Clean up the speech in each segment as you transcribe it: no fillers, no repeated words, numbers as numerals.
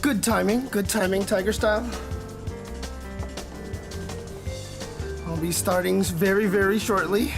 Good timing, Tiger Style. I'll be starting very, very shortly.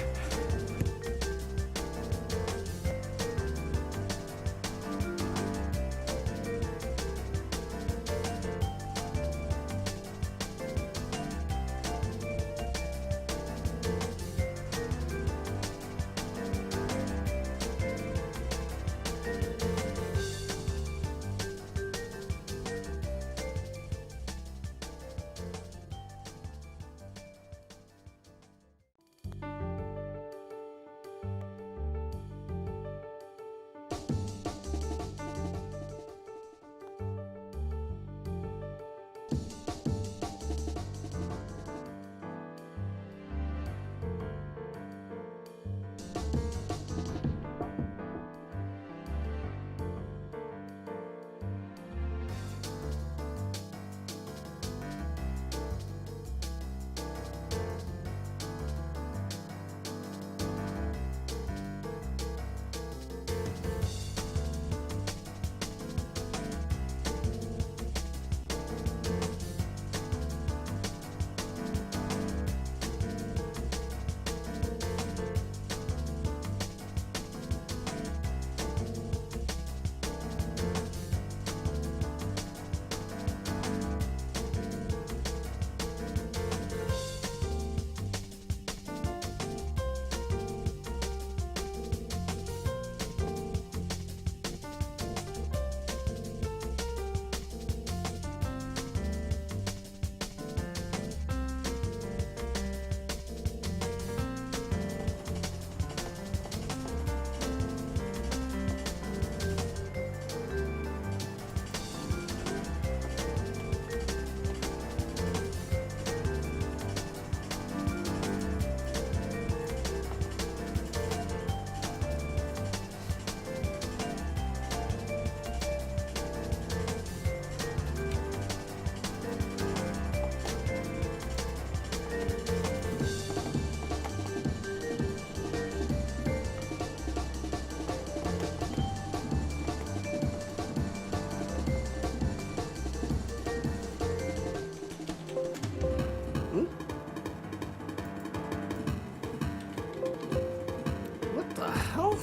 What the hell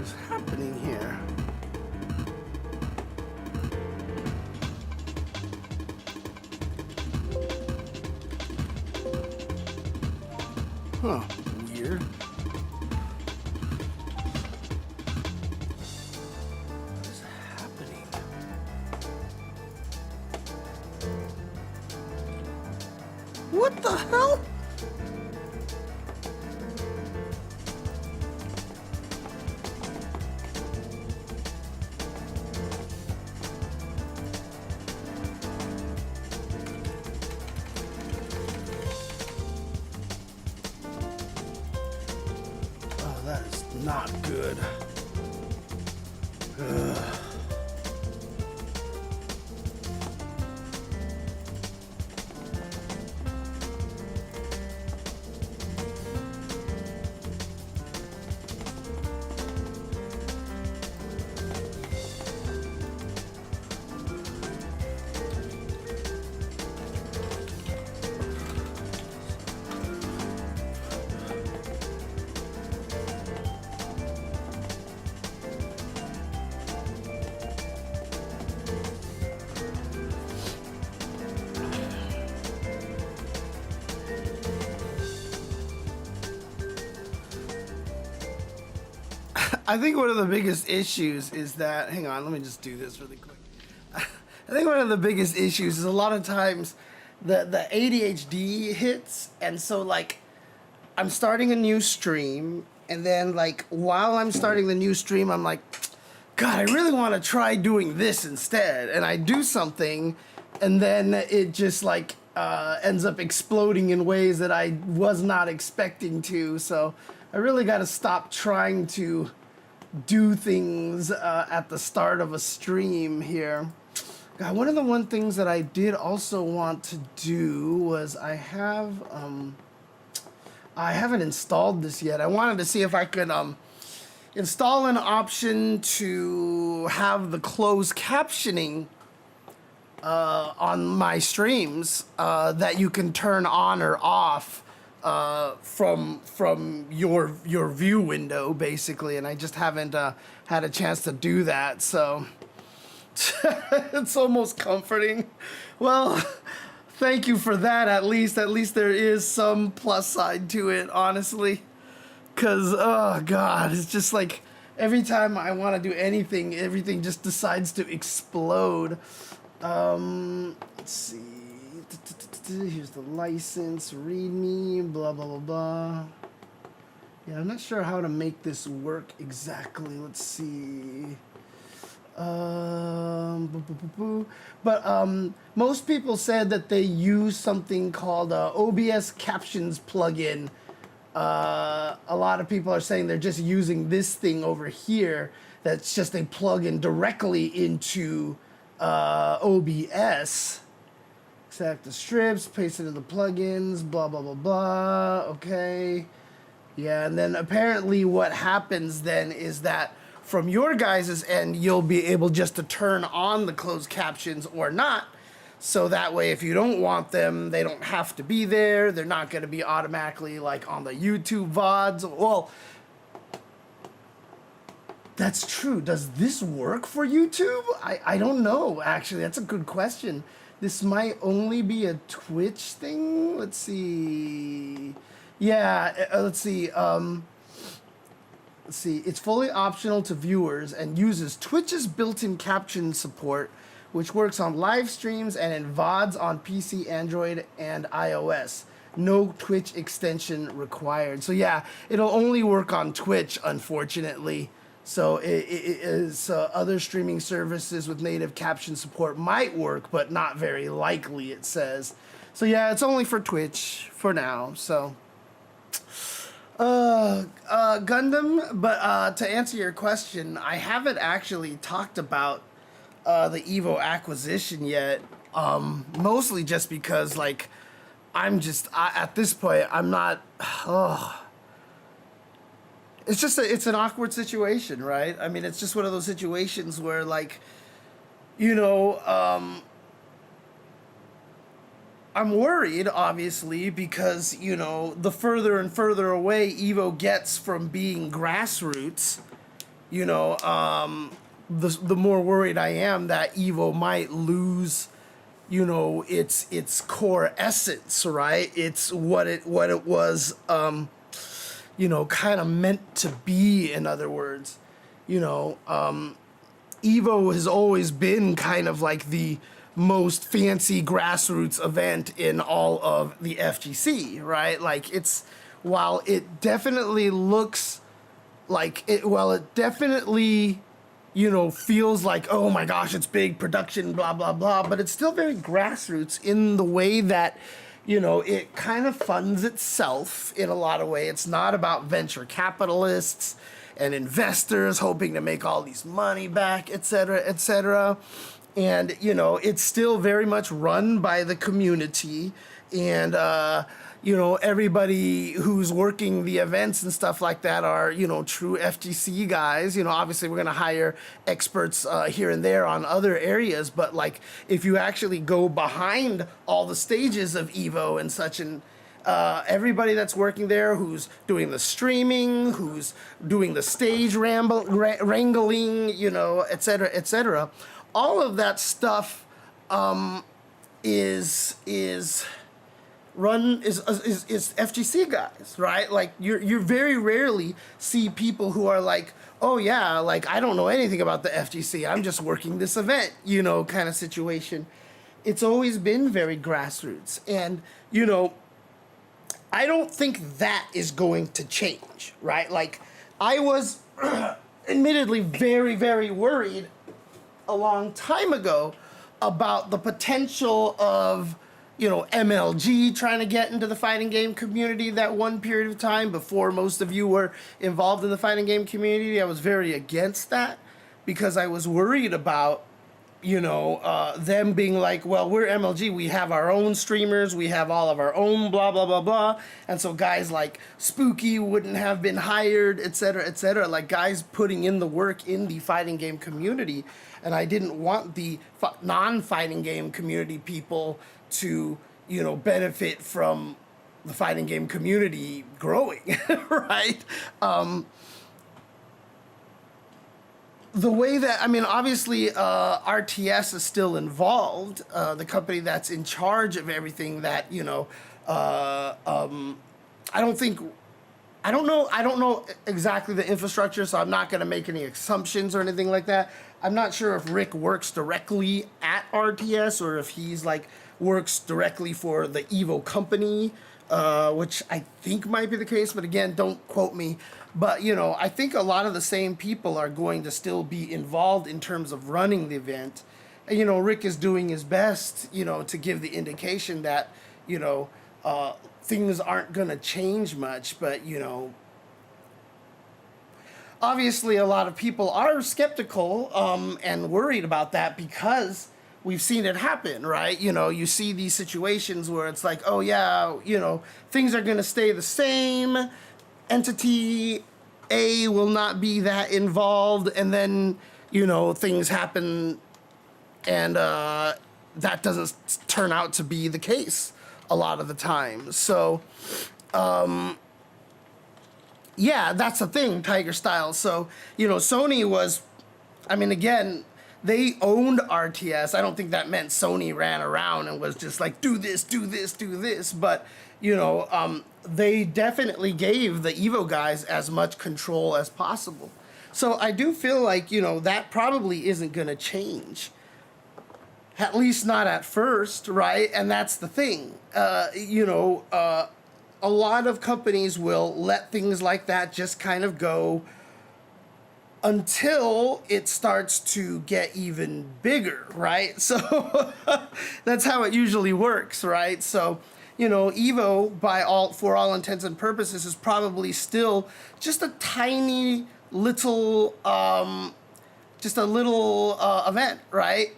is happening here? Huh, weird. What is happening? What the hell? That is not good. Ugh. I think one of the biggest issues is that, hang on, let me just do this really quick. I think one of the biggest issues is a lot of times the ADHD hits, and so like I'm starting a new stream, and then like while I'm starting the new stream, I'm like, God, I really want to try doing this instead, and I do something, and then it just like ends up exploding in ways that I was not expecting to. So I really got to stop trying to do things at the start of a stream here. God, one of the things that I did also want to do was I haven't installed this yet. I wanted to see if I could install an option to have the closed captioning on my streams that you can turn on or off from your view window, basically, and I just haven't had a chance to do that, so it's almost comforting. Well, thank you for that. At least there is some plus side to it, honestly, because oh god, it's just like every time I want to do anything, everything just decides to explode. Let's see. Here's the license, readme, blah, blah, blah, blah. Yeah, I'm not sure how to make this work exactly. Let's see. But most people said that they use something called OBS Captions plugin. A lot of people are saying they're just using this thing over here. That's just a plugin directly into OBS. Extract the strips, paste it in the plugins, blah, blah, blah, blah. Okay. Yeah, and then apparently what happens then is that from your guys' end, you'll be able just to turn on the closed captions or not. So that way, if you don't want them, they don't have to be there. They're not going to be automatically like on the YouTube VODs. Well, that's true. Does this work for YouTube? I don't know, actually. That's a good question. This might only be a Twitch thing. Let's see. Yeah, let's see. Let's see. It's fully optional to viewers and uses Twitch's built-in caption support, which works on live streams and in VODs on PC, Android, and iOS. No Twitch extension required. So yeah, it'll only work on Twitch, unfortunately. So it is other streaming services with native caption support might work, but not very likely, it says. So yeah, it's only for Twitch for now. So Gundam, but to answer your question, I haven't actually talked about the Evo acquisition yet. Mostly just because like at this point I'm not. It's an awkward situation, right? I mean, it's just one of those situations where, like, you know, I'm worried, obviously, because, you know, the further and further away Evo gets from being grassroots, you know, the more worried I am that Evo might lose, you know, its core essence, right? It's what it was, you know, kind of meant to be, in other words. You know, Evo has always been kind of like the most fancy grassroots event in all of the FGC, right? Like, while it definitely looks like it, while it definitely, you know, feels like, oh my gosh, it's big production, blah, blah, blah, but it's still very grassroots in the way that, you know, it kind of funds itself in a lot of ways. It's not about venture capitalists and investors hoping to make all these money back, et cetera, et cetera. And, you know, it's still very much run by the community. And, you know, everybody who's working the events and stuff like that are, you know, true FGC guys. You know, obviously we're going to hire experts here and there on other areas. But, like, if you actually go behind all the stages of Evo and such, and everybody that's working there, who's doing the streaming, who's doing the stage wrangling, you know, et cetera, all of that stuff is FGC guys, right? Like, you very rarely see people who are like, oh yeah, like, I don't know anything about the FGC, I'm just working this event, you know, kind of situation. It's always been very grassroots. And, you know, I don't think that is going to change, right? Like, I was admittedly very, very worried a long time ago about the potential of, you know, MLG trying to get into the fighting game community that one period of time before most of you were involved in the fighting game community. I was very against that because I was worried about, you know, them being like, well, we're MLG, we have our own streamers, we have all of our own blah, blah, blah, blah. And so guys like Spooky wouldn't have been hired, et cetera, like guys putting in the work in the fighting game community. and I didn't want the non-fighting game community people to, you know, benefit from the fighting game community growing, right? The way that, I mean, obviously, RTS is still involved, the company that's in charge of everything that, you know, I don't think, I don't know exactly the infrastructure, so I'm not going to make any assumptions or anything like that. I'm not sure if Rick works directly at RTS or if he's like works directly for the Evo company, which I think might be the case, but again, don't quote me. But, you know, I think a lot of the same people are going to still be involved in terms of running the event. And, you know, Rick is doing his best, you know, to give the indication that, you know, things aren't going to change much, but, you know, obviously a lot of people are skeptical and worried about that because we've seen it happen, right? You know, you see these situations where it's like, oh yeah, you know, things are going to stay the same. Entity A will not be that involved, and then, you know, things happen and that doesn't turn out to be the case a lot of the time. So, yeah, that's the thing, Tiger Style. So, you know, Sony was, I mean, again, they owned RTS. I don't think that meant Sony ran around and was just like, do this, do this, do this. But, you know, they definitely gave the Evo guys as much control as possible. So I do feel like, you know, that probably isn't going to change. At least not at first, right? And that's the thing. You know, a lot of companies will let things like that just kind of go until it starts to get even bigger, right? So that's how it usually works, right? So, you know, Evo, for all intents and purposes, is probably still just a tiny little, event, right?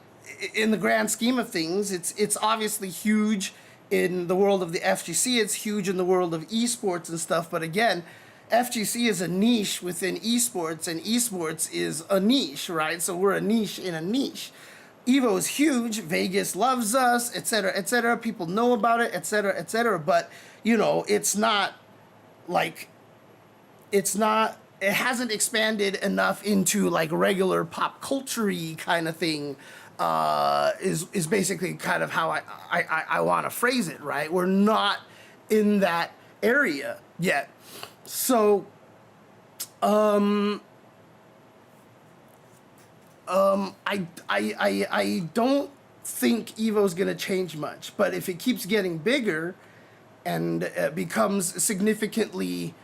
In the grand scheme of things, it's obviously huge in the world of the FGC. It's huge in the world of esports and stuff. But again, FGC is a niche within esports, and esports is a niche, right? So we're a niche in a niche. Evo is huge. Vegas loves us, etc., etc. People know about it, etc., etc. But, you know, it's not like, it hasn't expanded enough into like regular pop culture-y kind of thing. Is basically kind of how I want to phrase it, right? We're not in that area yet. So, I don't think Evo's gonna change much, but if it keeps getting bigger and becomes significantly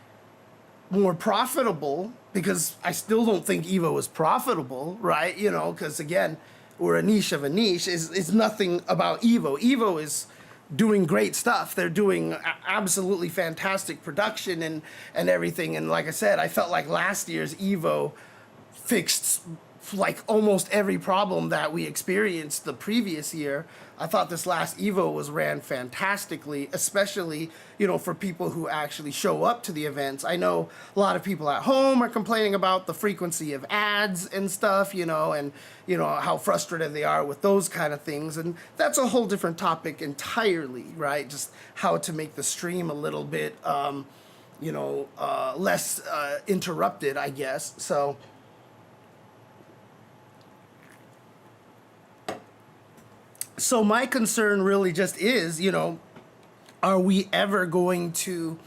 more profitable, because I still don't think Evo is profitable, right? You know, because again, we're a niche of a niche. Is nothing about Evo. Evo is doing great stuff. They're doing absolutely fantastic production and everything. And like I said, I felt like last year's Evo fixed like almost every problem that we experienced the previous year. I thought this last Evo was ran fantastically, especially, you know, for people who actually show up to the events. I know a lot of people at home are complaining about the frequency of ads and stuff, you know, and, you know, how frustrated they are with those kind of things. And that's a whole different topic entirely, right? Just how to make the stream a little bit, you know, less interrupted, I guess. So my concern really just is, you know, are we ever going to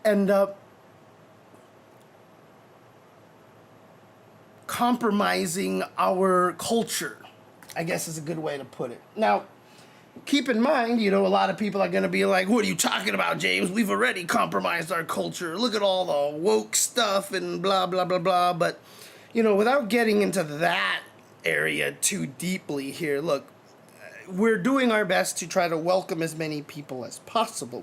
end up compromising our culture? I guess is a good way to put it. Now, keep in mind, you know, a lot of people are going to be like, what are you talking about, James? We've already compromised our culture. Look at all the woke stuff and blah, blah, blah, blah. But, you know, without getting into that area too deeply here, look, we're doing our best to try to welcome as many people as possible.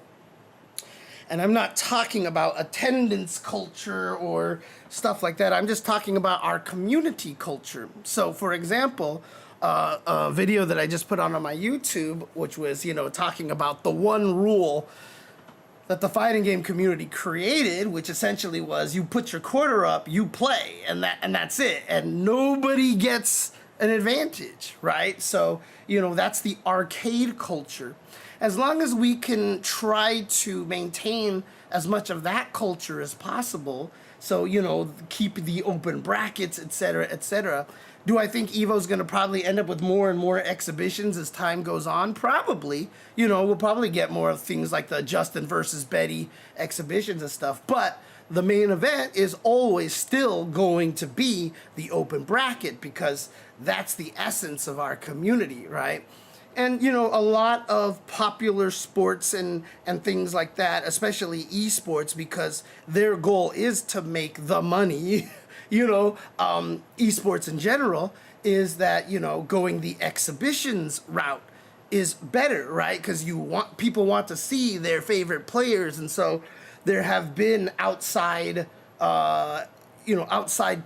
And I'm not talking about attendance culture or stuff like that. I'm just talking about our community culture. So, for example, a video that I just put on my YouTube, which was, you know, talking about the one rule that the fighting game community created, which essentially was you put your quarter up, you play, and that's it. And nobody gets an advantage, right? So, that's the arcade culture. As long as we can try to maintain as much of that culture as possible, so, keep the open brackets, et cetera. Do I think Evo's going to probably end up with more and more exhibitions as time goes on? Probably. We'll probably get more of things like the Justin versus Betty exhibitions and stuff. But the main event is always still going to be the open bracket because that's the essence of our community, right? And, a lot of popular sports and things like that, especially esports, because their goal is to make the money, esports in general, is that, going the exhibitions route is better, right? Because people want to see their favorite players. And so there have been outside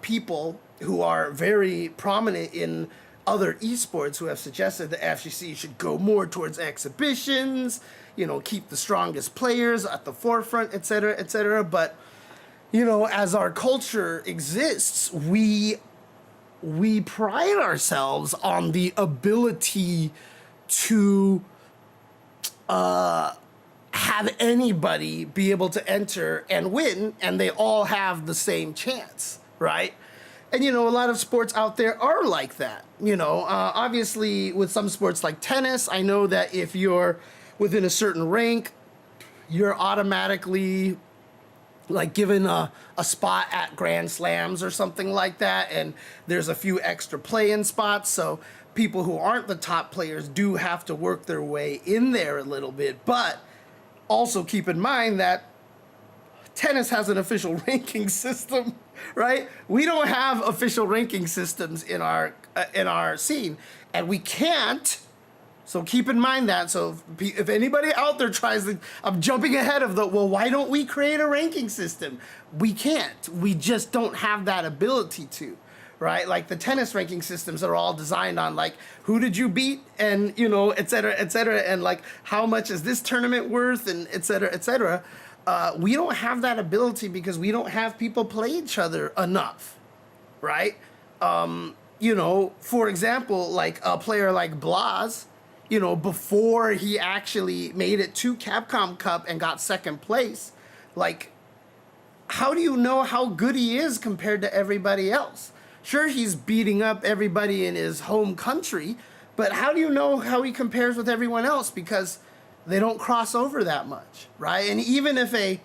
people who are very prominent in other esports who have suggested the FGC should go more towards exhibitions, keep the strongest players at the forefront, et cetera, et cetera. But, as our culture exists, we pride ourselves on the ability to have anybody be able to enter and win, and they all have the same chance, right? And, a lot of sports out there are like that. Obviously, with some sports like tennis, I know that if you're within a certain rank, you're automatically like given a spot at Grand Slams or something like that. And there's a few extra play-in spots. So people who aren't the top players do have to work their way in there a little bit. But also keep in mind that tennis has an official ranking system, right? We don't have official ranking systems in our scene, and we can't. So keep in mind that. So if anybody out there tries to, I'm jumping ahead of why don't we create a ranking system? We can't. We just don't have that ability to, right? Like the tennis ranking systems are all designed on like, who did you beat? And, et cetera, and like, how much is this tournament worth? And et cetera, et cetera. We don't have that ability because we don't have people play each other enough, right? For example, like a player like Blas, before he actually made it to Capcom Cup and got second place, like, how do you know how good he is compared to everybody else? Sure, he's beating up everybody in his home country, but how do you know how he compares with everyone else? Because they don't cross over that much, right? And even if a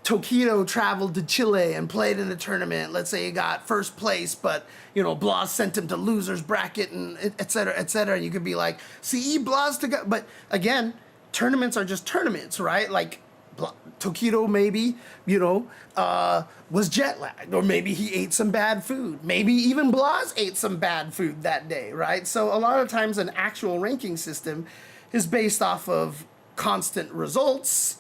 Tokido traveled to Chile and played in a tournament, let's say he got first place, but, Blas sent him to loser's bracket and et cetera, and you could be like, see, Blas to go. But again, tournaments are just tournaments, right? Like, Tokido maybe, was jet lagged, or maybe he ate some bad food. Maybe even Blas ate some bad food that day, right? So a lot of times an actual ranking system is based off of constant results,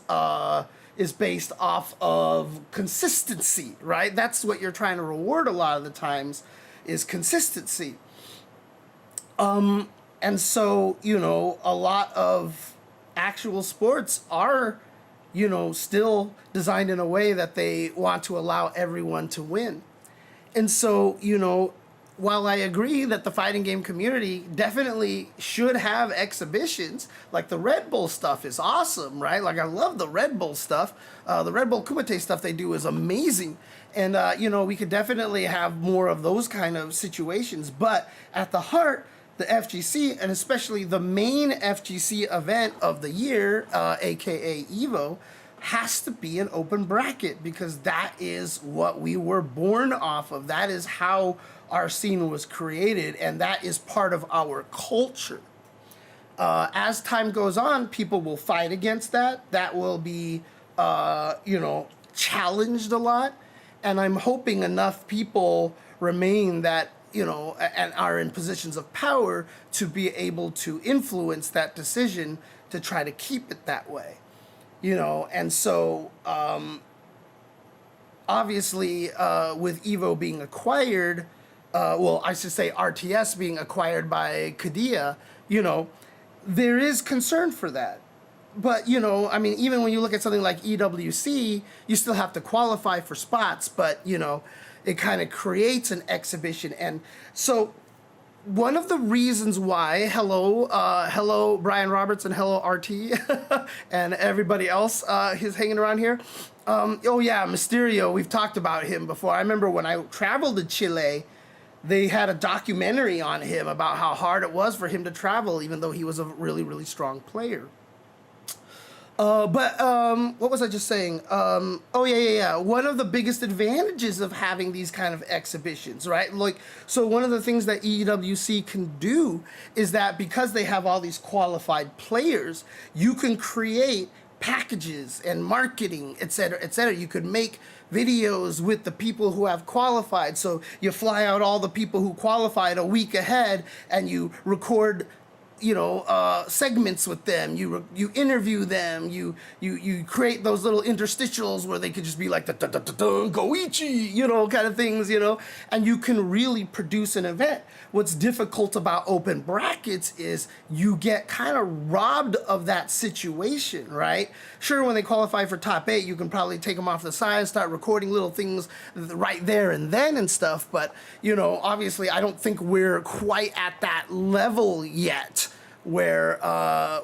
is based off of consistency, right? That's what you're trying to reward a lot of the times, is consistency. And so, a lot of actual sports are, still designed in a way that they want to allow everyone to win. And so, while I agree that the fighting game community definitely should have exhibitions, like the Red Bull stuff is awesome, right? Like I love the Red Bull stuff. The Red Bull Kumite stuff they do is amazing. And, we could definitely have more of those kind of situations. But at the heart, the FGC, and especially the main FGC event of the year, aka Evo, has to be an open bracket because that is what we were born off of. That is how our scene was created, and that is part of our culture. As time goes on, people will fight against that. That will be, challenged a lot. And I'm hoping enough people remain that, and are in positions of power to be able to influence that decision to try to keep it that way. And so, obviously, with Evo being acquired, I should say RTS being acquired by Kadia, there is concern for that. But, even when you look at something like EWC, you still have to qualify for spots, but, it kind of creates an exhibition. And so one of the reasons why, hello Brian Roberts and hello RT and everybody else who's hanging around here. Oh yeah, Mysterio, we've talked about him before. I remember when I traveled to Chile, they had a documentary on him about how hard it was for him to travel, even though he was a really, really strong player. What was I just saying? Oh yeah. One of the biggest advantages of having these kind of exhibitions, right? Like, so one of the things that EWC can do is that because they have all these qualified players, you can create packages and marketing, et cetera, et cetera. You could make videos with the people who have qualified. So you fly out all the people who qualified a week ahead and you record segments with them. You interview them. You create those little interstitials where they could just be like da da da da da goichi, kind of things, and you can really produce an event. What's difficult about open brackets is you get kind of robbed of that situation, right? Sure, when they qualify for top 8, you can probably take them off the side and start recording little things right there and then and stuff. But, obviously I don't think we're quite at that level yet where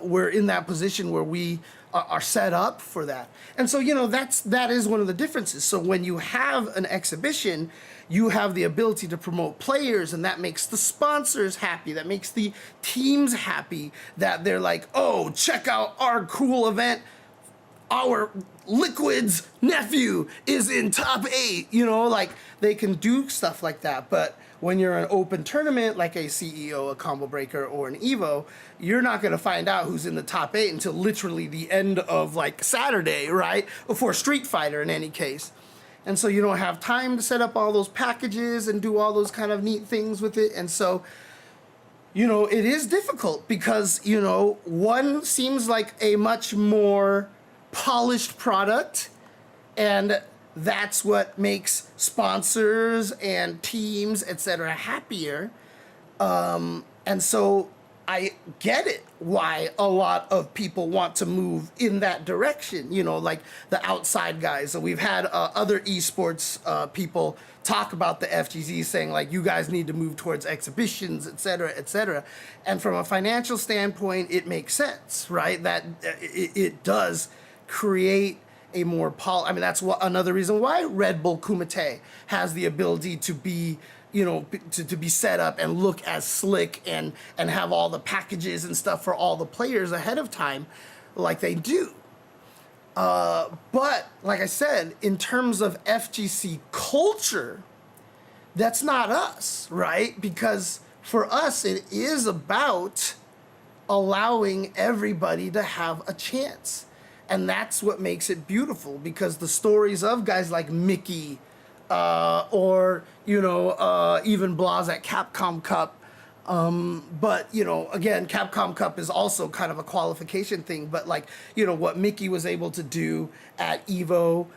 we're in that position where we are set up for that. And so, that is one of the differences. So when you have an exhibition, you have the ability to promote players, and that makes the sponsors happy. That makes the teams happy, that they're like, oh, check out our cool event. Our Liquid's nephew is in top 8, like they can do stuff like that. But when you're an open tournament, like a CEO, a Combo Breaker, or an Evo, you're not going to find out who's in the top 8 until literally the end of like Saturday, right? Before Street Fighter in any case. And so you don't have time to set up all those packages and do all those kind of neat things with it. And so, it is difficult because, one seems like a much more polished product, and that's what makes sponsors and teams, etc., happier. And so I get it why a lot of people want to move in that direction, like the outside guys. So we've had other esports people talk about the FGZ, saying like, you guys need to move towards exhibitions, et cetera, et cetera. And from a financial standpoint, it makes sense, right? That it does create a more that's another reason why Red Bull Kumite has the ability to be, to be set up and look as slick and have all the packages and stuff for all the players ahead of time like they do. But like I said, in terms of FGC culture, that's not us, right? Because for us, it is about allowing everybody to have a chance. And that's what makes it beautiful, because the stories of guys like Mickey, or, even Blas at Capcom Cup. But, again, Capcom Cup is also kind of a qualification thing. But like, what Mickey was able to do at Evo,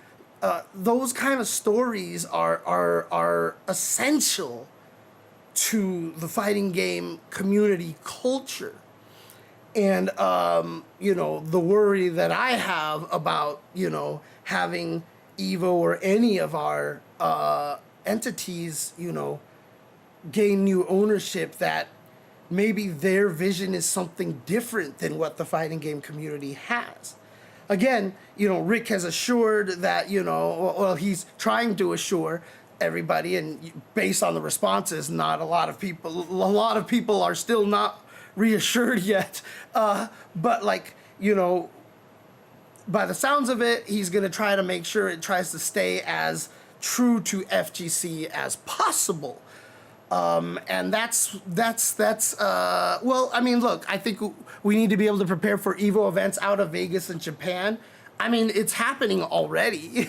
those kind of stories are essential to the fighting game community culture. And, the worry that I have about, having Evo or any of our entities, gain new ownership, that maybe their vision is something different than what the fighting game community has. Again, Rick has assured that, he's trying to assure everybody, and based on the responses, a lot of people are still not reassured yet, but like, by the sounds of it, he's going to try to make sure it tries to stay as true to FGC as possible. And that's well, look, I think we need to be able to prepare for Evo events out of Vegas and Japan. It's happening already,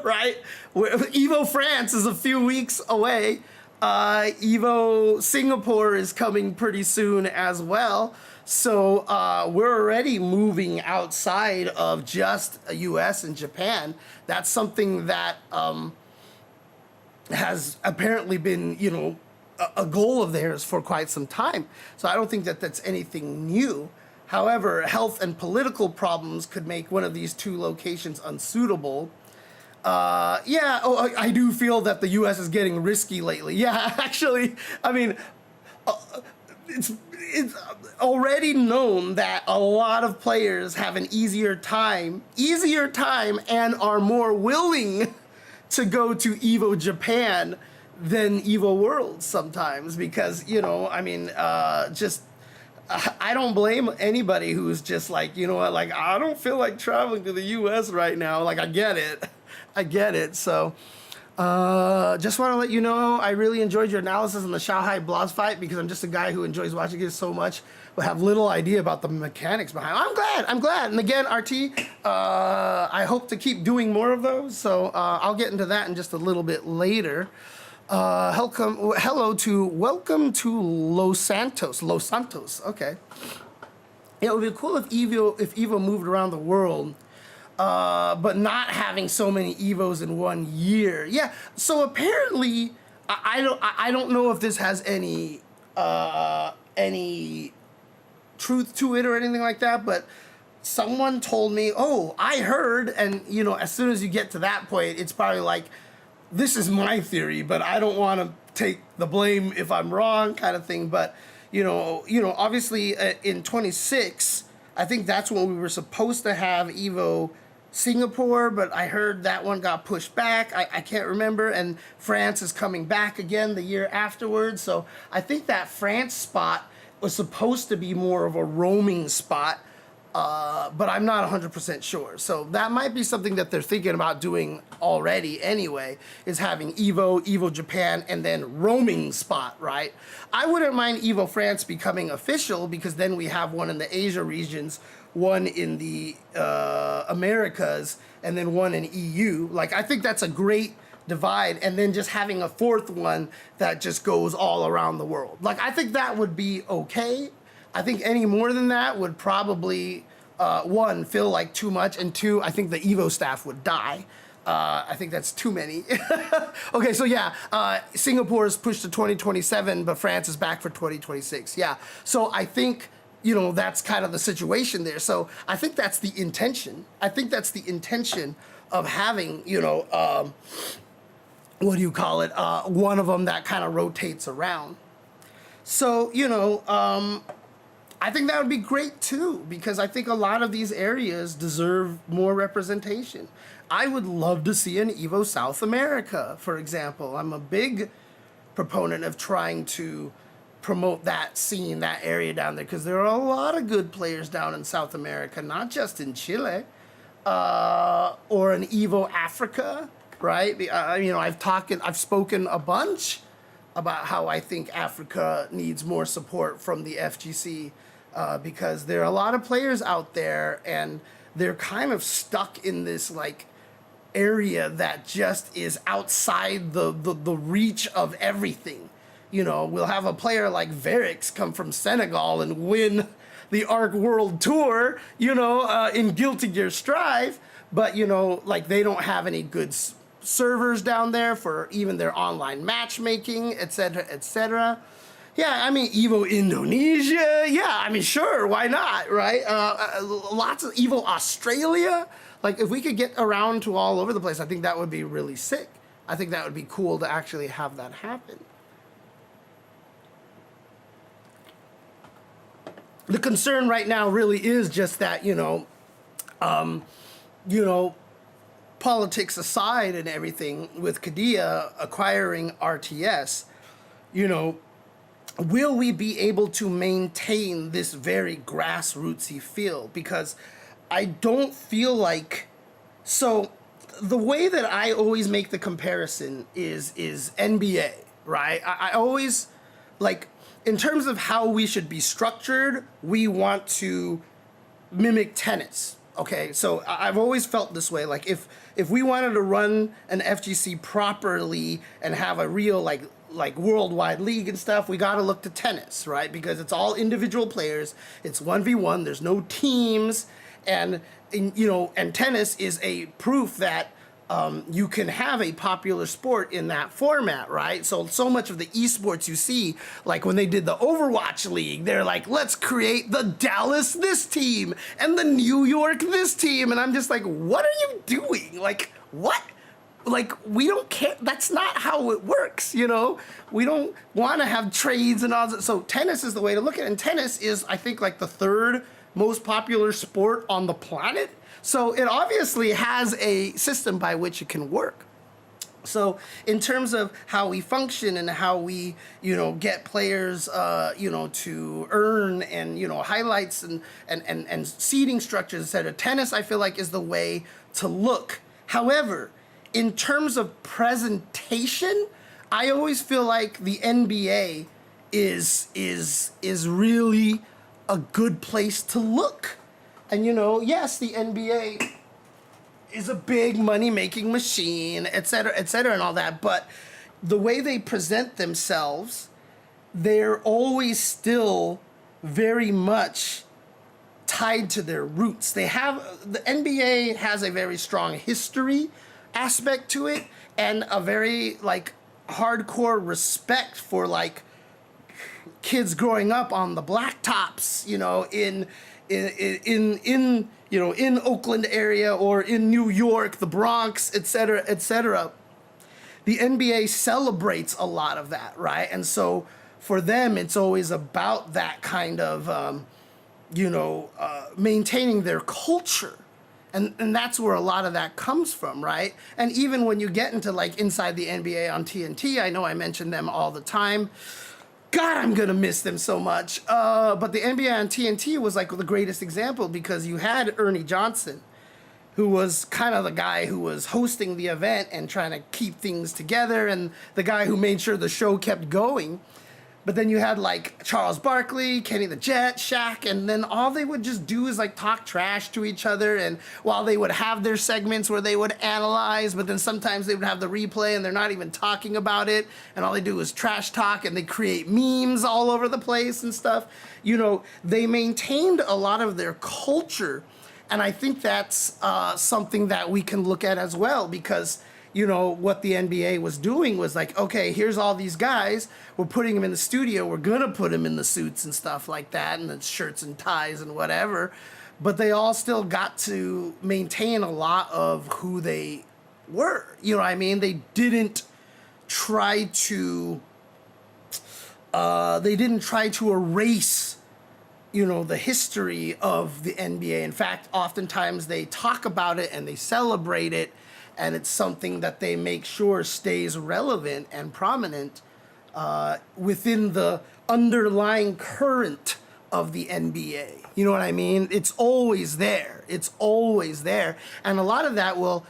right? Evo France is a few weeks away. Evo Singapore is coming pretty soon as well. So we're already moving outside of just US and Japan. That's something that has apparently been, a goal of theirs for quite some time. So I don't think that that's anything new. However, health and political problems could make one of these two locations unsuitable. I do feel that the U.S. is getting risky lately. Yeah, actually, it's already known that a lot of players have an easier time, and are more willing to go to Evo Japan than Evo Worlds sometimes, because, you know, I mean, just I don't blame anybody who's just like, you know what, like, I don't feel like traveling to the US right now. Like, I get it. I get it. So, just want to let you know, I really enjoyed your analysis on the Shanghai Blaz fight, because I'm just a guy who enjoys watching it so much, but have little idea about the mechanics behind it. I'm glad. And again, RT, I hope to keep doing more of those. So, I'll get into that in just a little bit later. Welcome to Los Santos. Okay. Yeah, it would be cool if Evo moved around the world, but not having so many Evos in 1 year. Yeah. So apparently, I don't know if this has any truth to it or anything like that, but someone told me, oh, I heard, and you know, as soon as you get to that point, it's probably like, this is my theory, but I don't want to take the blame if I'm wrong, kind of thing. But you know, obviously in 26, I think that's when we were supposed to have Evo Singapore, but I heard that one got pushed back. I can't remember, and France is coming back again the year afterwards. So I think that France spot was supposed to be more of a roaming spot. But I'm not 100% sure. So that might be something that they're thinking about doing already anyway, is having Evo Japan, and then roaming spot, right? I wouldn't mind Evo France becoming official, because then we have one in the Asia regions, one in the Americas, and then one in EU. Like, I think that's a great divide, and then just having a fourth one that just goes all around the world. Like, I think that would be okay. I think any more than that would probably, one, feel like too much, and two, I think the Evo staff would die. I think that's too many. Okay, so yeah, Singapore is pushed to 2027, but France is back for 2026. Yeah, so I think, you know, that's kind of the situation there. So I think that's the intention. I think that's the intention of having, you know, what do you call it? One of them that kind of rotates around. So, you know, I think that would be great too, because I think a lot of these areas deserve more representation. I would love to see an Evo South America, for example. I'm a big proponent of trying to promote that scene, that area down there, because there are a lot of good players down in South America, not just in Chile, or an Evo Africa, right? You know, I've spoken a bunch about how I think Africa needs more support from the FGC, because there are a lot of players out there, and they're kind of stuck in this like area that just is outside the reach of everything. You know, we'll have a player like Verix come from Senegal and win the Arc World Tour, you know, in Guilty Gear Strive, but you know, like, they don't have any good servers down there for even their online matchmaking, etc., etc. Yeah, I mean, Evo Indonesia, yeah, I mean, sure, why not, right? Lots of Evo Australia. Like, if we could get around to all over the place, I think that would be really sick. I think that would be cool to actually have that happen. The concern right now really is just that, you know, politics aside and everything, with Kadia acquiring RTS, you know, will we be able to maintain this very grassrootsy feel? Because I don't feel like, so the way that I always make the comparison is NBA, right? I always, like, in terms of how we should be structured, we want to mimic tennis. Okay, so I've always felt this way. Like, if we wanted to run an FGC properly and have a real like worldwide league and stuff, we got to look to tennis, right? Because it's all individual players. It's 1v1. There's no teams, and you know, and tennis is a proof that you can have a popular sport in that format, right? So much of the esports you see, like when they did the Overwatch League, they're like, let's create the Dallas this team and the New York this team. And I'm just like, what are you doing? Like, what? like, we don't care. That's not how it works, you know? We don't want to have trades and all that. So tennis is the way to look at it. And tennis is, I think, like the third most popular sport on the planet. So it obviously has a system by which it can work. So in terms of how we function and how we, get players, to earn and, highlights and seating structures, et cetera, tennis, I feel like, is the way to look. However, in terms of presentation, I always feel like the NBA is really a good place to look. And yes, the NBA is a big money-making machine, et cetera, and all that. But the way they present themselves, they're always still very much tied to their roots. The NBA has a very strong history aspect to it, and a very hardcore respect for kids growing up on the blacktops, in Oakland area or in New York, the Bronx, et cetera, et cetera. The NBA celebrates a lot of that, right? And so for them, it's always about that kind of, maintaining their culture. And that's where a lot of that comes from, right? And even when you get into inside the NBA on TNT, I know I mention them all the time. God, I'm gonna miss them so much. But the NBA on TNT was the greatest example, because you had Ernie Johnson, who was kind of the guy who was hosting the event and trying to keep things together, and the guy who made sure the show kept going. But then you had Charles Barkley, Kenny the Jet, Shaq, and then all they would just do is talk trash to each other. And while they would have their segments where they would analyze, but then sometimes they would have the replay and they're not even talking about it, and all they do is trash talk, and they create memes all over the place and stuff. They maintained a lot of their culture, and I think that's something that we can look at as well, because what the NBA was doing was okay, here's all these guys, we're putting them in the studio, we're gonna put them in the suits and stuff like that, and the shirts and ties and whatever, but they all still got to maintain a lot of who they were. You know what I mean? They didn't try to erase the history of the NBA. In fact, oftentimes they talk about it and they celebrate it, and it's something that they make sure stays relevant and prominent within the underlying current of the NBA. You know what I mean? It's always there. It's always there. And a lot of that will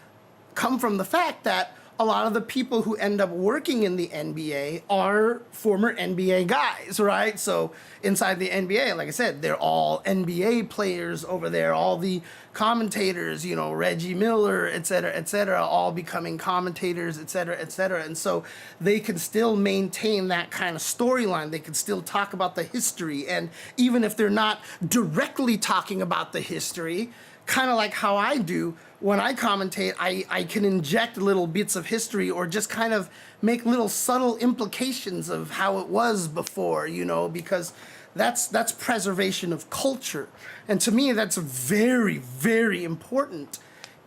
come from the fact that a lot of the people who end up working in the NBA are former NBA guys, right? So inside the NBA, like I said, they're all NBA players over there, all the commentators, Reggie Miller, et cetera, all becoming commentators, et cetera, et cetera. And so they can still maintain that kind of storyline. They can still talk about the history. And even if they're not directly talking about the history, kind of like how I do, when I commentate, I can inject little bits of history, or just kind of make little subtle implications of how it was before, because that's preservation of culture. And to me, that's very, very important.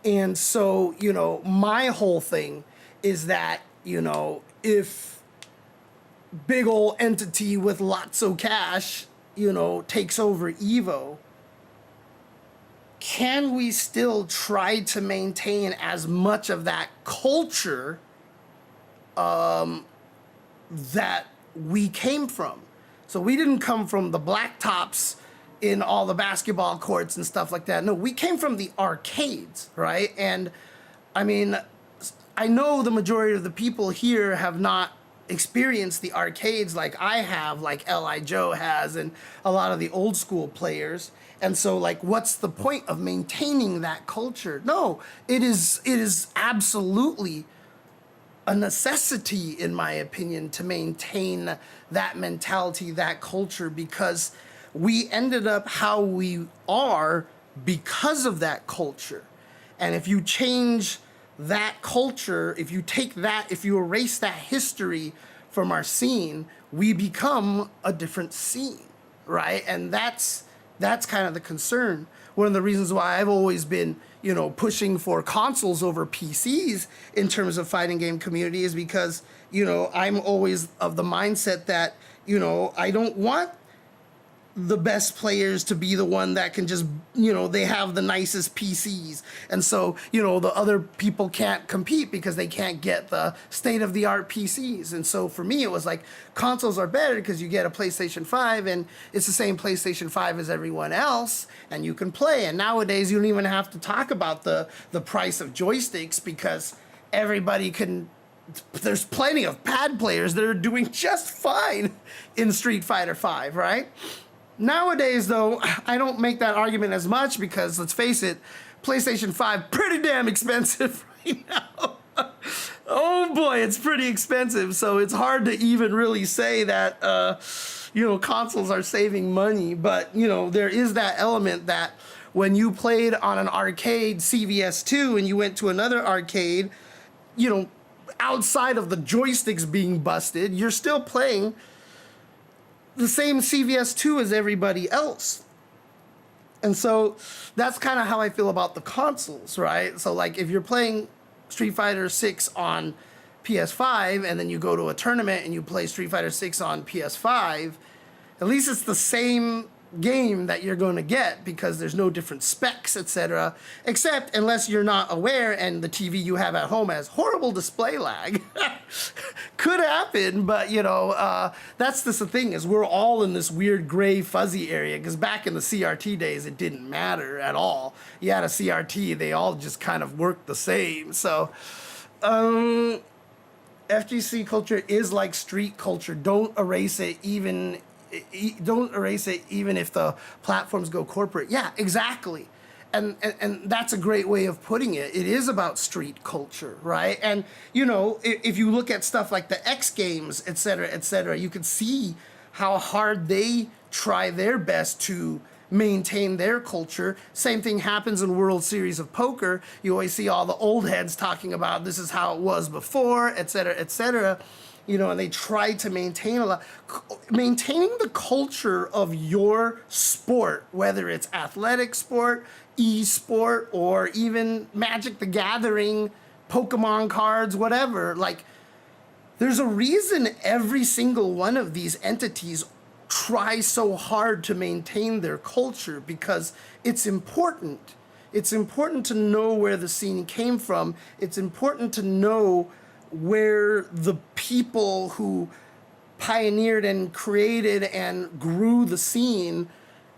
And so, my whole thing is that, if big old entity with lots of cash, takes over Evo, can we still try to maintain as much of that culture that we came from? So we didn't come from the blacktops in all the basketball courts and stuff like that. No, we came from the arcades, right? And I mean, I know the majority of the people here have not experienced the arcades like I have, like L.I. Joe has, and a lot of the old school players. And so, what's the point of maintaining that culture? No, it is absolutely a necessity, in my opinion, to maintain that mentality, that culture, because we ended up how we are because of that culture. And if you change that culture, if you erase that history from our scene, we become a different scene, right? And that's That's kind of the concern. One of the reasons why I've always been, pushing for consoles over PCs in terms of fighting game community is because, I'm always of the mindset that, I don't want the best players to be the one that can just, they have the nicest PCs. And so, the other people can't compete because they can't get the state-of-the-art PCs. And so for me, it was like consoles are better because you get a PlayStation 5 and it's the same PlayStation 5 as everyone else and you can play. And nowadays, you don't even have to talk about the price of joysticks because everybody can. There's plenty of pad players that are doing just fine in Street Fighter 5, right? Nowadays, though, I don't make that argument as much because, let's face it, PlayStation 5 pretty damn expensive right now. Oh boy, it's pretty expensive. So it's hard to even really say that, consoles are saving money. But, there is that element that when you played on an arcade CVS2 and you went to another arcade, outside of the joysticks being busted, you're still playing the same CVS2 as everybody else. And so that's kind of how I feel about the consoles, right? So like if you're playing Street Fighter 6 on PS5 and then you go to a tournament and you play Street Fighter 6 on PS5, at least it's the same game that you're going to get because there's no different specs, etc. Except unless you're not aware and the TV you have at home has horrible display lag. Could happen, but that's the thing is we're all in this weird gray fuzzy area because back in the CRT days it didn't matter at all. You had a CRT, they all just kind of worked the same. So FGC culture is like street culture. Don't erase it even if the platforms go corporate. Yeah, exactly. And that's a great way of putting it. It is about street culture, right? And, if you look at stuff like the X Games, et cetera, you can see how hard they try their best to maintain their culture. Same thing happens in World Series of Poker. You always see all the old heads talking about this is how it was before, et cetera, and they try to maintaining the culture of your sport, whether it's athletic sport, e-sport, or even Magic the Gathering, Pokemon cards, whatever. Like, there's a reason every single one of these entities try so hard to maintain their culture because it's important. It's important to know where the scene came from. It's important to know where the people who pioneered and created and grew the scene,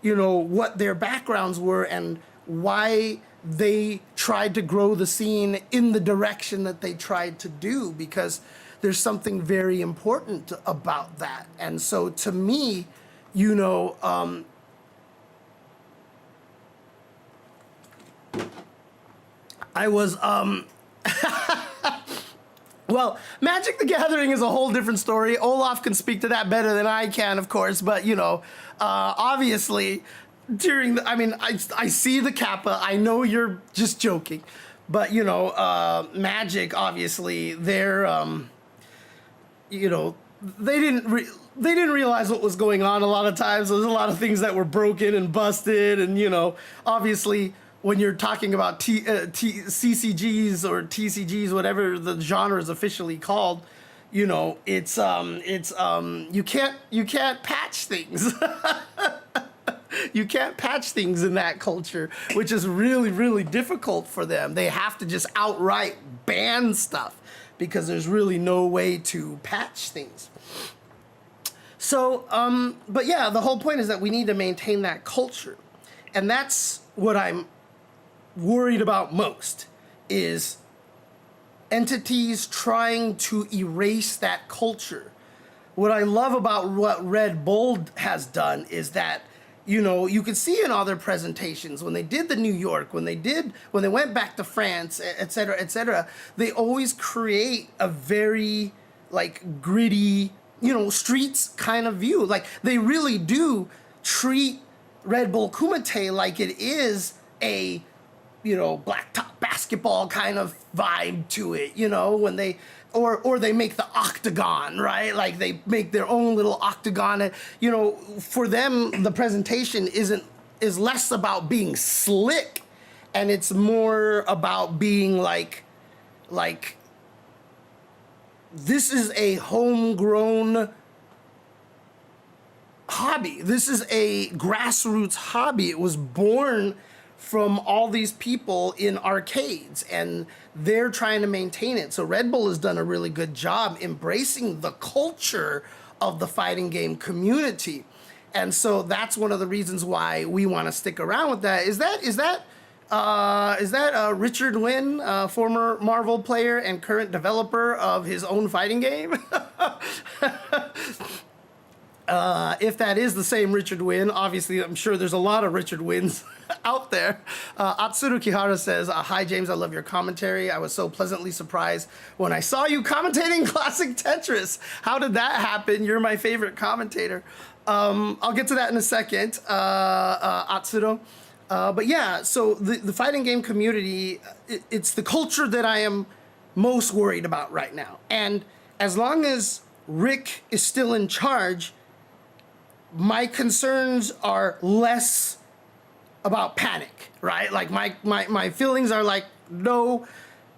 what their backgrounds were and why they tried to grow the scene in the direction that they tried to do, because there's something very important about that. And so to me, I was well, Magic the Gathering is a whole different story. Olaf can speak to that better than I can, of course. But, obviously, I see the Kappa. I know you're just joking. But, Magic, obviously, they're, they didn't realize what was going on a lot of times. There's a lot of things that were broken and busted. And, obviously, when you're talking about CCGs or TCGs, whatever the genre is officially called, it's you can't patch things. You can't patch things in that culture, which is really, really difficult for them. They have to just outright ban stuff because there's really no way to patch things. So, but yeah, the whole point is that we need to maintain that culture. And that's what I'm worried about most, is entities trying to erase that culture. What I love about what Red Bull has done is that, you could see in all their presentations, when they did the New York, when they went back to France, et cetera, they always create a very, like, gritty, streets kind of view. Like, they really do treat Red Bull Kumite like it is a blacktop basketball kind of vibe to it, when they, or they make the octagon, right? Like they make their own little octagon. For them, the presentation isn't is less about being slick, and it's more about being like this is a homegrown hobby. This is a grassroots hobby. It was born from all these people in arcades, and they're trying to maintain it. So Red Bull has done a really good job embracing the culture of the fighting game community. And so that's one of the reasons why we want to stick around with that. Is that Richard Wynn, former Marvel player and current developer of his own fighting game? If that is the same Richard Wynn, obviously I'm sure there's a lot of Richard Wynns out there. Atsuru Kihara says, hi James, I love your commentary. I was so pleasantly surprised when I saw you commentating classic Tetris. How did that happen? You're my favorite commentator. I'll get to that in a second, Atsuru. But yeah, so the fighting game community, it's the culture that I am most worried about right now. And as long as Rick is still in charge, my concerns are less about panic, right? Like my feelings are like, no,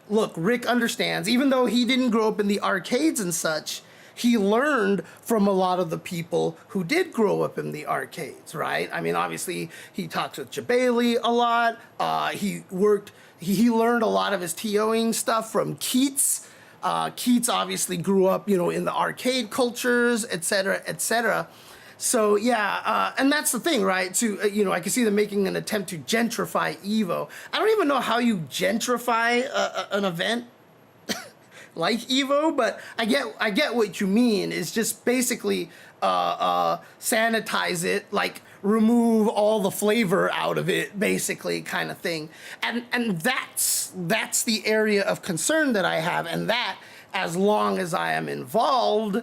look, Rick understands, even though he didn't grow up in the arcades and such, he learned from a lot of the people who did grow up in the arcades, right? I mean, obviously he talks with Jabali a lot. He learned a lot of his TOing stuff from Keats. Keats obviously grew up, in the arcade cultures, et cetera, et cetera. So yeah, and that's the thing, right? I can see them making an attempt to gentrify Evo. I don't even know how you gentrify an event like Evo, but I get what you mean. It's just basically sanitize it, like remove all the flavor out of it, basically, kind of thing. And that's the area of concern that I have, and that as long as I am involved,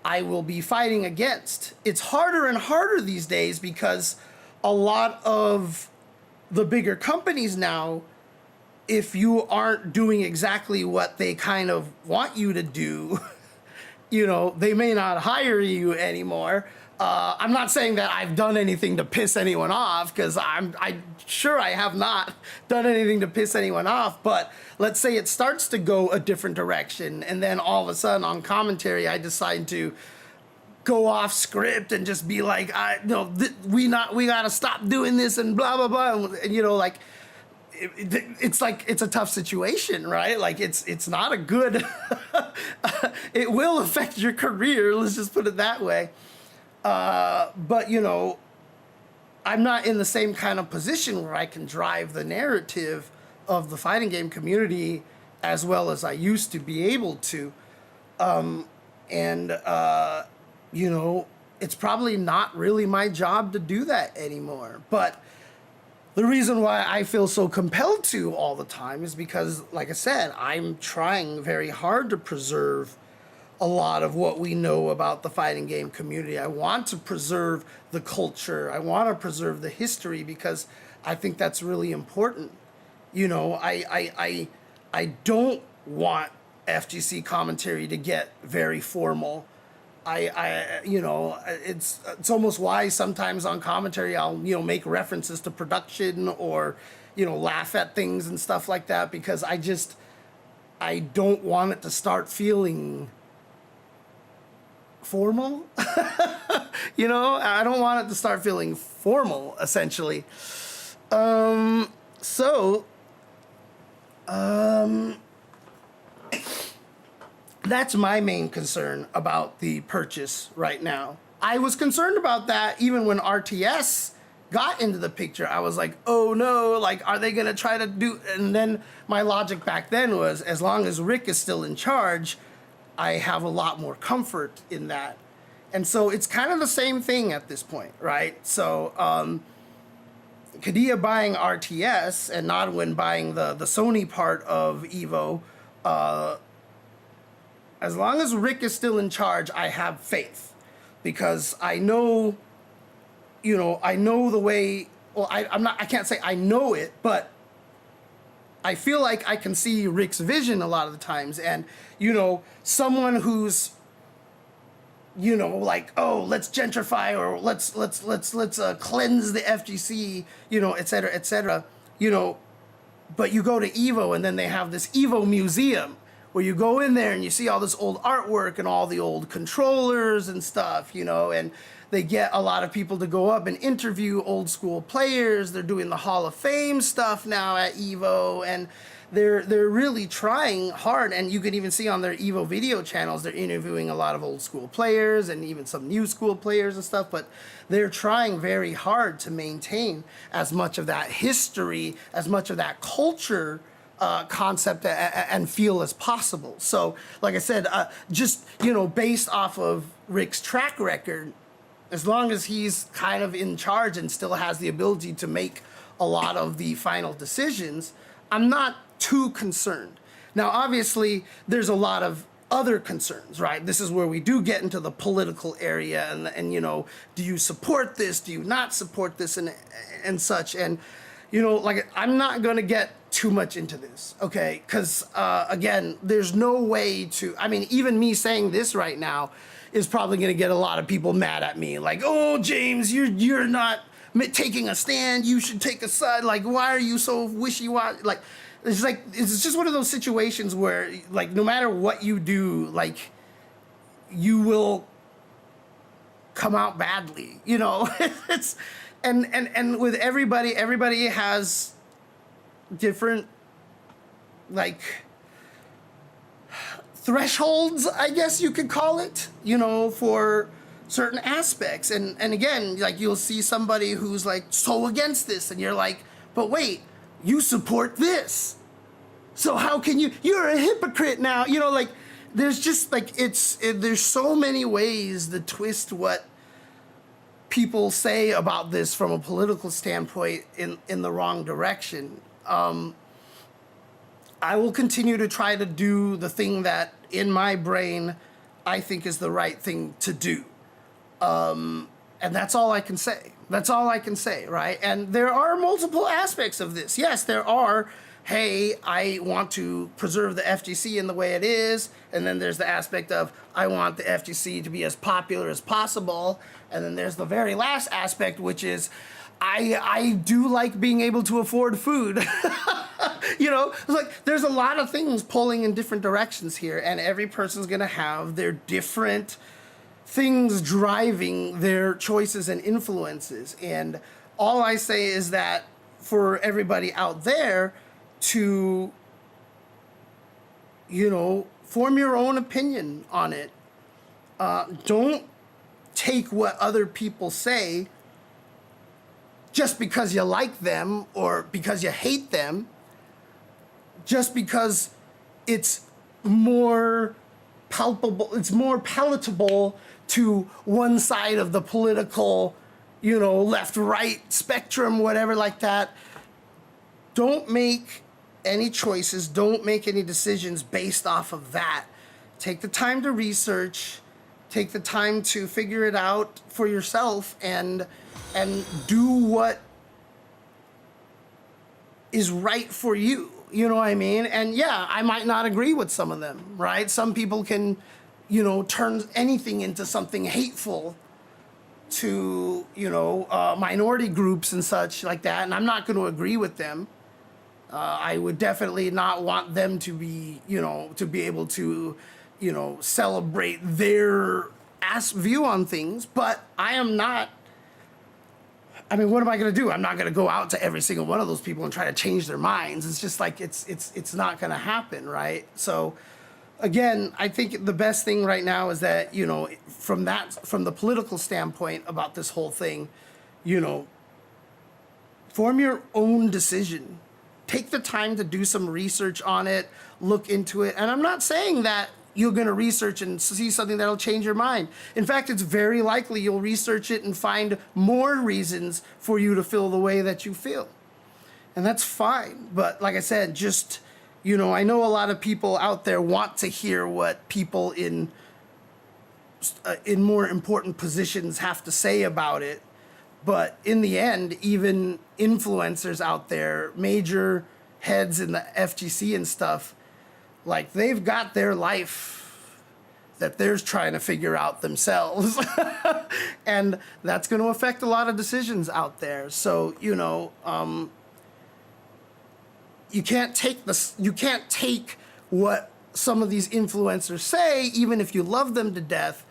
I will be fighting against. It's harder and harder these days because a lot of the bigger companies now, if you aren't doing exactly what they kind of want you to do, they may not hire you anymore. I'm not saying that I've done anything to piss anyone off, because I'm sure I have not done anything to piss anyone off, but let's say it starts to go a different direction, and then all of a sudden on commentary I decide to go off script and just be like, we gotta stop doing this and blah blah blah, and like it's like it's a tough situation, right? Like it's not a good it will affect your career, let's just put it that way. But I'm not in the same kind of position where I can drive the narrative of the fighting game community as well as I used to be able to. It's probably not really my job to do that anymore. But the reason why I feel so compelled to all the time is because, like I said, I'm trying very hard to preserve a lot of what we know about the fighting game community. I want to preserve the culture. I want to preserve the history because I think that's really important. I don't want FGC commentary to get very formal. It's almost why sometimes on commentary I'll make references to production or laugh at things and stuff like that, because I don't want it to start feeling formal. I don't want it to start feeling formal, essentially. That's my main concern about the purchase right now. I was concerned about that even when RTS got into the picture. I was like, oh no, like, are they gonna try to do, and then my logic back then was, as long as Rick is still in charge, I have a lot more comfort in that. And so it's kind of the same thing at this point, right? So Kadia buying RTS and Nodwin buying the Sony part of Evo, as long as Rick is still in charge, I have faith, because I know, I know the way. Well, I can't say I know it, but I feel like I can see Rick's vision a lot of the times, and someone who's like, oh, let's gentrify, or let's cleanse the FGC, et cetera, et cetera, but you go to Evo and then they have this Evo museum where you go in there and you see all this old artwork and all the old controllers and stuff, and they get a lot of people to go up and interview old school players. They're doing the Hall of Fame stuff now at Evo, and they're really trying hard. And you can even see on their Evo video channels, they're interviewing a lot of old school players and even some new school players and stuff, but they're trying very hard to maintain as much of that history, as much of that culture concept and feel as possible. So, like I said, just, based off of Rick's track record, as long as he's kind of in charge and still has the ability to make a lot of the final decisions, I'm not too concerned. Now, obviously, there's a lot of other concerns, right? This is where we do get into the political area, and do you support this? Do you not support this, and such? And like, I'm not going to get too much into this, okay? Because again, there's no way to. I mean, even me saying this right now is probably going to get a lot of people mad at me, like, oh, James, you're not taking a stand. You should take a side. Like, why are you so wishy-washy? Like, it's just one of those situations where, like, no matter what you do, like, you will come out badly, it's and with everybody has different, like, thresholds, I guess you could call it, for certain aspects. And again, like, you'll see somebody who's like so against this, and you're like, but wait, you support this, so how can you're a hypocrite now, like, there's just like, there's so many ways to twist what people say about this from a political standpoint in the wrong direction. I will continue to try to do the thing that in my brain I think is the right thing to do. And that's all I can say. That's all I can say, right? And there are multiple aspects of this. Yes, there are, hey, I want to preserve the FGC in the way it is. And then there's the aspect of, I want the FGC to be as popular as possible. And then there's the very last aspect, which is, I do like being able to afford food. Like, there's a lot of things pulling in different directions here, and every person's gonna have their different things driving their choices and influences. And all I say is that for everybody out there to, form your own opinion on it. Don't take what other people say just because you like them or because you hate them, just because it's more palpable, it's more palatable to one side of the political, left, right spectrum, whatever like that. Don't make any choices, don't make any decisions based off of that. Take the time to research, take the time to figure it out for yourself, and do what is right for you. You know what I mean? And yeah, I might not agree with some of them, right? Some people can, turn anything into something hateful to, minority groups and such like that. And I'm not going to agree with them. I would definitely not want them to be, to be able to, celebrate their view on things. But I am not. I mean, what am I going to do? I'm not going to go out to every single one of those people and try to change their minds. It's just like, it's not going to happen, right? So, again, I think the best thing right now is that, from the political standpoint about this whole thing, form your own decision. Take the time to do some research on it, look into it. And I'm not saying that you're going to research and see something that'll change your mind. In fact, it's very likely you'll research it and find more reasons for you to feel the way that you feel. And that's fine. But like I said, just, I know a lot of people out there want to hear what people in more important positions have to say about it. But in the end, even influencers out there, major heads in the FGC and stuff, like, they've got their life that they're trying to figure out themselves. And that's going to affect a lot of decisions out there. So, you know, you can't take what some of these influencers say, even if you love them to death,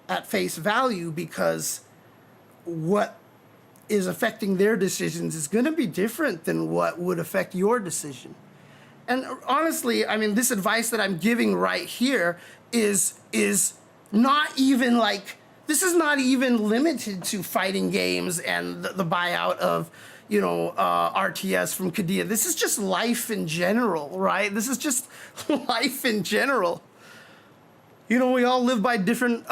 at face value, because what is affecting their decisions is going to be different than what would affect your decision. And honestly, I mean, this advice that I'm giving right here is not even like, this is not even limited to fighting games and the buyout of, you know, RTS from Kadia. This is just life in general, right? This is just life in general. You know, we all live by different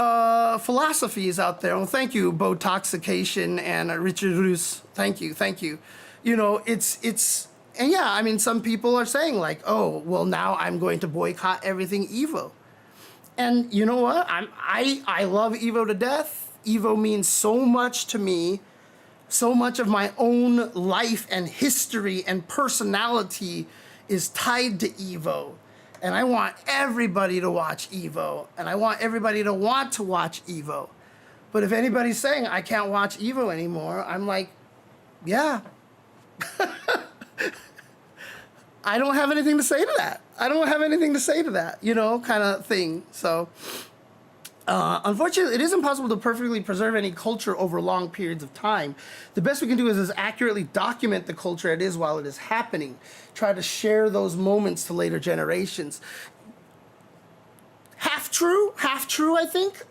philosophies out there. Well, thank you, Botoxication and Richard Roos. Thank you, thank you. You know, and yeah, I mean, some people are saying like, oh, well, now I'm going to boycott everything Evo. And you know what? I love Evo to death. Evo means so much to me. So much of my own life and history and personality is tied to Evo. And I want everybody to watch Evo. And I want everybody to want to watch Evo. But if anybody's saying I can't watch Evo anymore, I'm like, yeah. I don't have anything to say to that. I don't have anything to say to that, you know, kind of thing. So, unfortunately, it is impossible to perfectly preserve any culture over long periods of time. The best we can do is accurately document the culture it is while it is happening. Try to share those moments to later generations. Half true, I think.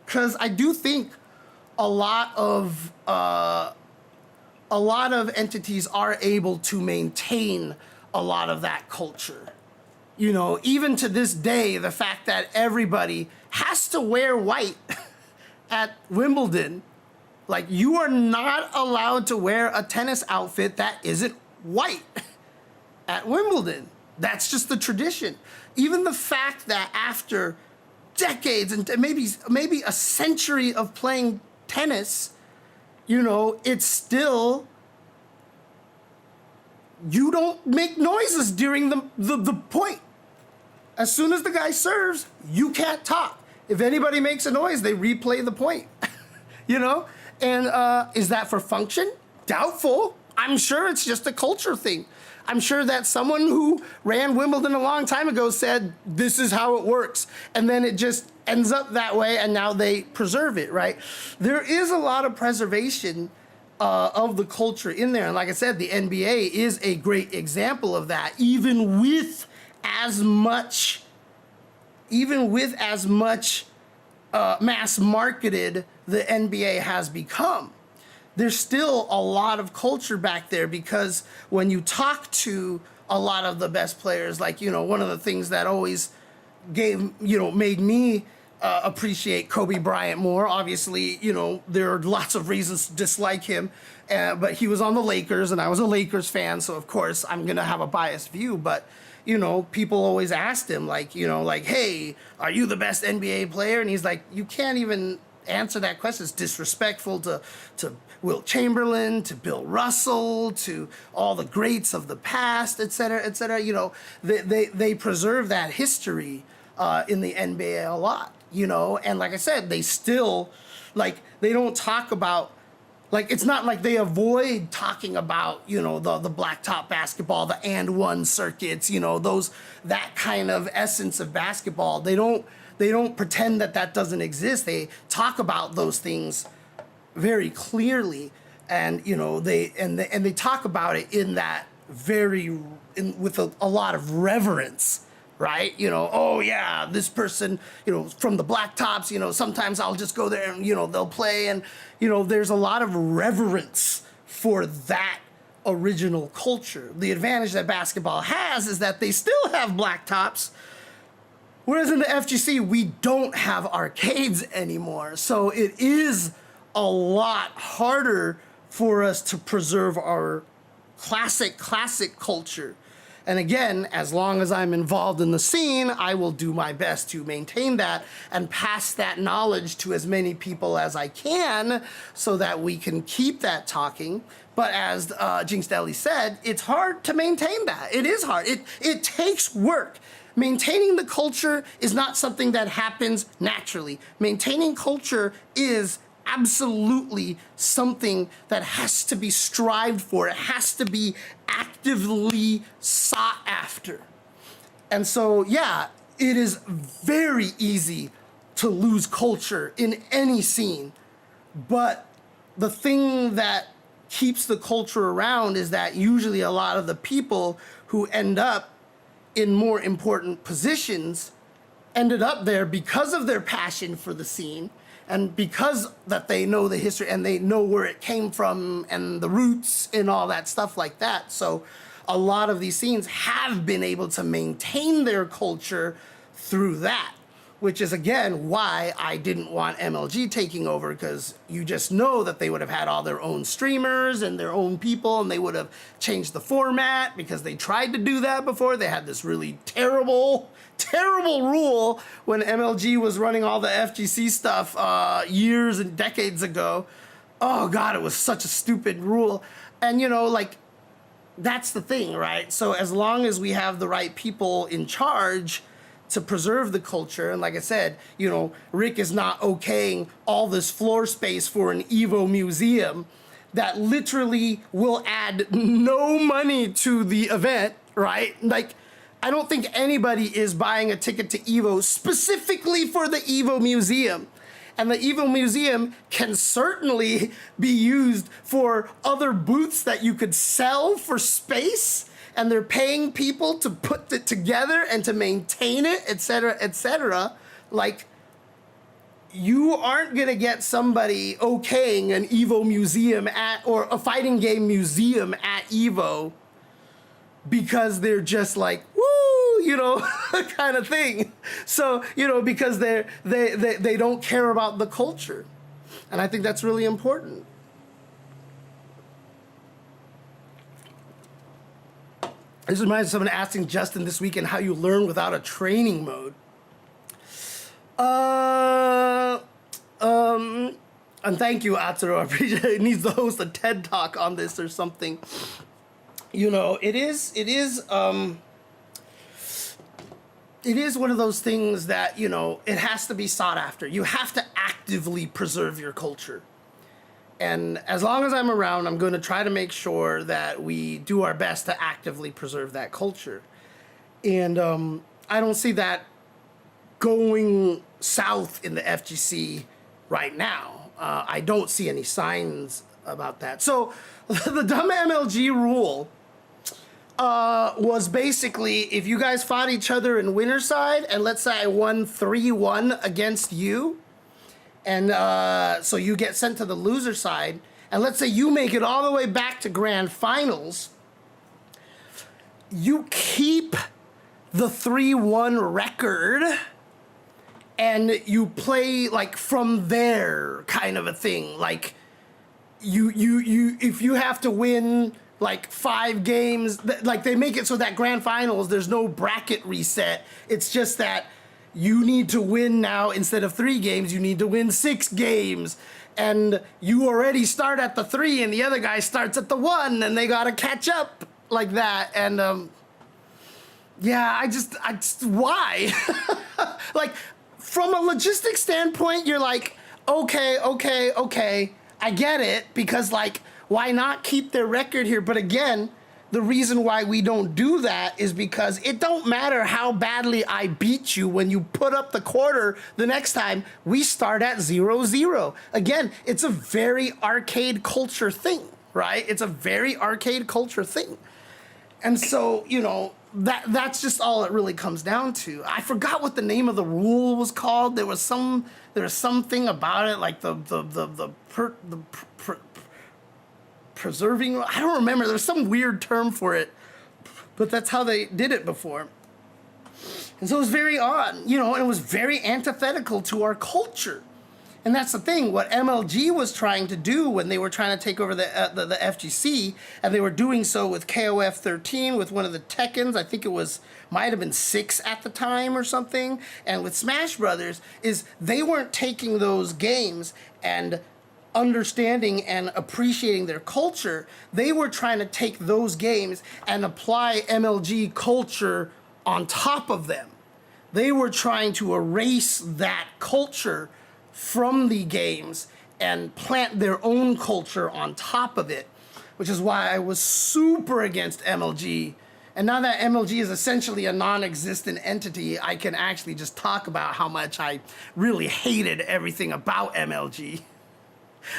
Because I do think a lot of entities are able to maintain a lot of that culture. You know, even to this day, the fact that everybody has to wear white at Wimbledon, like you are not allowed to wear a tennis outfit that isn't white at Wimbledon. That's just the tradition. Even the fact that after decades and maybe a century of playing tennis, you know, it's still, you don't make noises during the point. As soon as the guy serves, you can't talk. If anybody makes a noise, they replay the point. You know? And is that for function? Doubtful. I'm sure it's just a culture thing. I'm sure that someone who ran Wimbledon a long time ago said, this is how it works. And then it just ends up that way, and now they preserve it, right? There is a lot of preservation of the culture in there. And like I said, the NBA is a great example of that. Even with as much mass marketed the NBA has become, there's still a lot of culture back there, because when you talk to a lot of the best players, like, you know, one of the things that always made me appreciate Kobe Bryant more. Obviously, you know, there are lots of reasons to dislike him, but he was on the Lakers and I was a Lakers fan, so of course I'm gonna have a biased view. But you know, people always asked him, like, you know, like, hey, are you the best NBA player? And he's like, you can't even answer that question. It's disrespectful to Wilt Chamberlain, to Bill Russell, to all the greats of the past, et cetera, et cetera. You know, they preserve that history in the NBA a lot, you know? And like I said, they still, like, they don't talk about, like, it's not like they avoid talking about, you know, the blacktop basketball, the and one circuits, you know, that kind of essence of basketball. They don't pretend that doesn't exist. They talk about those things very clearly, and you know, they talk about it in that with a lot of reverence. Right? You know, oh yeah, this person, you know, from the blacktops, you know, sometimes I'll just go there and, you know, they'll play, and, you know, there's a lot of reverence for that original culture. The advantage that basketball has is that they still have blacktops, whereas in the FGC, we don't have arcades anymore. So it is a lot harder for us to preserve our classic culture. And again, as long as I'm involved in the scene, I will do my best to maintain that and pass that knowledge to as many people as I can so that we can keep that talking. But as Jinx Deli said, it's hard to maintain that. It is hard. It takes work. Maintaining the culture is not something that happens naturally. Maintaining culture is absolutely something that has to be strived for. It has to be actively sought after. And so, yeah, it is very easy to lose culture in any scene. But the thing that keeps the culture around is that usually a lot of the people who end up in more important positions ended up there because of their passion for the scene and because that they know the history and they know where it came from and the roots and all that stuff like that. So a lot of these scenes have been able to maintain their culture through that, which is again why I didn't want MLG taking over, because you just know that they would have had all their own streamers and their own people, and they would have changed the format because they tried to do that before. They had this really terrible rule when MLG was running all the FGC stuff years and decades ago. Oh God, it was such a stupid rule. And you know, like, that's the thing, right? So as long as we have the right people in charge to preserve the culture, and like I said, you know, Rick is not okaying all this floor space for an Evo museum that literally will add no money to the event, right? Like, I don't think anybody is buying a ticket to Evo specifically for the Evo museum. And the Evo museum can certainly be used for other booths that you could sell for space, and they're paying people to put it together and to maintain it, etc., etc. Like, you aren't gonna get somebody okaying an Evo museum or a fighting game museum at Evo because they're just like, woo, you know, kind of thing. So, you know, because they don't care about the culture. And I think that's really important. This reminds me of someone asking Justin this weekend how you learn without a training mode. And thank you, Atsuro. I appreciate it. It needs to host a TED Talk on this or something. You know, it is one of those things that, you know, it has to be sought after. You have to actively preserve your culture. And as long as I'm around, I'm going to try to make sure that we do our best to actively preserve that culture. And I don't see that going south in the FGC right now. I don't see any signs about that. So the dumb MLG rule was basically, if you guys fought each other in winner's side, and let's say I won 3-1 against you, and so you get sent to the loser side, and let's say you make it all the way back to grand finals, you keep the 3-1 record and you play like from there, kind of a thing. Like you if you have to win like 5 games, like they make it so that grand finals, there's no bracket reset. It's just that you need to win now. Instead of 3 games, you need to win 6 games. And you already start at the 3 and the other guy starts at the 1 and they gotta catch up like that. And yeah, I just why? Like, from a logistics standpoint, you're like, okay, I get it, because like, why not keep their record here? But again, the reason why we don't do that is because it don't matter how badly I beat you. When you put up the quarter the next time, we start at 0-0. Again, it's a very arcade culture thing, right? It's a very arcade culture thing. And so, you know, that's just all it really comes down to. I forgot what the name of the rule was called. There was something about it, like preserving. I don't remember. There's some weird term for it, but that's how they did it before. And so it was very odd, you know, and it was very antithetical to our culture. And that's the thing. What MLG was trying to do when they were trying to take over the FGC, and they were doing so with KOF 13, with one of the Tekkens, I think it was, might have been 6 at the time or something, and with Smash Brothers, is they weren't taking those games and understanding and appreciating their culture. They were trying to take those games and apply MLG culture on top of them. They were trying to erase that culture from the games and plant their own culture on top of it, which is why I was super against MLG. And now that MLG is essentially a non-existent entity, I can actually just talk about how much I really hated everything about MLG.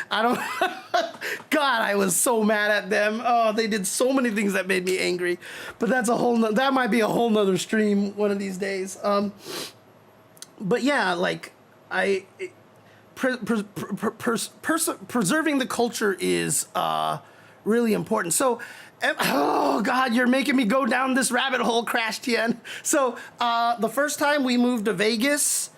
God, I was so mad at them. Oh, they did so many things that made me angry. But that's that might be a whole nother stream one of these days. But yeah, like, preserving the culture is really important. So, oh God, you're making me go down this rabbit hole, Crash Tien. So, the first time we moved to Vegas,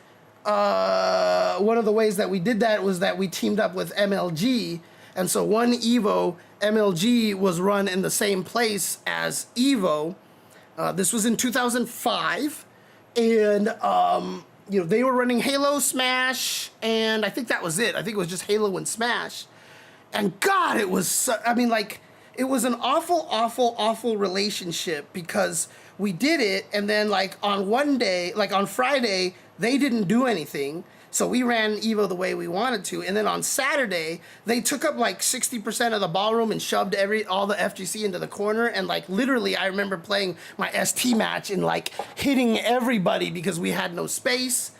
one of the ways that we did that was that we teamed up with MLG. And so one Evo, MLG was run in the same place as Evo. This was in 2005. And, you know, they were running Halo, Smash, and I think that was it. I think it was just Halo and Smash. And God, it was, I mean, like, it was an awful, awful, awful relationship, because we did it, and then, like, on one day, like on Friday, they didn't do anything. So we ran Evo the way we wanted to. And then on Saturday, they took up like 60% of the ballroom and shoved all the FGC into the corner. And like literally, I remember playing my ST match and like hitting everybody because we had no space.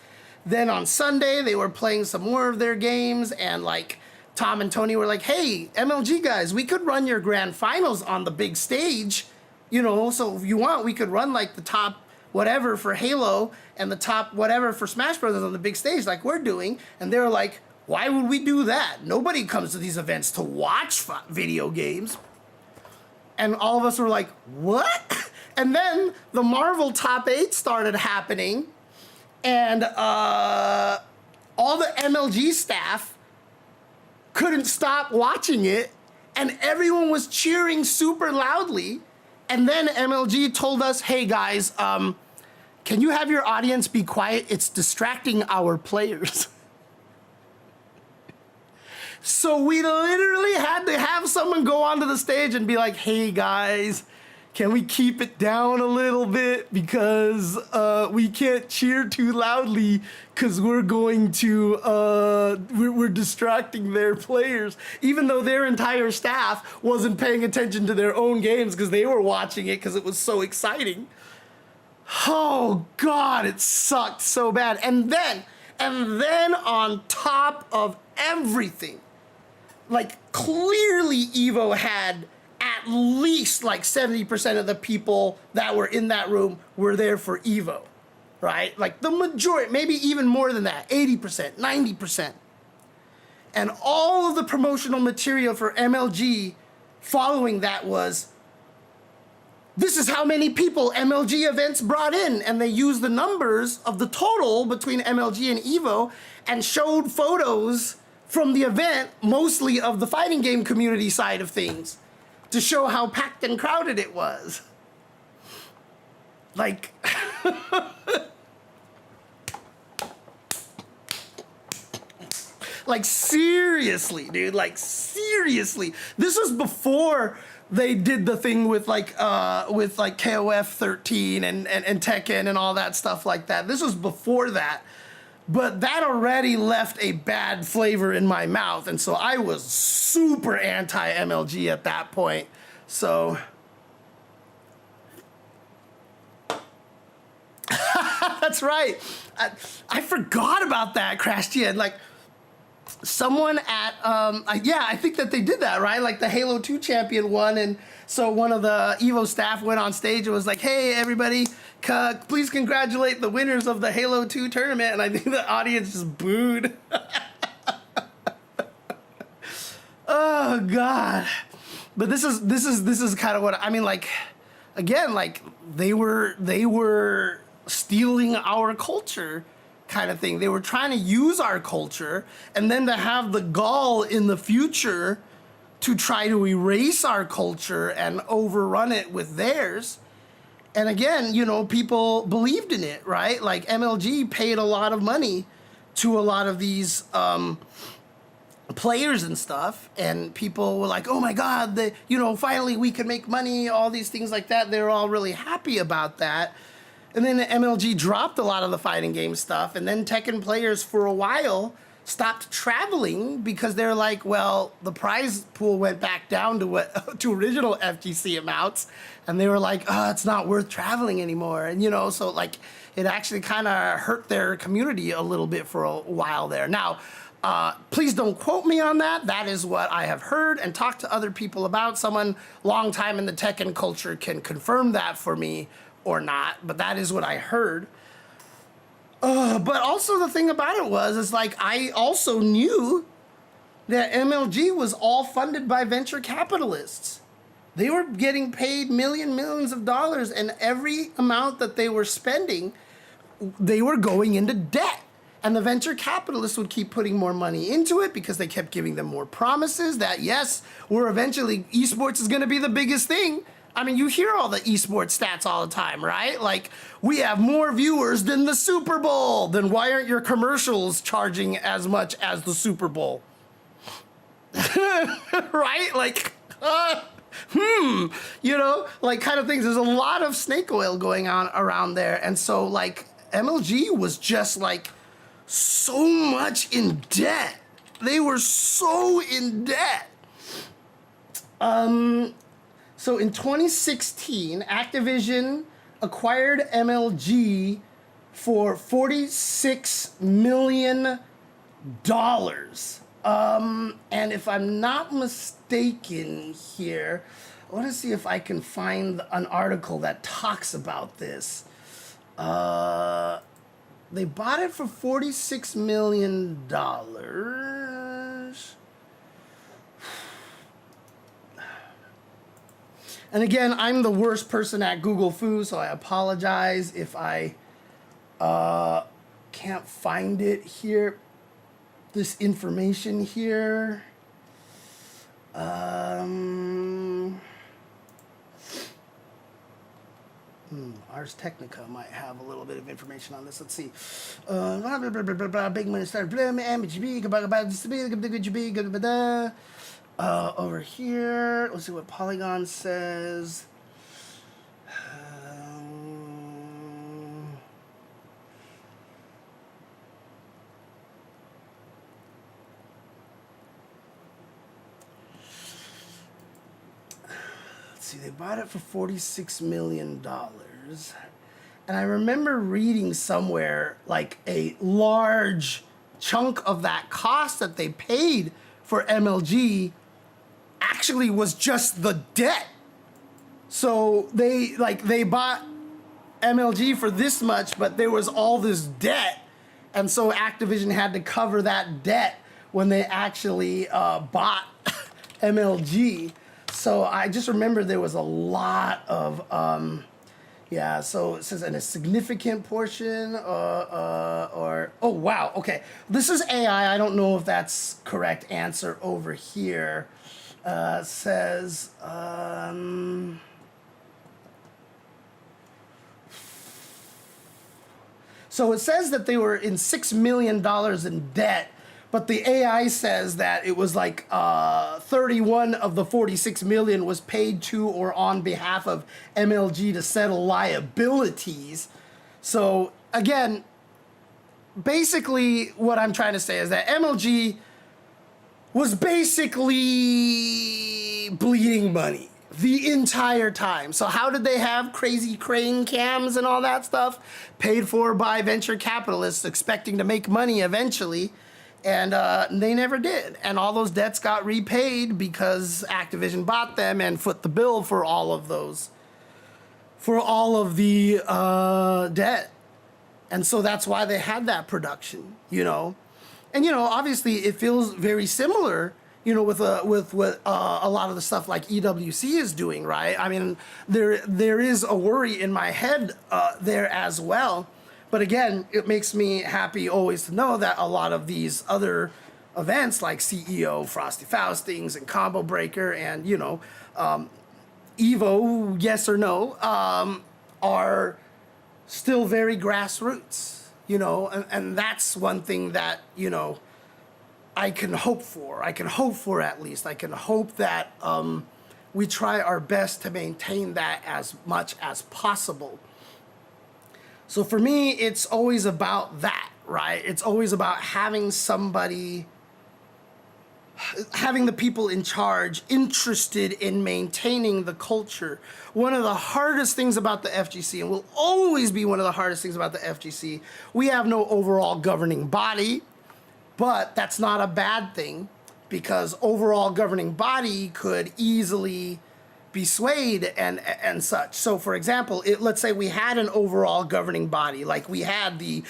Then on Sunday, they were playing some more of their games, and like Tom and Tony were like, hey, MLG guys, we could run your grand finals on the big stage. You know, so if you want, we could run like the top whatever for Halo and the top whatever for Smash Brothers on the big stage like we're doing. And they're like, why would we do that? Nobody comes to these events to watch video games. And all of us were like, what? And then the Marvel Top 8 started happening, and all the MLG staff couldn't stop watching it, and everyone was cheering super loudly. And then MLG told us, hey guys, can you have your audience be quiet? It's distracting our players. So we literally had to have someone go onto the stage and be like, hey guys, can we keep it down a little bit? Because we can't cheer too loudly because we're going to, we're distracting their players, even though their entire staff wasn't paying attention to their own games because they were watching it because it was so exciting. Oh God, it sucked so bad. And then on top of everything, like clearly Evo had at least like 70% of the people that were in that room were there for Evo, right? Like the majority, maybe even more than that, 80%, 90%. And all of the promotional material for MLG following that was, this is how many people MLG events brought in. And they used the numbers of the total between MLG and Evo and showed photos from the event, mostly of the fighting game community side of things, to show how packed and crowded it was. Like, like seriously, dude, like seriously. This was before they did the thing with like KOF 13 and Tekken and all that stuff like that. This was before that. But that already left a bad flavor in my mouth, and so I was super anti-MLG at that point. So that's right. I forgot about that, Crash Tien. Like someone at yeah, I think that they did that, right? Like the Halo 2 champion won, and so one of the Evo staff went on stage and was like, hey everybody, please congratulate the winners of the Halo 2 tournament. And I think the audience just booed. Oh God. But this is kind of what I mean. Like, again, like they were stealing our culture kind of thing. They were trying to use our culture, and then to have the gall in the future to try to erase our culture and overrun it with theirs. And again, you know, people believed in it, right? Like MLG paid a lot of money to a lot of these players and stuff, and people were like, oh my God, you know, finally we can make money, all these things like that. They're all really happy about that. And then MLG dropped a lot of the fighting game stuff, and then Tekken players for a while stopped traveling because they're like, well, the prize pool went back down to to original FGC amounts, and they were like, oh, it's not worth traveling anymore. And you know, so like it actually kind of hurt their community a little bit for a while there. Now, please don't quote me on that. That is what I have heard and talked to other people about. Someone long time in the Tekken culture can confirm that for me or not, but that is what I heard. But also the thing about it is like, I also knew that MLG was all funded by venture capitalists. They were getting paid millions of dollars, and every amount that they were spending, they were going into debt. And the venture capitalists would keep putting more money into it because they kept giving them more promises that, yes, we're eventually, esports is gonna be the biggest thing. I mean, you hear all the esports stats all the time, right? Like, we have more viewers than the Super Bowl. Then why aren't your commercials charging as much as the Super Bowl? Right? Like, you know, like kind of things. There's a lot of snake oil going on around there. And so like MLG was just like so much in debt. They were so in debt. So in 2016, Activision acquired MLG for $46 million. And if I'm not mistaken here, I want to see if I can find an article that talks about this. They bought it for $46 million. And again, I'm the worst person at Google Foo, so I apologize if I can't find it here. This information here. Ars Technica might have a little bit of information on this. Let's see. Big money started. Over here, let's see what Polygon says. Let's see, they bought it for $46 million. And I remember reading somewhere like a large chunk of that cost that they paid for MLG actually was just the debt. So they bought MLG for this much, but there was all this debt, and so Activision had to cover that debt when they actually bought MLG. So I just remember there was a lot of yeah. So it says in a significant portion or oh wow, okay, this is AI. I don't know if that's correct answer over here. Says so it says that they were in $6 million in debt, but the AI says that it was like 31 of the 46 million was paid to or on behalf of MLG to settle liabilities. So again, basically what I'm trying to say is that MLG was basically bleeding money the entire time. So how did they have crazy crane cams and all that stuff? Paid for by venture capitalists expecting to make money eventually. And they never did. And all those debts got repaid because Activision bought them and foot the bill for all of those, for all of the debt. And so that's why they had that production, you know. And, you know, obviously it feels very similar, you know, with a lot of the stuff like EWC is doing, right? I mean, there is a worry in my head there as well. But again, it makes me happy always to know that a lot of these other events like CEO, Frosty Faustings, and Combo Breaker, and Evo, yes or no, are still very grassroots, and that's one thing that, I can hope for. I can hope for at least. I can hope that we try our best to maintain that as much as possible. So for me, it's always about that, right? It's always about having the people in charge interested in maintaining the culture. One of the hardest things about the FGC, and will always be one of the hardest things about the FGC, we have no overall governing body, but that's not a bad thing, because overall governing body could easily be swayed and such. So for example, let's say we had an overall governing body, like we had the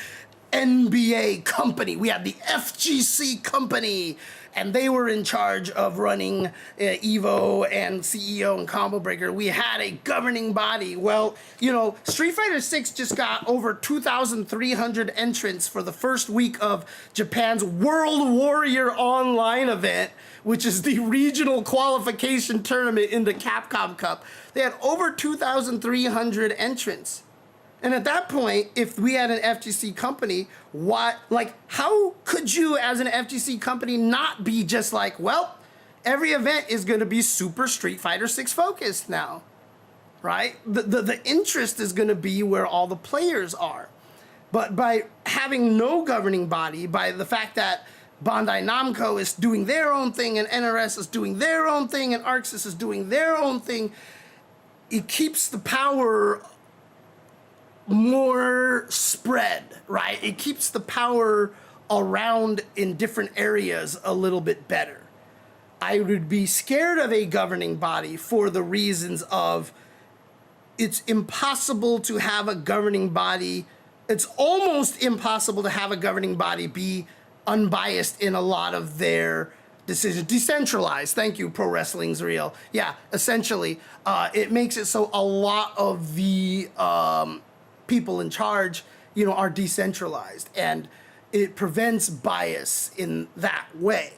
NBA company, we had the FGC company, and they were in charge of running Evo and CEO and Combo Breaker. We had a governing body. Well, Street Fighter 6 just got over 2,300 entrants for the first week of Japan's World Warrior Online event, which is the regional qualification tournament in the Capcom Cup. They had over 2,300 entrants. And at that point, if we had an FGC company, how could you as an FGC company not be just like, well, every event is going to be super Street Fighter 6 focused now, right? The interest is going to be where all the players are. But by having no governing body, by the fact that Bandai Namco is doing their own thing and NRS is doing their own thing and ArcSys is doing their own thing, it keeps the power more spread, right? It keeps the power around in different areas a little bit better. I would be scared of a governing body for the reasons of it's impossible to have a governing body. It's almost impossible to have a governing body be unbiased in a lot of their decisions. Decentralized. Thank you, Pro Wrestling's Real. Yeah, essentially, it makes it so a lot of the people in charge, are decentralized, and it prevents bias in that way,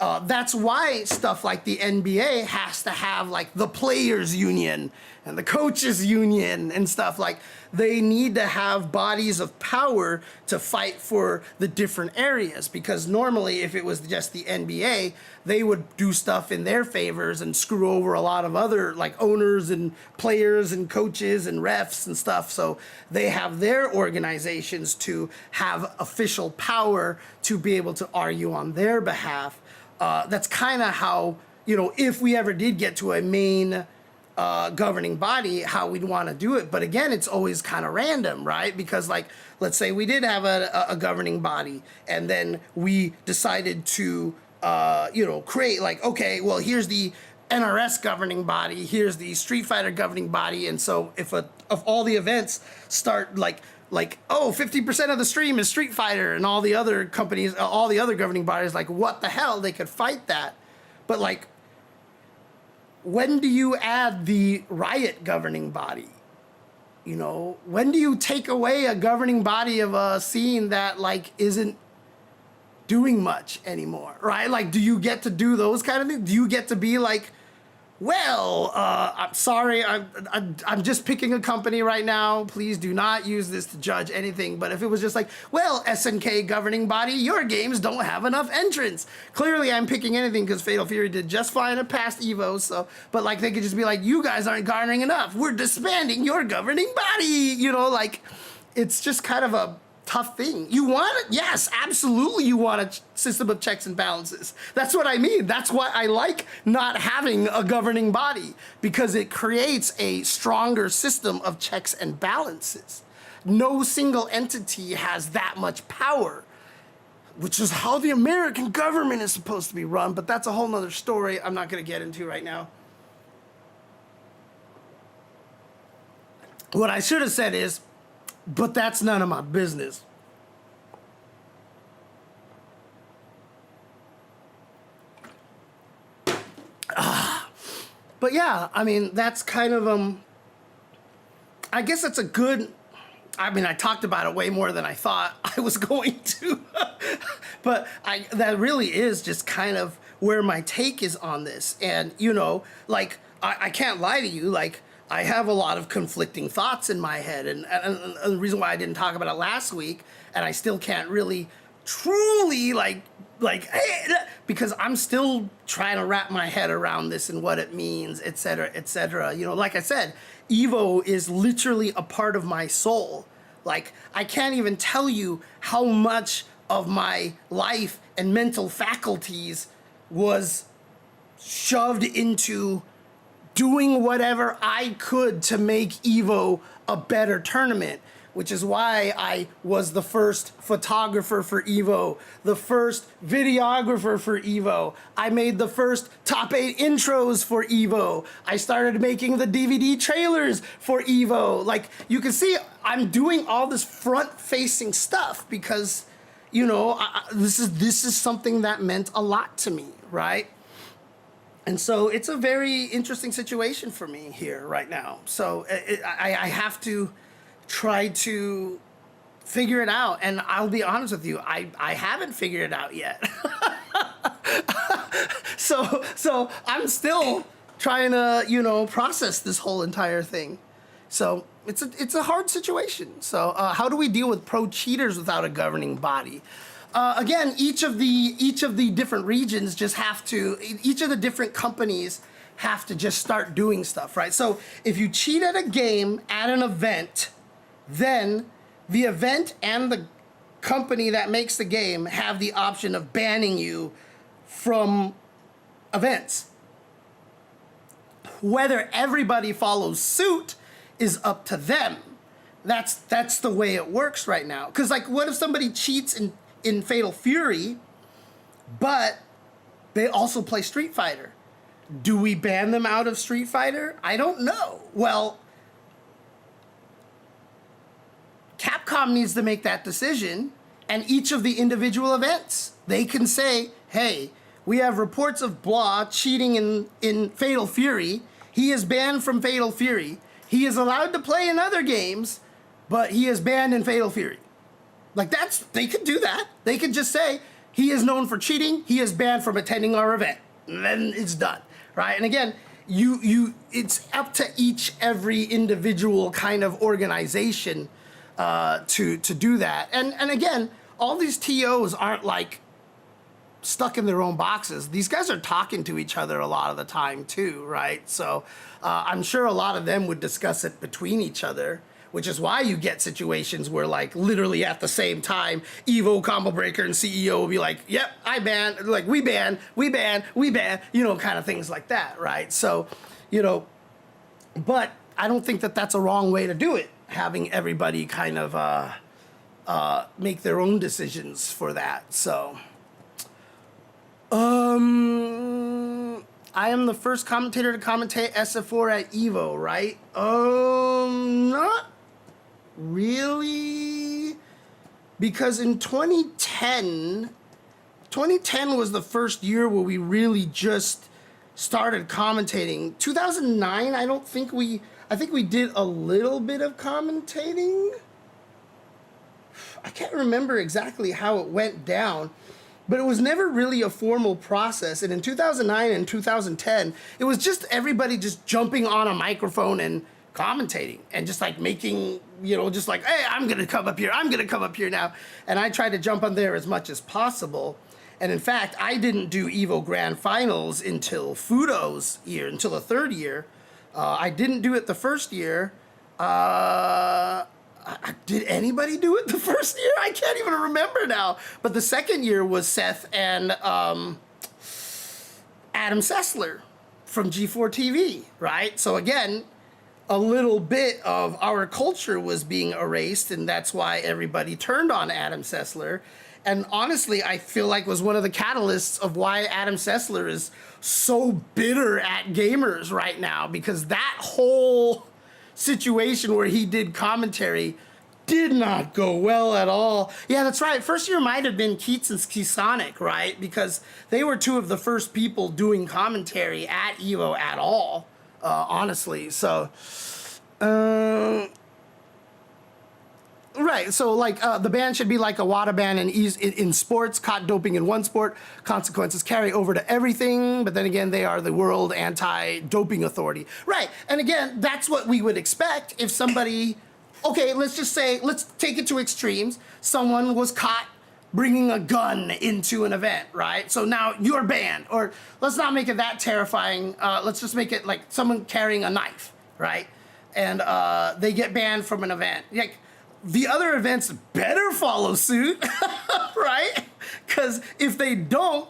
That's why stuff like the NBA has to have like the players union and the coaches union and stuff. Like they need to have bodies of power to fight for the different areas, because normally if it was just the NBA, they would do stuff in their favors and screw over a lot of other like owners and players and coaches and refs and stuff. So they have their organizations to have official power to be able to argue on their behalf. That's kind of how, if we ever did get to a main governing body, how we'd want to do it. But again, it's always kind of random, right? Because like, let's say we did have a governing body, and then we decided to, create like, okay, well, here's the NRS governing body, here's the Street Fighter governing body. And so if all the events start like, 50% of the stream is Street Fighter, and all the other companies, all the other governing bodies, like, what the hell? They could fight that. But like, when do you add the Riot governing body? When do you take away a governing body of a scene that like isn't doing much anymore, right? Like, do you get to do those kind of things? Do you get to be like, well, I'm sorry, I'm just picking a company right now. Please do not use this to judge anything. But if it was just like, well, SNK governing body, your games don't have enough entrants. Clearly, I'm picking anything because Fatal Fury did just fine at past Evo. So, but like, they could just be like, you guys aren't garnering enough. We're disbanding your governing body. Like, it's just kind of a tough thing. You want it? Yes, absolutely. You want a system of checks and balances. That's what I mean. That's why I like not having a governing body, because it creates a stronger system of checks and balances. No single entity has that much power, which is how the American government is supposed to be run. But that's a whole nother story I'm not going to get into right now. What I should have said is, but that's none of my business. But yeah, I mean, that's kind of, I guess that's a good I mean, I talked about it way more than I thought I was going to, but that really is just kind of where my take is on this. And, you know, like, I can't lie to you, like, I have a lot of conflicting thoughts in my head, and the reason why I didn't talk about it last week, and I still can't really truly hey, because I'm still trying to wrap my head around this and what it means, et cetera, et cetera. You know, like I said, Evo is literally a part of my soul. Like, I can't even tell you how much of my life and mental faculties was shoved into doing whatever I could to make Evo a better tournament, which is why I was the first photographer for Evo, the first videographer for Evo. I made the first top 8 intros for Evo. I started making the DVD trailers for Evo. Like, you can see I'm doing all this front-facing stuff because, you know, this is something that meant a lot to me, right? And so it's a very interesting situation for me here right now. So I have to try to figure it out. And I'll be honest with you, I haven't figured it out yet. So I'm still trying to, you know, process this whole entire thing. So it's a hard situation. So how do we deal with pro cheaters without a governing body? Again, each of the different regions just have to, each of the different companies have to just start doing stuff, right? So if you cheat at a game, at an event, then the event and the company that makes the game have the option of banning you from events. Whether everybody follows suit is up to them. That's the way it works right now. Because, like, what if somebody cheats in Fatal Fury, but they also play Street Fighter? Do we ban them out of Street Fighter? I don't know. Well, Capcom needs to make that decision, and each of the individual events, they can say, hey, we have reports of blah cheating in Fatal Fury. He is banned from Fatal Fury. He is allowed to play in other games, but he is banned in Fatal Fury. Like, they could do that. They could just say, he is known for cheating, he is banned from attending our event. And then it's done, right? And again, it's up to every individual kind of organization to do that. And again, all these TOs aren't like stuck in their own boxes. These guys are talking to each other a lot of the time too, right? So I'm sure a lot of them would discuss it between each other, which is why you get situations where, like, literally at the same time, Evo, Combo Breaker, and CEO will be like, yep, I ban, like, we ban, you know, kind of things like that, right? So, you know, but I don't think that that's a wrong way to do it, having everybody kind of make their own decisions for that. So, I am the first commentator to commentate SF4 at Evo, right? Not really, because in 2010 was the first year where we really just started commentating. 2009, I think we did a little bit of commentating. I can't remember exactly how it went down, but it was never really a formal process. And in 2009 and 2010, it was just everybody just jumping on a microphone and commentating and just like making, you know, just like, hey, I'm going to come up here now. And I tried to jump on there as much as possible. And in fact, I didn't do Evo Grand Finals until Fudo's year, until the third year. I didn't do it the first year. Did anybody do it the first year? I can't even remember now. But the second year was Seth and Adam Sessler from G4 TV, right? So again, a little bit of our culture was being erased, and that's why everybody turned on Adam Sessler. And honestly, I feel like was one of the catalysts of why Adam Sessler is so bitter at gamers right now, because that whole situation where he did commentary did not go well at all. Yeah, that's right. First year might have been Keats and Keysonic, right? Because they were two of the first people doing commentary at Evo at all, honestly. So, Right. So like the ban should be like a WADA ban in sports. Caught doping in one sport, consequences carry over to everything. But then again, they are the world anti-doping authority. Right. And again, that's what we would expect if somebody, okay, let's just say, let's take it to extremes. Someone was caught bringing a gun into an event, right? So now you're banned. Or let's not make it that terrifying. Let's just make it like someone carrying a knife, right? And they get banned from an event. Like, the other events better follow suit, right? Because if they don't,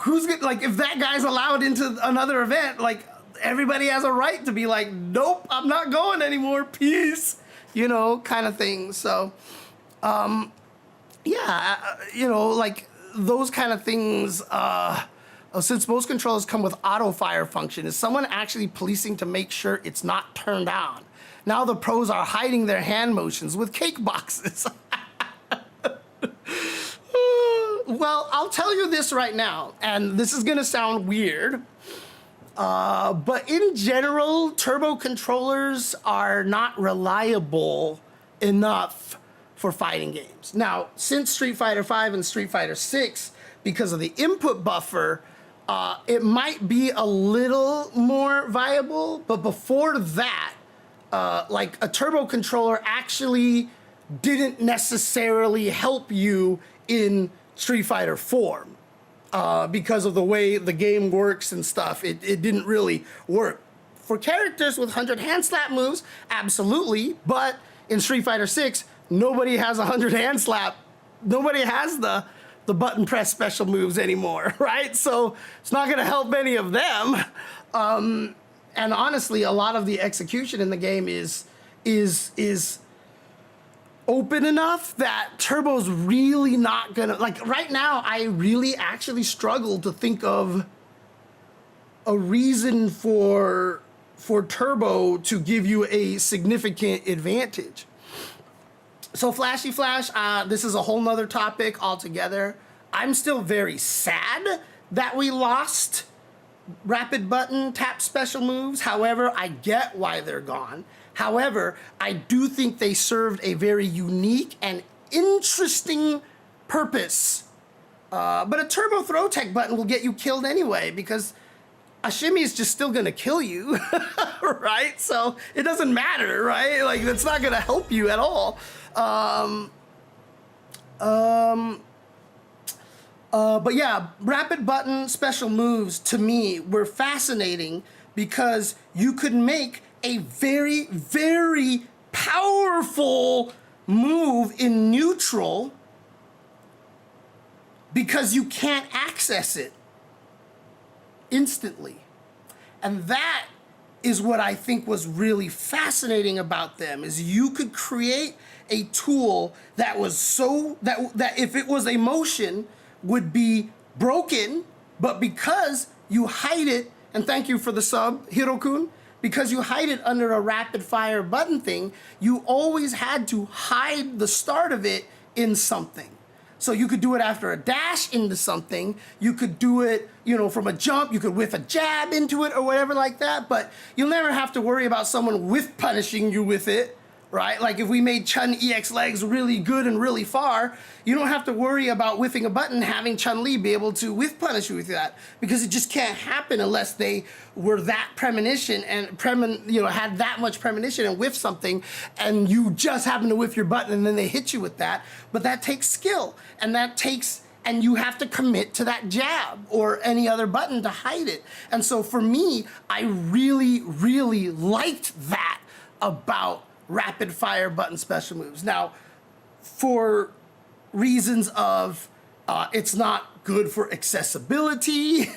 who's gonna, like, if that guy's allowed into another event, like, everybody has a right to be like, nope, I'm not going anymore, peace, you know, kind of thing. So, yeah, you know, like, those kind of things, since most controllers come with auto fire function, is someone actually policing to make sure it's not turned on? Now the pros are hiding their hand motions with cake boxes. Well, I'll tell you this right now, and this is gonna sound weird, but in general, turbo controllers are not reliable enough for fighting games. Now, since Street Fighter V and Street Fighter VI, because of the input buffer, it might be a little more viable, but before that, like a turbo controller actually didn't necessarily help you in Street Fighter 4 because of the way the game works and stuff. It didn't really work. For characters with 100 hand slap moves, absolutely, but in Street Fighter 6, nobody has 100 hand slap. Nobody has the button press special moves anymore, right? So it's not gonna help any of them. And honestly, a lot of the execution in the game is open enough that turbo's really not gonna, like, right now, I really actually struggle to think of a reason for turbo to give you a significant advantage. So Flashy Flash, this is a whole nother topic altogether. I'm still very sad that we lost rapid button tap special moves. However, I get why they're gone. However, I do think they served a very unique and interesting purpose. But a turbo throw tech button will get you killed anyway, because a shimmy is just still gonna kill you, right? So it doesn't matter, right? Like, that's not gonna help you at all. But yeah, rapid button special moves to me were fascinating because you could make a very, very powerful move in neutral because you can't access it instantly. And that is what I think was really fascinating about them, is you could create a tool that was so, that if it was a motion, would be broken, but because you hide it, and thank you for the sub, Hirokun, because you hide it under a rapid fire button thing, you always had to hide the start of it in something. So you could do it after a dash into something, you could do it, you know, from a jump, you could whiff a jab into it or whatever like that, but you'll never have to worry about someone whiff punishing you with it, right? Like if we made Chun EX legs really good and really far, you don't have to worry about whiffing a button, having Chun-Li be able to whiff punish you with that, because it just can't happen unless they were that premonition and had that much premonition and whiff something, and you just happen to whiff your button and then they hit you with that. But that takes skill, and and you have to commit to that jab or any other button to hide it. And so for me, I really, really liked that about rapid fire button special moves. Now, for reasons of it's not good for accessibility,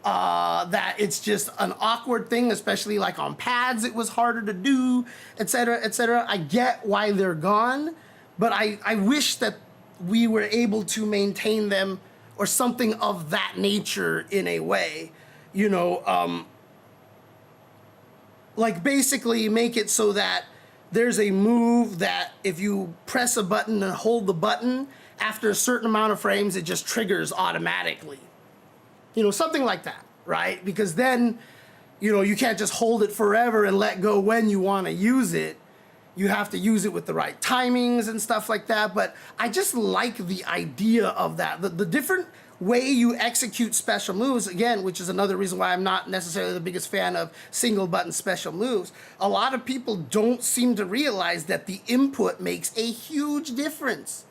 that it's just an awkward thing, especially like on pads it was harder to do, etc., etc. I get why they're gone, but I wish that we were able to maintain them or something of that nature in a way, like basically make it so that there's a move that if you press a button and hold the button, after a certain amount of frames, it just triggers automatically. Something like that, right? Because then, you can't just hold it forever and let go when you want to use it. You have to use it with the right timings and stuff like that. But I just like the idea of that. The different way you execute special moves, again, which is another reason why I'm not necessarily the biggest fan of single button special moves. A lot of people don't seem to realize that the input makes a huge difference.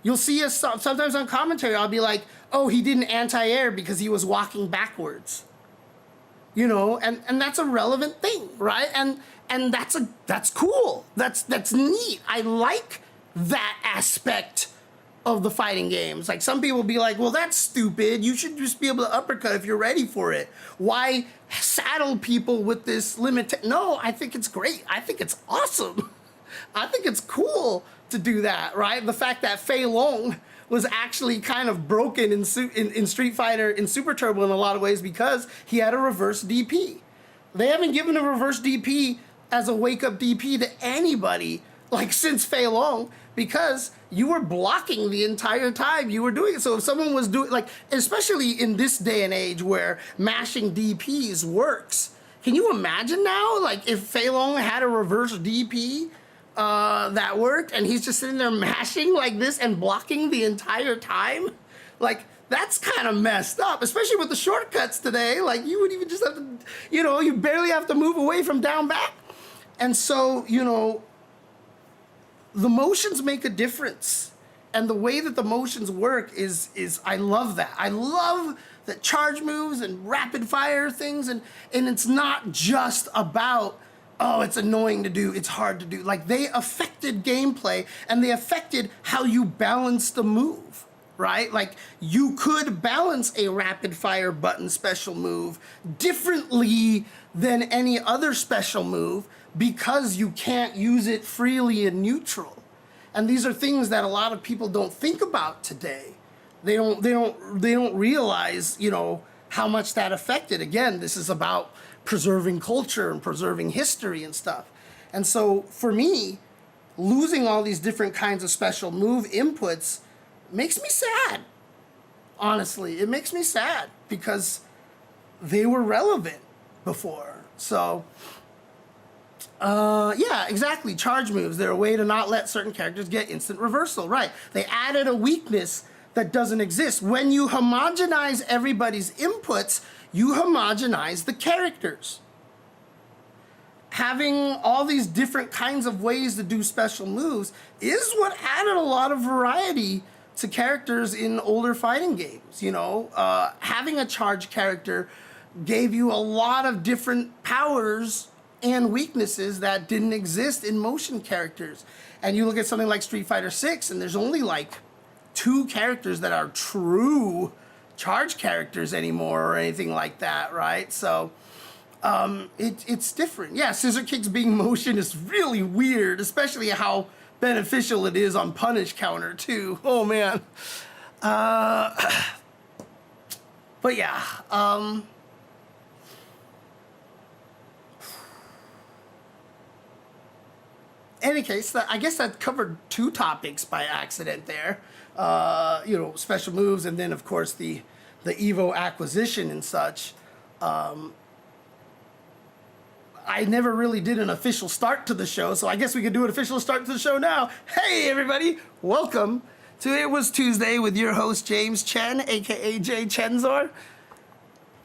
You'll see us sometimes on commentary, I'll be like, oh, he didn't anti-air because he was walking backwards. You know, and that's a relevant thing, right? And that's cool. That's neat. I like that aspect of the fighting games. Like, some people be like, well, that's stupid. You should just be able to uppercut if you're ready for it. Why saddle people with this limit? No, I think it's great. I think it's awesome. I think it's cool to do that, right? The fact that Fei Long was actually kind of broken in Street Fighter in Super Turbo in a lot of ways because he had a reverse DP. They haven't given a reverse DP as a wake-up DP to anybody like since Fei Long, because you were blocking the entire time you were doing it. So if someone was doing, like, especially in this day and age where mashing DPs works, can you imagine now, like, if Fei Long had a reverse DP that worked and he's just sitting there mashing like this and blocking the entire time? Like, that's kind of messed up, especially with the shortcuts today. Like, you would even just have to, you know, you barely have to move away from down back. And so, you know, the motions make a difference. And the way that the motions work is I love that. I love that charge moves and rapid fire things, and it's not just about, oh, it's annoying to do, it's hard to do. Like, they affected gameplay, and they affected how you balance the move, right? Like, you could balance a rapid fire button special move differently than any other special move because you can't use it freely in neutral. And these are things that a lot of people don't think about today. They don't realize, you know, how much that affected. Again, this is about preserving culture and preserving history and stuff. And so for me, losing all these different kinds of special move inputs makes me sad. Honestly, it makes me sad because they were relevant before. So, yeah, exactly. Charge moves. They're a way to not let certain characters get instant reversal. Right. They added a weakness that doesn't exist. When you homogenize everybody's inputs, you homogenize the characters. Having all these different kinds of ways to do special moves is what added a lot of variety to characters in older fighting games. You know, having a charge character gave you a lot of different powers and weaknesses that didn't exist in motion characters. And you look at something like Street Fighter 6, and there's only like 2 characters that are true charge characters anymore or anything like that, right? So it's different. Yeah, scissor kicks being motion is really weird, especially how beneficial it is on punish counter too. Oh man. But yeah, any case, I guess that covered 2 topics by accident there. You know, special moves, and then of course the Evo acquisition and such. I never really did an official start to the show, so I guess we could do an official start to the show now. Hey everybody, welcome to It Was Tuesday with your host James Chen, aka Jay Chenzor.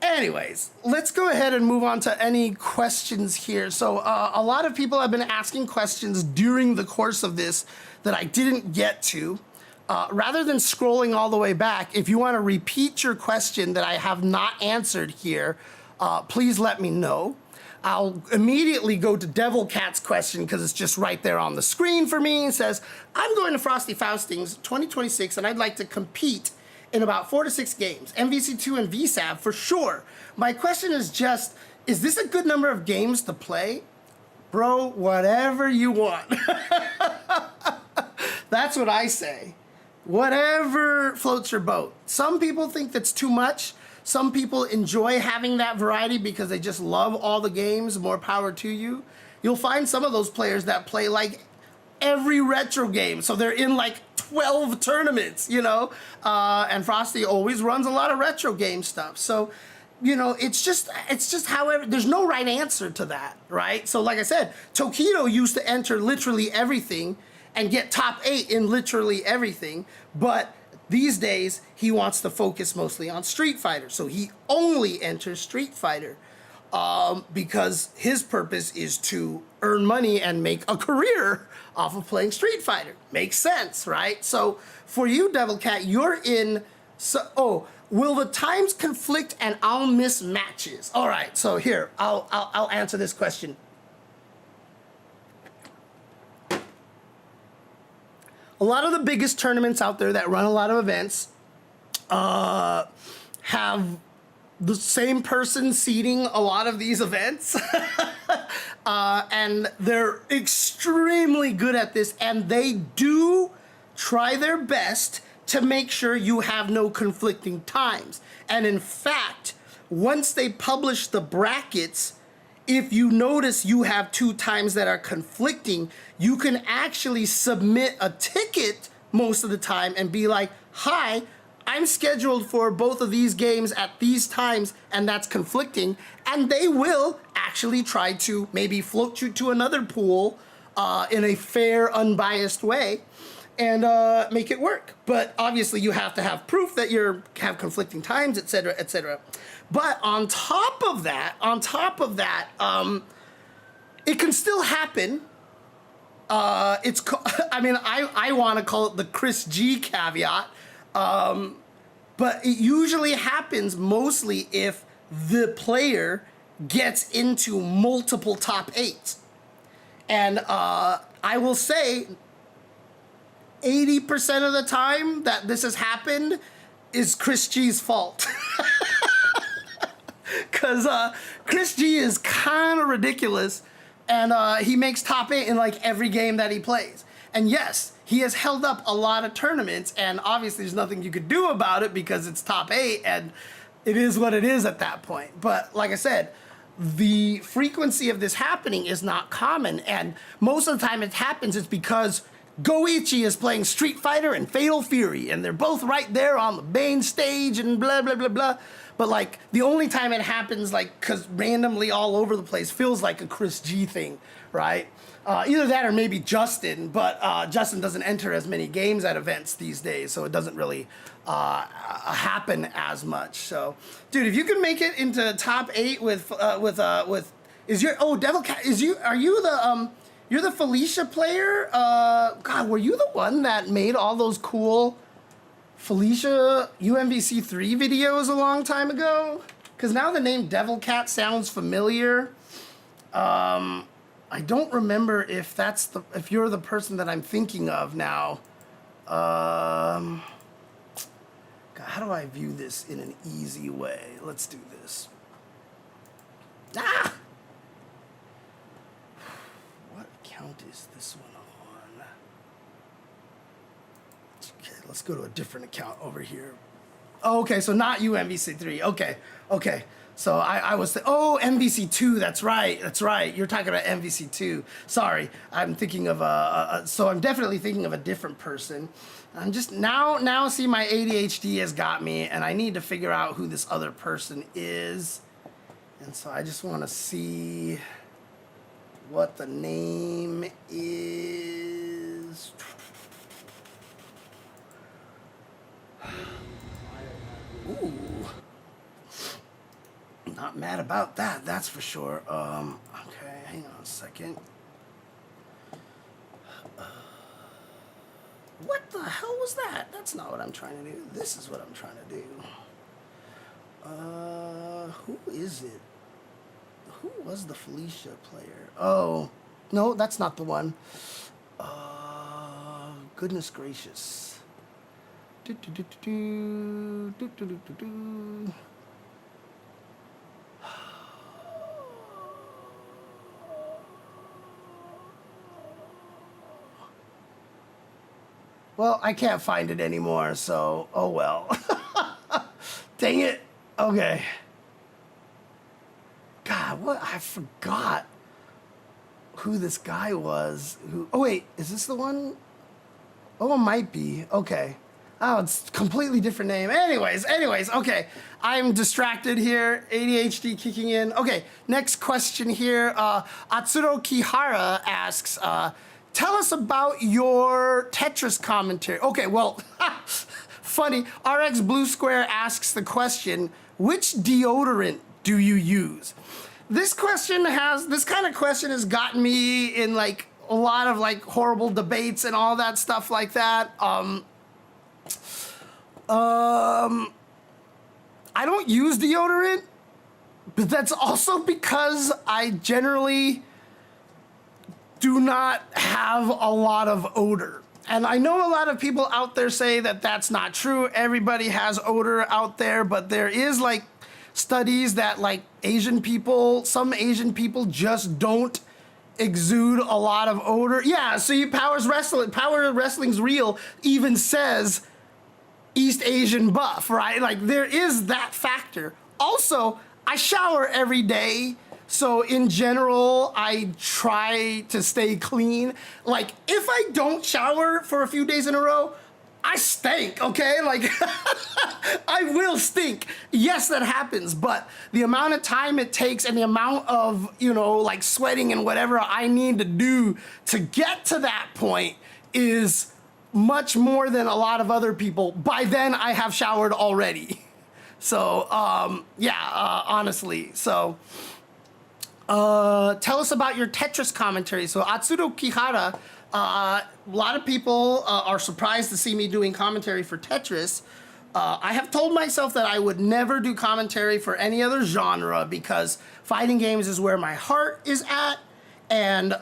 Anyways, let's go ahead and move on to any questions here. So a lot of people have been asking questions during the course of this that I didn't get to. Rather than scrolling all the way back, if you want to repeat your question that I have not answered here, please let me know. I'll immediately go to Devil Cat's question because it's just right there on the screen for me. It says, I'm going to Frosty Faustings 2026 and I'd like to compete in about 4 to 6 games, MVC2 and VSAV for sure. My question is just, is this a good number of games to play? Bro, whatever you want. That's what I say. Whatever floats your boat. Some people think that's too much. Some people enjoy having that variety because they just love all the games. More power to you. You'll find some of those players that play like every retro game. So they're in like 12 tournaments, you know? And Frosty always runs a lot of retro game stuff. So you know, it's just however, there's no right answer to that, right? So like I said, Tokido used to enter literally everything and get top 8 in literally everything, but these days he wants to focus mostly on Street Fighter, so he only enters Street Fighter because his purpose is to earn money and make a career off of playing Street Fighter. Makes sense, right? So for you, Devil Cat, you're in. So, will the times conflict and I'll miss matches? All right, so here, I'll answer this question. A lot of the biggest tournaments out there that run a lot of events have the same person seeding a lot of these events. And they're extremely good at this, and they do try their best to make sure you have no conflicting times. And in fact, once they publish the brackets, if you notice you have 2 times that are conflicting, you can actually submit a ticket most of the time and be like, hi, I'm scheduled for both of these games at these times and that's conflicting. And they will actually try to maybe float you to another pool in a fair, unbiased way and make it work. But obviously you have to have proof that you have conflicting times, etc., etc. But on top of that, it can still happen. I want to call it the Chris G caveat, but it usually happens mostly if the player gets into multiple top 8s. And I will say 80% of the time that this has happened is Chris G's fault. Because Chris G is kind of ridiculous, and he makes top 8 in like every game that he plays. And yes, he has held up a lot of tournaments, and obviously there's nothing you could do about it because it's top 8, and it is what it is at that point. But like I said, the frequency of this happening is not common, and most of the time it happens it's because Goichi is playing Street Fighter and Fatal Fury, and they're both right there on the main stage and blah, blah, blah, blah. But like the only time it happens, like, cause randomly all over the place, feels like a Chris G thing, right? Either that or maybe Justin, but Justin doesn't enter as many games at events these days, so it doesn't really happen as much. So, dude, if you can make it into top 8 with Devil Cat, are you the you're the Felicia player? God, were you the one that made all those cool Felicia UMVC3 videos a long time ago? Because now the name Devil Cat sounds familiar. I don't remember if you're the person that I'm thinking of now. God, how do I view this in an easy way? Let's do this. Ah! What account is this one on? Okay, let's go to a different account over here. Oh, okay, so not UMVC3. Okay. So I was, MVC2, that's right. You're talking about MVC2. Sorry, I'm thinking of so I'm definitely thinking of a different person. I'm just, now see my ADHD has got me, and I need to figure out who this other person is. And so I just want to see what the name is. Ooh. Not mad about that, that's for sure. Okay, hang on a second. What the hell was that? That's not what I'm trying to do. This is what I'm trying to do. Who is it? Who was the Felicia player? Oh, no, that's not the one. Goodness gracious. Well, I can't find it anymore, so oh well. Dang it. Okay. God, what? I forgot who this guy was. Oh wait, is this the one? Oh, it might be. Okay. Oh, it's a completely different name. Anyways, okay. I'm distracted here. ADHD kicking in. Okay, next question here. Atsuro Kihara asks, tell us about your Tetris commentary. Okay, well, funny. RX Blue Square asks the question, which deodorant do you use? This kind of question has gotten me in like a lot of like horrible debates and all that stuff like that. I don't use deodorant, but that's also because I generally do not have a lot of odor. And I know a lot of people out there say that that's not true. Everybody has odor out there, but there is like studies that like some Asian people just don't exude a lot of odor. Yeah, so Power Wrestling's Real even says East Asian buff, right? Like there is that factor. Also, I shower every day, so in general, I try to stay clean. Like if I don't shower for a few days in a row, I stink, okay? Like I will stink. Yes, that happens, but the amount of time it takes and the amount of, like sweating and whatever I need to do to get to that point is much more than a lot of other people. By then I have showered already. So, honestly. So, tell us about your Tetris commentary. So Atsuro Kihara, a lot of people are surprised to see me doing commentary for Tetris. I have told myself that I would never do commentary for any other genre because fighting games is where my heart is at. And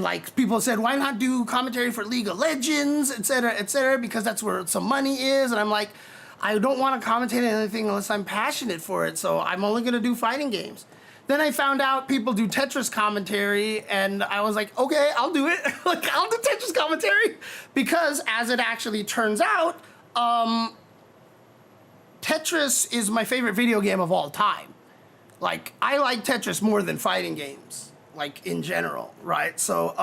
like people said, why not do commentary for League of Legends, et cetera, because that's where some money is. And I'm like, I don't want to commentate on anything unless I'm passionate for it. So I'm only going to do fighting games. Then I found out people do Tetris commentary, and I was like, okay, I'll do it. Like, I'll do Tetris commentary. Because as it actually turns out, Tetris is my favorite video game of all time. Like, I like Tetris more than fighting games. Like in general, right? So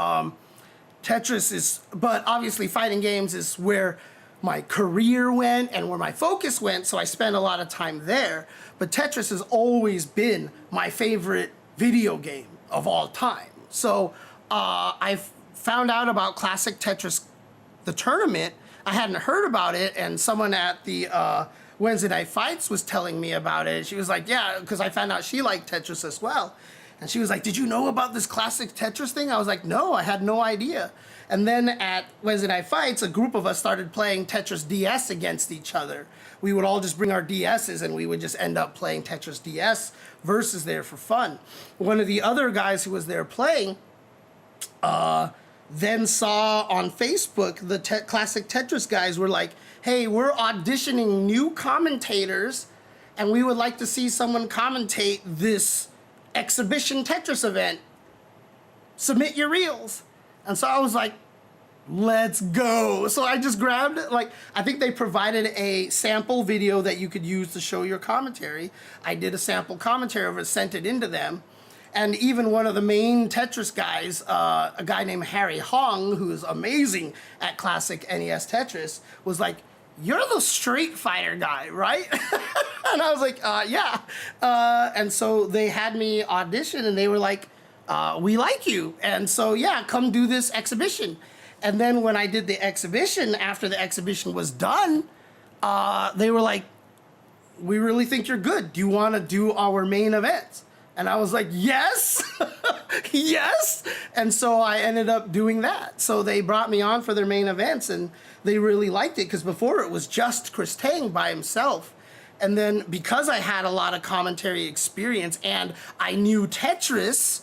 Tetris is, but obviously fighting games is where my career went and where my focus went, so I spend a lot of time there. But Tetris has always been my favorite video game of all time. So I found out about Classic Tetris, the tournament. I hadn't heard about it, and someone at the Wednesday Night Fights was telling me about it. She was like, yeah, because I found out she liked Tetris as well. And she was like, did you know about this Classic Tetris thing? I was like, no, I had no idea. And then at Wednesday Night Fights, a group of us started playing Tetris DS against each other. We would all just bring our DSs and we would just end up playing Tetris DS versus there for fun. One of the other guys who was there playing then saw on Facebook the Classic Tetris guys were like, hey, we're auditioning new commentators and we would like to see someone commentate this exhibition Tetris event. Submit your reels. And so I was like, let's go. So I just grabbed it. Like, I think they provided a sample video that you could use to show your commentary. I did a sample commentary of it, sent it into them. And even one of the main Tetris guys, a guy named Harry Hong, who is amazing at classic NES Tetris, was like, you're the Street Fighter guy, right? And I was like, yeah. And so they had me audition and they were like, we like you. And so, yeah, come do this exhibition. And then when I did the exhibition, after the exhibition was done, they were like, we really think you're good. Do you want to do our main event? And I was like, yes, yes. And so I ended up doing that. So they brought me on for their main events and they really liked it because before it was just Chris Tang by himself. And then because I had a lot of commentary experience and I knew Tetris,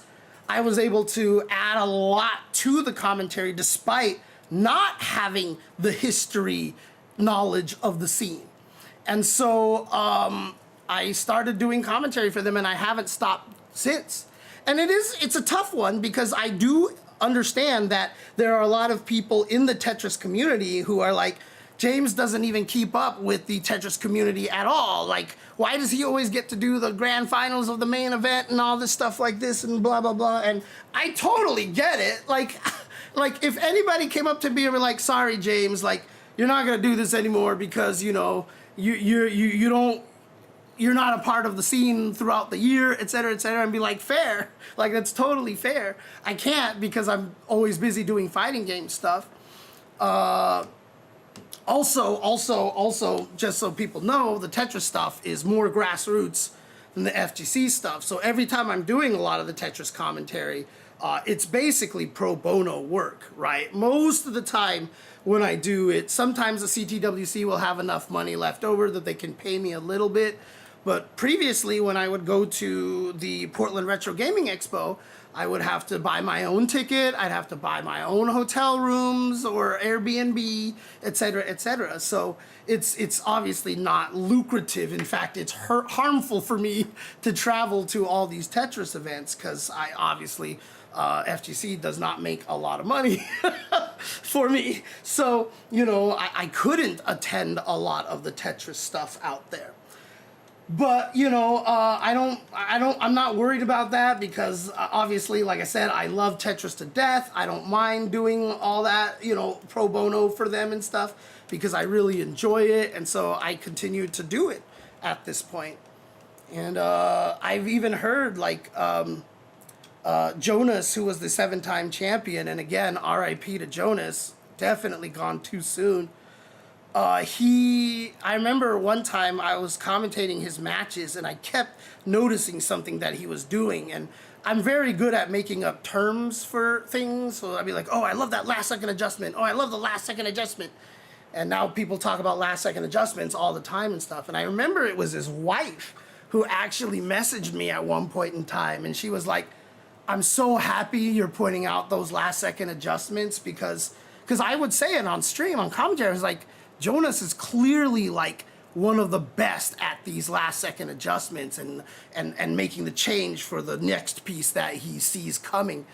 I was able to add a lot to the commentary despite not having the history knowledge of the scene. And so I started doing commentary for them and I haven't stopped since. And it's a tough one because I do understand that there are a lot of people in the Tetris community who are like, James doesn't even keep up with the Tetris community at all. Like, why does he always get to do the grand finals of the main event and all this stuff like this and blah, blah, blah. And I totally get it. Like if anybody came up to me and were like, sorry, James, like, you're not gonna do this anymore because you don't, you're not a part of the scene throughout the year, et cetera, and be like, fair, like that's totally fair. I can't because I'm always busy doing fighting game stuff. Also, just so people know, the Tetris stuff is more grassroots than the FGC stuff. So every time I'm doing a lot of the Tetris commentary, it's basically pro bono work, right? Most of the time when I do it, sometimes the CTWC will have enough money left over that they can pay me a little bit. But previously, when I would go to the Portland Retro Gaming Expo, I would have to buy my own ticket, I'd have to buy my own hotel rooms or Airbnb, et cetera. So it's obviously not lucrative. In fact, it's harmful for me to travel to all these Tetris events because I obviously, FGC does not make a lot of money for me. So, I couldn't attend a lot of the Tetris stuff out there. But, I'm not worried about that because obviously, like I said, I love Tetris to death. I don't mind doing all that, pro bono for them and stuff because I really enjoy it. And so I continue to do it at this point. And I've even heard Jonas, who was the 7-time champion, and again, RIP to Jonas, definitely gone too soon. I remember one time I was commentating his matches and I kept noticing something that he was doing, and I'm very good at making up terms for things. So I'd be like, oh, I love that last second adjustment. Oh, I love the last second adjustment. And now people talk about last second adjustments all the time and stuff. And I remember it was his wife who actually messaged me at one point in time, and she was like, I'm so happy you're pointing out those last second adjustments because I would say it on stream, on commentary, I was like, Jonas is clearly like one of the best at these last second adjustments and making the change for the next piece that he sees coming.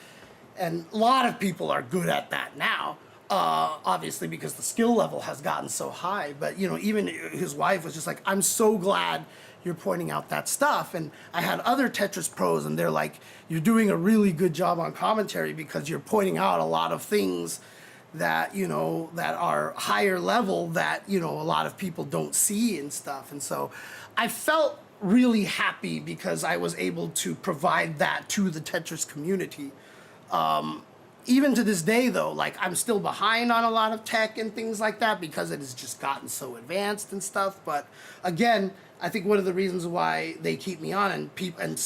And a lot of people are good at that now, obviously because the skill level has gotten so high. But, even his wife was just like, I'm so glad you're pointing out that stuff. And I had other Tetris pros and they're like, you're doing a really good job on commentary because you're pointing out a lot of things that that are higher level that a lot of people don't see and stuff. And so I felt really happy because I was able to provide that to the Tetris community. Even to this day though, like I'm still behind on a lot of tech and things like that because it has just gotten so advanced and stuff. But again, I think one of the reasons why they keep me on and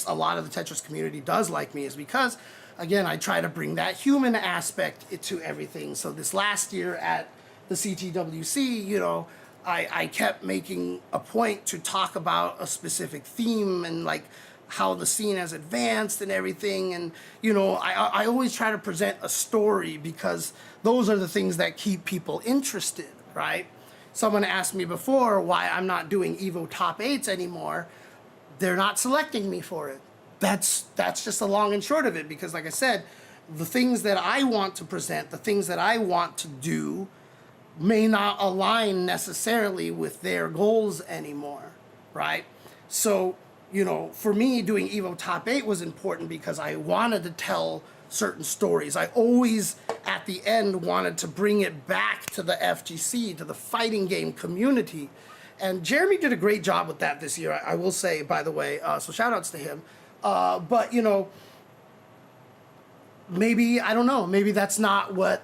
a lot of the Tetris community does like me is because, again, I try to bring that human aspect to everything. So this last year at the CTWC, I kept making a point to talk about a specific theme and like how the scene has advanced and everything. And, I always try to present a story because those are the things that keep people interested, right? Someone asked me before why I'm not doing Evo top 8s anymore. They're not selecting me for it. That's just the long and short of it because, like I said, the things that I want to present, the things that I want to do may not align necessarily with their goals anymore, right? So, for me, doing Evo Top 8 was important because I wanted to tell certain stories. I always, at the end, wanted to bring it back to the FGC, to the fighting game community. And Jeremy did a great job with that this year, I will say, by the way, so shout-outs to him. But, maybe, I don't know, maybe that's not what,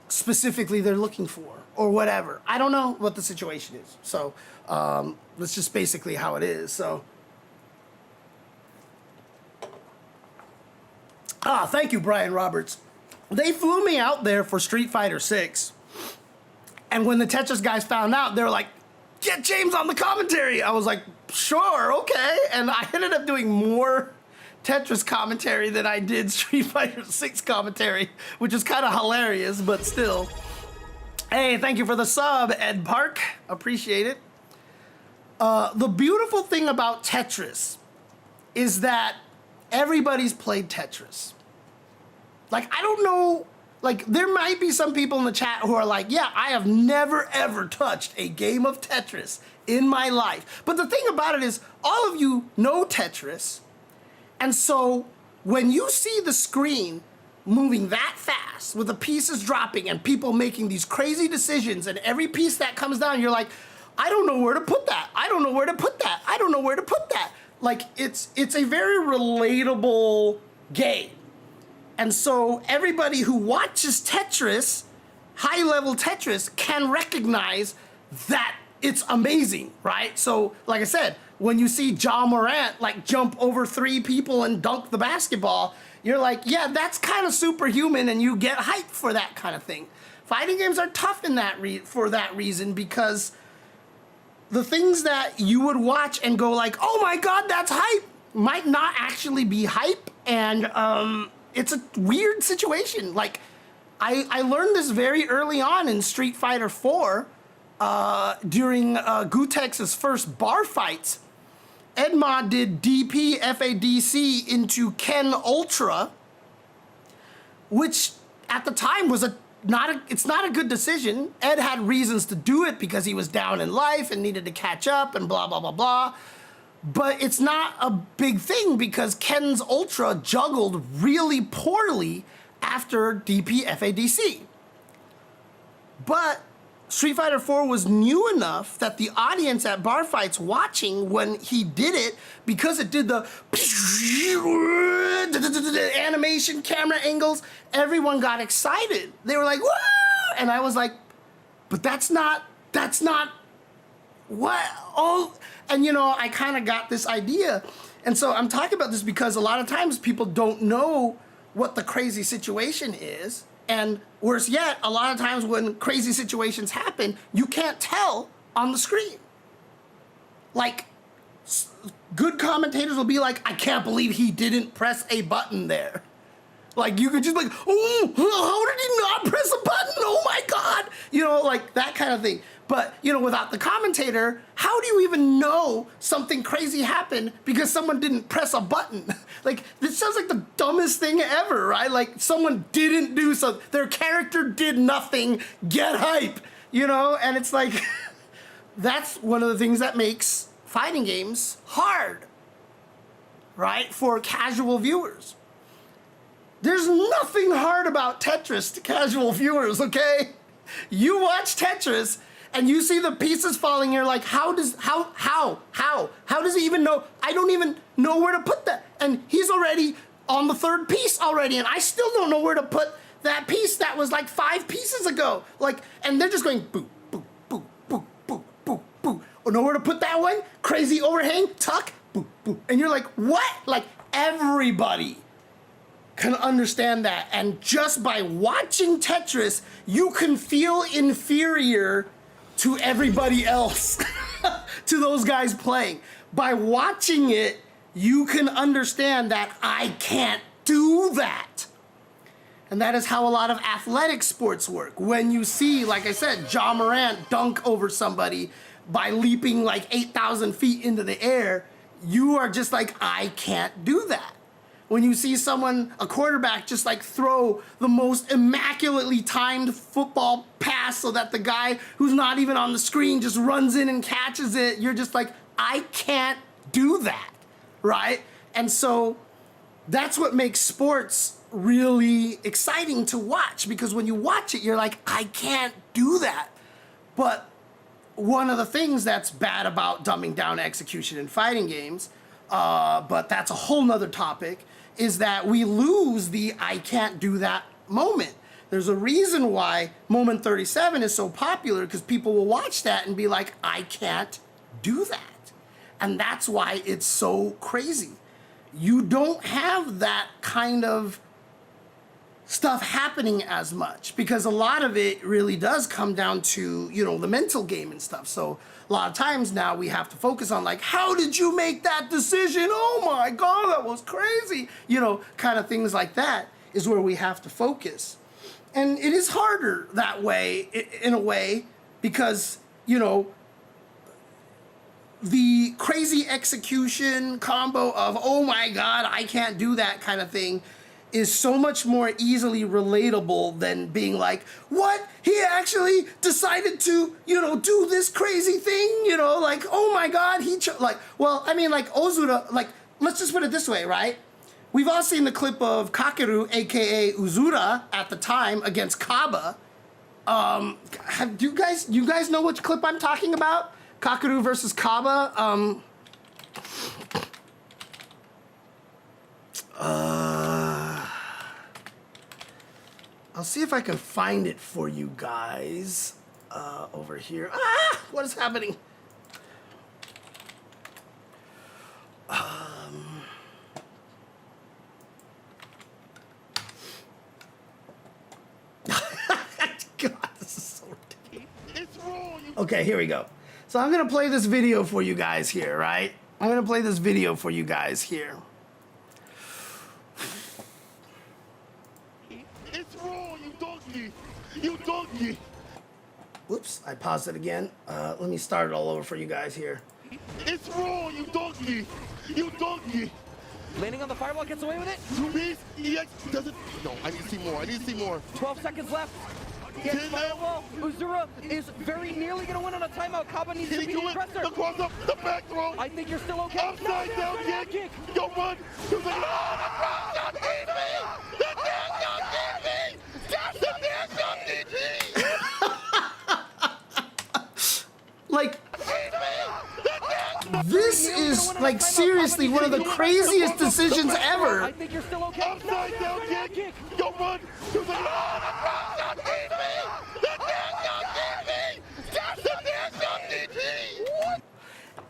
specifically they're looking for or whatever. I don't know what the situation is. So that's just basically how it is. So, thank you, Brian Roberts. They flew me out there for Street Fighter 6. And when the Tetris guys found out, they were like, get James on the commentary. I was like, sure, okay. And I ended up doing more Tetris commentary than I did Street Fighter 6 commentary, which is kind of hilarious, but still. Hey, thank you for the sub, Ed Park. Appreciate it. The beautiful thing about Tetris is that everybody's played Tetris. Like, I don't know, like, there might be some people in the chat who are like, yeah, I have never, ever touched a game of Tetris in my life. But the thing about it is, all of you know Tetris. And so when you see the screen moving that fast with the pieces dropping and people making these crazy decisions, and every piece that comes down, you're like, I don't know where to put that. I don't know where to put that. I don't know where to put that. Like, it's a very relatable game. And so everybody who watches Tetris, high-level Tetris, can recognize that it's amazing, right? So, like I said, when you see Ja Morant, like, jump over 3 people and dunk the basketball, you're like, yeah, that's kind of superhuman, and you get hyped for that kind of thing. Fighting games are tough in that for that reason, because the things that you would watch and go like, oh my God, that's hype, might not actually be hype, and it's a weird situation. Like, I learned this very early on in Street Fighter 4 during Gutex's first bar fights. Edmod did DP FADC into Ken Ultra, which at the time was it's not a good decision. Ed had reasons to do it because he was down in life and needed to catch up and blah, blah, blah, blah. But it's not a big thing because Ken's Ultra juggled really poorly after DP FADC. But Street Fighter 4 was new enough that the audience at bar fights watching when he did it, because it did the animation, camera angles, everyone got excited. They were like, whoa! And I was like, but that's not what, oh, and you know, I kind of got this idea. And so I'm talking about this because a lot of times people don't know what the crazy situation is. And worse yet, a lot of times when crazy situations happen, you can't tell on the screen. Like, good commentators will be like, I can't believe he didn't press a button there. Like, you could just like, oh, how did he not press a button? Oh my God. You know, like that kind of thing. But, you know, without the commentator, how do you even know something crazy happened because someone didn't press a button? Like, this sounds like the dumbest thing ever, right? Like, someone didn't do something. Their character did nothing. Get hype, you know? And it's like, that's one of the things that makes fighting games hard, right? For casual viewers. There's nothing hard about Tetris to casual viewers, okay? You watch Tetris and you see the pieces falling, you're like, how does he even know? I don't even know where to put that. And he's already on the 3rd piece already, and I still don't know where to put that piece that was like 5 pieces ago. Like, and they're just going boop, boop, boop, boop, boop, boop, boop. Or know where to put that one? Crazy overhang, tuck, boop, boop. And you're like, what? Like, everybody can understand that. And just by watching Tetris, you can feel inferior to everybody else, to those guys playing. By watching it, you can understand that I can't do that. And that is how a lot of athletic sports work. When you see, like I said, Ja Morant dunk over somebody by leaping like 8,000 feet into the air, you are just like, I can't do that. When you see someone, a quarterback, just like throw the most immaculately timed football pass so that the guy who's not even on the screen just runs in and catches it, you're just like, I can't do that, right? And so that's what makes sports really exciting to watch, because when you watch it, you're like, I can't do that. But one of the things that's bad about dumbing down execution in fighting games, but that's a whole nother topic, is that we lose the I can't do that moment. There's a reason why Moment 37 is so popular, because people will watch that and be like, I can't do that. And that's why it's so crazy. You don't have that kind of stuff happening as much, because a lot of it really does come down to, you know, the mental game and stuff. So a lot of times now we have to focus on like, how did you make that decision? Oh my God, that was crazy. You know, kind of things like that is where we have to focus. And it is harder that way, in a way, because, you know, the crazy execution combo of, oh my God, I can't do that kind of thing is so much more easily relatable than being like, what? He actually decided to, you know, do this crazy thing, you know, like, oh my God, like, well, I mean, like, Ozuna, like, let's just put it this way, right? We've all seen the clip of Kakeru, aka Uzura, at the time against Kaba. Do you guys know which clip I'm talking about? Kakeru versus Kaba. I'll see if I can find it for you guys over here. Ah, what is happening? God, this is so ridiculous. It's wrong. Okay, here we go. So I'm gonna play this video for you guys here, right? I'm gonna play this video for you guys here. It's wrong, you donkey! You donkey! Whoops, I paused it again. Let me start it all over for you guys here. It's wrong, you donkey! You donkey! Landing on the fireball, gets away with it. Rubies, EX doesn't. No, I need to see more. I need to see more. 12 seconds left. Gets fireball. Uzura is very nearly going to win on a timeout. Kaba needs Can to he be do the it? aggressor. The cross up, the back throw. I think you're still okay. Upside down kick. Yo, run. He was like, no, the cross up, DP! The dash up, DP! That's the dash up, DP! Like, this is like seriously one of the craziest decisions ever. I think you're still okay. Upside down kick. Yo, run. He was like, no, the cross up, DP! The dash up, DP! That's the dash up, DP!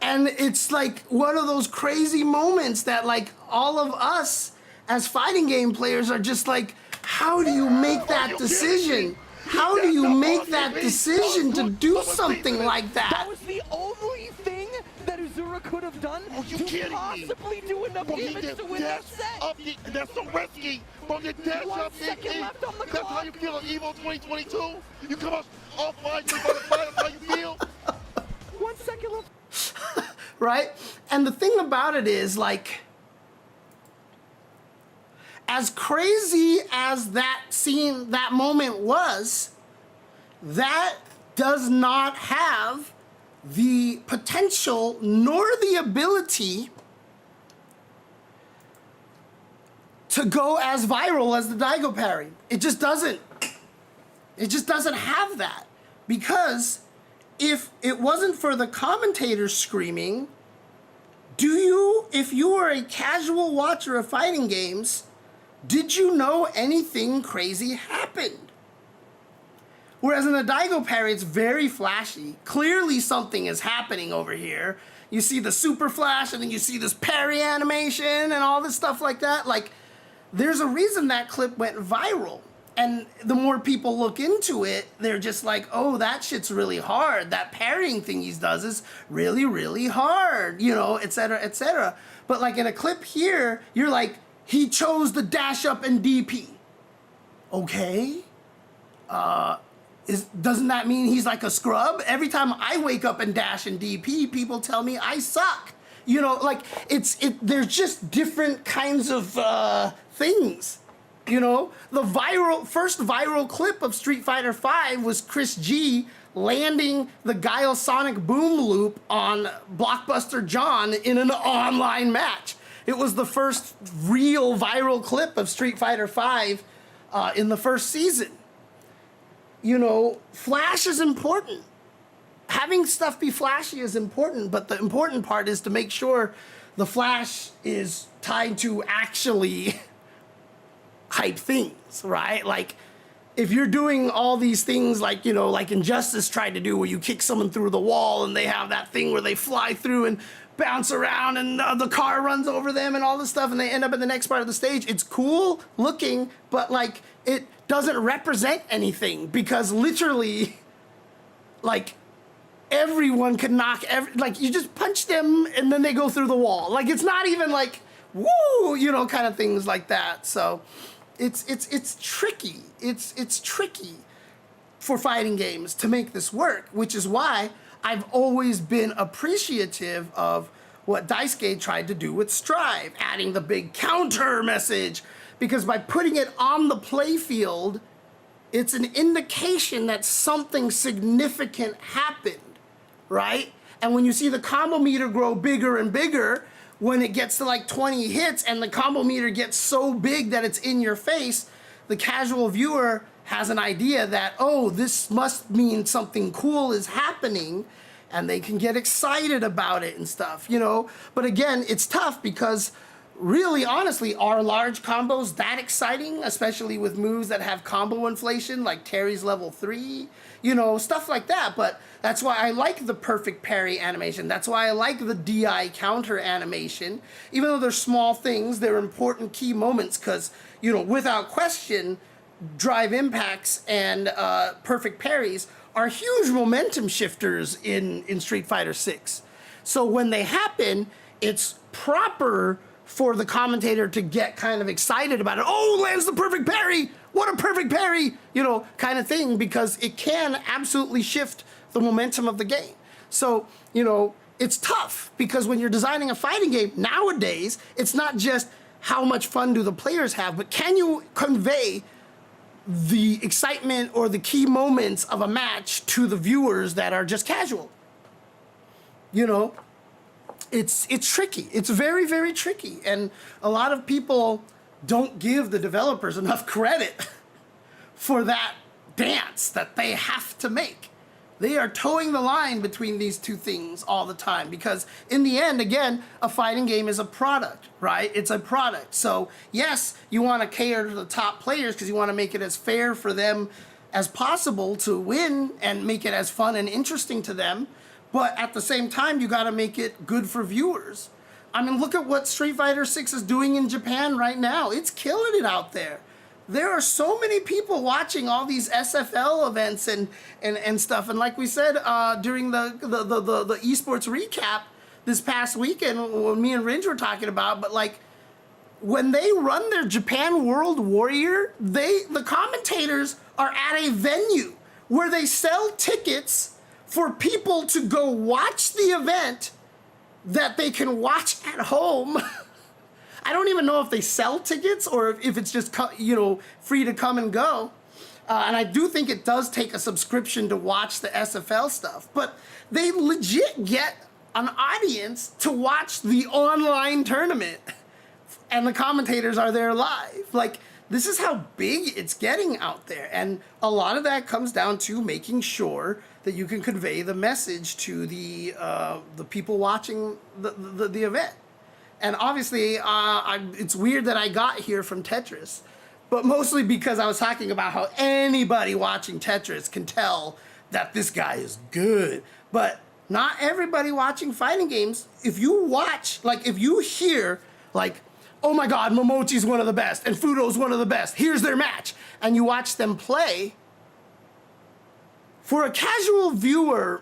And it's like one of those crazy moments that like all of us as fighting game players are just like, how do you make that decision? How do you make that decision to do something like That that? was the only thing that Uzura could have done you to kidding me? possibly do enough damage to win that set. That's so risky. From the dash 1 up, second left on the That's clock. how you feel on Evo 2022? You come up offline, you're gonna fight, that's how you feel? 1 second left. Right? And the thing about it is like, as crazy as that scene, that moment was, that does not have the potential nor the ability to go as viral as the Daigo parry. It just doesn't. It just doesn't have that. Because if it wasn't for the commentators screaming, if you were a casual watcher of fighting games, did you know anything crazy happened? Whereas in the Daigo parry, it's very flashy. Clearly something is happening over here. You see the super flash, and then you see this parry animation and all this stuff like that. Like, there's a reason that clip went viral. And the more people look into it, they're just like, oh, that shit's really hard. That parrying thing he does is really, really hard, you know, et cetera, et cetera. But like in a clip here, you're like, he chose the dash up and DP. Okay. Doesn't that mean he's like a scrub? Every time I wake up and dash and DP, people tell me I suck. You know, like there's just different kinds of things. You know, the first viral clip of Street Fighter V was Chris G landing the Guile Sonic boom loop on Blockbuster John in an online match. It was the first real viral clip of Street Fighter V in the first season. You know, flash is important. Having stuff be flashy is important, but the important part is to make sure the flash is tied to actually hype things, right? Like, if you're doing all these things like, you know, like Injustice tried to do where you kick someone through the wall and they have that thing where they fly through and bounce around and the car runs over them and all this stuff and they end up in the next part of the stage. It's cool looking, but like it doesn't represent anything because literally like everyone can knock like you just punch them and then they go through the wall. Like it's not even like woo, you know, kind of things like that. So it's tricky. It's tricky for fighting games to make this work, which is why I've always been appreciative of what Daisuke tried to do with Strive, adding the big counter message, because by putting it on the playfield, it's an indication that something significant happened, right? And when you see the combo meter grow bigger and bigger, when it gets to like 20 hits and the combo meter gets so big that it's in your face, the casual viewer has an idea that, oh, this must mean something cool is happening, and they can get excited about it and stuff, you know? But again, it's tough because really, honestly, are large combos that exciting, especially with moves that have combo inflation, like Terry's level 3, you know, stuff like that. But that's why I like the perfect parry animation. That's why I like the DI counter animation. Even though they're small things, they're important key moments because, you know, without question, drive impacts and perfect parries are huge momentum shifters in Street Fighter 6. So when they happen, it's proper for the commentator to get kind of excited about it. Oh, lands the perfect parry! What a perfect parry! You know, kind of thing, because it can absolutely shift the momentum of the game. So, you know, it's tough because when you're designing a fighting game nowadays, it's not just how much fun do the players have, but can you convey the excitement or the key moments of a match to the viewers that are just casual? You know, it's tricky. It's very, very tricky. And a lot of people don't give the developers enough credit for that dance that they have to make. They are towing the line between these two things all the time because in the end, again, a fighting game is a product, right? It's a product. So yes, you want to cater to the top players because you want to make it as fair for them as possible to win and make it as fun and interesting to them. But at the same time, you got to make it good for viewers. I mean, look at what Street Fighter 6 is doing in Japan right now. It's killing it out there. There are so many people watching all these SFL events and stuff. And like we said during the esports recap this past weekend, when me and Ringe were talking about, but like when they run their Japan World Warrior, the commentators are at a venue where they sell tickets for people to go watch the event that they can watch at home. I don't even know if they sell tickets or if it's just, you know, free to come and go. And I do think it does take a subscription to watch the SFL stuff, but they legit get an audience to watch the online tournament and the commentators are there live. Like, this is how big it's getting out there. And a lot of that comes down to making sure that you can convey the message to the people watching the event. And obviously, it's weird that I got here from Tetris, but mostly because I was talking about how anybody watching Tetris can tell that this guy is good. But not everybody watching fighting games, if you watch, like if you hear, like, oh my God, Momochi's one of the best and Fudo's one of the best, here's their match, and you watch them play, for a casual viewer,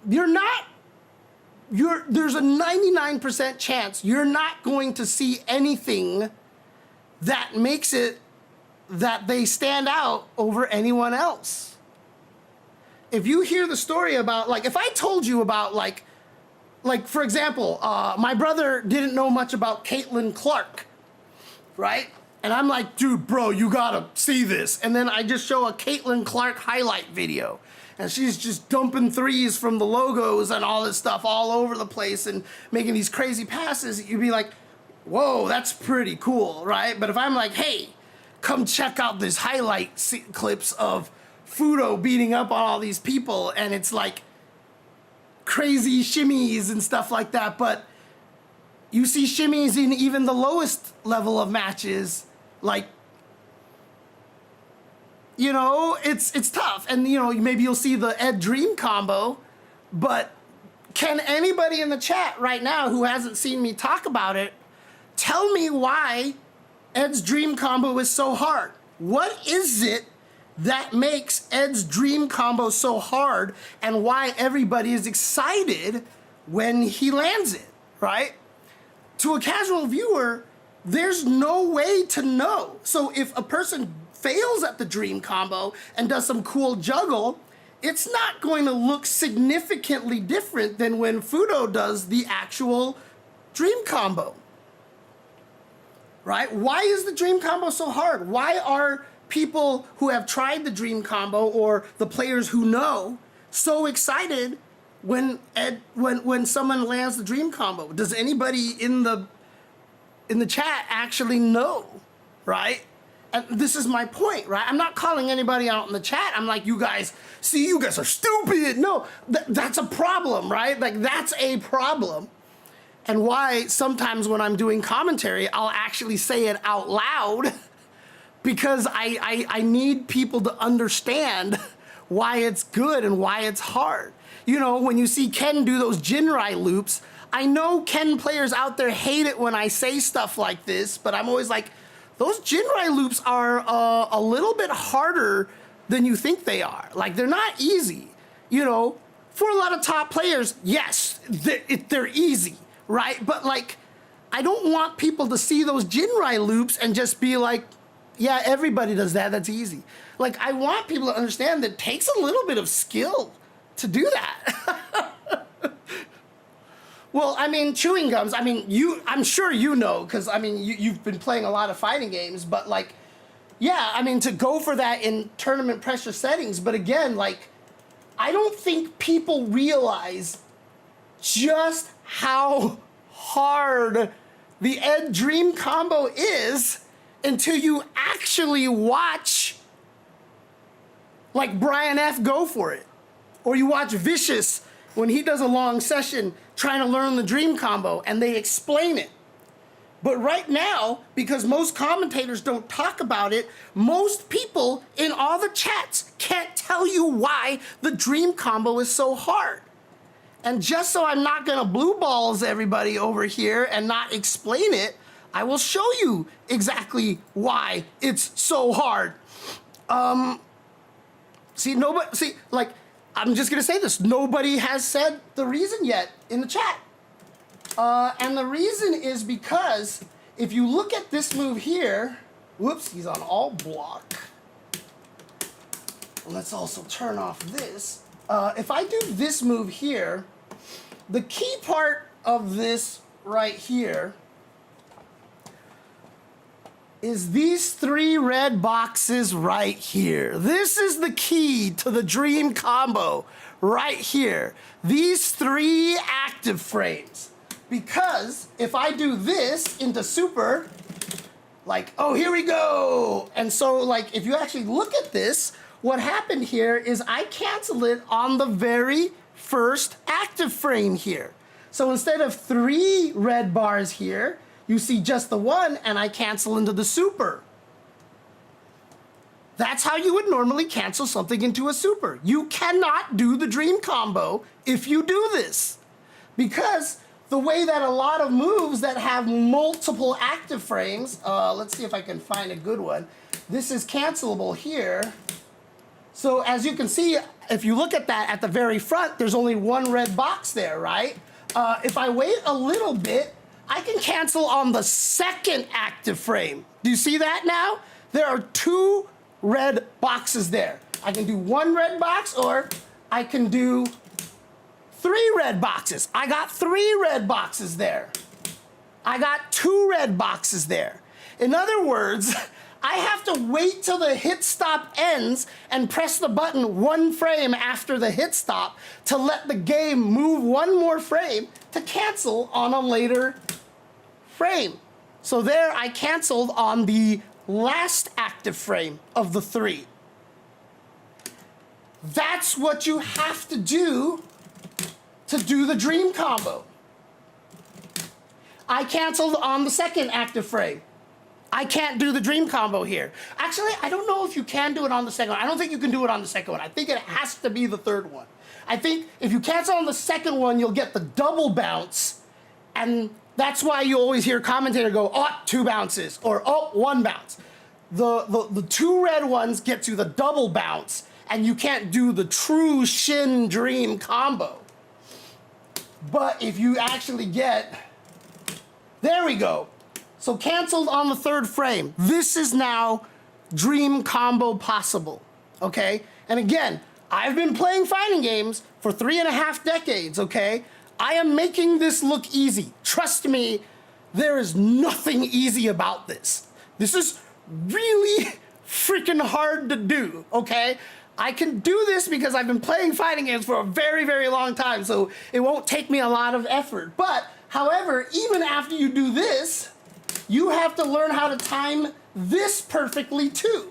there's a 99% chance you're not going to see anything that makes it that they stand out over anyone else. If you hear the story about, like, if I told you about, like for example, my brother didn't know much about Caitlin Clark, right? And I'm like, dude, bro, you gotta see this. And then I just show a Caitlin Clark highlight video. And she's just dumping threes from the logos and all this stuff all over the place and making these crazy passes. You'd be like, whoa, that's pretty cool, right? But if I'm like, hey, come check out this highlight clips of Fudo beating up on all these people, and it's like crazy shimmies and stuff like that, but you see shimmies in even the lowest level of matches, like, you know, it's tough. And, you know, maybe you'll see the Ed Dream combo, but can anybody in the chat right now who hasn't seen me talk about it tell me why Ed's Dream combo is so hard? What is it that makes Ed's Dream combo so hard and why everybody is excited when he lands it, right? To a casual viewer, there's no way to know. So if a person fails at the Dream combo and does some cool juggle, it's not going to look significantly different than when Fudo does the actual Dream combo, right? Why is the Dream combo so hard? Why are people who have tried the Dream combo or the players who know so excited when someone lands the dream combo? Does anybody in the chat actually know, right? And this is my point, right? I'm not calling anybody out in the chat. I'm like, you guys are stupid. No, that's a problem, right? Like, that's a problem. And why sometimes when I'm doing commentary, I'll actually say it out loud because I need people to understand why it's good and why it's hard. You know, when you see Ken do those Jinrai loops, I know Ken players out there hate it when I say stuff like this, but I'm always like, those Jinrai loops are a little bit harder than you think they are. Like, they're not easy. You know, for a lot of top players, yes, they're easy, right? But like, I don't want people to see those Jinrai loops and just be like, yeah, everybody does that, that's easy. Like, I want people to understand that it takes a little bit of skill to do that. Well, I mean, chewing gums, I mean, I'm sure you know, because, I mean, you've been playing a lot of fighting games, but, like, yeah, I mean, to go for that in tournament pressure settings, but again, like, I don't think people realize just how hard the Ed Dream combo is until you actually watch, like, Brian F. go for it. Or you watch Vicious when he does a long session trying to learn the dream combo and they explain it. But right now, because most commentators don't talk about it, most people in all the chats can't tell you why the dream combo is so hard. And just so I'm not gonna blue balls everybody over here and not explain it, I will show you exactly why it's so hard. Like, I'm just gonna say this, nobody has said the reason yet in the chat. And the reason is because if you look at this move here, whoops, he's on all block. Let's also turn off this. If I do this move here, the key part of this right here is these 3 red boxes right here. This is the key to the dream combo right here. These 3 active frames. Because if I do this into super, like, oh, here we go. And so, like, if you actually look at this, what happened here is I canceled it on the very first active frame here. So instead of 3 red bars here, you see just the 1, and I cancel into the super. That's how you would normally cancel something into a super. You cannot do the dream combo if you do this. Because the way that a lot of moves that have multiple active frames, let's see if I can find a good one. This is cancelable here. So as you can see, if you look at that at the very front, there's only 1 red box there, right? If I wait a little bit, I can cancel on the second active frame. Do you see that now? There are 2 red boxes there. I can do 1 red box, or I can do 3 red boxes. I got 3 red boxes there. I got 2 red boxes there. In other words, I have to wait till the hit stop ends and press the button 1 frame after the hit stop to let the game move 1 more frame to cancel on a later frame. So there I canceled on the last active frame of the 3. That's what you have to do the dream combo. I canceled on the second active frame. I can't do the dream combo here. Actually, I don't know if you can do it on the second one. I don't think you can do it on the second one. I think it has to be the third one. I think if you cancel on the second one, you'll get the double bounce, and that's why you always hear commentator go, oh, 2 bounces, or oh, 1 bounce. The 2 red ones get you the double bounce, and you can't do the true Shin Dream combo. But if you actually get, there we go. So canceled on the 3rd frame. This is now dream combo possible, okay? And again, I've been playing fighting games for 3.5 decades, okay? I am making this look easy. Trust me, there is nothing easy about this. This is really freaking hard to do, okay? I can do this because I've been playing fighting games for a very, very long time, so it won't take me a lot of effort. But, however, even after you do this, you have to learn how to time this perfectly too.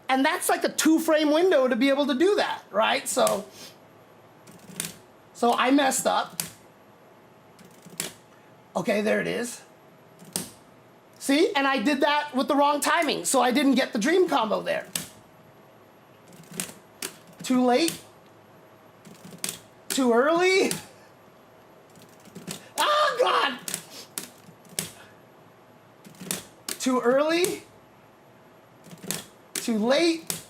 And that's like a 2-frame window to be able to do that, right? So I messed up. Okay, there it is. See, and I did that with the wrong timing, so I didn't get the dream combo there. Too late? Too early? Oh, God! Too early? Too late?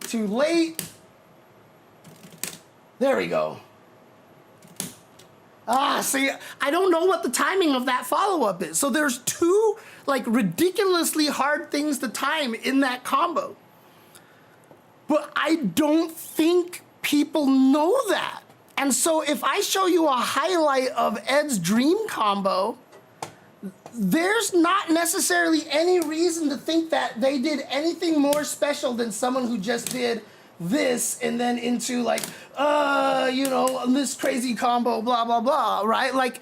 Too late? There we go. See, I don't know what the timing of that follow-up is. So there's 2, like, ridiculously hard things to time in that combo. But I don't think people know that. And so if I show you a highlight of Ed's dream combo, there's not necessarily any reason to think that they did anything more special than someone who just did this and then into like, you know, this crazy combo, blah, blah, blah, right? Like,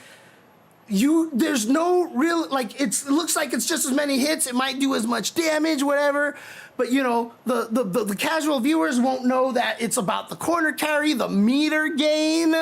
there's no real, like, it looks like it's just as many hits, it might do as much damage, whatever, but, you know, the casual viewers won't know that it's about the corner carry, the meter gain,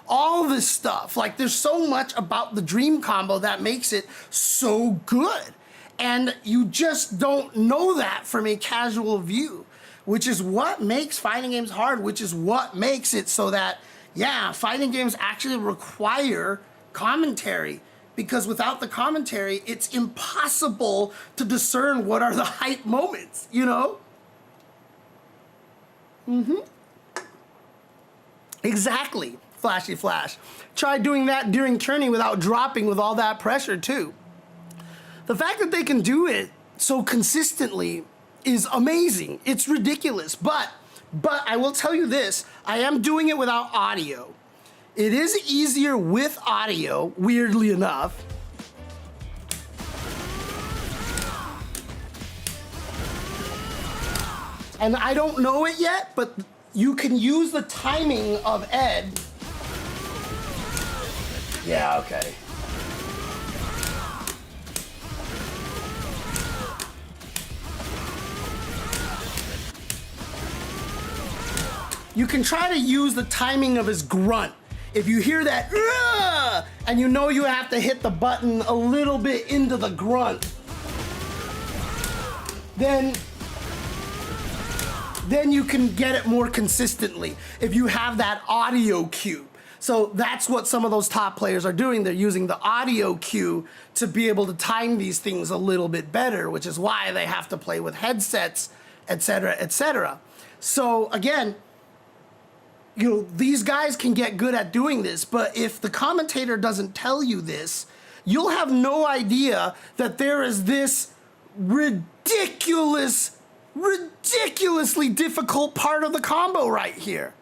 all this stuff. Like, there's so much about the dream combo that makes it so good. And you just don't know that from a casual view, which is what makes fighting games hard, which is what makes it so that, yeah, fighting games actually require commentary, because without the commentary, it's impossible to discern what are the hype moments, you know? Exactly, Flashy Flash. Try doing that during turning without dropping with all that pressure too. The fact that they can do it so consistently is amazing. It's ridiculous, but I will tell you this, I am doing it without audio. It is easier with audio, weirdly enough. And I don't know it yet, but you can use the timing of Ed. Yeah, okay. You can try to use the timing of his grunt. If you hear that, "Ugh!" and you know you have to hit the button a little bit into the grunt, then you can get it more consistently if you have that audio cue. So that's what some of those top players are doing. They're using the audio cue to be able to time these things a little bit better, which is why they have to play with headsets, etc., etc. So again, you know, these guys can get good at doing this, but if the commentator doesn't tell you this, you'll have no idea that there is this ridiculously difficult part of the combo right here.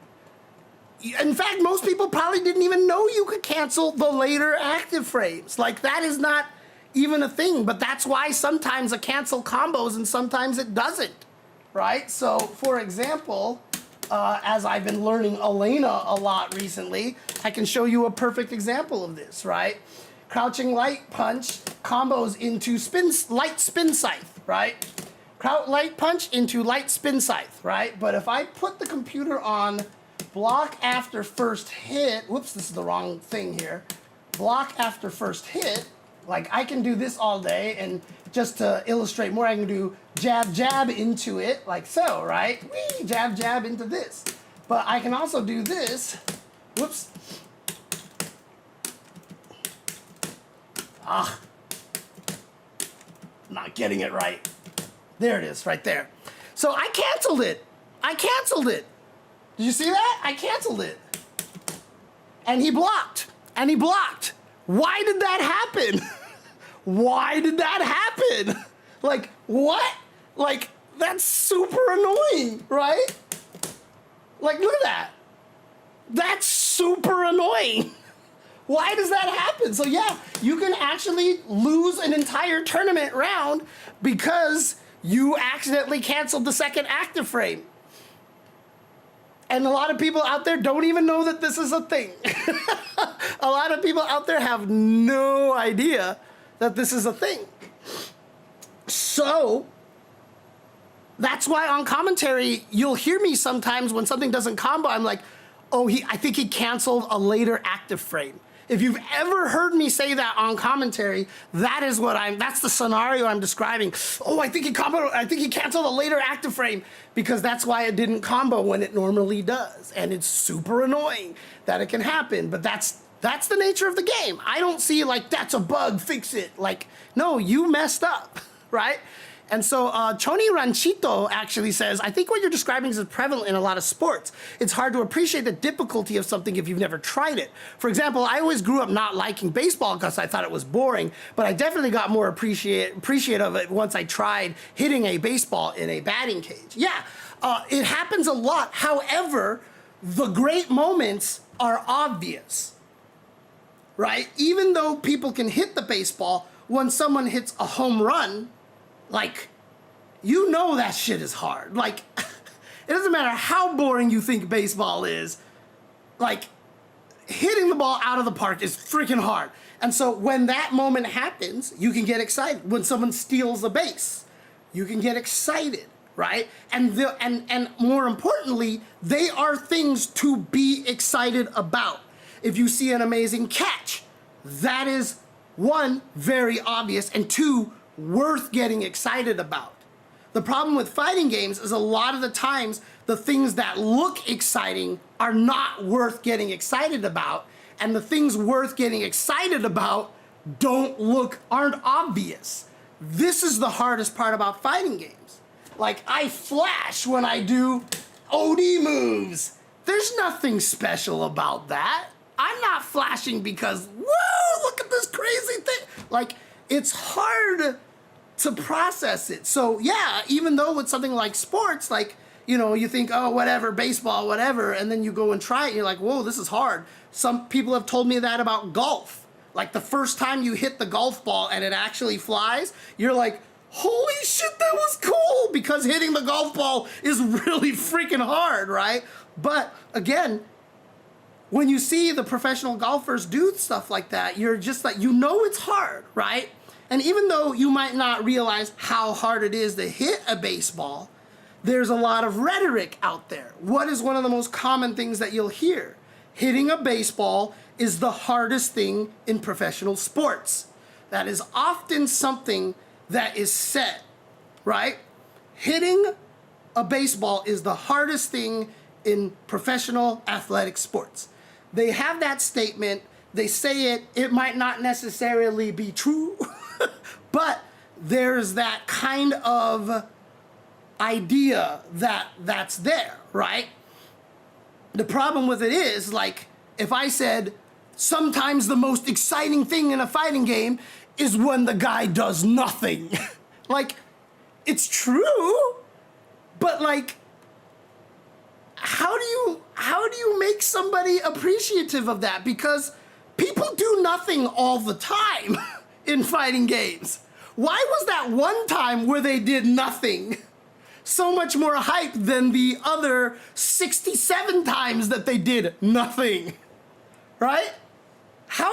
In fact, most people probably didn't even know you could cancel the later active frames. Like, that is not even a thing, but that's why sometimes a cancel combos and sometimes it doesn't, right? So, for example, as I've been learning Elena a lot recently, I can show you a perfect example of this, right? Crouching light punch combos into light spin scythe, right? Crouch light punch into light spin scythe, right? But if I put the computer on block after first hit, whoops, this is the wrong thing here. Block after first hit, like I can do this all day, and just to illustrate more, I can do jab, jab into it, like so, right? Whee, jab, jab into this. But I can also do this, whoops. Not getting it right. There it is, right there. So I canceled it. Did you see that? I canceled it. And he blocked. Why did that happen? Why did that happen? Like, what? Like, that's super annoying, right? Like, look at that. That's super annoying. Why does that happen? So yeah, you can actually lose an entire tournament round because you accidentally canceled the second active frame. And a lot of people out there don't even know that this is a thing. A lot of people out there have no idea that this is a thing. So that's why on commentary, you'll hear me sometimes when something doesn't combo, I'm like, oh, I think he canceled a later active frame. If you've ever heard me say that on commentary, that's the scenario I'm describing. Oh, I think he canceled a later active frame, because that's why it didn't combo when it normally does. And it's super annoying that it can happen, but that's the nature of the game. I don't see like, that's a bug, fix it. Like, no, you messed up, right? And so Choni Ranchito actually says, I think what you're describing is prevalent in a lot of sports. It's hard to appreciate the difficulty of something if you've never tried it. For example, I always grew up not liking baseball because I thought it was boring, but I definitely got more appreciative of it once I tried hitting a baseball in a batting cage. Yeah, it happens a lot. However, the great moments are obvious, right? Even though people can hit the baseball, when someone hits a home run, like, you know that shit is hard. Like, it doesn't matter how boring you think baseball is, like, hitting the ball out of the park is freaking hard. And so when that moment happens, you can get excited. When someone steals a base, you can get excited, right? And more importantly, they are things to be excited about. If you see an amazing catch, that is, one, very obvious, and two, worth getting excited about. The problem with fighting games is a lot of the times the things that look exciting are not worth getting excited about, and the things worth getting excited about aren't obvious. This is the hardest part about fighting games. Like, I flash when I do OD moves. There's nothing special about that. I'm not flashing because, whoa, look at this crazy thing. Like, it's hard to process it. So yeah, even though with something like sports, like, you know, you think, oh, whatever, baseball, whatever, and then you go and try it, and you're like, whoa, this is hard. Some people have told me that about golf. Like, the first time you hit the golf ball and it actually flies, you're like, holy shit, that was cool, because hitting the golf ball is really freaking hard, right? But again, when you see the professional golfers do stuff like that, you're just like, you know it's hard, right? And even though you might not realize how hard it is to hit a baseball, there's a lot of rhetoric out there. What is one of the most common things that you'll hear? Hitting a baseball is the hardest thing in professional sports. That is often something that is said, right? Hitting a baseball is the hardest thing in professional athletic sports. They have that statement, they say it, it might not necessarily be true, but there's that kind of idea that's there, right? The problem with it is, like, if I said, sometimes the most exciting thing in a fighting game is when the guy does nothing. Like, it's true, but like, how do you make somebody appreciative of that? Because people do nothing all the time in fighting games. Why was that one time where they did nothing so much more hype than the other 67 times that they did nothing, right? How,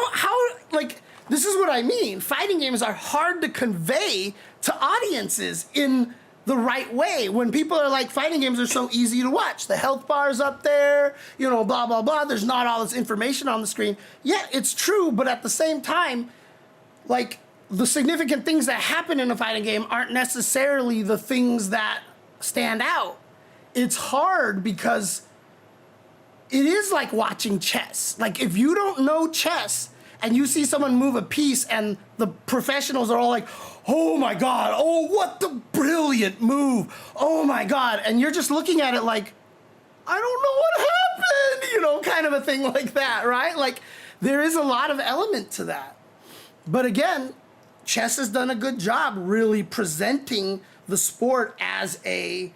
like, this is what I mean. Fighting games are hard to convey to audiences in the right way. When people are like, fighting games are so easy to watch. The health bar's up there, you know, blah, blah, blah. There's not all this information on the screen. Yeah, it's true, but at the same time, like, the significant things that happen in a fighting game aren't necessarily the things that stand out. It's hard because it is like watching chess. Like, if you don't know chess and you see someone move a piece and the professionals are all like, oh my God, oh, what the brilliant move. Oh my God. And you're just looking at it like, I don't know what happened, you know, kind of a thing like that, right? Like, there is a lot of element to that. But again, chess has done a good job really presenting the sport as a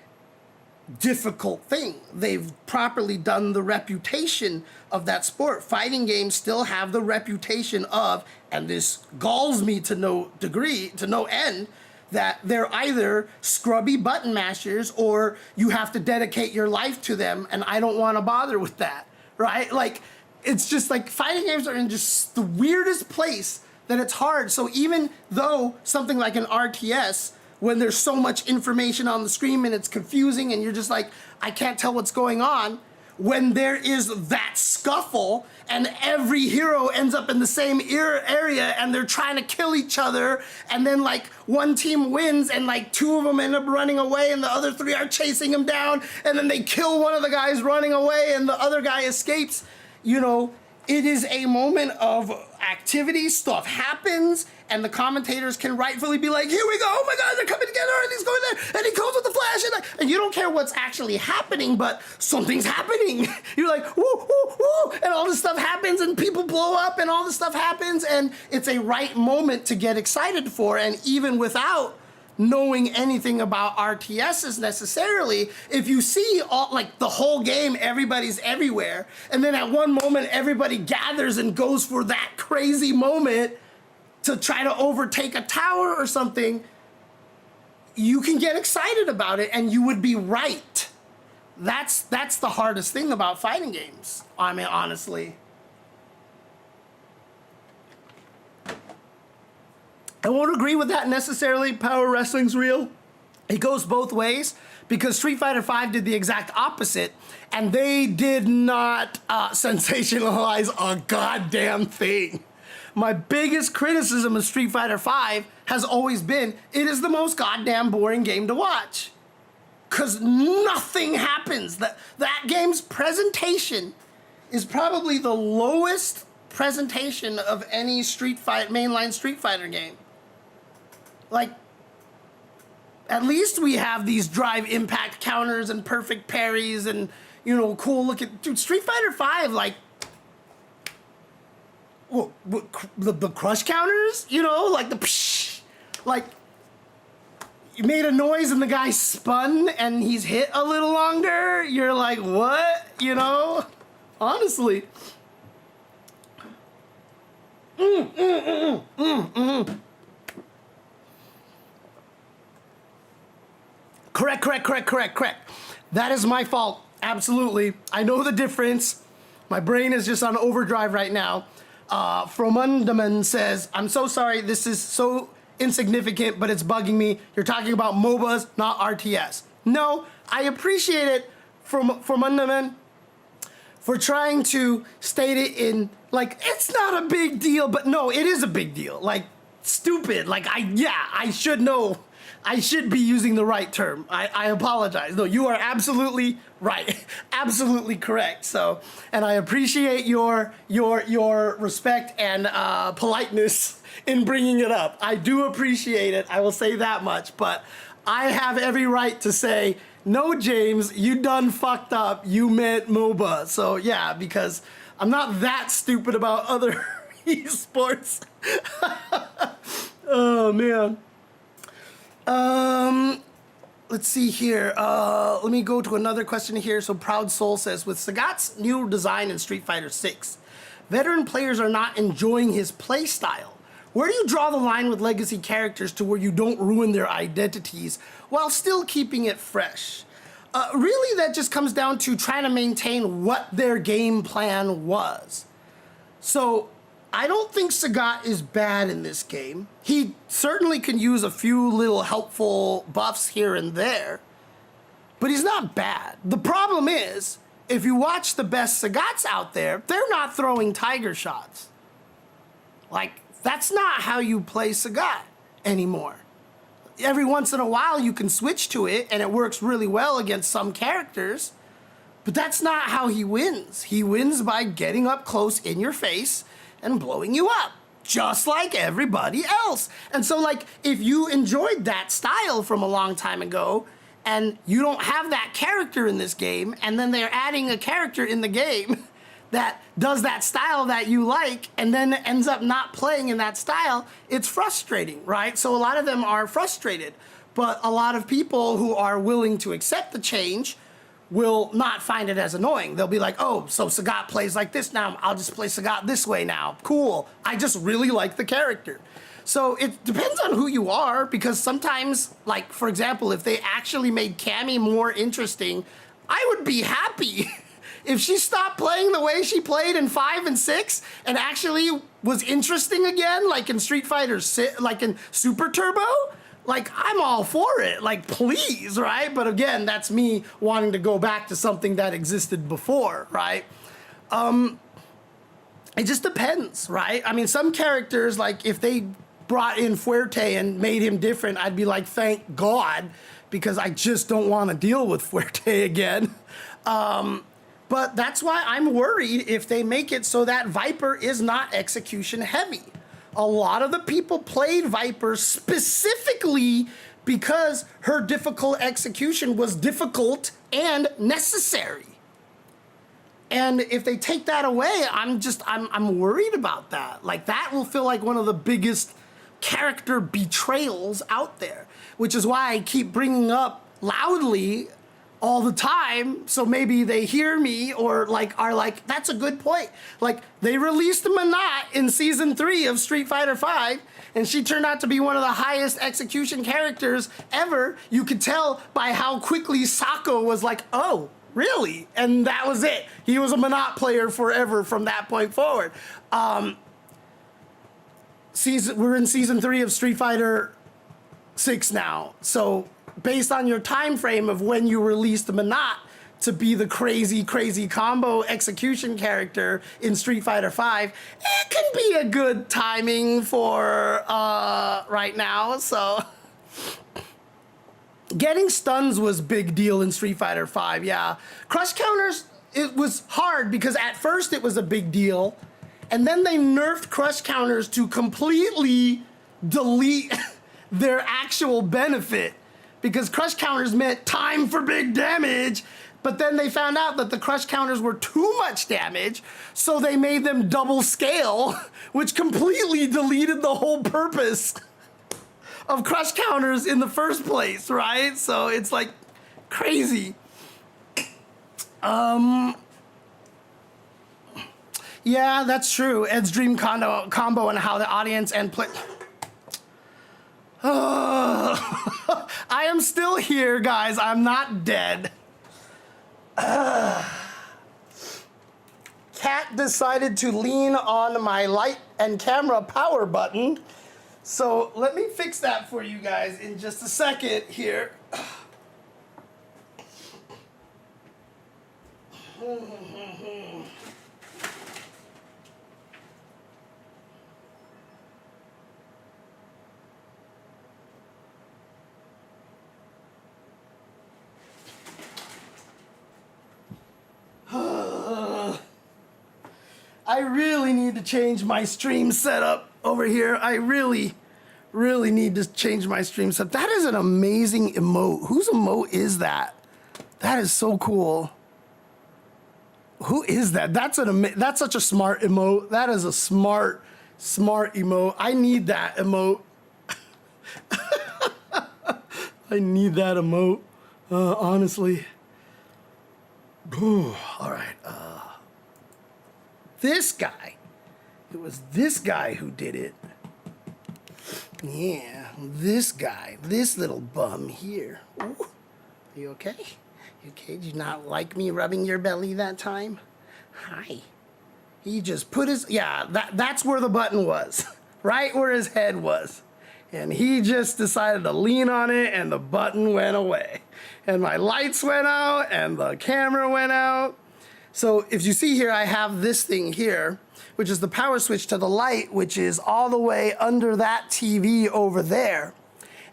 difficult thing. They've properly done the reputation of that sport. Fighting games still have the reputation of, and this galls me to no degree, to no end, that they're either scrubby button mashers or you have to dedicate your life to them, and I don't want to bother with that, right? Like, it's just like fighting games are in just the weirdest place that it's hard. So even though something like an RTS, when there's so much information on the screen and it's confusing and you're just like, I can't tell what's going on, when there is that scuffle and every hero ends up in the same area and they're trying to kill each other, and then like one team wins and like two of them end up running away and the other three are chasing them down, and then they kill one of the guys running away and the other guy escapes, you know, it is a moment of activity, stuff happens, and the commentators can rightfully be like, here we go, oh my God, they're coming together, and he's going there, and he goes with the flash, and you don't care what's actually happening, but something's happening. You're like, woo, woo, woo, and all this stuff happens, and people blow up, and all this stuff happens, and it's a right moment to get excited for, and even without knowing anything about RTSs necessarily, if you see all, like the whole game, everybody's everywhere, and then at one moment everybody gathers and goes for that crazy moment to try to overtake a tower or something, you can get excited about it and you would be right. That's the hardest thing about fighting games, I mean, honestly. I won't agree with that necessarily. Power wrestling's real. It goes both ways, because Street Fighter V did the exact opposite, and they did not sensationalize a goddamn thing. My biggest criticism of Street Fighter V has always been, it is the most goddamn boring game to watch. Because nothing happens. That game's presentation is probably the lowest presentation of any mainline Street Fighter game. Like, at least we have these drive impact counters and perfect parries and, you know, cool looking. Dude, Street Fighter V, like, the crush counters, you know, like the psh, like, you made a noise and the guy spun and he's hit a little longer. You're like, what? You know? Honestly. Correct. That is my fault. Absolutely. I know the difference. My brain is just on overdrive right now. Fromundaman says, I'm so sorry. This is so insignificant, but it's bugging me. You're talking about MOBAs, not RTS. No, I appreciate it from Mundaman for trying to state it in, like, it's not a big deal, but no, it is a big deal. Like, stupid. Like, I should know. I should be using the right term. I apologize. No, you are absolutely right. Absolutely correct. So, and I appreciate your respect and politeness in bringing it up. I do appreciate it. I will say that much. But I have every right to say, no, James, you done fucked up. You meant MOBA. So yeah, because I'm not that stupid about other esports. Oh man. Let's see here. Let me go to another question here. So Proud Soul says, with Sagat's new design in Street Fighter 6, veteran players are not enjoying his play style. Where do you draw the line with legacy characters to where you don't ruin their identities while still keeping it fresh? Really, that just comes down to trying to maintain what their game plan was. So I don't think Sagat is bad in this game. He certainly can use a few little helpful buffs here and there, but he's not bad. The problem is, if you watch the best Sagats out there, they're not throwing tiger shots. Like, that's not how you play Sagat anymore. Every once in a while you can switch to it and it works really well against some characters, but that's not how he wins. He wins by getting up close in your face and blowing you up, just like everybody else. And so, like, if you enjoyed that style from a long time ago, and you don't have that character in this game, and then they're adding a character in the game that does that style that you like, and then ends up not playing in that style, it's frustrating, right? So a lot of them are frustrated, but a lot of people who are willing to accept the change will not find it as annoying. They'll be like, oh, so Sagat plays like this now, I'll just play Sagat this way now. Cool. I just really like the character. So it depends on who you are, because sometimes, like, for example, if they actually made Cammy more interesting, I would be happy. If she stopped playing the way she played in 5 and 6 and actually was interesting again, like in Street Fighter, like in Super Turbo, like, I'm all for it. Like, please, right? But again, that's me wanting to go back to something that existed before, right? It just depends, right? I mean, some characters, like, if they brought in Fuerte and made him different, I'd be like, thank God, because I just don't want to deal with Fuerte again. But that's why I'm worried if they make it so that Viper is not execution heavy. A lot of the people played Viper specifically because her difficult execution was difficult and necessary. And if they take that away, I'm worried about that. Like, that will feel like one of the biggest character betrayals out there, which is why I keep bringing up loudly all the time, so maybe they hear me or like are like, that's a good point. Like, they released Manat in season 3 of Street Fighter V, and she turned out to be one of the highest execution characters ever. You could tell by how quickly Sako was like, oh, really? And that was it. He was a Manat player forever from that point forward. We're in season 3 of Street Fighter 6 now, so based on your time frame of when you released the Manat to be the crazy combo execution character in Street Fighter V, it can be a good timing for right now. So getting stuns was big deal in Street Fighter V, yeah. Crush counters, it was hard because at first it was a big deal, and then they nerfed crush counters to completely delete their actual benefit, because crush counters meant time for big damage, but then they found out that the crush counters were too much damage, so they made them double scale, which completely deleted the whole purpose of crush counters in the first place, right? So it's like crazy. Yeah, that's true. Ed's dream combo and how the audience and play. I am still here, guys. I'm not dead. Cat decided to lean on my light and camera power button. So let me fix that for you guys in just a second here. I really need to change my stream setup over here. I really need to change my stream setup. That is an amazing emote. Whose emote is that? That is so cool. Who is that? That's such a smart emote. That is a smart emote. I need that emote. I need that emote, honestly. All right. This guy. It was this guy who did it. Yeah, this guy. This little bum here. Ooh. You okay? You okay? Did you not like me rubbing your belly that time? Hi. He just put his... Yeah, that's where the button was. Right where his head was. And he just decided to lean on it, and the button went away. And my lights went out, and the camera went out. So if you see here, I have this thing here, which is the power switch to the light, which is all the way under that TV over there.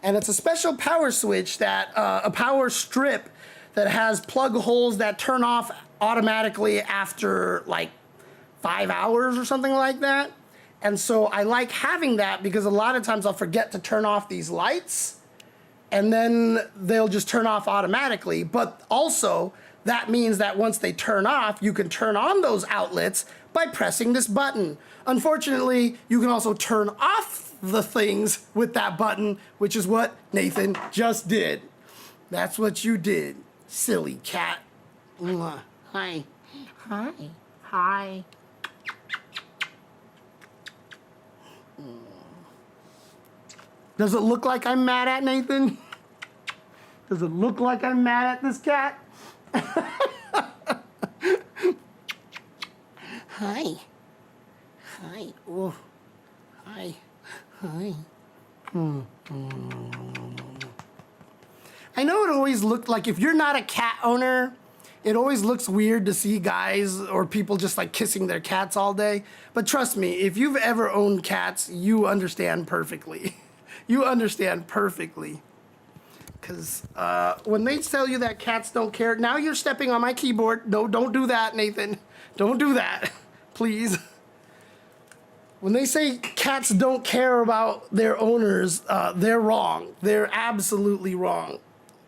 And it's a special power switch that, a power strip that has plug holes that turn off automatically after like 5 hours or something like that. And so I like having that because a lot of times I'll forget to turn off these lights and then they'll just turn off automatically. But also, that means that once they turn off, you can turn on those outlets by pressing this button. Unfortunately, you can also turn off the things with that button, which is what Nathan just did. That's what you did, silly cat. Mwah. Hi. Hi. Hi. Does it look like I'm mad at Nathan? Does it look like I'm mad at this cat? Hi. Hi. Oh. Hi. Hi. I know it always looked like, if you're not a cat owner, it always looks weird to see guys or people just like kissing their cats all day. But trust me, if you've ever owned cats, you understand perfectly. You understand perfectly. Because when they tell you that cats don't care, now you're stepping on my keyboard. No, don't do that, Nathan. Don't do that, please. When they say cats don't care about their owners, they're wrong. They're absolutely wrong.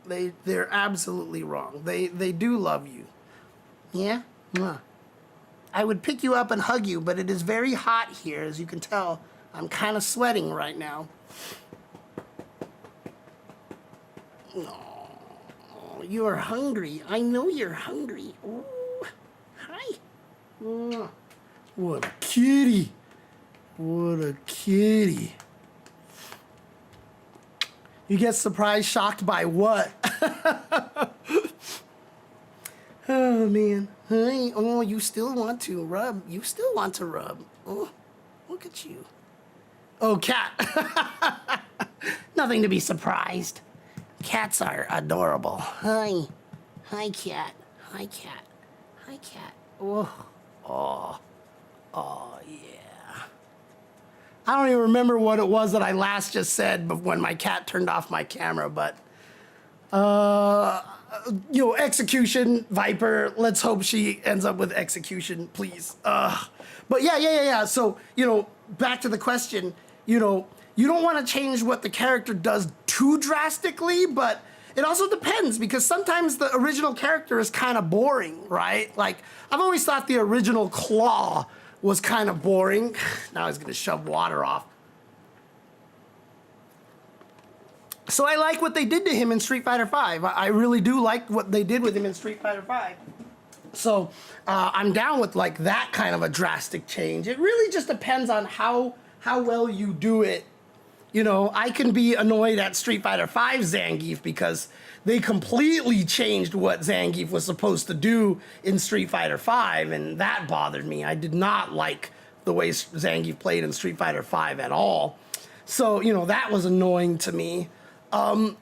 They're absolutely wrong. They do love you. Yeah? Mwah. I would pick you up and hug you, but it is very hot here, as you can tell. I'm kind of sweating right now. Oh, you are hungry. I know you're hungry. Ooh. Hi. Mwah. What a kitty. What a kitty. You get surprised, shocked by what? Oh, man. Hi. Oh, you still want to rub. You still want to rub. Oh, look at you. Oh, cat. Nothing to be surprised. Cats are adorable. Hi. Hi, cat. Hi, cat. Hi, cat. Oh. Oh. Oh, yeah. I don't even remember what it was that I last just said when my cat turned off my camera, but you know, execution, Viper. Let's hope she ends up with execution, please. But yeah. So, you know, back to the question, you know, you don't want to change what the character does too drastically, but it also depends, because sometimes the original character is kind of boring, right? Like, I've always thought the original Claw was kind of boring. Now he's gonna shove water off. So I like what they did to him in Street Fighter V. I really do like what they did with him in Street Fighter V. So I'm down with like that kind of a drastic change. It really just depends on how well you do it. You know, I can be annoyed at Street Fighter V Zangief because they completely changed what Zangief was supposed to do in Street Fighter V, and that bothered me. I did not like the way Zangief played in Street Fighter V at all. So, you know, that was annoying to me. But,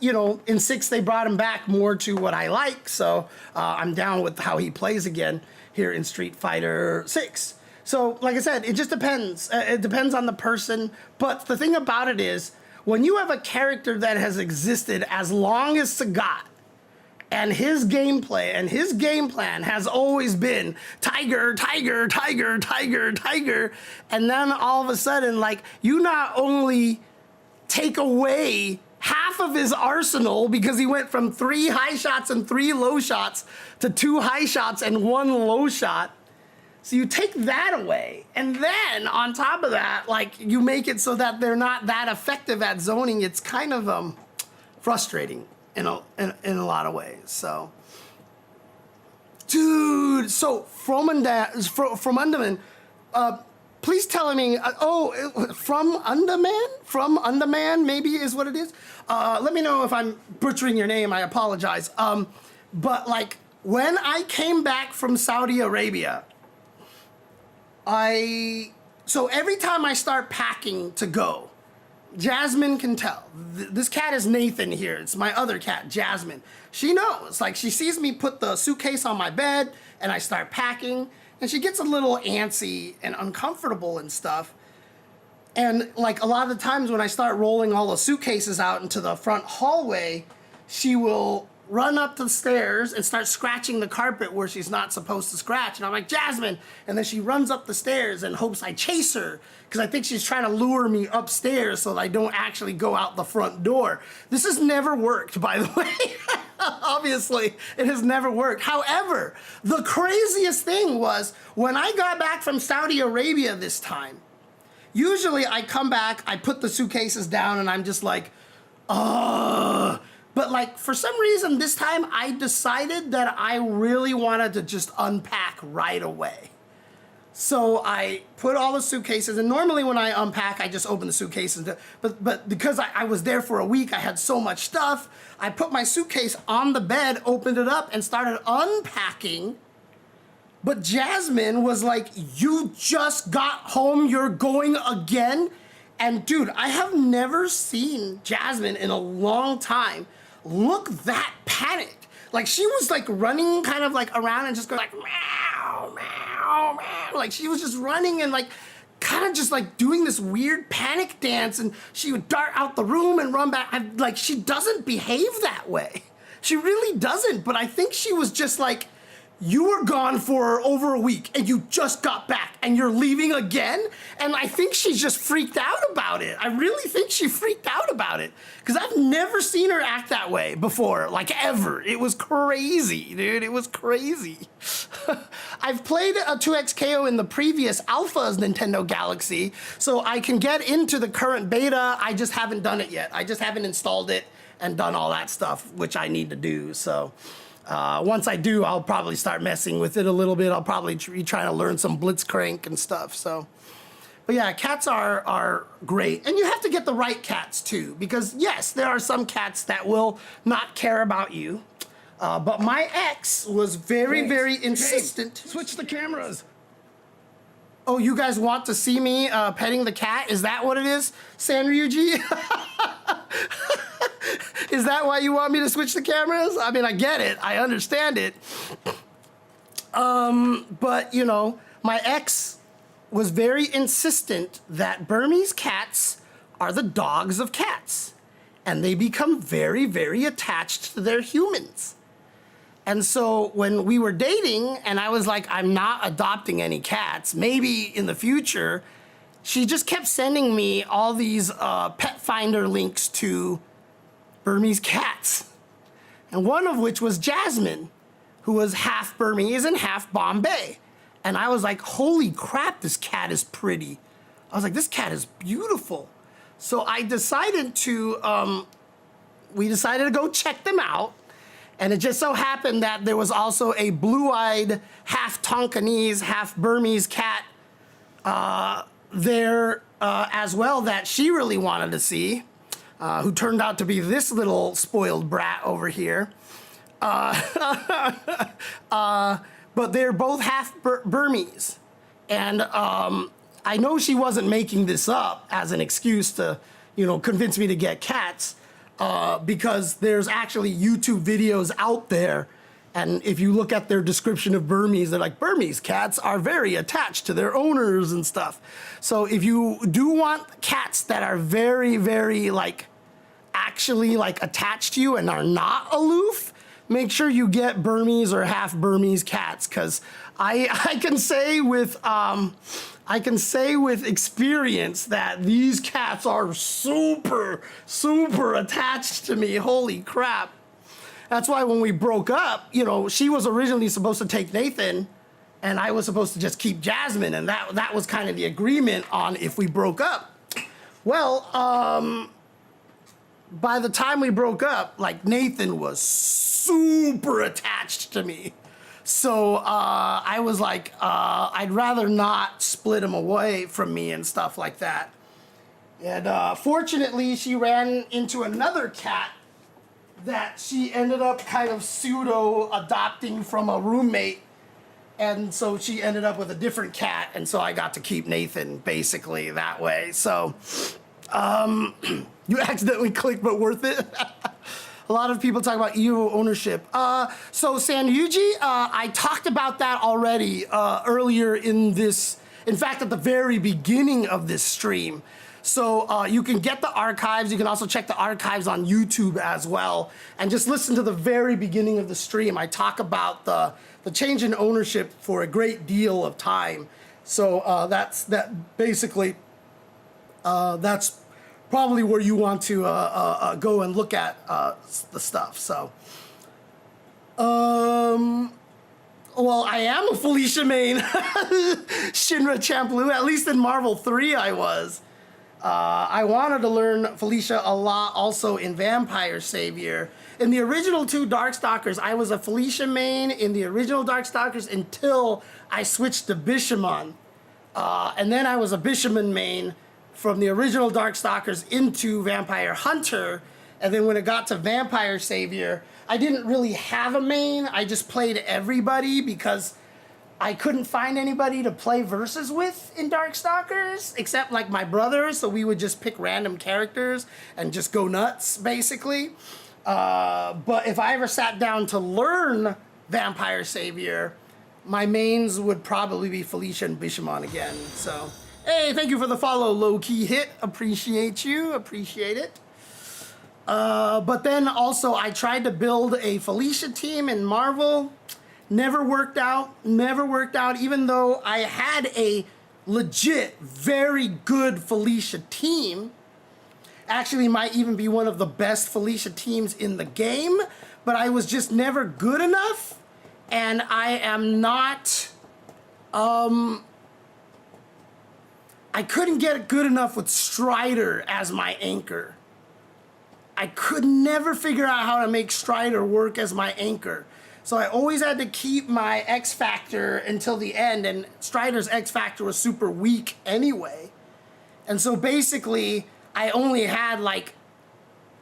you know, in 6 they brought him back more to what I like, so I'm down with how he plays again here in Street Fighter 6. So, like I said, it just depends. It depends on the person. But the thing about it is, when you have a character that has existed as long as Sagat, and his gameplay and his game plan has always been tiger, tiger, tiger, tiger, tiger, and then all of a sudden, like, you not only take away half of his arsenal because he went from 3 high shots and 3 low shots to 2 high shots and 1 low shot. So you take that away, and then on top of that, like, you make it so that they're not that effective at zoning. It's kind of frustrating in a lot of ways. So, dude. So from Underman, please tell me. From Underman, maybe is what it is. Let me know if I'm butchering your name. I apologize. But like, when I came back from Saudi Arabia, so every time I start packing to go, Jasmine can tell. This cat is Nathan here. It's my other cat, Jasmine. She knows. Like, she sees me put the suitcase on my bed and I start packing, and she gets a little antsy and uncomfortable and stuff. And like, a lot of the times when I start rolling all the suitcases out into the front hallway, she will run up the stairs and start scratching the carpet where she's not supposed to scratch. And I'm like, Jasmine. And then she runs up the stairs and hopes I chase her, because I think she's trying to lure me upstairs so that I don't actually go out the front door. This has never worked, by the way. Obviously, it has never worked. However, the craziest thing was when I got back from Saudi Arabia this time, usually I come back, I put the suitcases down, and I'm just like, ugh. But like, for some reason this time I decided that I really wanted to just unpack right away. So I put all the suitcases, and normally when I unpack, I just open the suitcases. But because I was there for a week, I had so much stuff. I put my suitcase on the bed, opened it up, and started unpacking. But Jasmine was like, "You just got home, you're going again?" And dude, I have never seen Jasmine in a long time look that panicked. Like she was like running kind of like around and just going like meow, meow, meow. Like she was just running and like kind of just like doing this weird panic dance, and she would dart out the room and run back. Like she doesn't behave that way. She really doesn't, but I think she was just like, you were gone for over a week and you just got back and you're leaving again? And I think she's just freaked out about it. I really think she freaked out about it because I've never seen her act that way before, like ever. It was crazy, dude. It was crazy. I've played a 2XKO in the previous alphas Nintendo Galaxy, so I can get into the current beta. I just haven't done it yet. I just haven't installed it and done all that stuff, which I need to do, so. Once I do, I'll probably start messing with it a little bit. I'll probably be trying to learn some blitzcrank and stuff. So, but yeah, cats are great, and you have to get the right cats too, because yes, there are some cats that will not care about you. But my ex was very insistent. Switch the cameras. Oh, you guys want to see me petting the cat? Is that what it is, Sanryuji? Is that why you want me to switch the cameras? I mean, I get it. I understand it. But, you know, my ex was very insistent that Burmese cats are the dogs of cats. And they become very attached to their humans. And so when we were dating and I was like, I'm not adopting any cats, maybe in the future, she just kept sending me all these pet finder links to Burmese cats. And one of which was Jasmine, who was half Burmese and half Bombay. And I was like, holy crap, this cat is pretty. I was like, this cat is beautiful. So I decided to, we decided to go check them out. And it just so happened that there was also a blue-eyed, half Tonkinese, half Burmese cat there as well that she really wanted to see, who turned out to be this little spoiled brat over here. But they're both half Burmese. And I know she wasn't making this up as an excuse to, you know, convince me to get cats. Because there's actually YouTube videos out there, and if you look at their description of Burmese, they're like, Burmese cats are very attached to their owners and stuff. So if you do want cats that are very, like, actually, like, attached to you and are not aloof, make sure you get Burmese or half Burmese cats, because I can say with experience that these cats are super attached to me. Holy crap. That's why when we broke up, you know, she was originally supposed to take Nathan and I was supposed to just keep Jasmine, and that was kind of the agreement on if we broke up. Well, by the time we broke up, like, Nathan was super attached to me. So I was like, I'd rather not split him away from me and stuff like that. And fortunately, she ran into another cat that she ended up kind of pseudo-adopting from a roommate. And so she ended up with a different cat, and so I got to keep Nathan, basically, that way. So, you accidentally clicked, but worth it. A lot of people talk about EU ownership. So Sanyuji, I talked about that already earlier in this, in fact, at the very beginning of this stream. So you can get the archives. You can also check the archives on YouTube as well. And just listen to the very beginning of the stream. I talk about the change in ownership for a great deal of time. So that's basically, that's probably where you want to go and look at the stuff. So, well, I am a Felicia main, Shinra Champloo. At least in Marvel 3 I was. I wanted to learn Felicia a lot also in Vampire Savior. In the original 2 Darkstalkers, I was a Felicia main in the original Darkstalkers until I switched to Bishamon. And then I was a Bishaman main from the original Darkstalkers into Vampire Hunter. And then when it got to Vampire Savior, I didn't really have a main. I just played everybody because I couldn't find anybody to play versus with in Darkstalkers, except like my brother, so we would just pick random characters and just go nuts, basically. But if I ever sat down to learn Vampire Savior, my mains would probably be Felicia and Bishamon again. So, hey, thank you for the follow, low-key hit. Appreciate you, appreciate it. But then also I tried to build a Felicia team in Marvel. Never worked out, even though I had a legit, very good Felicia team. Actually might even be one of the best Felicia teams in the game, but I was just never good enough, and I am not, I couldn't get good enough with Strider as my anchor. I could never figure out how to make Strider work as my anchor. So I always had to keep my X Factor until the end, and Strider's X Factor was super weak anyway. And so basically, I only had like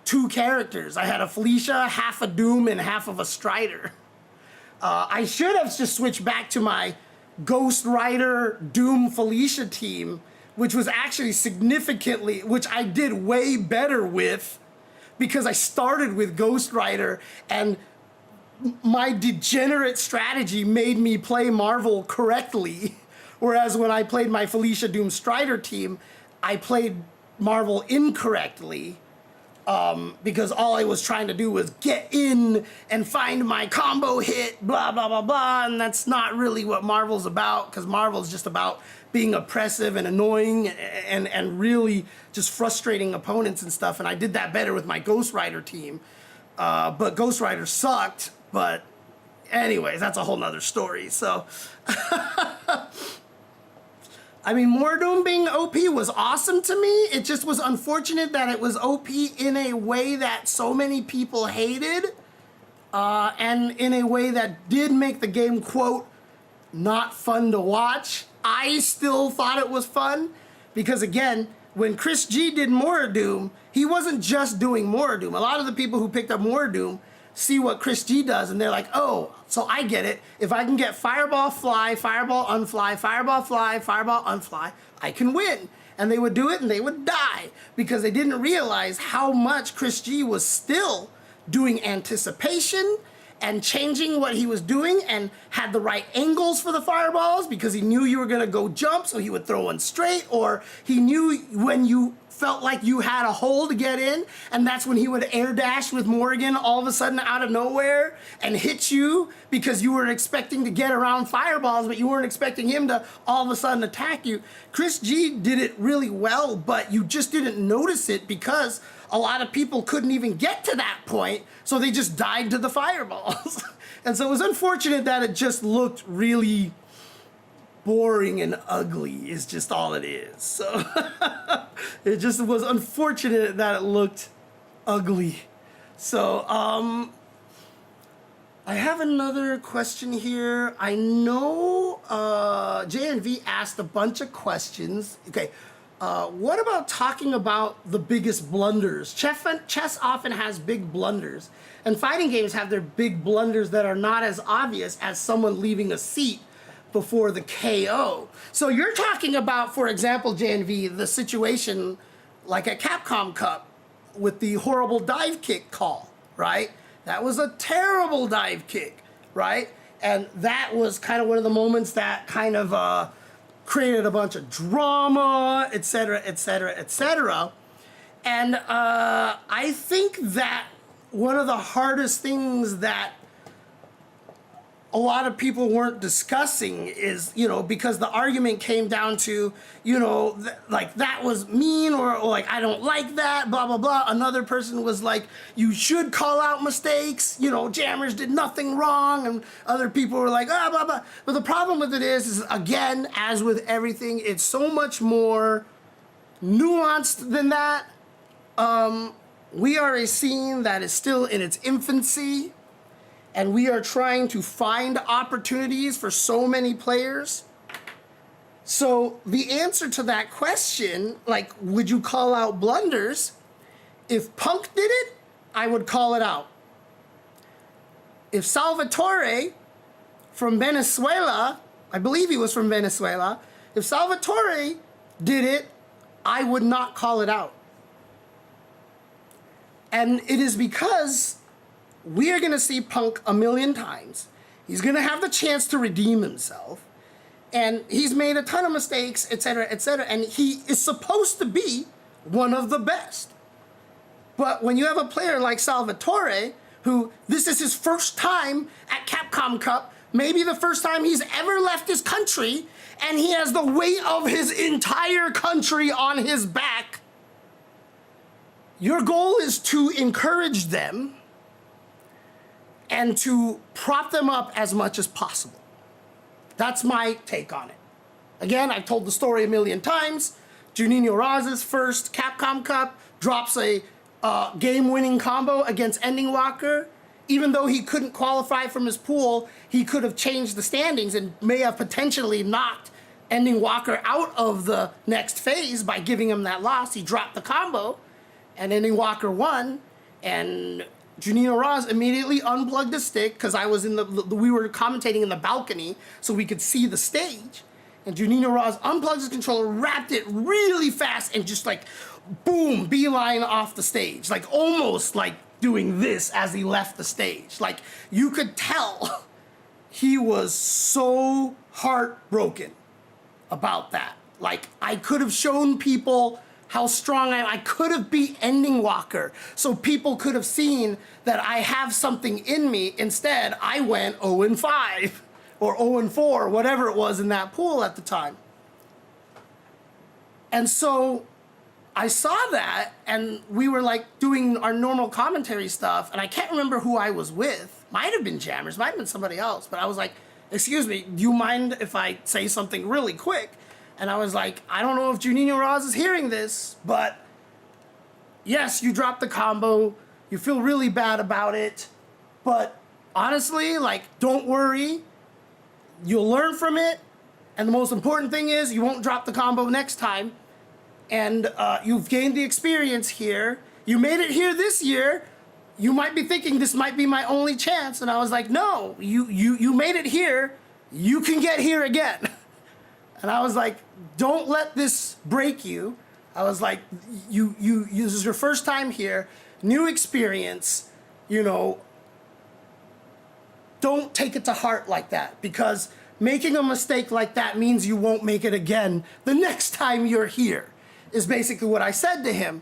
2 characters. I had a Felicia, half a Doom, and half of a Strider. I should have just switched back to my Ghost Rider Doom Felicia team, which was actually significantly, which I did way better with, because I started with Ghost Rider, and my degenerate strategy made me play Marvel correctly. Whereas when I played my Felicia Doom Strider team, I played Marvel incorrectly, because all I was trying to do was get in and find my combo hit, blah, blah, blah, blah, and that's not really what Marvel's about, because Marvel's just about being oppressive and annoying and really just frustrating opponents and stuff, and I did that better with my Ghost Rider team. But Ghost Rider sucked, but anyways, that's a whole nother story, so. I mean, Mordoom being OP was awesome to me. It just was unfortunate that it was OP in a way that so many people hated, and in a way that did make the game, quote, not fun to watch. I still thought it was fun, because again, when Chris G did Mordoom, he wasn't just doing Mordoom. A lot of the people who picked up Mordoom see what Chris G does, and they're like, oh, so I get it. If I can get Fireball Fly, Fireball Unfly, Fireball Fly, Fireball Unfly, I can win. And they would do it, and they would die, because they didn't realize how much Chris G was still doing anticipation and changing what he was doing, and had the right angles for the fireballs, because he knew you were gonna go jump, so he would throw one straight, or he knew when you felt like you had a hole to get in, and that's when he would air dash with Morgan all of a sudden out of nowhere and hit you, because you were expecting to get around fireballs, but you weren't expecting him to all of a sudden attack you. Chris G did it really well, but you just didn't notice it because a lot of people couldn't even get to that point, so they just died to the fireballs. And so it was unfortunate that it just looked really boring and ugly, is just all it is. So it just was unfortunate that it looked ugly. So I have another question here. I know JNV asked a bunch of questions. Okay, what about talking about the biggest blunders? Chess often has big blunders, and fighting games have their big blunders that are not as obvious as someone leaving a seat before the KO. So you're talking about, for example, JNV, the situation like at Capcom Cup with the horrible dive kick call, right? That was a terrible dive kick, right? And that was kind of one of the moments that kind of created a bunch of drama, etc., etc., etc. And I think that one of the hardest things that a lot of people weren't discussing is, you know, because the argument came down to, you know, like that was mean, or like, I don't like that, blah, blah, blah. Another person was like, you should call out mistakes, you know, jammers did nothing wrong. And other people were like, ah, blah, blah. But the problem with it is again, as with everything, it's so much more nuanced than that. We are a scene that is still in its infancy, and we are trying to find opportunities for so many players. So the answer to that question, like, would you call out blunders? If Punk did it, I would call it out. If Salvatore from Venezuela, I believe he was from Venezuela, if Salvatore did it, I would not call it out. And it is because we are going to see Punk a million times. He's going to have the chance to redeem himself. And he's made a ton of mistakes, etc., etc. And he is supposed to be one of the best. But when you have a player like Salvatore, who this is his first time at Capcom Cup, maybe the first time he's ever left his country, and he has the weight of his entire country on his back, your goal is to encourage them and to prop them up as much as possible. That's my take on it. Again, I've told the story a million times. Juninho Raz's first Capcom Cup drops a game-winning combo against Ending Walker. Even though he couldn't qualify from his pool, he could have changed the standings and may have potentially knocked Ending Walker out of the next phase by giving him that loss. He dropped the combo, and Ending Walker won, and Juninho Raz immediately unplugged the stick because we were commentating in the balcony so we could see the stage. And Juninho Raz unplugged his controller, wrapped it really fast, and just like, boom, beeline off the stage. Like almost like doing this as he left the stage. Like you could tell he was so heartbroken about that. Like I could have shown people how strong I am. I could have beat Ending Walker so people could have seen that I have something in me. Instead, I went 0-5 or 0-4, whatever it was in that pool at the time. And so I saw that, and we were like doing our normal commentary stuff, and I can't remember who I was with. Might have been Jammers, might have been somebody else, but I was like, excuse me, do you mind if I say something really quick? And I was like, I don't know if Juninho Raz is hearing this, but yes, you dropped the combo. You feel really bad about it. But honestly, like, don't worry. You'll learn from it. And the most important thing is you won't drop the combo next time. And you've gained the experience here. You made it here this year. You might be thinking this might be my only chance. And I was like, no, you made it here. You can get here again. And I was like, don't let this break you. I was like, this is your first time here, new experience, you know, don't take it to heart like that, because making a mistake like that means you won't make it again the next time you're here, is basically what I said to him.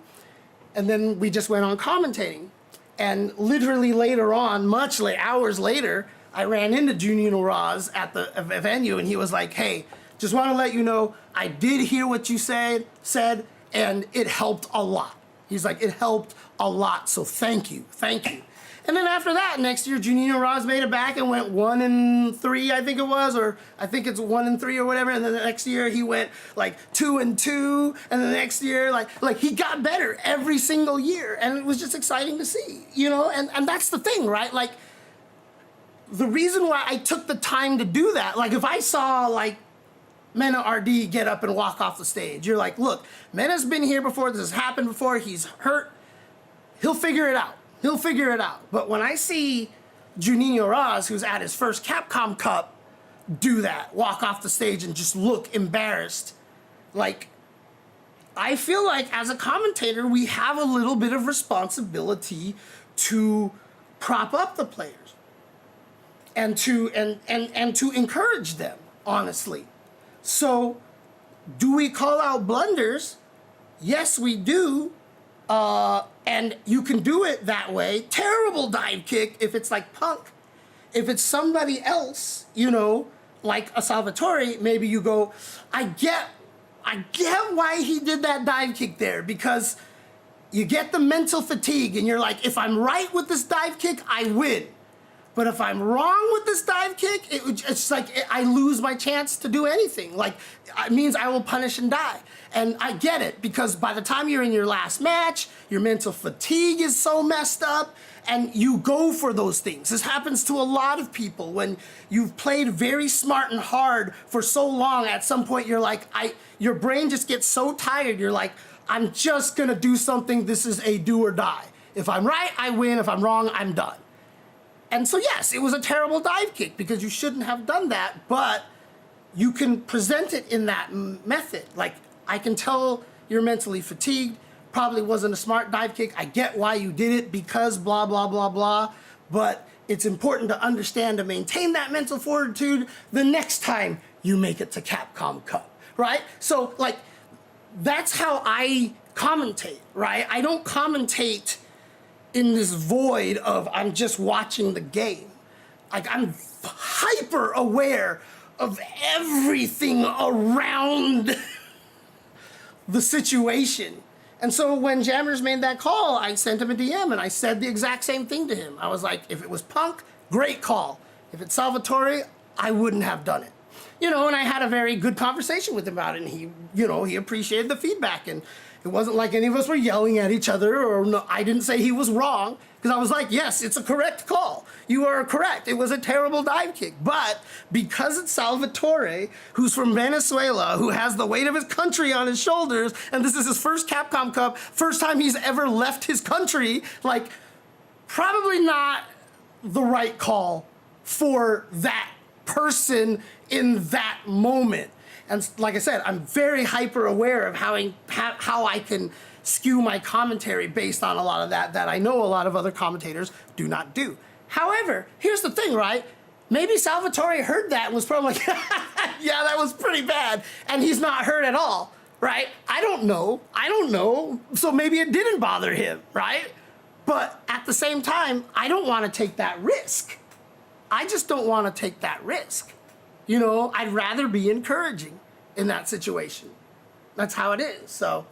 And then we just went on commentating. And literally later on, much late, hours later, I ran into Juninho Raz at the venue, and he was like, hey, just want to let you know, I did hear what you said, and it helped a lot. He's like, it helped a lot, so thank you. And then after that, next year, Juninho Raz made it back and went 1-3, I think it was, or I think it's 1-3 or whatever. And then the next year he went like 2-2, and the next year, like he got better every single year, and it was just exciting to see, you know. And that's the thing, right? Like the reason why I took the time to do that, like if I saw like Mena RD get up and walk off the stage, you're like, look, Mena's been here before, this has happened before, he's hurt, he'll figure it out. But when I see Juninho Raz, who's at his first Capcom Cup, do that, walk off the stage and just look embarrassed, like, I feel like as a commentator, we have a little bit of responsibility to prop up the players and to encourage them, honestly. So, do we call out blunders? Yes, we do. And you can do it that way. Terrible dive kick if it's like Punk. If it's somebody else, you know, like a Salvatore, maybe you go, I get why he did that dive kick there, because you get the mental fatigue and you're like, if I'm right with this dive kick, I win. But if I'm wrong with this dive kick, it's like I lose my chance to do anything. Like, it means I will punish and die. And I get it, because by the time you're in your last match, your mental fatigue is so messed up, and you go for those things. This happens to a lot of people. When you've played very smart and hard for so long, at some point you're like, your brain just gets so tired, you're like, I'm just gonna do something, this is a do or die. If I'm right, I win. If I'm wrong, I'm done. And so yes, it was a terrible dive kick because you shouldn't have done that, but you can present it in that method. Like, I can tell you're mentally fatigued, probably wasn't a smart dive kick. I get why you did it because blah, blah, blah, blah, but it's important to understand to maintain that mental fortitude the next time you make it to Capcom Cup, right? So like, that's how I commentate, right? I don't commentate in this void of I'm just watching the game. Like, I'm hyper aware of everything around the situation. And so when Jammers made that call, I sent him a DM and I said the exact same thing to him. I was like, if it was Punk, great call. If it's Salvatore, I wouldn't have done it. You know, and I had a very good conversation with him about it, and he, you know, he appreciated the feedback, and it wasn't like any of us were yelling at each other, or no, I didn't say he was wrong, because I was like, yes, it's a correct call. You are correct. It was a terrible dive kick. But because it's Salvatore, who's from Venezuela, who has the weight of his country on his shoulders, and this is his first Capcom Cup, first time he's ever left his country, like, probably not the right call for that person in that moment. And like I said, I'm very hyper aware of how I can skew my commentary based on a lot of that I know a lot of other commentators do not do. However, here's the thing, right? Maybe Salvatore heard that and was probably like, yeah, that was pretty bad. And he's not hurt at all, right? I don't know. So maybe it didn't bother him, right? But at the same time, I don't want to take that risk. I just don't want to take that risk. You know, I'd rather be encouraging in that situation. That's how it is. So,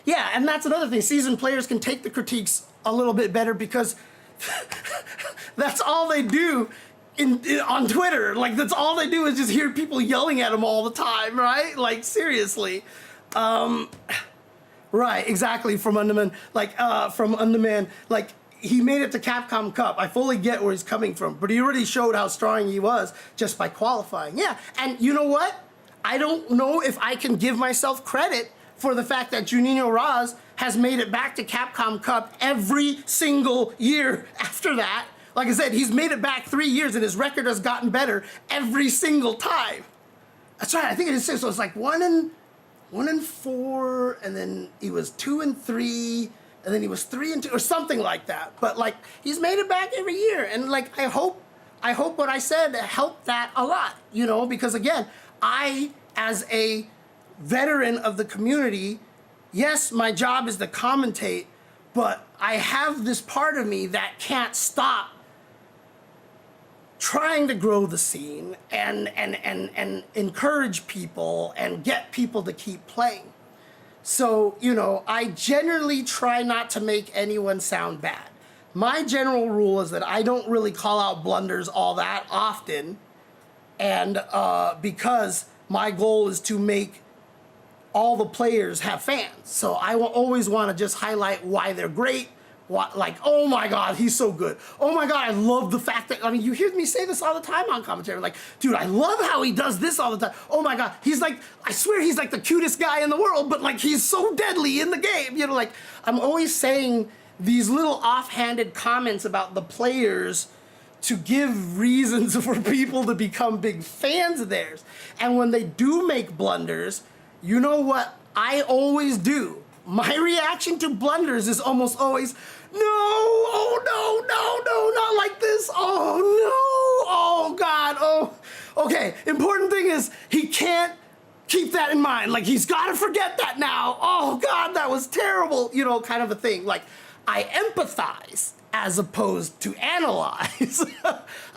yeah, and that's another thing. Seasoned players can take the critiques a little bit better because that's all they do on Twitter. Like, that's all they do is just hear people yelling at them all the time, right? Like, seriously. Right, exactly, from Underman. Like, from Underman, like, he made it to Capcom Cup. I fully get where he's coming from, but he already showed how strong he was just by qualifying. Yeah, and you know what? I don't know if I can give myself credit for the fact that Juninho Raz has made it back to Capcom Cup every single year after that. Like I said, he's made it back 3 years and his record has gotten better every single time. That's right, I think it is 6, so it's like 1 and 4, and then he was 2 and 3, and then he was 3 and 2, or something like that. But like, he's made it back every year, and like, I hope what I said helped that a lot, you know, because again, I, as a veteran of the community, yes, my job is to commentate, but I have this part of me that can't stop trying to grow the scene and encourage people and get people to keep playing. So, you know, I generally try not to make anyone sound bad. My general rule is that I don't really call out blunders all that often, and because my goal is to make all the players have fans. So I will always want to just highlight why they're great. Like, oh my God, he's so good. Oh my God, I love the fact that, I mean, you hear me say this all the time on commentary. Like, dude, I love how he does this all the time. Oh my God, he's like, I swear he's like the cutest guy in the world, but like, he's so deadly in the game. You know, like, I'm always saying these little offhanded comments about the players to give reasons for people to become big fans of theirs. And when they do make blunders, you know what I always do? My reaction to blunders is almost always, no, oh no, not like this, oh no, oh God, oh. Okay, important thing is he can't keep that in mind. Like, he's gotta forget that now. Oh God, that was terrible, you know, kind of a thing. Like, I empathize as opposed to analyze.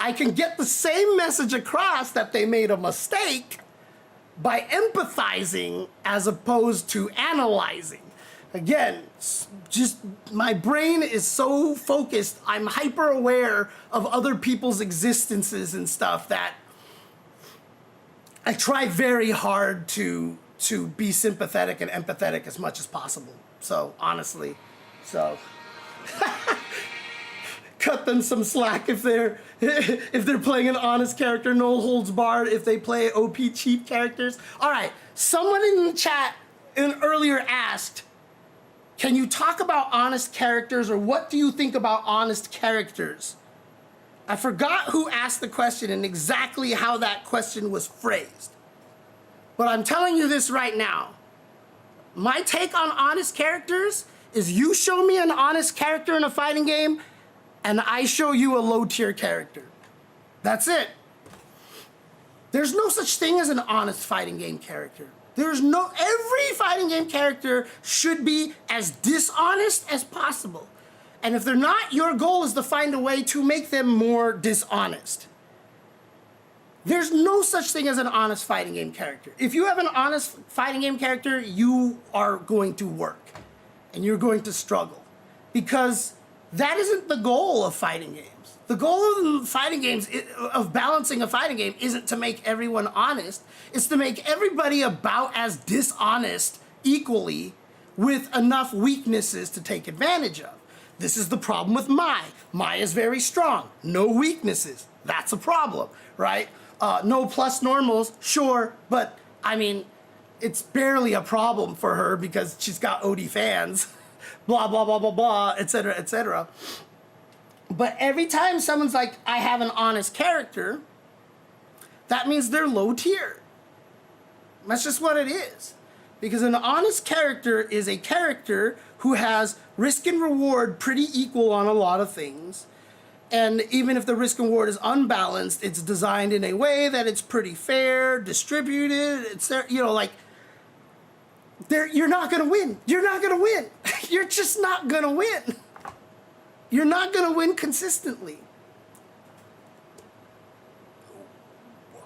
I can get the same message across that they made a mistake by empathizing as opposed to analyzing. again, just my brain is so focused. I'm hyper aware of other people's existences and stuff that I try very hard to be sympathetic and empathetic as much as possible. So honestly, cut them some slack if they're playing an honest character, no holds barred. If they play OP cheap characters. All right, someone in the chat earlier asked, can you talk about honest characters, or what do you think about honest characters? I forgot who asked the question and exactly how that question was phrased. But I'm telling you this right now. My take on honest characters is you show me an honest character in a fighting game, and I show you a low-tier character. That's it. There's no such thing as an honest fighting game character. Every fighting game character should be as dishonest as possible. And if they're not, your goal is to find a way to make them more dishonest. There's no such thing as an honest fighting game character. If you have an honest fighting game character, you are going to work and you're going to struggle, because that isn't the goal of fighting games. The goal of fighting games, of balancing a fighting game, isn't to make everyone honest. It's to make everybody about as dishonest equally, with enough weaknesses to take advantage of. This is the problem with Mai. Mai is very strong, no weaknesses. That's a problem, right? No plus normals, sure, but I mean, it's barely a problem for her because she's got OD fans, blah, blah, blah, blah, blah, etc., etc. But every time someone's like, I have an honest character, that means they're low tier. That's just what it is. Because an honest character is a character who has risk and reward pretty equal on a lot of things. And even if the risk and reward is unbalanced, it's designed in a way that it's pretty fair, distributed, it's there, you know, like, you're not gonna win. You're not gonna win. You're just not gonna win. You're not gonna win consistently.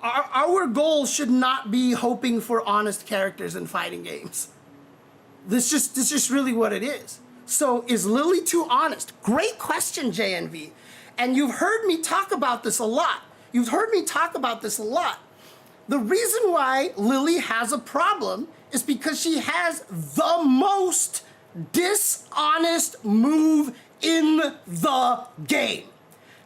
Our goal should not be hoping for honest characters in fighting games. This is just really what it is. So is Lily too honest? Great question, JNV. And you've heard me talk about this a lot. The reason why Lily has a problem is because she has the most dishonest move in the game.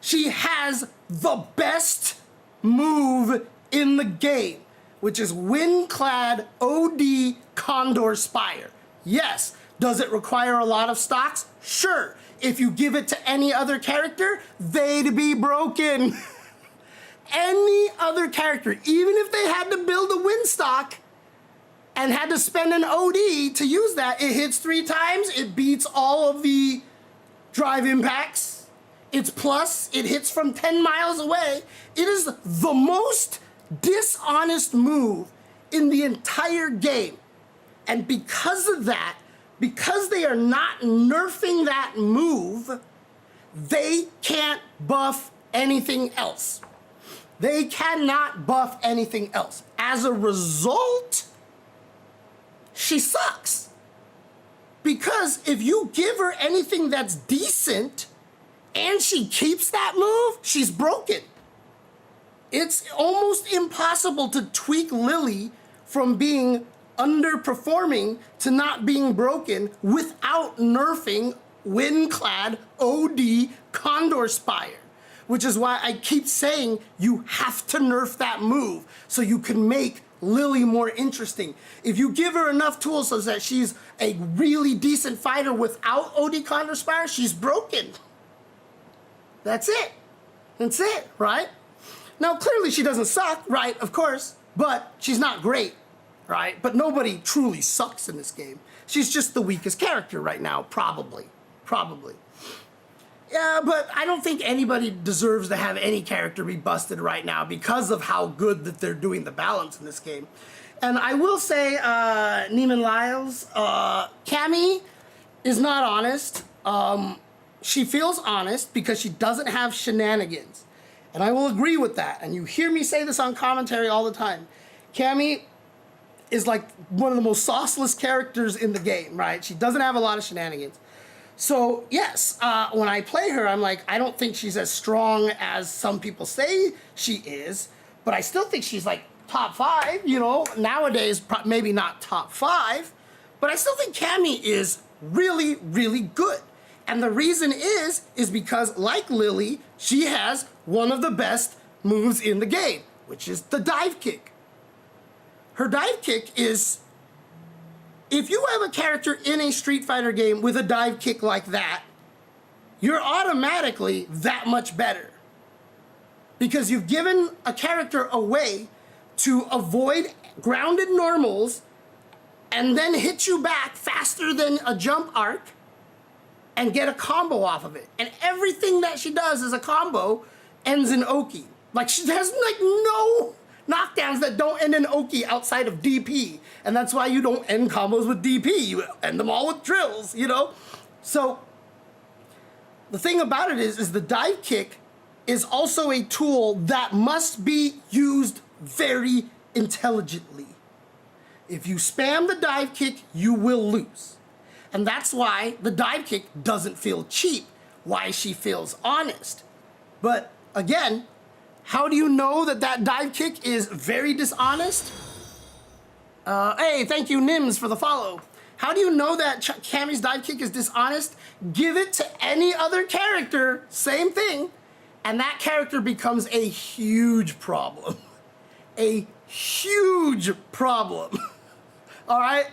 She has the best move in the game, which is Windclad OD Condor Spire. Yes, does it require a lot of stocks? Sure. If you give it to any other character, they'd be broken. Any other character, even if they had to build a win stock and had to spend an OD to use that, it hits 3 times, it beats all of the drive impacts, it's plus, it hits from 10 miles away. It is the most dishonest move in the entire game. And because of that, because they are not nerfing that move, they can't buff anything else. They cannot buff anything else. As a result, she sucks. Because if you give her anything that's decent and she keeps that move, she's broken. It's almost impossible to tweak Lily from being underperforming to not being broken without nerfing Windclad OD Condor Spire. Which is why I keep saying you have to nerf that move so you can make Lily more interesting. If you give her enough tools so that she's a really decent fighter without OD Condor Spire, she's broken. That's it. That's it, right? Now, clearly she doesn't suck, right? Of course, but she's not great, right? But nobody truly sucks in this game. She's just the weakest character right now, probably. Yeah, but I don't think anybody deserves to have any character be busted right now because of how good that they're doing the balance in this game. And I will say, Neiman Lyles, Cammy is not honest. She feels honest because she doesn't have shenanigans. And I will agree with that. And you hear me say this on commentary all the time. Cammy is like one of the most sauceless characters in the game, right? She doesn't have a lot of shenanigans. So yes, when I play her, I'm like, I don't think she's as strong as some people say she is, but I still think she's like top 5, you know, nowadays, maybe not top 5, but I still think Cammy is really, really good. And the reason is because, like Lily, she has one of the best moves in the game, which is the dive kick. Her dive kick is, if you have a character in a Street Fighter game with a dive kick like that, you're automatically that much better. Because you've given a character a way to avoid grounded normals and then hit you back faster than a jump arc and get a combo off of it. And everything that she does as a combo ends in Oki. Like, she has like no knockdowns that don't end in Oki outside of DP. And that's why you don't end combos with DP. You end them all with drills, you know? So the thing about it is the dive kick is also a tool that must be used very intelligently. If you spam the dive kick, you will lose. And that's why the dive kick doesn't feel cheap, why she feels honest. But again, how do you know that that dive kick is very dishonest? Hey, thank you, Nims, for the follow. How do you know that Cammy's dive kick is dishonest? Give it to any other character, same thing, and that character becomes a huge problem. A huge problem. All right?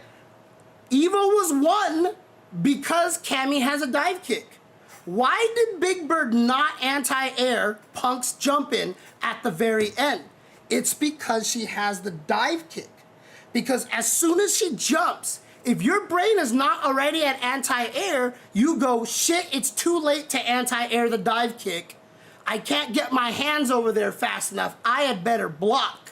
Evo was won because Cammy has a dive kick. Why did Big Bird not anti-air Punk's jump in at the very end? It's because she has the dive kick. Because as soon as she jumps, if your brain is not already at anti-air, you go, shit, it's too late to anti-air the dive kick. I can't get my hands over there fast enough. I had better block.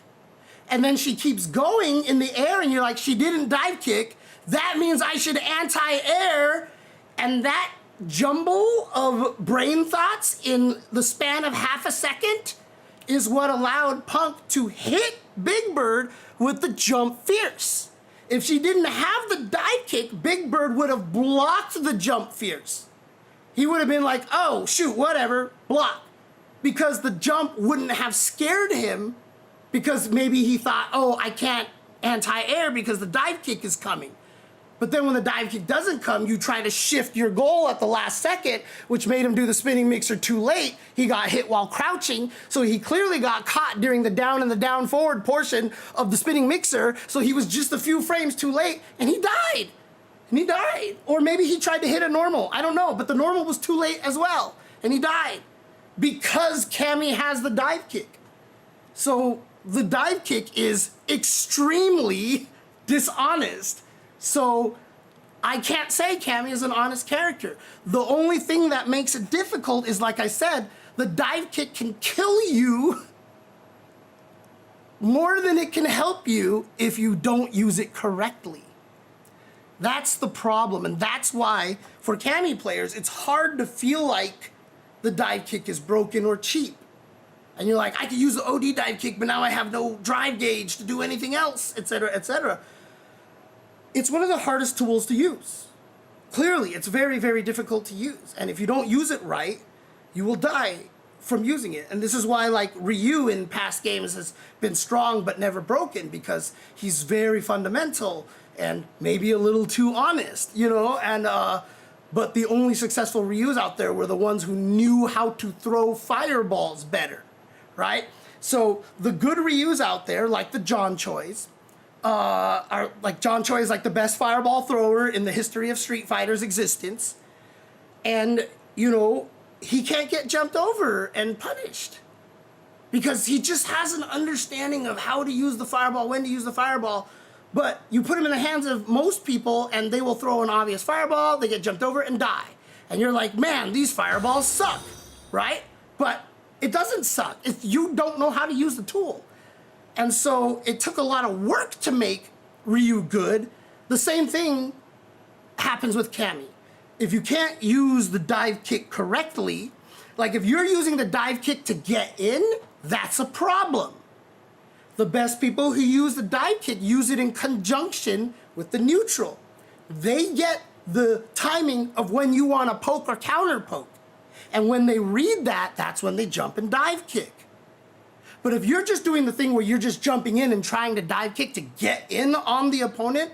And then she keeps going in the air and you're like, she didn't dive kick. That means I should anti-air. And that jumble of brain thoughts in the span of half a second is what allowed Punk to hit Big Bird with the jump fierce. If she didn't have the dive kick, Big Bird would have blocked the jump fierce. He would have been like, oh, shoot, whatever, block. Because the jump wouldn't have scared him, because maybe he thought, oh, I can't anti-air because the dive kick is coming. But then when the dive kick doesn't come, you try to shift your goal at the last second, which made him do the spinning mixer too late. He got hit while crouching, so he clearly got caught during the down and the down forward portion of the spinning mixer, so he was just a few frames too late, and he died. And he died. Or maybe he tried to hit a normal, I don't know, but the normal was too late as well, and he died. Because Cammy has the dive kick. So the dive kick is extremely dishonest. So I can't say Cammy is an honest character. The only thing that makes it difficult is, like I said, the dive kick can kill you more than it can help you if you don't use it correctly. That's the problem, and that's why for Cammy players, it's hard to feel like the dive kick is broken or cheap. And you're like, I could use the OD dive kick, but now I have no drive gauge to do anything else, etc., etc. It's one of the hardest tools to use. Clearly, it's very, very difficult to use. And if you don't use it right, you will die from using it. And this is why, like, Ryu in past games has been strong but never broken, because he's very fundamental and maybe a little too honest, you know? And but the only successful Ryus out there were the ones who knew how to throw fireballs better, right? So the good Ryus out there, like the John Choi's, are like John Choi is like the best fireball thrower in the history of Street Fighter's existence. And, you know, he can't get jumped over and punished because he just has an understanding of how to use the fireball, when to use the fireball. But you put him in the hands of most people and they will throw an obvious fireball, they get jumped over and die. And you're like, man, these fireballs suck, right? But it doesn't suck if you don't know how to use the tool. And so it took a lot of work to make Ryu good. The same thing happens with Cammy. If you can't use the dive kick correctly, like if you're using the dive kick to get in, that's a problem. The best people who use the dive kick use it in conjunction with the neutral. They get the timing of when you want to poke or counter poke. And when they read that, that's when they jump and dive kick. But if you're just doing the thing where you're just jumping in and trying to dive kick to get in on the opponent,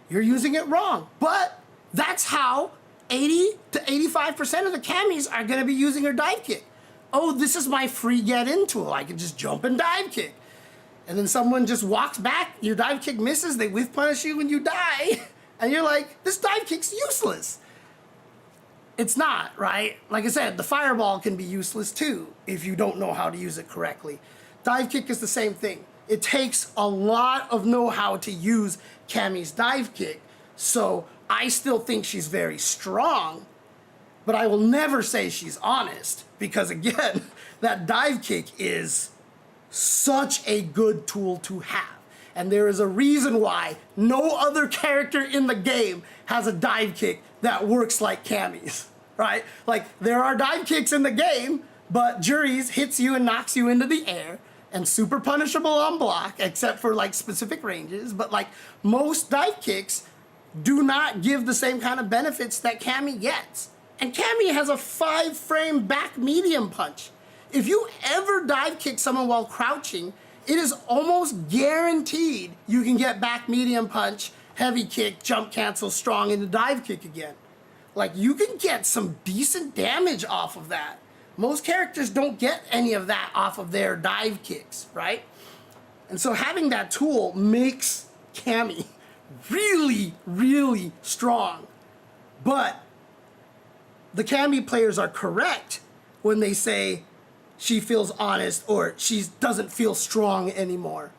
you're using it wrong. But that's how 80 to 85% of the camis are gonna be using her dive kick. Oh, this is my free get in tool. I can just jump and dive kick. And then someone just walks back, your dive kick misses, they whiff punish you and you die. And you're like, this dive kick's useless. It's not, right? Like I said, the fireball can be useless too if you don't know how to use it correctly. Dive kick is the same thing. It takes a lot of know-how to use Cammie's dive kick. So I still think she's very strong, but I will never say she's honest because again, that dive kick is such a good tool to have. And there is a reason why no other character in the game has a dive kick that works like Cammie's, right? Like, there are dive kicks in the game, but Jury's hits you and knocks you into the air and super punishable on block, except for like specific ranges. But like most dive kicks do not give the same kind of benefits that Cammie gets. And Cammie has a 5-frame back medium punch. If you ever dive kick someone while crouching, it is almost guaranteed you can get back medium punch, heavy kick, jump cancel, strong into dive kick again. Like, you can get some decent damage off of that. Most characters don't get any of that off of their dive kicks, right? And so having that tool makes Cammie really, really strong. But the Cammie players are correct when they say she feels honest or she doesn't feel strong anymore.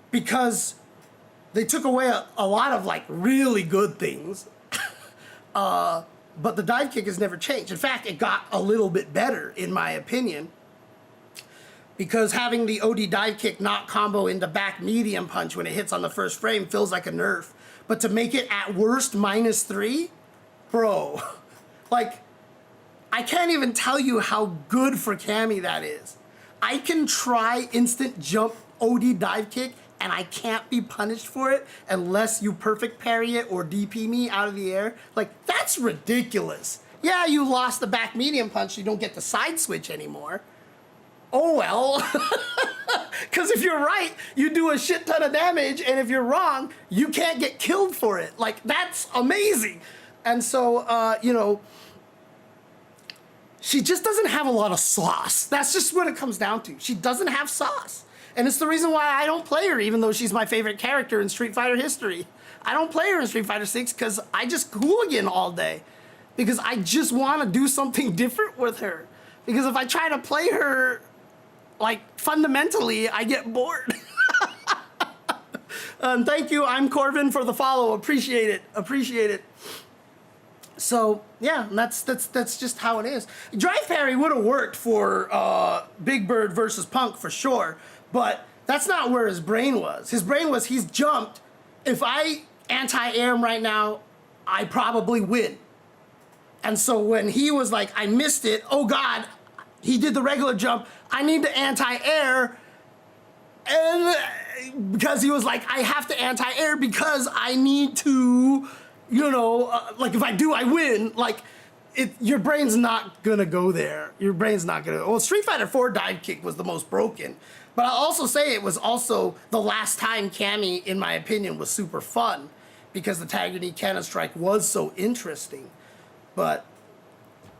Because they took away a lot of like really good things. But the dive kick has never changed. In fact, it got a little bit better, in my opinion, because having the OD dive kick not combo into back medium punch when it hits on the first frame feels like a nerf. But to make it at worst -3, bro, like, I can't even tell you how good for Cammie that is. I can try instant jump OD dive kick and I can't be punished for it unless you perfect parry it or DP me out of the air. Like, that's ridiculous. Yeah, you lost the back medium punch, you don't get the side switch anymore. Oh well. Because if you're right, you do a shit ton of damage, and if you're wrong, you can't get killed for it. Like, that's amazing. And so, you know, she just doesn't have a lot of sauce. That's just what it comes down to. She doesn't have sauce. And it's the reason why I don't play her, even though she's my favorite character in Street Fighter history. I don't play her in Street Fighter 6 because I just hooligan all day. Because I just want to do something different with her. Because if I try to play her, like, fundamentally, I get bored. Thank you, I'm Corvin, for the follow. Appreciate it. Appreciate it. So yeah, that's just how it is. Drive parry would have worked for Big Bird versus Punk for sure, but that's not where his brain was. His brain was, he's jumped. If I anti-air him right now, I probably win. And so when he was like, I missed it, oh God, he did the regular jump, I need to anti-air, and because he was like, I have to anti-air because I need to, you know, like if I do, I win. Like, your brain's not gonna go there. Your brain's not gonna. Well, Street Fighter 4 dive kick was the most broken, but I'll also say it was also the last time Cammie, in my opinion, was super fun because the tag unique cannon strike was so interesting. But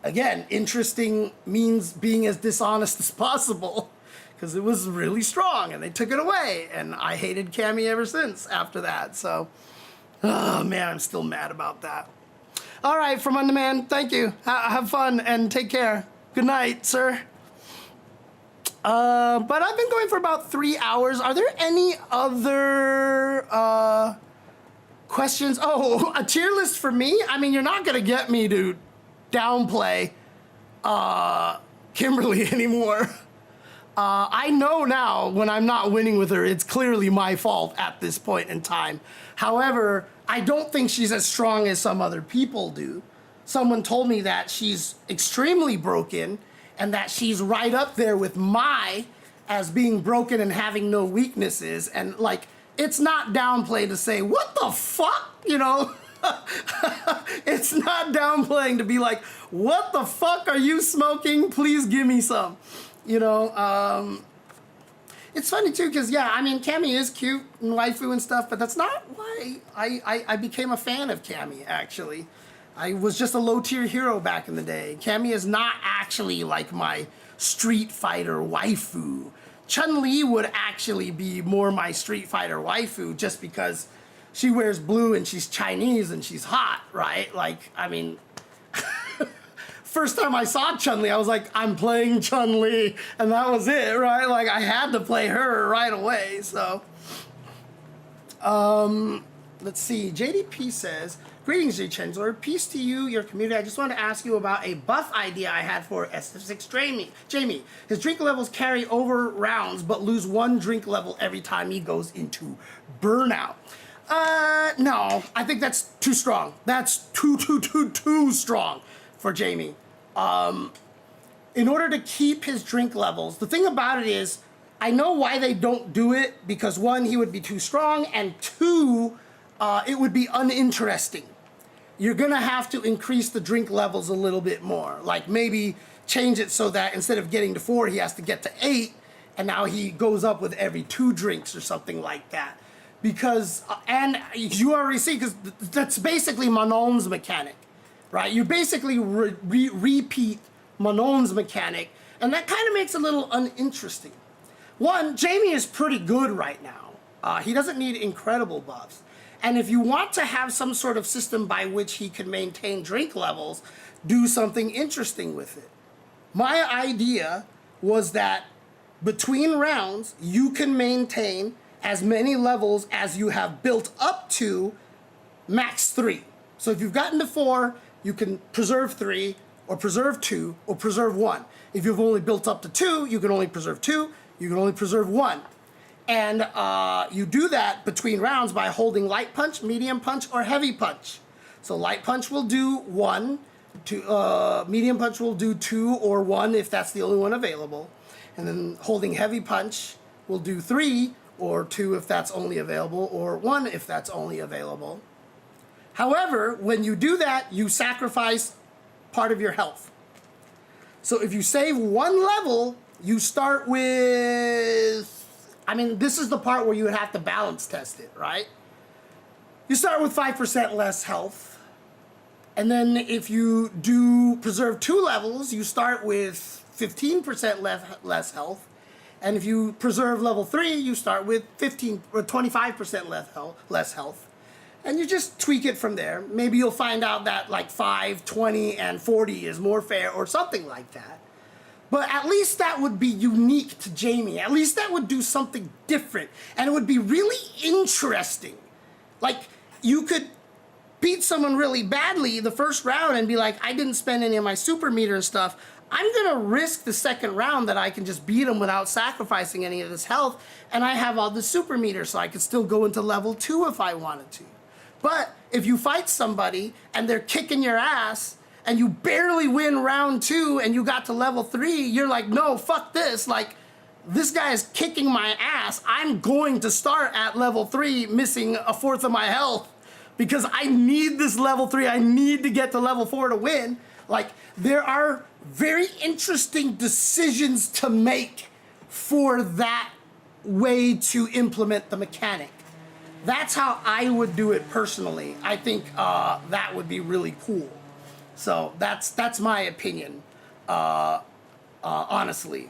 again, interesting means being as dishonest as possible because it was really strong and they took it away, and I hated Cammie ever since after that. So. Oh man, I'm still mad about that. All right, from Underman, thank you. Have fun and take care. Good night, sir. But I've been going for about 3 hours. Are there any other questions? Oh, a tier list for me? I mean, you're not gonna get me to downplay Kimberly anymore. I know now when I'm not winning with her, it's clearly my fault at this point in time. However, I don't think she's as strong as some other people do. Someone told me that she's extremely broken and that she's right up there with Mai as being broken and having no weaknesses. And like, it's not downplay to say, what the fuck, you know? It's not downplaying to be like, what the fuck are you smoking? Please give me some, you know? It's funny too, because yeah, I mean, Cammy is cute and waifu and stuff, but that's not why I became a fan of Cammy, actually. I was just a low-tier hero back in the day. Cammy is not actually like my Street Fighter waifu. Chun-Li would actually be more my Street Fighter waifu just because she wears blue and she's Chinese and she's hot, right? Like, I mean, first time I saw Chun-Li, I was like, I'm playing Chun-Li, and that was it, right? Like, I had to play her right away, so. Let's see, JDP says, greetings, J-Chandler. Peace to you, your community. I just wanted to ask you about a buff idea I had for SF6 Jamie. His drink levels carry over rounds, but lose 1 drink level every time he goes into burnout. No, I think that's too strong. That's too strong for Jamie. In order to keep his drink levels, the thing about it is, I know why they don't do it, because 1, he would be too strong, and 2, it would be uninteresting. You're gonna have to increase the drink levels a little bit more. Like maybe change it so that instead of getting to 4, he has to get to 8, and now he goes up with every 2 drinks or something like that. Because, and you already see, because that's basically Manon's mechanic, right? You basically repeat Manon's mechanic, and that kind of makes it a little uninteresting. 1, Jamie is pretty good right now. He doesn't need incredible buffs. And if you want to have some sort of system by which he can maintain drink levels, do something interesting with it. My idea was that between rounds, you can maintain as many levels as you have built up to max 3. So if you've gotten to 4, you can preserve 3, or preserve 2, or preserve 1. If you've only built up to 2, you can only preserve 2, you can only preserve 1. And you do that between rounds by holding light punch, medium punch, or heavy punch. So light punch will do 1, medium punch will do 2 or 1 if that's the only one available. And then holding heavy punch will do 3, or 2 if that's only available, or 1 if that's only available. However, when you do that, you sacrifice part of your health. So if you save 1 level, you start with, I mean, this is the part where you would have to balance test it, right? You start with 5% less health. And then if you do preserve 2 levels, you start with 15% less health. And if you preserve level 3, you start with 15 or 25% less health. And you just tweak it from there. Maybe you'll find out that like 5, 20, and 40 is more fair or something like that. But at least that would be unique to Jamie. At least that would do something different. And it would be really interesting. Like, you could beat someone really badly the first round and be like, I didn't spend any of my super meter and stuff. I'm gonna risk the second round that I can just beat him without sacrificing any of his health, and I have all the super meters, so I could still go into level 2 if I wanted to. But if you fight somebody and they're kicking your ass and you barely win round 2 and you got to level 3, you're like, no, fuck this. Like, this guy is kicking my ass. I'm going to start at level 3 missing 1/4 of my health because I need this level 3. I need to get to level 4 to win. Like, there are very interesting decisions to make for that way to implement the mechanic. That's how I would do it personally. I think that would be really cool. So that's my opinion, honestly.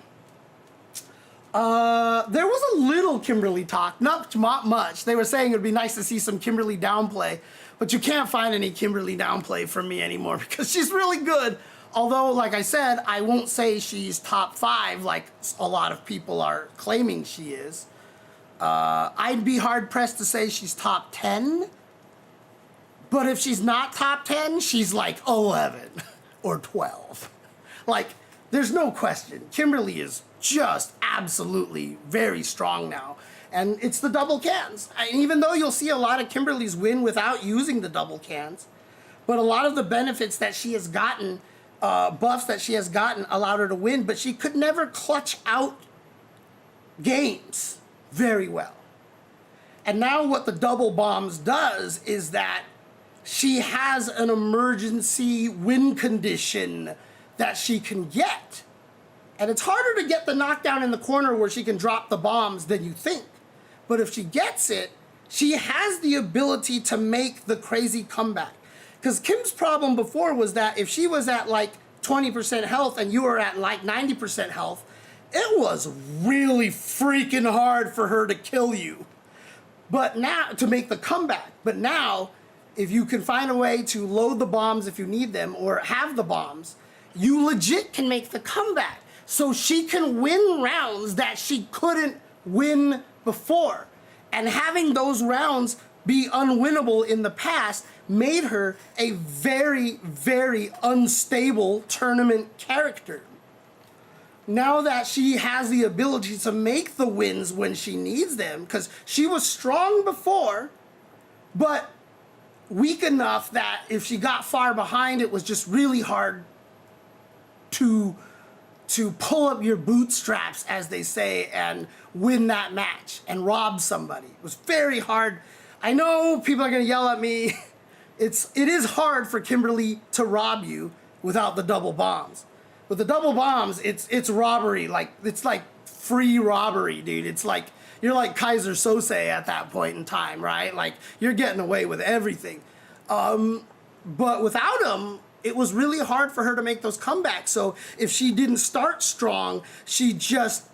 There was a little Kimberly talk, not much. They were saying it would be nice to see some Kimberly downplay, but you can't find any Kimberly downplay from me anymore because she's really good. Although, like I said, I won't say she's top 5 like a lot of people are claiming she is. I'd be hard-pressed to say she's top 10. But if she's not top 10, she's like 11 or 12. Like, there's no question. Kimberly is just absolutely very strong now. And it's the double cans. Even though you'll see a lot of Kimberly's win without using the double cans, but a lot of the benefits that she has gotten, buffs that she has gotten, allowed her to win, but she could never clutch out games very well. And now what the double bombs does is that she has an emergency win condition that she can get. And it's harder to get the knockdown in the corner where she can drop the bombs than you think. But if she gets it, she has the ability to make the crazy comeback. Because Kim's problem before was that if she was at like 20% health and you were at like 90% health, it was really freaking hard for her to kill you. But now, to make the comeback. But now, if you can find a way to load the bombs if you need them or have the bombs, you legit can make the comeback. So she can win rounds that she couldn't win before. And having those rounds be unwinnable in the past made her a very, very unstable tournament character. Now that she has the ability to make the wins when she needs them, because she was strong before, but weak enough that if she got far behind, it was just really hard to pull up your bootstraps, as they say, and win that match and rob somebody. It was very hard. I know people are gonna yell at me. It is hard for Kimberly to rob you without the double bombs. With the double bombs, it's robbery. Like, it's like free robbery, dude. It's like, you're like Kaiser Sose at that point in time, right? Like, you're getting away with everything. But without them, it was really hard for her to make those comebacks. So if she didn't start strong, she just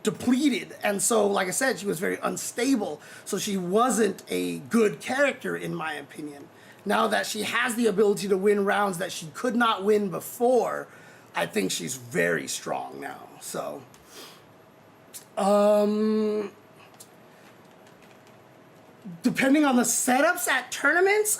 depleted. And so, like I said, she was very unstable. So she wasn't a good character, in my opinion. Now that she has the ability to win rounds that she could not win before, I think she's very strong now. So, depending on the setups at tournaments,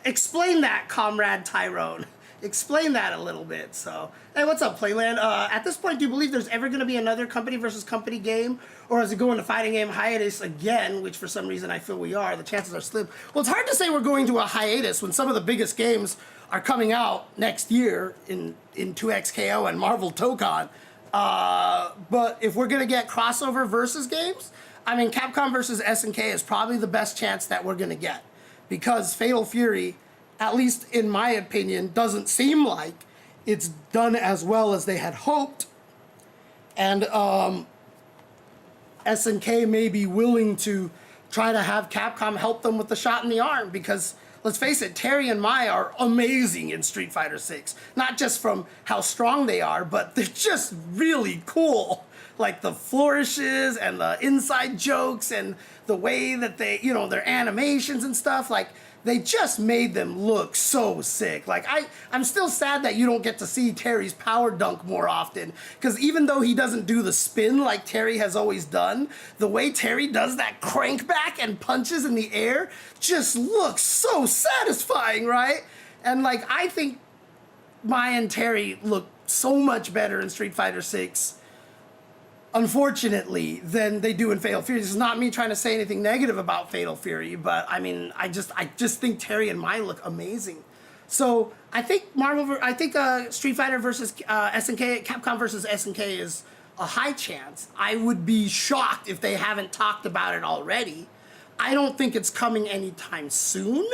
explain that, Comrade Tyrone. Explain that a little bit. So, hey, what's up, Playland? At this point, do you believe there's ever going to be another company versus company game? Or is it going to fighting game hiatus again, which for some reason I feel we are? The chances are slim. Well, it's hard to say we're going to a hiatus when some of the biggest games are coming out next year in 2XKO and Marvel Tokon. But if we're going to get crossover versus games, I mean, Capcom versus SNK is probably the best chance that we're going to get. Because Fatal Fury, at least in my opinion, doesn't seem like it's done as well as they had hoped. And SNK may be willing to try to have Capcom help them with the shot in the arm, because let's face it, Terry and Mai are amazing in Street Fighter 6. Not just from how strong they are, but they're just really cool. Like the flourishes and the inside jokes and the way that they, you know, their animations and stuff, like, they just made them look so sick. Like, I'm still sad that you don't get to see Terry's power dunk more often, because even though he doesn't do the spin like Terry has always done, the way Terry does that crank back and punches in the air just looks so satisfying, right? And like, I think Mai and Terry look so much better in Street Fighter 6, unfortunately, than they do in Fatal Fury. This is not me trying to say anything negative about Fatal Fury, but I mean, I just think Terry and Mai look amazing. So I think Street Fighter versus SNK, Capcom versus SNK is a high chance. I would be shocked if they haven't talked about it already. I don't think it's coming anytime soon,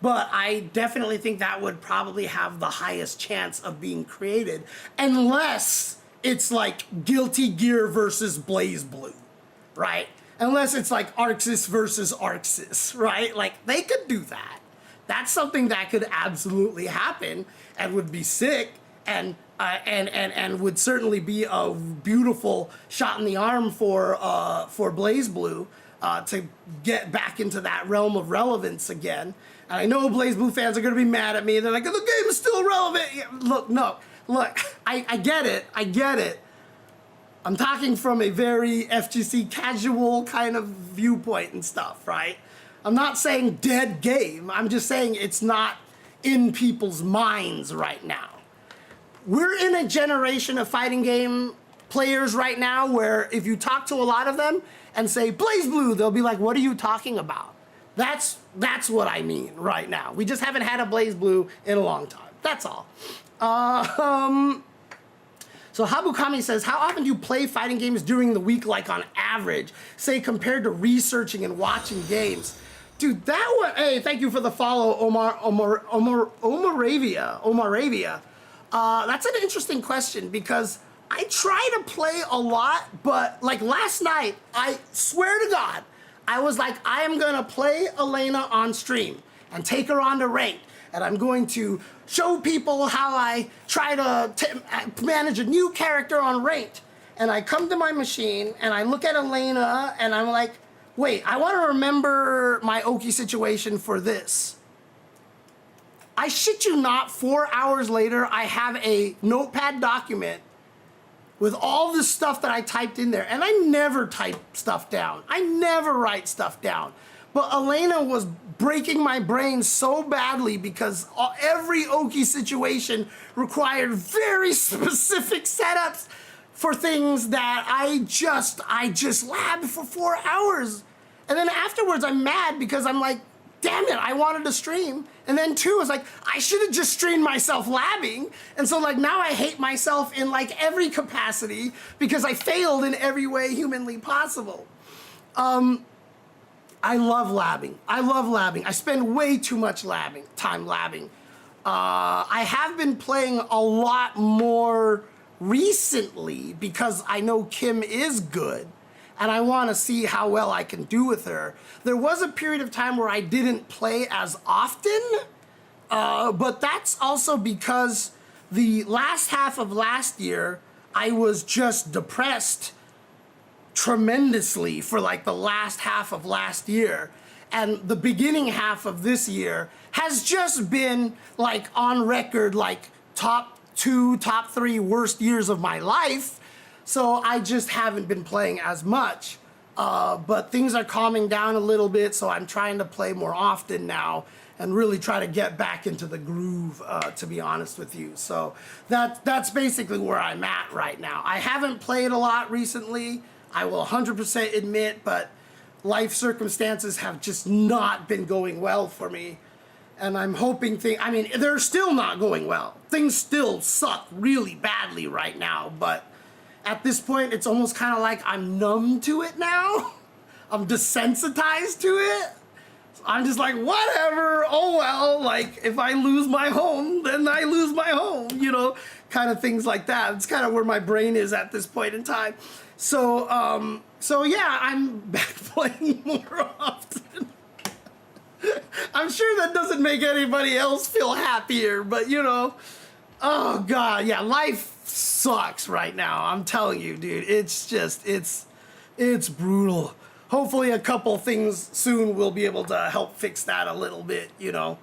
but I definitely think that would probably have the highest chance of being created, unless it's like Guilty Gear versus Blaze Blue, right? Unless it's like Arxis versus Arxis, right? Like, they could do that. That's something that could absolutely happen and would be sick, and would certainly be a beautiful shot in the arm for Blaze Blue to get back into that realm of relevance again. And I know Blaze Blue fans are going to be mad at me. They're like, the game is still relevant. Yeah, Look, I get it. I'm talking from a very FGC casual kind of viewpoint and stuff, right? I'm not saying dead game. I'm just saying it's not in people's minds right now. We're in a generation of fighting game players right now where if you talk to a lot of them and say, Blaze Blue, they'll be like, what are you talking about? That's what I mean right now. We just haven't had a Blaze Blue in a long time. That's all. So Habukami says, how often do you play fighting games during the week, like on average, say compared to researching and watching games? Dude, that one, hey, thank you for the follow, Omaravia. That's an interesting question because I try to play a lot, but like last night, I swear to God, I was like, I am gonna play Elena on stream and take her on to ranked, and I'm going to show people how I try to manage a new character on ranked. And I come to my machine and I look at Elena and I'm like, wait, I want to remember my Oki situation for this. I shit you not, 4 hours later, I have a notepad document with all the stuff that I typed in there. And I never type stuff down. I never write stuff down. But Elena was breaking my brain so badly because every Oki situation required very specific setups for things that I just labbed for 4 hours. And then afterwards I'm mad because I'm like, damn it, I wanted to stream. And then two, I was like, I should have just streamed myself labbing. And so like now I hate myself in like every capacity because I failed in every way humanly possible. I love labbing. I spend way too much time labbing. I have been playing a lot more recently because I know Kim is good and I want to see how well I can do with her. There was a period of time where I didn't play as often, but that's also because the last half of last year, I was just depressed tremendously for like the last half of last year. And the beginning half of this year has just been like on record, like top 2, top 3 worst years of my life. So I just haven't been playing as much. But things are calming down a little bit, so I'm trying to play more often now and really try to get back into the groove, to be honest with you. So that's basically where I'm at right now. I haven't played a lot recently, I will 100% admit, but life circumstances have just not been going well for me. And I'm hoping they're still not going well. Things still suck really badly right now, but at this point, it's almost kind of like I'm numb to it now. I'm desensitized to it. I'm just like, whatever, oh well, like if I lose my home, then I lose my home, you know, kind of things like that. It's kind of where my brain is at this point in time. So yeah, I'm back playing more often. I'm sure that doesn't make anybody else feel happier, but you know, oh God, yeah, life sucks right now. I'm telling you, dude, it's just, it's brutal. Hopefully a couple things soon will be able to help fix that a little bit, you know.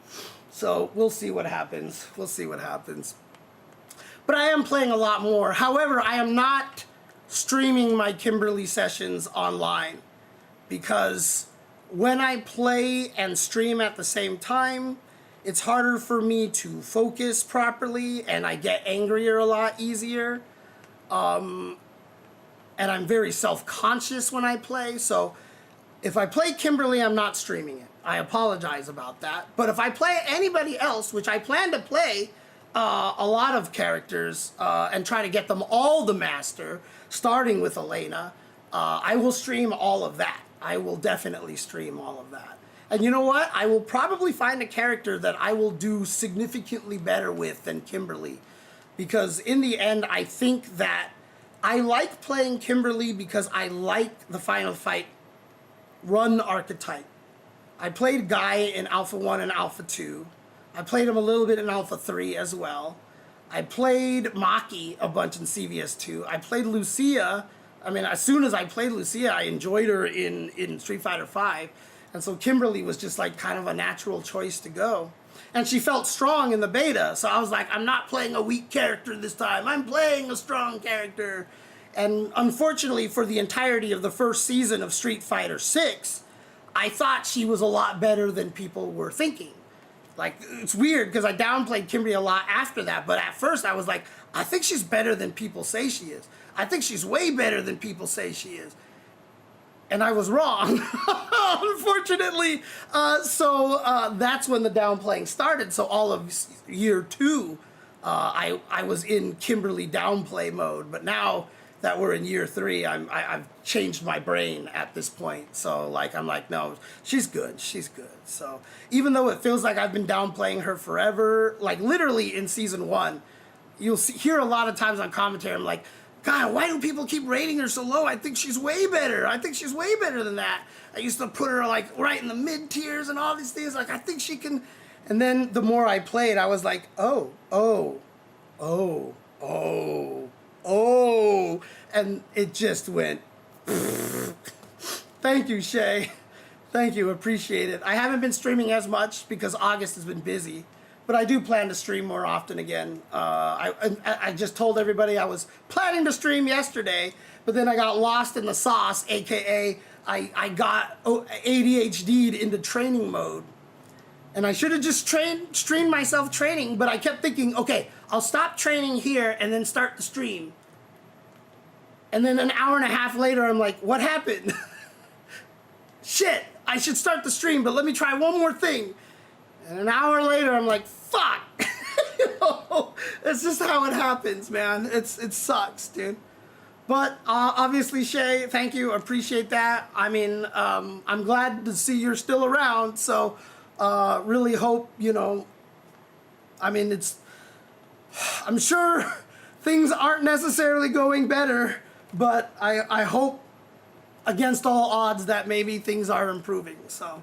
So we'll see what happens. We'll see what happens. But I am playing a lot more. However, I am not streaming my Kimberly sessions online because when I play and stream at the same time, it's harder for me to focus properly and I get angrier a lot easier. And I'm very self-conscious when I play. So if I play Kimberly, I'm not streaming it. I apologize about that. But if I play anybody else, which I plan to play a lot of characters and try to get them all to master, starting with Elena, I will stream all of that. I will definitely stream all of that. And you know what? I will probably find a character that I will do significantly better with than Kimberly. Because in the end, I think that I like playing Kimberly because I like the Final Fight run archetype. I played Guy in Alpha 1 and Alpha 2. I played him a little bit in Alpha 3 as well. I played Maki a bunch in CVS 2. I played Lucia. I mean, as soon as I played Lucia, I enjoyed her in Street Fighter 5. And so Kimberly was just like kind of a natural choice to go. And she felt strong in the beta. So I was like, I'm not playing a weak character this time. I'm playing a strong character. And unfortunately, for the entirety of the first season of Street Fighter 6, I thought she was a lot better than people were thinking. Like, it's weird because I downplayed Kimberly a lot after that. But at first I was like, I think she's better than people say she is. I think she's way better than people say she is. And I was wrong, unfortunately. So that's when the downplaying started. So all of year 2, I was in Kimberly downplay mode, but now that we're in year 3, I've changed my brain at this point. So like I'm like, no, she's good. So even though it feels like I've been downplaying her forever, like literally in season 1, you'll hear a lot of times on commentary, I'm like, God, why do people keep rating her so low? I think she's way better. I think she's way better than that. I used to put her like right in the mid tiers and all these things. Like I think she can. And then the more I played, I was like, oh. And it just went. Thank you, Shay. Thank you, appreciate it. I haven't been streaming as much because August has been busy, but I do plan to stream more often again. I just told everybody I was planning to stream yesterday, but then I got lost in the sauce, aka I got ADHD'd into training mode. And I should have just streamed myself training, but I kept thinking, okay, I'll stop training here and then start the stream. And then an hour and a half later, I'm like, what happened? Shit, I should start the stream, but let me try one more thing. And an hour later, I'm like, fuck. You know, it's just how it happens, man. It sucks, dude. But obviously, Shay, thank you, appreciate that. I mean, I'm glad to see you're still around, so really hope, you know, I mean, I'm sure things aren't necessarily going better, but I hope against all odds that maybe things are improving, so.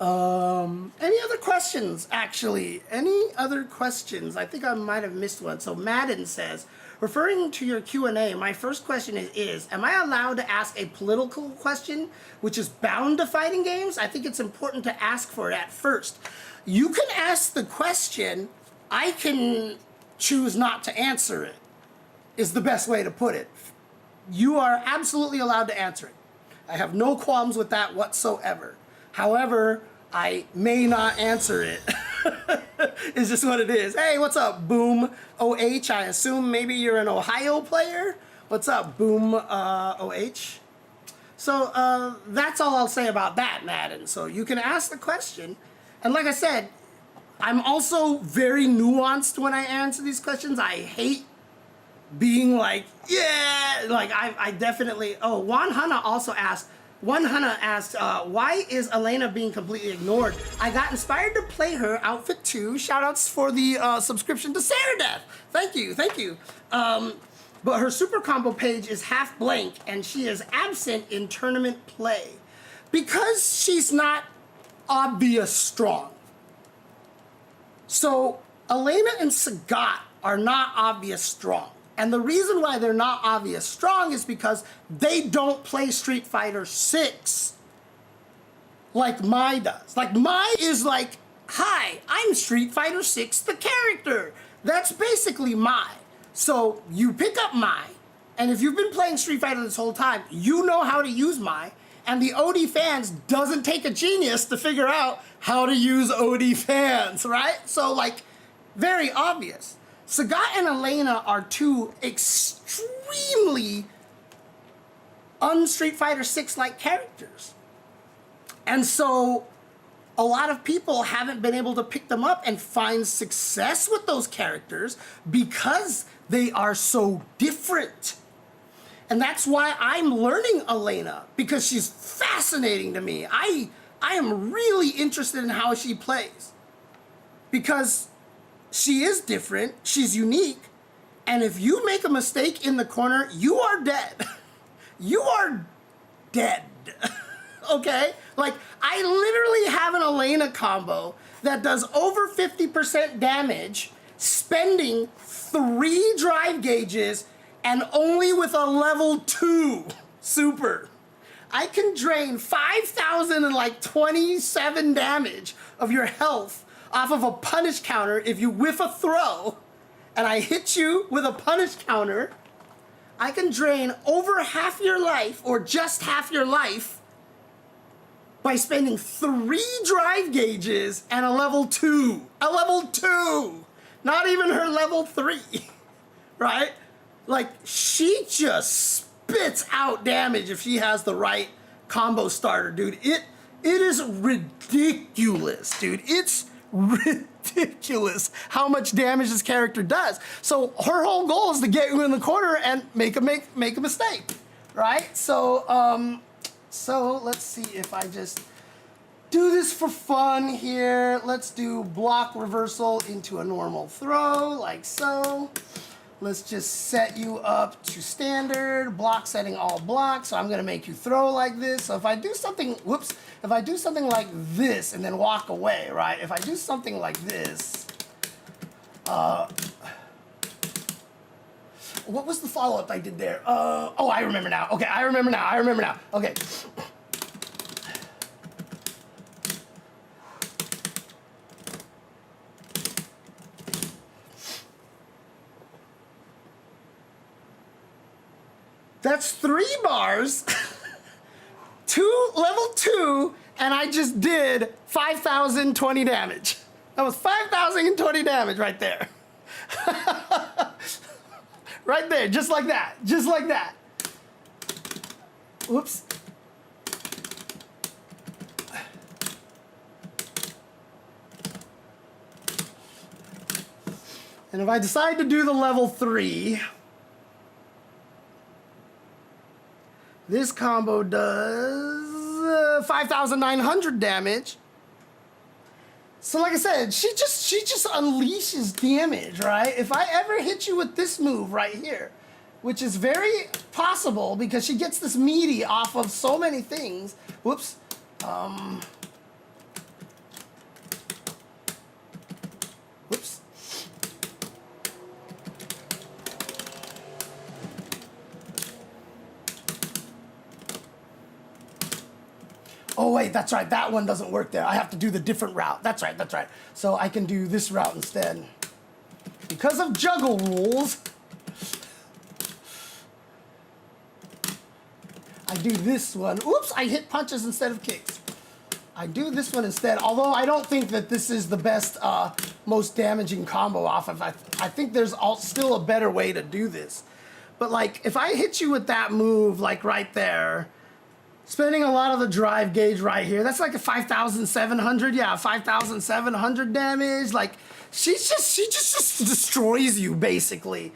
Any other questions, actually? Any other questions? I think I might have missed one. So Madden says, referring to your Q&A, my first question is, am I allowed to ask a political question, which is bound to fighting games? I think it's important to ask for it at first. You can ask the question, I can choose not to answer it, is the best way to put it. You are absolutely allowed to answer it. I have no qualms with that whatsoever. However, I may not answer it. It's just what it is. Hey, what's up, Boom OH? I assume maybe you're an Ohio player. What's up, Boom OH? So that's all I'll say about that, Madden. So you can ask the question. And like I said, I'm also very nuanced when I answer these questions. I hate being like, yeah, like I definitely, oh, Juan Hanna also asked, why is Elena being completely ignored? I got inspired to play her outfit too. Shoutouts for the subscription to Sarah Death. Thank you. But her super combo page is half blank and she is absent in tournament play because she's not obvious strong. So Elena and Sagat are not obvious strong. And the reason why they're not obvious strong is because they don't play Street Fighter 6 like Mai does. Like Mai is like, hi, I'm Street Fighter 6 the character. That's basically Mai. So you pick up Mai, and if you've been playing Street Fighter this whole time, you know how to use Mai, and the OD fans doesn't take a genius to figure out how to use OD fans, right? So like, very obvious. Sagat and Elena are two extremely un-Street Fighter 6-like characters. And so a lot of people haven't been able to pick them up and find success with those characters because they are so different. And that's why I'm learning Elena, because she's fascinating to me. I am really interested in how she plays because she is different, she's unique, and if you make a mistake in the corner, you are dead. You are dead, okay? Like, I literally have an Elena combo that does over 50% damage, spending 3 drive gauges, and only with a level 2 super. I can drain 5,027 damage of your health off of a punish counter if you whiff a throw, and I hit you with a punish counter. I can drain over half your life, or just half your life, by spending 3 drive gauges and a level 2. A level 2! Not even her level 3, right? Like, she just spits out damage if she has the right combo starter, dude. It is ridiculous, dude. It's ridiculous. ridiculous how much damage this character does. So her whole goal is to get you in the corner and make a mistake, right? So so let's see if I just do this for fun here. Let's do block reversal into a normal throw, like so. Let's just set you up to standard, block setting all blocks. So I'm gonna make you throw like this. So if I do something, whoops, if I do something like this and then walk away, right? If I do something like this, what was the follow-up I did there? Oh, I remember now. Okay, I remember now. Okay. That's 3 bars, level 2, and I just did 5,020 damage. That was 5,020 damage right there. Right there, just like that, just like that. Whoops. And if I decide to do the level 3, this combo does 5,900 damage. So like I said, she just unleashes damage, right? If I ever hit you with this move right here, which is very possible because she gets this meaty off of so many things. Whoops. Whoops. Oh wait, that's right, that one doesn't work there. I have to do the different route. That's right. So I can do this route instead. Because of juggle rules, I do this one. Oops, I hit punches instead of kicks. I do this one instead, although I don't think that this is the best, most damaging combo off of. I think there's still a better way to do this. But like, if I hit you with that move, like right there, spending a lot of the drive gauge right here. That's like a 5,700, yeah, 5,700 damage. Like, she just destroys you, basically.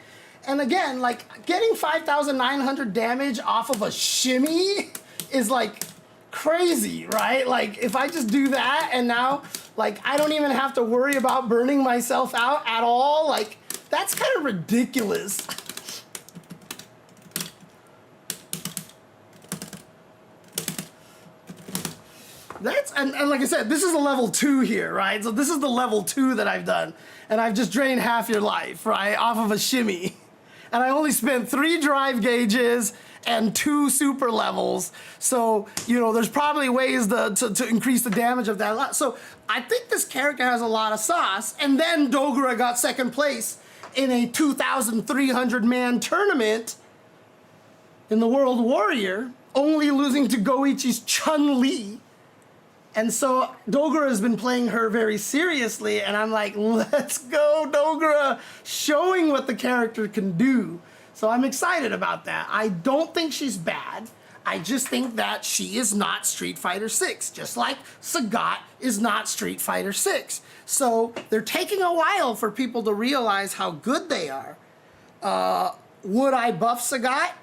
And again, like, getting 5,900 damage off of a shimmy is, like, crazy, right? Like, if I just do that and now, like, I don't even have to worry about burning myself out at all, like, that's kind of ridiculous. And like I said, this is a level 2 here, right? So this is the level 2 that I've done. And I've just drained half your life, right? Off of a shimmy. And I only spent 3 drive gauges and 2 super levels. So, you know, there's probably ways to increase the damage of that. So I think this character has a lot of sauce. And then Dogura got 2nd place in a 2,300 man tournament in the World Warrior, only losing to Goichi's Chun-Li. And so Dogura has been playing her very seriously, and I'm like, let's go, Dogura, showing what the character can do. So I'm excited about that. I don't think she's bad. I just think that she is not Street Fighter 6, just like Sagat is not Street Fighter 6. So they're taking a while for people to realize how good they are. Would I buff Sagat?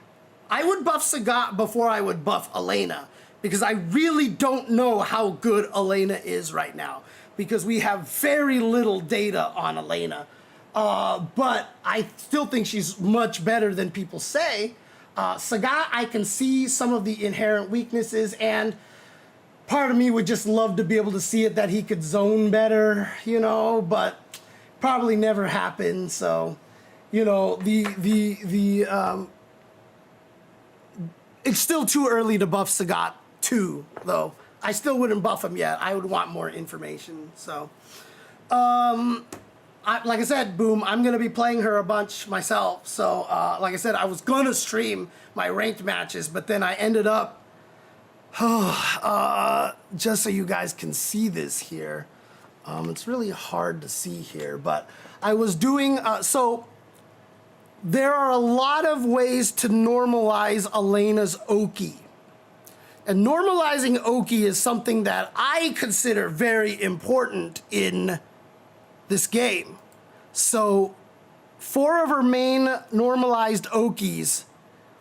I would buff Sagat before I would buff Elena, because I really don't know how good Elena is right now, because we have very little data on Elena. But I still think she's much better than people say. Sagat, I can see some of the inherent weaknesses, and part of me would just love to be able to see it that he could zone better, you know, but probably never happened. So, you know, it's still too early to buff Sagat 2, though. I still wouldn't buff him yet. I would want more information. So, like I said, Boom, I'm going to be playing her a bunch myself. So, like I said, I was going to stream my ranked matches, but then I ended up, just so you guys can see this here, it's really hard to see here, but I was doing, so there are a lot of ways to normalize Elena's Oki. And normalizing Oki is something that I consider very important in this game. So 4 of her main normalized Okies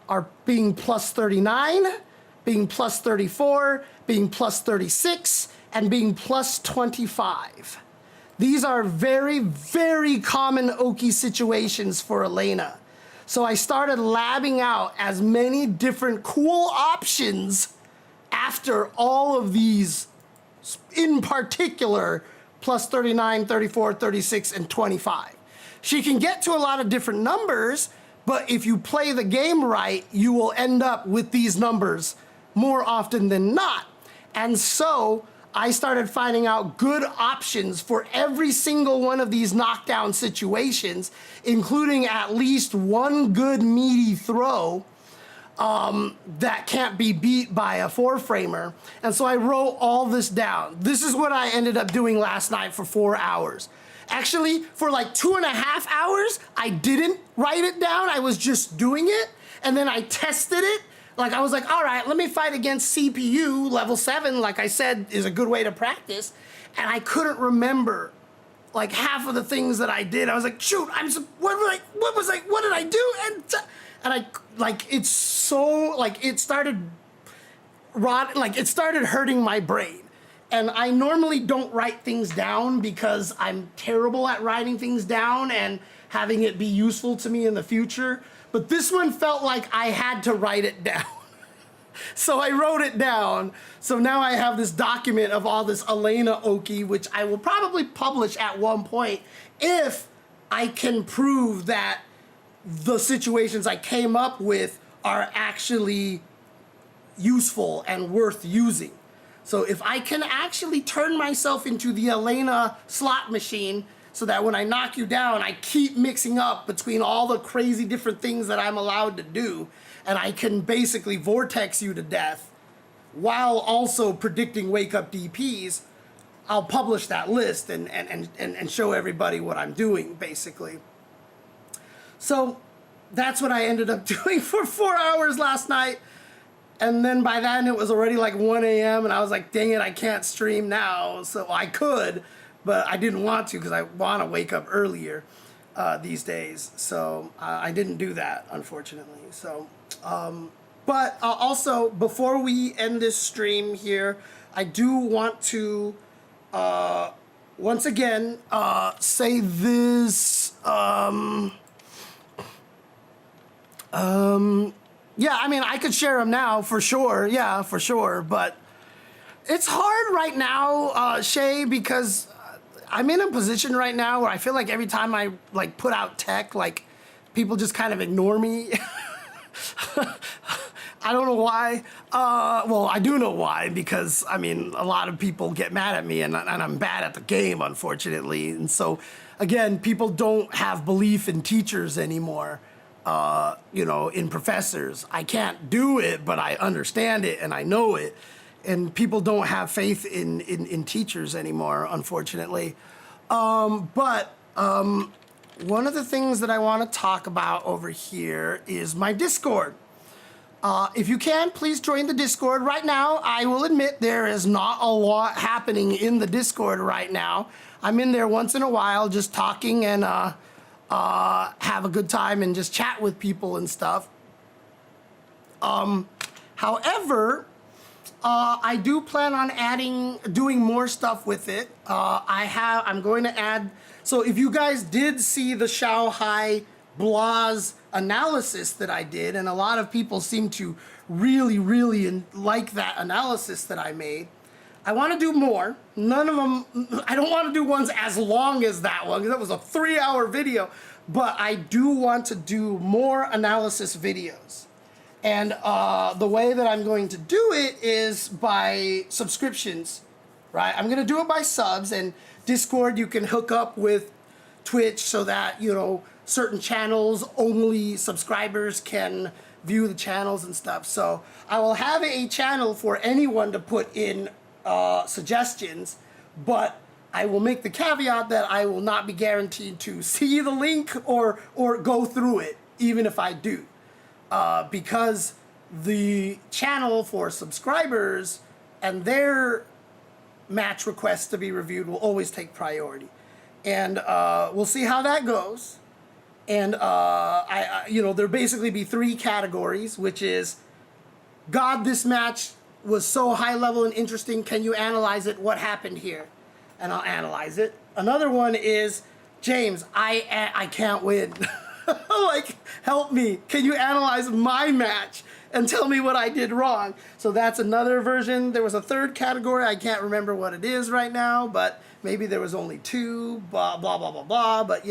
are being plus 39, being plus 34, being plus 36, and being plus 25. These are very, very common Oki situations for Elena. So I started labbing out as many different cool options after all of these, in particular, plus 39, 34, 36, and 25. She can get to a lot of different numbers, but if you play the game right, you will end up with these numbers more often than not. And so I started finding out good options for every single one of these knockdown situations, including at least one good meaty throw that can't be beat by a 4-framer. And so I wrote all this down. This is what I ended up doing last night for 4 hours. Actually, for like 2.5 hours, I didn't write it down. I was just doing it. And then I tested it. Like, I was like, all right, let me fight against CPU. Level 7, like I said, is a good way to practice. And I couldn't remember like half of the things that I did. I was like, shoot, what did I do? And I, like, it's so, like, it started hurting my brain. And I normally don't write things down because I'm terrible at writing things down and having it be useful to me in the future. But this one felt like I had to write it down. So I wrote it down. So now I have this document of all this Elena Oki, which I will probably publish at one point if I can prove that the situations I came up with are actually useful and worth using. So if I can actually turn myself into the Elena slot machine so that when I knock you down, I keep mixing up between all the crazy different things that I'm allowed to do, and I can basically vortex you to death while also predicting wake-up DPs, I'll publish that list and show everybody what I'm doing, basically. So that's what I ended up doing for 4 hours last night. And then by then it was already like 1 a.m. and I was like, dang it, I can't stream now. So I could, but I didn't want to because I want to wake up earlier these days. So I didn't do that, unfortunately. So, but also before we end this stream here, I do want to once again say this. Yeah, I mean, I could share them now for sure. Yeah, for sure. But it's hard right now, Shay, because I'm in a position right now where I feel like every time I like put out tech, like people just kind of ignore me. I don't know why. Well, I do know why, because I mean, a lot of people get mad at me and I'm bad at the game, unfortunately. And so, again, people don't have belief in teachers anymore. You know, in professors. I can't do it, but I understand it and I know it. And people don't have faith in teachers anymore, unfortunately. But one of the things that I want to talk about over here is my Discord. If you can, please join the Discord. Right now, I will admit there is not a lot happening in the Discord right now. I'm in there once in a while just talking and have a good time and just chat with people and stuff. However, I do plan on doing more stuff with it. I'm going to add, so if you guys did see the Shanghai Blah's analysis that I did, and a lot of people seem to really, really like that analysis that I made, I want to do more. None of them, I don't want to do ones as long as that one, because that was a 3-hour video, but I do want to do more analysis videos. And the way that I'm going to do it is by subscriptions, right? I'm going to do it by subs, and Discord you can hook up with Twitch so that, you know, certain channels, only subscribers can view the channels and stuff. So I will have a channel for anyone to put in suggestions, but I will make the caveat that I will not be guaranteed to see the link or go through it, even if I do. Because the channel for subscribers and their match requests to be reviewed will always take priority. and we'll see how that goes. And there'll basically be 3 categories, which is, God, this match was so high level and interesting. Can you analyze it? What happened here? And I'll analyze it. Another one is, James, I can't win. Like, help me. Can you analyze my match and tell me what I did wrong? So that's another version. There was a 3rd category. I can't remember what it is right now, but maybe there was only 2, blah, blah, blah, blah, blah. But,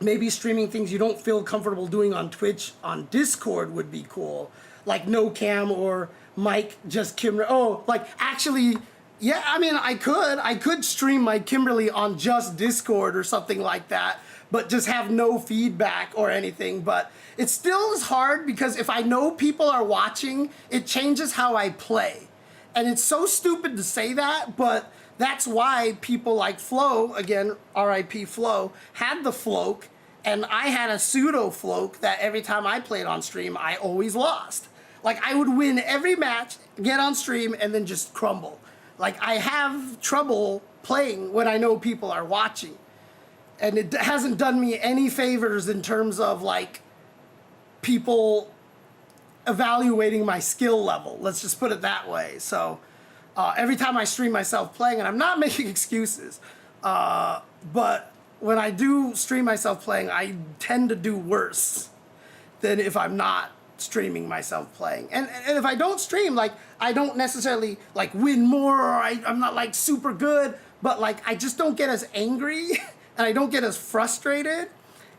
maybe streaming things you don't feel comfortable doing on Twitch on Discord would be cool. Like no cam or Mike, just Kimberly. Oh, like actually, yeah, I mean, I could stream my Kimberly on just Discord or something like that, but just have no feedback or anything. But it still is hard because if I know people are watching, it changes how I play. And it's so stupid to say that, but that's why people like Flo, again, RIP Flo, had the float, and I had a pseudo float that every time I played on stream, I always lost. Like, I would win every match, get on stream, and then just crumble. Like, I have trouble playing when I know people are watching. And it hasn't done me any favors in terms of, like, people evaluating my skill level. Let's just put it that way. So, every time I stream myself playing, and I'm not making excuses, but when I do stream myself playing, I tend to do worse than if I'm not streaming myself playing. And if I don't stream, like, I don't necessarily, like, win more, or I'm not, like, super good, but, like, I just don't get as angry, and I don't get as frustrated,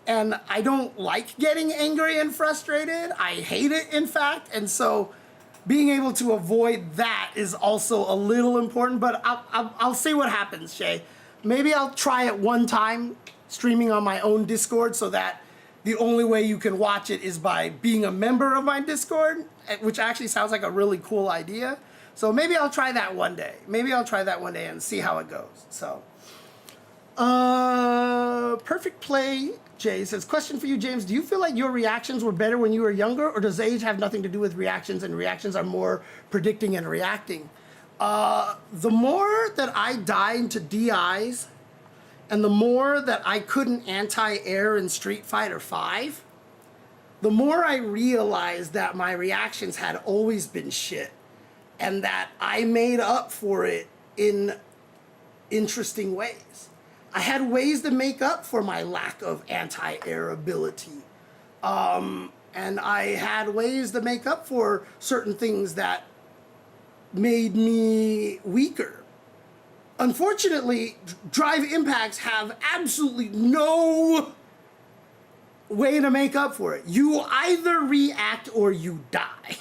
and I don't like getting angry and frustrated. I hate it, in fact, and so being able to avoid that is also a little important, but I'll see what happens, Shay. Maybe I'll try it one time, streaming on my own Discord, so that the only way you can watch it is by being a member of my Discord, which actually sounds like a really cool idea. So maybe I'll try that one day. Maybe I'll try that one day and see how it goes. So, Perfect Play Jay says, question for you, James. Do you feel like your reactions were better when you were younger, or does age have nothing to do with reactions, and reactions are more predicting and reacting? The more that I died to DIs, and the more that I couldn't anti-air in Street Fighter V, the more I realized that my reactions had always been shit, and that I made up for it in interesting ways. I had ways to make up for my lack of anti-air ability. And I had ways to make up for certain things that made me weaker. Unfortunately, drive impacts have absolutely no way to make up for it. You either react or you die.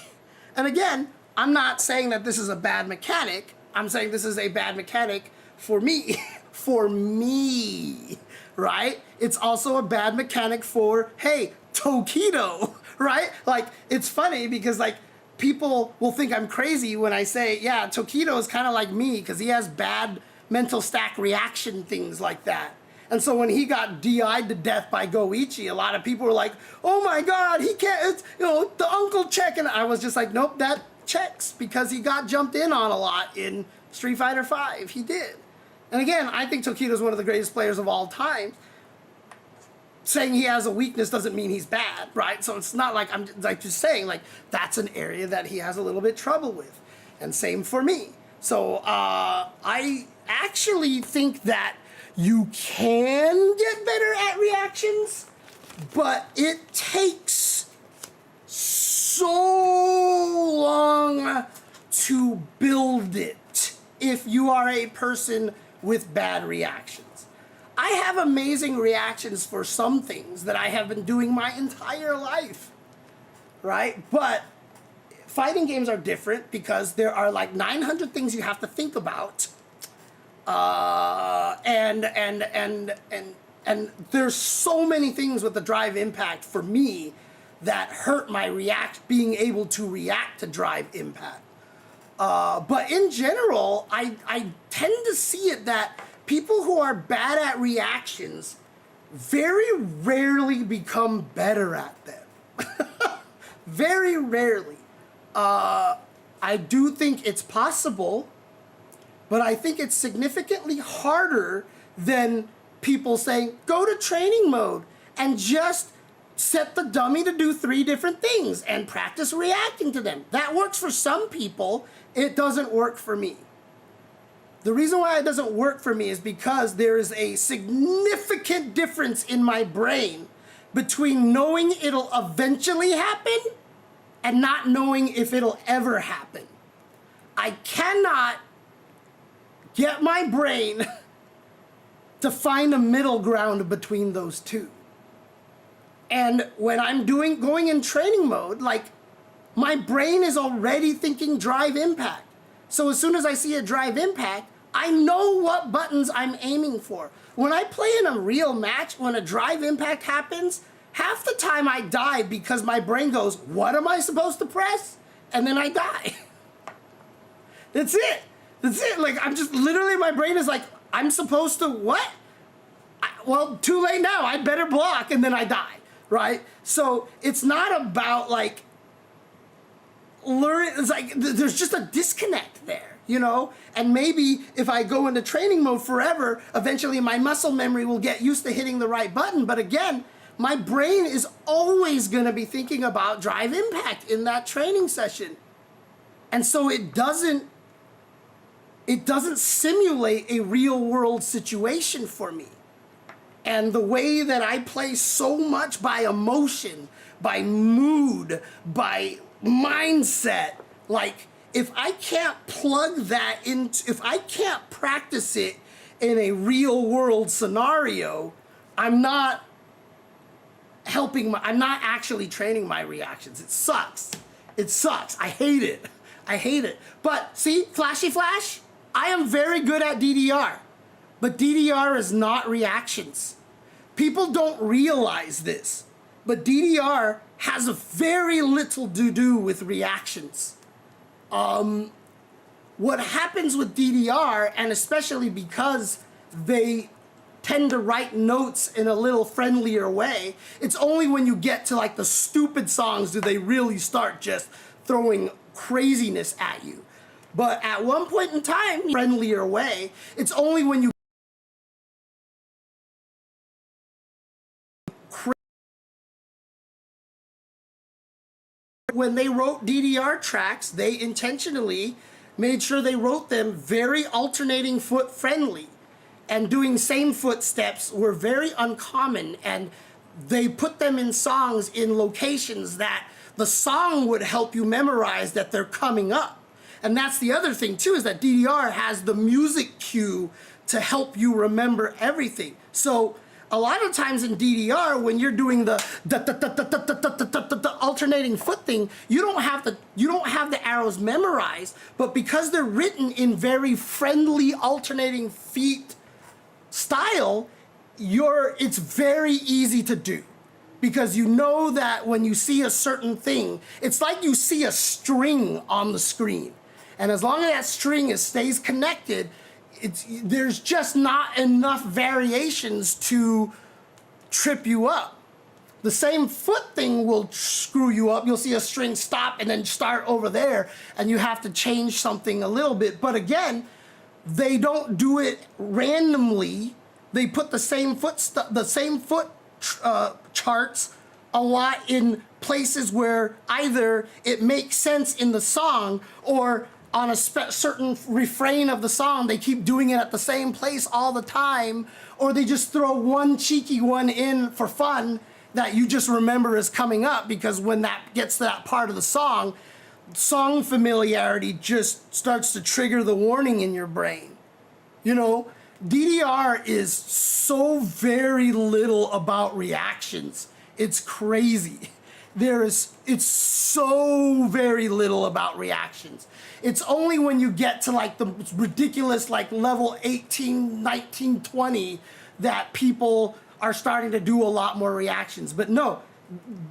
And again, I'm not saying that this is a bad mechanic. I'm saying this is a bad mechanic for me. For me, right? It's also a bad mechanic for, hey, Tokido, right? Like, it's funny because, like, people will think I'm crazy when I say, yeah, Tokido is kind of like me because he has bad mental stack reaction things like that. And so when he got DI'd to death by Goichi, a lot of people were like, oh my God, he can't, it's, the uncle check. And I was just like, nope, that checks because he got jumped in on a lot in Street Fighter V. He did. And again, I think Tokido is one of the greatest players of all time. Saying he has a weakness doesn't mean he's bad, right? So it's not like I'm like just saying, like, that's an area that he has a little bit trouble with. And same for me. So I actually think that you can get better at reactions, but it takes so long to build it if you are a person with bad reactions. I have amazing reactions for some things that I have been doing my entire life, right? But fighting games are different because there are like 900 things you have to think about. And there's so many things with the drive impact for me that hurt my being able to react to drive impact. But in general, I tend to see it that people who are bad at reactions very rarely become better at them. Very rarely. I do think it's possible But I think it's significantly harder than people saying, go to training mode and just set the dummy to do 3 different things and practice reacting to them. That works for some people. It doesn't work for me. The reason why it doesn't work for me is because there is a significant difference in my brain between knowing it'll eventually happen and not knowing if it'll ever happen. I cannot get my brain to find a middle ground between those two. And when I'm going in training mode, like, my brain is already thinking drive impact. So as soon as I see a drive impact, I know what buttons I'm aiming for. When I play in a real match, when a drive impact happens, half the time I die because my brain goes, what am I supposed to press? And then I die. That's it. That's it. Like, I'm just literally, my brain is like, I'm supposed to what? Well, too late now. I better block, and then I die, right? So it's not about like learn. It's like there's just a disconnect there, you know? And maybe if I go into training mode forever, eventually my muscle memory will get used to hitting the right button. But again, my brain is always going to be thinking about drive impact in that training session. And so it doesn't simulate a real world situation for me. And the way that I play so much by emotion, by mood, by mindset, like, if I can't plug that into, if I can't practice it in a real world scenario, I'm not I'm not actually training my reactions. It sucks. It sucks. I hate it. I hate it. But see, flashy flash, I am very good at DDR, but DDR is not reactions. People don't realize this, but DDR has a very little to do with reactions. What happens with DDR, and especially because they tend to write notes in a little friendlier way, it's only when you get to like the stupid songs do they really start just throwing craziness at you. But at one point in time, friendlier way, it's only when you when they wrote DDR tracks, they intentionally made sure they wrote them very alternating foot friendly, and doing same foot steps were very uncommon, and they put them in songs in locations that the song would help you memorize that they're coming up. And that's the other thing too, is that DDR has the music cue to help you remember everything. So a lot of times in DDR, when you're doing the alternating foot thing, you don't have the arrows memorized, but because they're written in very friendly alternating feet style, it's very easy to do. Because you know that when you see a certain thing, it's like you see a string on the screen. And as long as that string stays connected, there's just not enough variations to trip you up. The same foot thing will screw you up. You'll see a string stop and then start over there, and you have to change something a little bit. But again, they don't do it randomly. They put the same foot charts a lot in places where either it makes sense in the song, or on a certain refrain of the song, they keep doing it at the same place all the time, or they just throw one cheeky one in for fun that you just remember as coming up, because when that gets to that part of the song familiarity just starts to trigger the warning in your brain. You know, DDR is so very little about reactions. It's crazy. It's so very little about reactions. It's only when you get to like the ridiculous like level 18, 19, 20 that people are starting to do a lot more reactions. But no,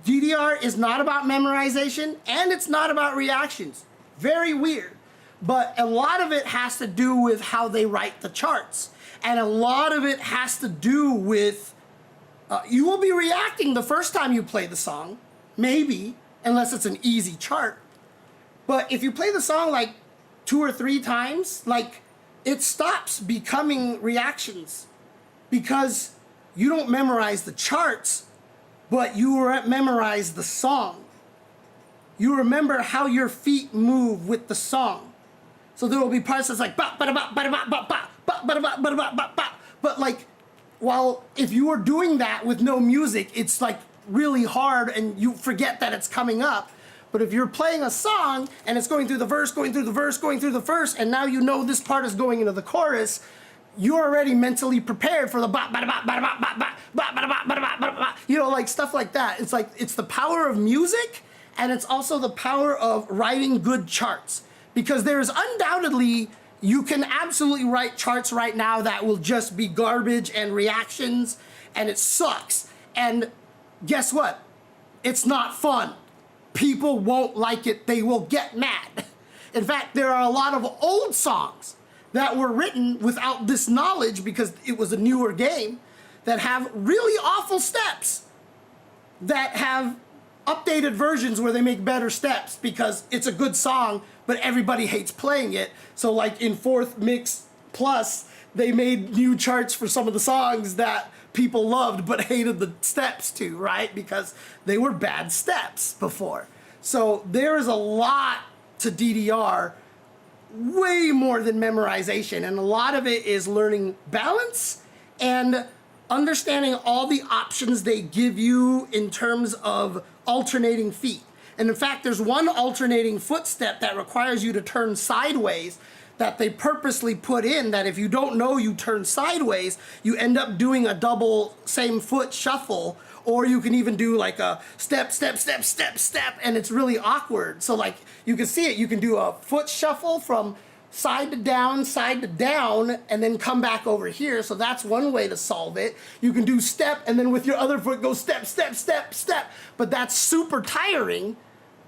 DDR is not about memorization, and it's not about reactions. Very weird. But a lot of it has to do with how they write the charts. And a lot of it has to do with, you will be reacting the first time you play the song, maybe, unless it's an easy chart. But if you play the song like 2 or 3 times, like it stops becoming reactions because you don't memorize the charts, but you memorize the song. You remember how your feet move with the song. So there will be parts that's like ba ba ba ba ba ba ba ba ba ba ba ba ba. But like, while if you are doing that with no music, it's like really hard and you forget that it's coming up. But if you're playing a song and it's going through the verse, going through the verse, going through the verse, and now you know this part is going into the chorus, you're already mentally prepared for the ba ba ba ba ba ba ba ba ba ba ba ba ba. You know, like stuff like that. It's like it's the power of music, and it's also the power of writing good charts. Because there is undoubtedly, you can absolutely write charts right now that will just be garbage and reactions, and it sucks. And guess what? It's not fun. People won't like it. They will get mad. In fact, there are a lot of old songs that were written without this knowledge because it was a newer game that have really awful steps that have updated versions where they make better steps because it's a good song, but everybody hates playing it. So like in 4th Mix Plus, they made new charts for some of the songs that people loved but hated the steps to, right? Because they were bad steps before. So there is a lot to DDR, way more than memorization. And a lot of it is learning balance and understanding all the options they give you in terms of alternating feet. And in fact, there's one alternating footstep that requires you to turn sideways that they purposely put in, that if you don't know you turn sideways, you end up doing a double same foot shuffle, or you can even do like a step, step, step, step, step, and it's really awkward. So like, you can see it, you can do a foot shuffle from side to down, and then come back over here. So that's one way to solve it. You can do step, and then with your other foot go step, step, step, step. But that's super tiring.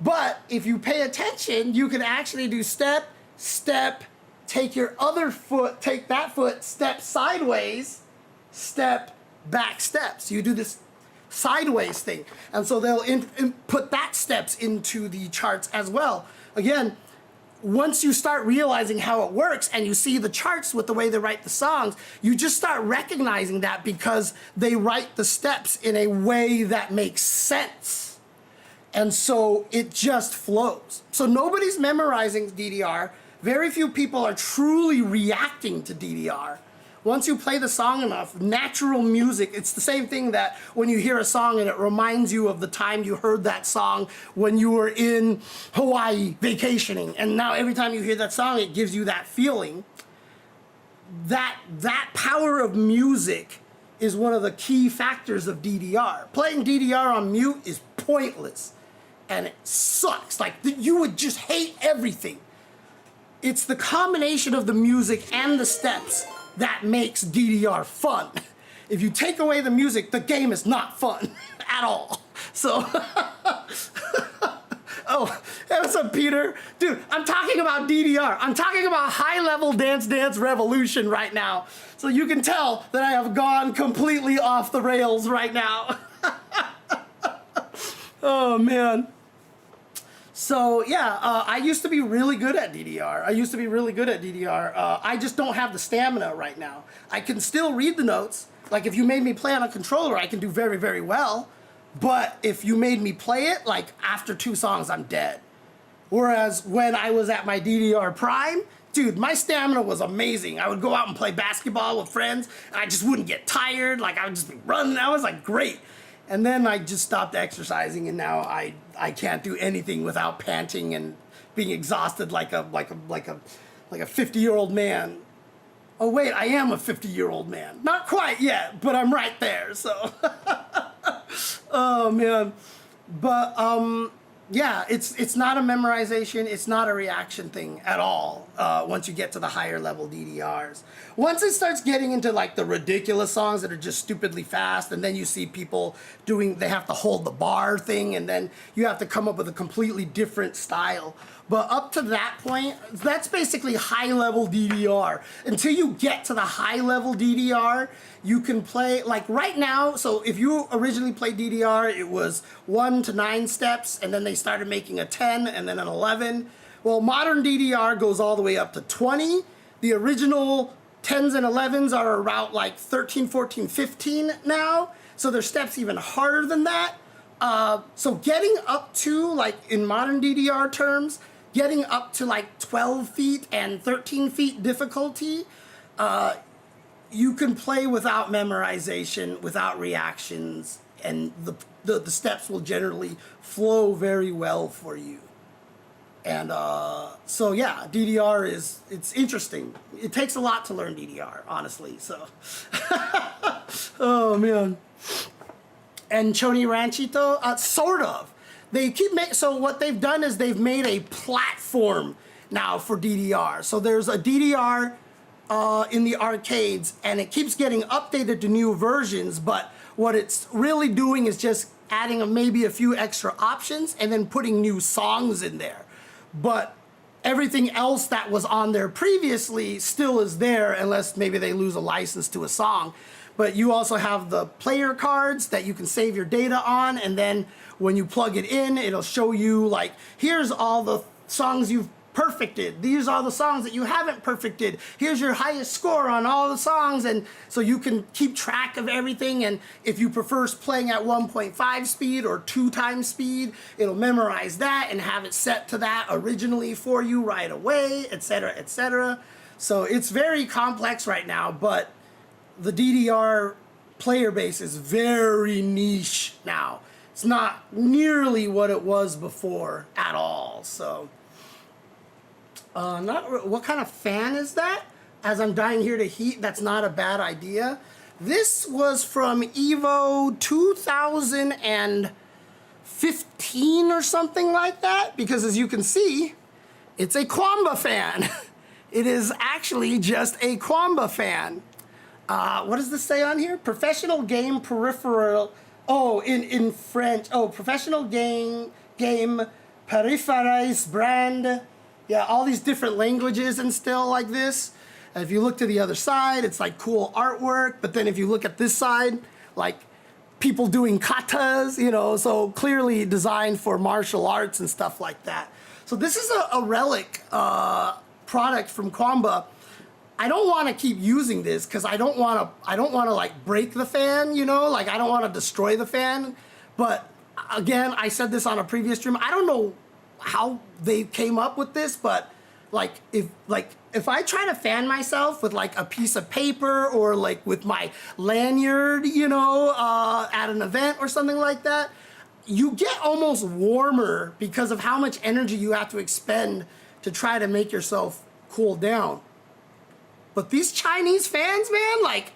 But if you pay attention, you can actually do step, step, take your other foot, take that foot, step sideways, step, back step. So you do this sideways thing. And so they'll put that steps into the charts as well. Again, once you start realizing how it works and you see the charts with the way they write the songs, you just start recognizing that because they write the steps in a way that makes sense. And so it just flows. So nobody's memorizing DDR. Very few people are truly reacting to DDR. Once you play the song enough, natural music, it's the same thing that when you hear a song and it reminds you of the time you heard that song when you were in Hawaii vacationing. And now every time you hear that song, it gives you that feeling. That power of music is one of the key factors of DDR. Playing DDR on mute is pointless. And it sucks. Like, you would just hate everything. It's the combination of the music and the steps that makes DDR fun. If you take away the music, the game is not fun at all. So, oh, hey, what's up, Peter? Dude, I'm talking about DDR. I'm talking about high-level Dance Dance Revolution right now. So you can tell that I have gone completely off the rails right now. Oh, man. So yeah, I used to be really good at DDR. I just don't have the stamina right now. I can still read the notes. Like if you made me play on a controller, I can do very, very well. But if you made me play it, like after 2 songs, I'm dead. Whereas when I was at my DDR prime, dude, my stamina was amazing. I would go out and play basketball with friends, and I just wouldn't get tired. Like I would just be running. I was like great. And then I just stopped exercising, and now I can't do anything without panting and being exhausted like a 50-year-old man. Oh wait, I am a 50-year-old man. Not quite yet, but I'm right there. So, oh man, but yeah, it's not a memorization. It's not a reaction thing at all. Once you get to the higher level DDRs, once it starts getting into like the ridiculous songs that are just stupidly fast, and then you see people they have to hold the bar thing, and then you have to come up with a completely different style. But up to that point, that's basically high level DDR. Until you get to the high level DDR, you can play, like right now, so if you originally played DDR, it was 1 to 9 steps, and then they started making a 10 and then an 11. Well, modern DDR goes all the way up to 20, The original 10s and 11s are around like 13, 14, 15 now. So their steps even harder than that. So getting up to, like in modern DDR terms, getting up to like 12 feet and 13 feet difficulty, you can play without memorization, without reactions, and the steps will generally flow very well for you. And so yeah, DDR it's interesting. It takes a lot to learn DDR, honestly, so. Oh man. And Choni Ranchito, sort of. They keep so what they've done is they've made a platform now for DDR. So there's a DDR in the arcades, and it keeps getting updated to new versions, but what it's really doing is just adding maybe a few extra options and then putting new songs in there. But everything else that was on there previously still is there, unless maybe they lose a license to a song. But you also have the player cards that you can save your data on, and then when you plug it in, it'll show you like, here's all the songs you've perfected. These are the songs that you haven't perfected. Here's your highest score on all the songs, and so you can keep track of everything. And if you prefer playing at 1.5 speed or 2 times speed, it'll memorize that and have it set to that originally for you right away, etc., etc. So it's very complex right now, but the DDR player base is very niche now. It's not nearly what it was before at all. So, what kind of fan is that? As I'm dying here to heat, that's not a bad idea. This was from Evo 2015 or something like that, because as you can see, it's a Quamba fan. It is actually just a Quamba fan. What does this say on here? Professional game peripheral. Oh, in French. Oh, professional game peripherals brand. Yeah, all these different languages and still like this. And if you look to the other side, it's like cool artwork. But then if you look at this side, like people doing katas, you know, so clearly designed for martial arts and stuff like that. So this is a relic product from Quamba. I don't want to keep using this because I don't want to like break the fan, you know, like I don't want to destroy the fan. But again, I said this on a previous stream. I don't know how they came up with this, but if I try to fan myself with like a piece of paper or like with my lanyard, you know, at an event or something like that, you get almost warmer because of how much energy you have to expend to try to make yourself cool down. But these Chinese fans, man, like,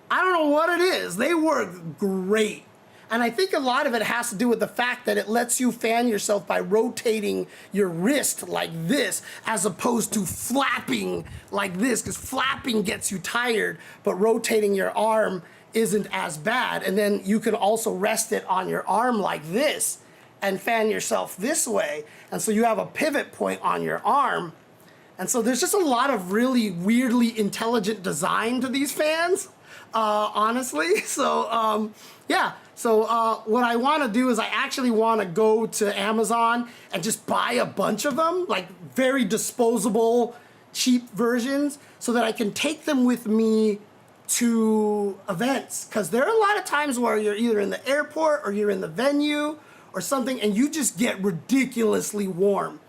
I don't know what it is. They work great. And I think a lot of it has to do with the fact that it lets you fan yourself by rotating your wrist like this, as opposed to flapping like this, because flapping gets you tired, but rotating your arm isn't as bad. And then you can also rest it on your arm like this and fan yourself this way. And so you have a pivot point on your arm. And so there's just a lot of really weirdly intelligent design to these fans, honestly. So, yeah. So what I want to do is I actually want to go to Amazon and just buy a bunch of them, like very disposable, cheap versions, so that I can take them with me to events. Because there are a lot of times where you're either in the airport or you're in the venue or something, and you just get ridiculously warm.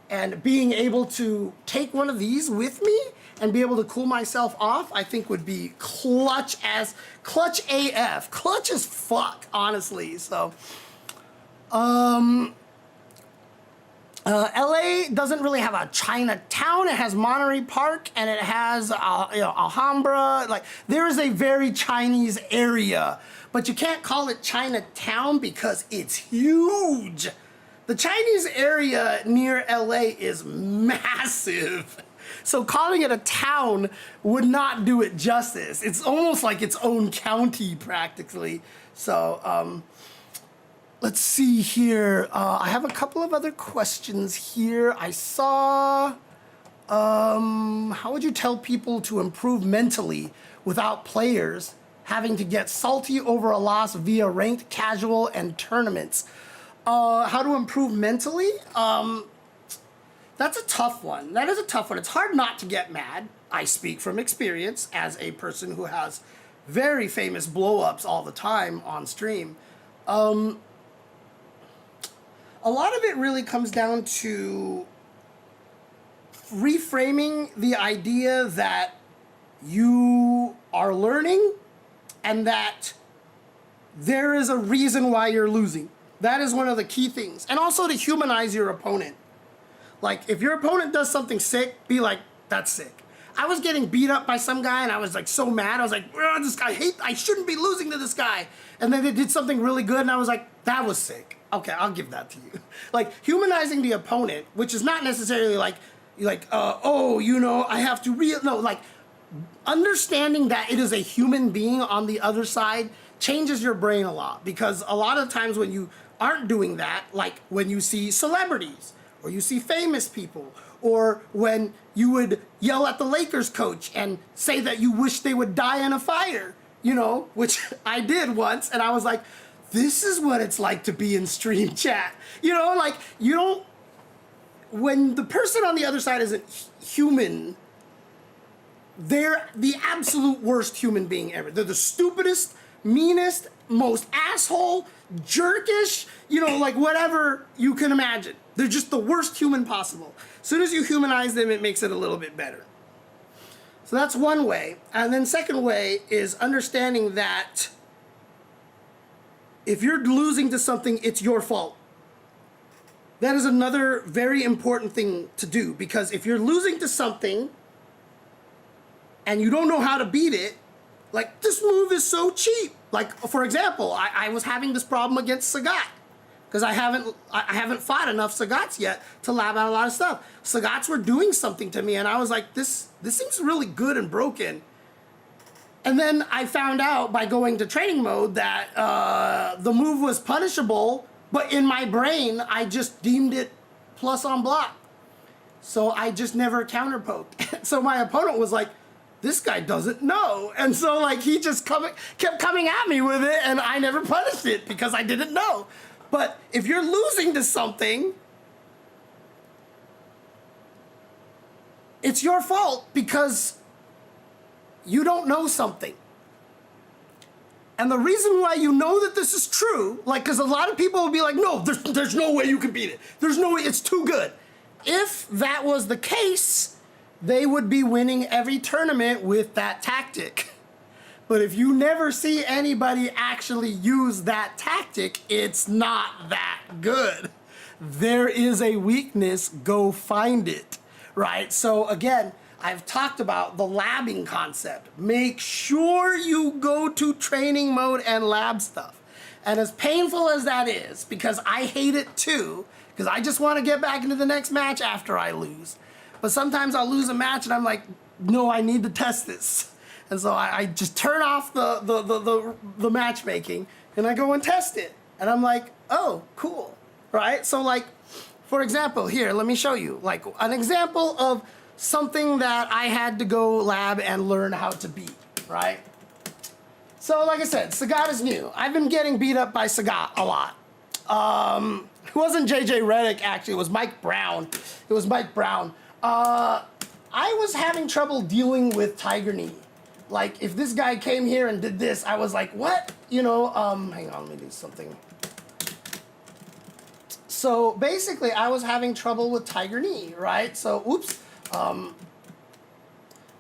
And being able to take one of these with me and be able to cool myself off, I think would be clutch AF. Clutch as fuck, honestly. So, LA doesn't really have a Chinatown. It has Monterey Park and it has Alhambra. Like, there is a very Chinese area, but you can't call it Chinatown because it's huge. The Chinese area near LA is massive. So calling it a town would not do it justice. It's almost like its own county practically. So let's see here. I have a couple of other questions here. I saw, how would you tell people to improve mentally without players having to get salty over a loss via ranked, casual, and tournaments? How to improve mentally? That's a tough one. That is a tough one. It's hard not to get mad. I speak from experience as a person who has very famous blow-ups all the time on stream. A lot of it really comes down to reframing the idea that you are learning and that there is a reason why you're losing. That is one of the key things. And also to humanize your opponent. Like, if your opponent does something sick, be like, that's sick. I was getting beat up by some guy and I was like so mad. I was like, this guy, I shouldn't be losing to this guy. And then they did something really good and I was like, that was sick. Okay, I'll give that to you. Like, humanizing the opponent, which is not necessarily like, I have to no, like, understanding that it is a human being on the other side changes your brain a lot, because a lot of times when you aren't doing that, like when you see celebrities or you see famous people, or when you would yell at the Lakers coach and say that you wish they would die in a fire, which I did once, and I was like, this is what it's like to be in stream chat. Like, you don't, when the person on the other side isn't human, they're the absolute worst human being ever. They're the stupidest, meanest, most asshole, jerkish, like whatever you can imagine. They're just the worst human possible. As soon as you humanize them, it makes it a little bit better. So that's one way. And then second way is understanding that if you're losing to something, it's your fault. That is another very important thing to do, because if you're losing to something and you don't know how to beat it, like, this move is so cheap. Like, for example, I was having this problem against Sagat because I haven't fought enough Sagats yet to lab out a lot of stuff. Sagats were doing something to me and I was like, this seems really good and broken. And then I found out by going to training mode that the move was punishable, but in my brain, I just deemed it plus on block. So I just never counterpoked. So my opponent was like, this guy doesn't know. And so like he just kept coming at me with it and I never punished it because I didn't know. But if you're losing to something, it's your fault because you don't know something. And the reason why you know that this is true, like, because a lot of people will be like, no, there's no way you can beat it. There's no way, it's too good. If that was the case, they would be winning every tournament with that tactic. But if you never see anybody actually use that tactic, it's not that good. There is a weakness, go find it, right? So again, I've talked about the labbing concept. Make sure you go to training mode and lab stuff. And as painful as that is, because I hate it too, because I just want to get back into the next match after I lose. But sometimes I'll lose a match and I'm like, no, I need to test this. And so I just turn off the matchmaking and I go and test it. And I'm like, oh, cool, right? So like, for example, here, let me show you like an example of something that I had to go lab and learn how to beat, right? So like I said, Sagat is new. I've been getting beat up by Sagat a lot. It wasn't JJ Redick, actually, it was Mike Brown. It was Mike Brown. I was having trouble dealing with Tiger Knee. Like, if this guy came here and did this, I was like, what? Hang on, let me do something. So basically, I was having trouble with Tiger Knee, right? So, oops. I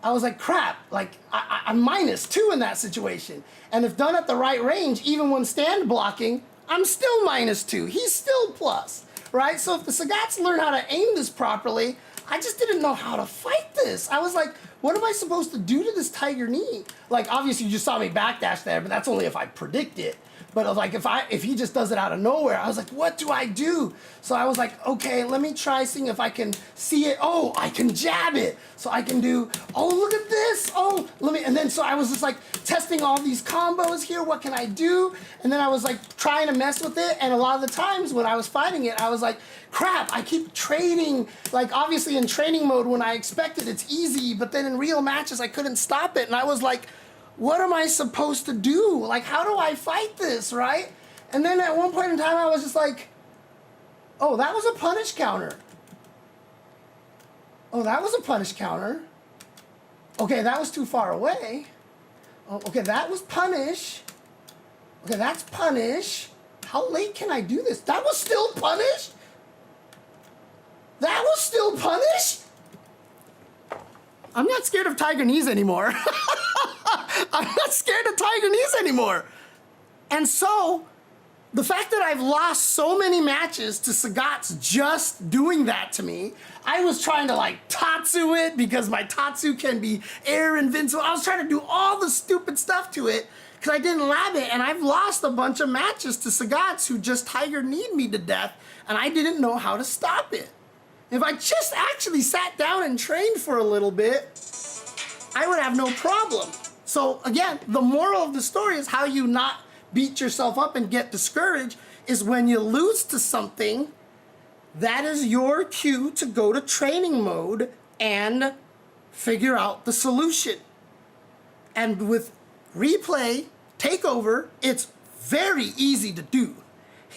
was like, crap, like, I'm -2 in that situation. And if done at the right range, even when stand blocking, I'm still -2. He's still plus, right? So if the Sagats learn how to aim this properly, I just didn't know how to fight this. I was like, what am I supposed to do to this Tiger Knee? Like, obviously you just saw me backdash there, but that's only if I predict it. But like, if he just does it out of nowhere, I was like, what do I do? So I was like, okay, let me try seeing if I can see it. Oh, I can jab it. So I can do, oh, look at this. Oh, and then so I was just like testing all these combos here. What can I do? And then I was like trying to mess with it. And a lot of the times when I was fighting it, I was like, crap, I keep trading. Like, obviously in training mode, when I expected it's easy, but then in real matches, I couldn't stop it. And I was like, what am I supposed to do? Like, how do I fight this, right? And then at one point in time, I was just like, oh, that was a punish counter. Oh, that was a punish counter. Okay, that was too far away. Oh, okay, that was punish. Okay, that's punish. How late can I do this? That was still punish? That was still punish? I'm not scared of tiger knees anymore. I'm not scared of tiger knees anymore. And so, the fact that I've lost so many matches to Sagat's just doing that to me, I was trying to like Tatsu it because my Tatsu can be air invincible. I was trying to do all the stupid stuff to it because I didn't lab it, and I've lost a bunch of matches to Sagat's who just tiger kneed me to death, and I didn't know how to stop it. If I just actually sat down and trained for a little bit, I would have no problem. So again, the moral of the story is how you not beat yourself up and get discouraged is when you lose to something, that is your cue to go to training mode and figure out the solution. And with replay, takeover, it's very easy to do.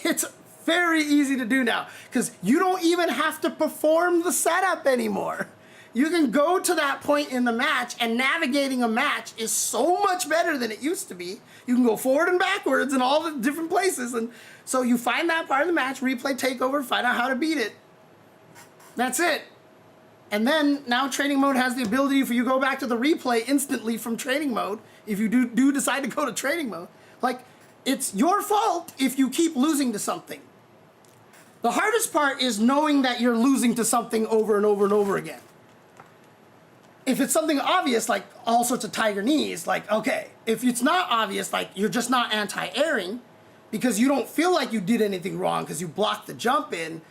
It's very easy to do now because you don't even have to perform the setup anymore. You can go to that point in the match, and navigating a match is so much better than it used to be. You can go forward and backwards in all the different places, and so you find that part of the match, replay, takeover, find out how to beat it. That's it. And then now training mode has the ability for you to go back to the replay instantly from training mode if you do decide to go to training mode. Like, it's your fault if you keep losing to something. The hardest part is knowing that you're losing to something over and over and over again. If it's something obvious, like all sorts of tiger knees, like, okay. If it's not obvious, like you're just not anti-airing because you don't feel like you did anything wrong because you blocked the jump in,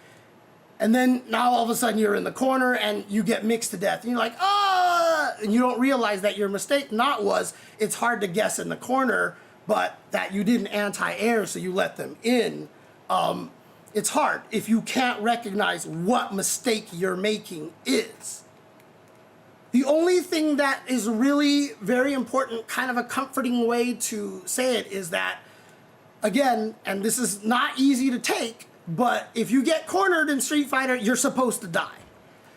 and then now all of a sudden you're in the corner and you get mixed to death. And you're like, ah! And you don't realize that your mistake was it's hard to guess in the corner, but that you didn't anti-air, so you let them in. It's hard if you can't recognize what mistake you're making is. The only thing that is really very important, kind of a comforting way to say it, is that, again, and this is not easy to take, but if you get cornered in Street Fighter, you're supposed to die.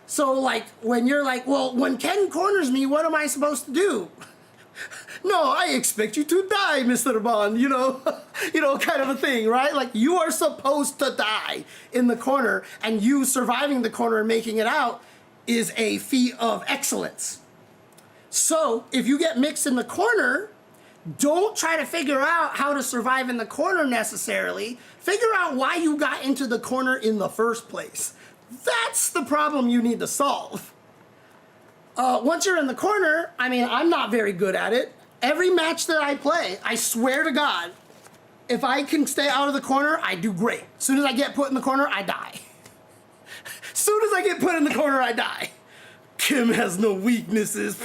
So, like, when you're like, well, when Ken corners me, what am I supposed to do? No, I expect you to die, Mr. Bond, you know, kind of a thing, right? Like, you are supposed to die in the corner, and you surviving the corner and making it out is a feat of excellence. So if you get mixed in the corner, don't try to figure out how to survive in the corner necessarily. Figure out why you got into the corner in the first place. That's the problem you need to solve. Once you're in the corner, I mean, I'm not very good at it. Every match that I play, I swear to God, if I can stay out of the corner, I do great. As soon as I get put in the corner, I die. Soon as I get put in the corner, I die. Kim has no weaknesses.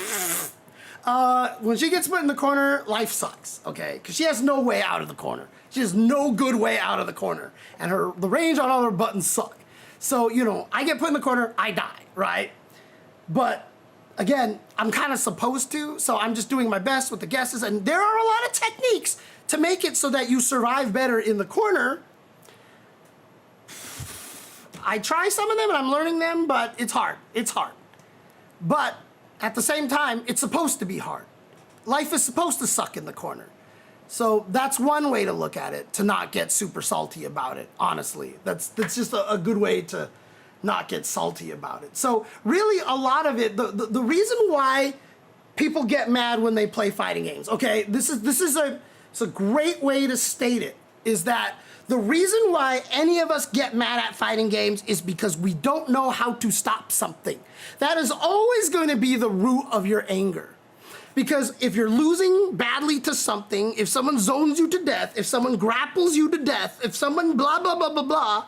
When she gets put in the corner, life sucks, okay? Because she has no way out of the corner. She has no good way out of the corner. And the range on all her buttons suck. So, you know, I get put in the corner, I die, right? But, again, I'm kind of supposed to, so I'm just doing my best with the guesses. And there are a lot of techniques to make it so that you survive better in the corner. I try some of them and I'm learning them, but it's hard. It's hard. But at the same time, it's supposed to be hard. Life is supposed to suck in the corner. So that's one way to look at it, to not get super salty about it, honestly. That's just a good way to not get salty about it. So really a lot of it, the reason why people get mad when they play fighting games, okay, this is a great way to state it, is that the reason why any of us get mad at fighting games is because we don't know how to stop something. That is always going to be the root of your anger. Because if you're losing badly to something, if someone zones you to death, if someone grapples you to death, if someone blah, blah, blah, blah, blah,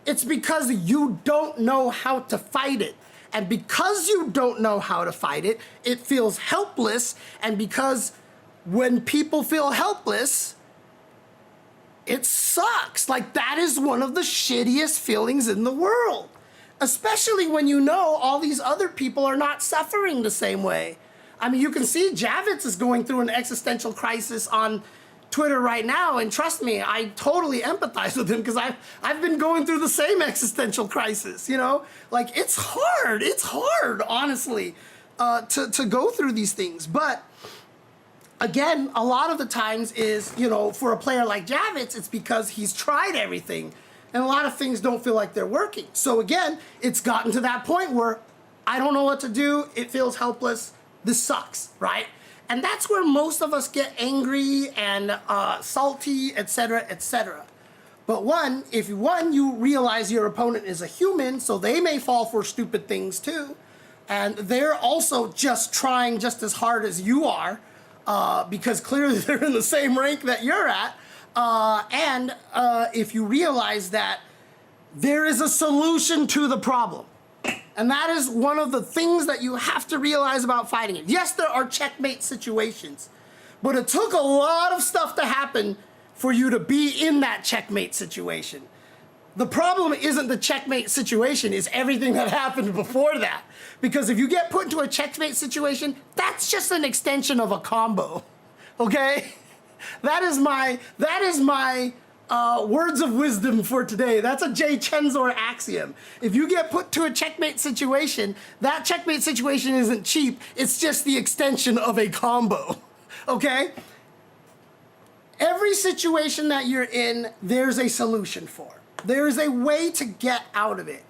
it's because you don't know how to fight it. And because you don't know how to fight it, it feels helpless. And because when people feel helpless, it sucks. Like, that is one of the shittiest feelings in the world. Especially when you know all these other people are not suffering the same way. I mean, you can see Javits is going through an existential crisis on Twitter right now, and trust me, I totally empathize with him because I've been going through the same existential crisis, you know? Like, it's hard, honestly, to go through these things. But again, a lot of the times is, you know, for a player like Javits, it's because he's tried everything and a lot of things don't feel like they're working. So again, it's gotten to that point where I don't know what to do. It feels helpless. This sucks, right? And that's where most of us get angry and salty, etc., etc. But if you realize your opponent is a human, so they may fall for stupid things too, and they're also just trying just as hard as you are, because clearly they're in the same rank that you're at, and if you realize that there is a solution to the problem. And that is one of the things that you have to realize about fighting it. Yes, there are checkmate situations, but it took a lot of stuff to happen for you to be in that checkmate situation. The problem isn't the checkmate situation, it's everything that happened before that. Because if you get put into a checkmate situation, that's just an extension of a combo, okay? That is my words of wisdom for today. That's a Jay Chenzor axiom. If you get put to a checkmate situation, that checkmate situation isn't cheap, it's just the extension of a combo, okay? Every situation that you're in, there's a solution for. There is a way to get out of it.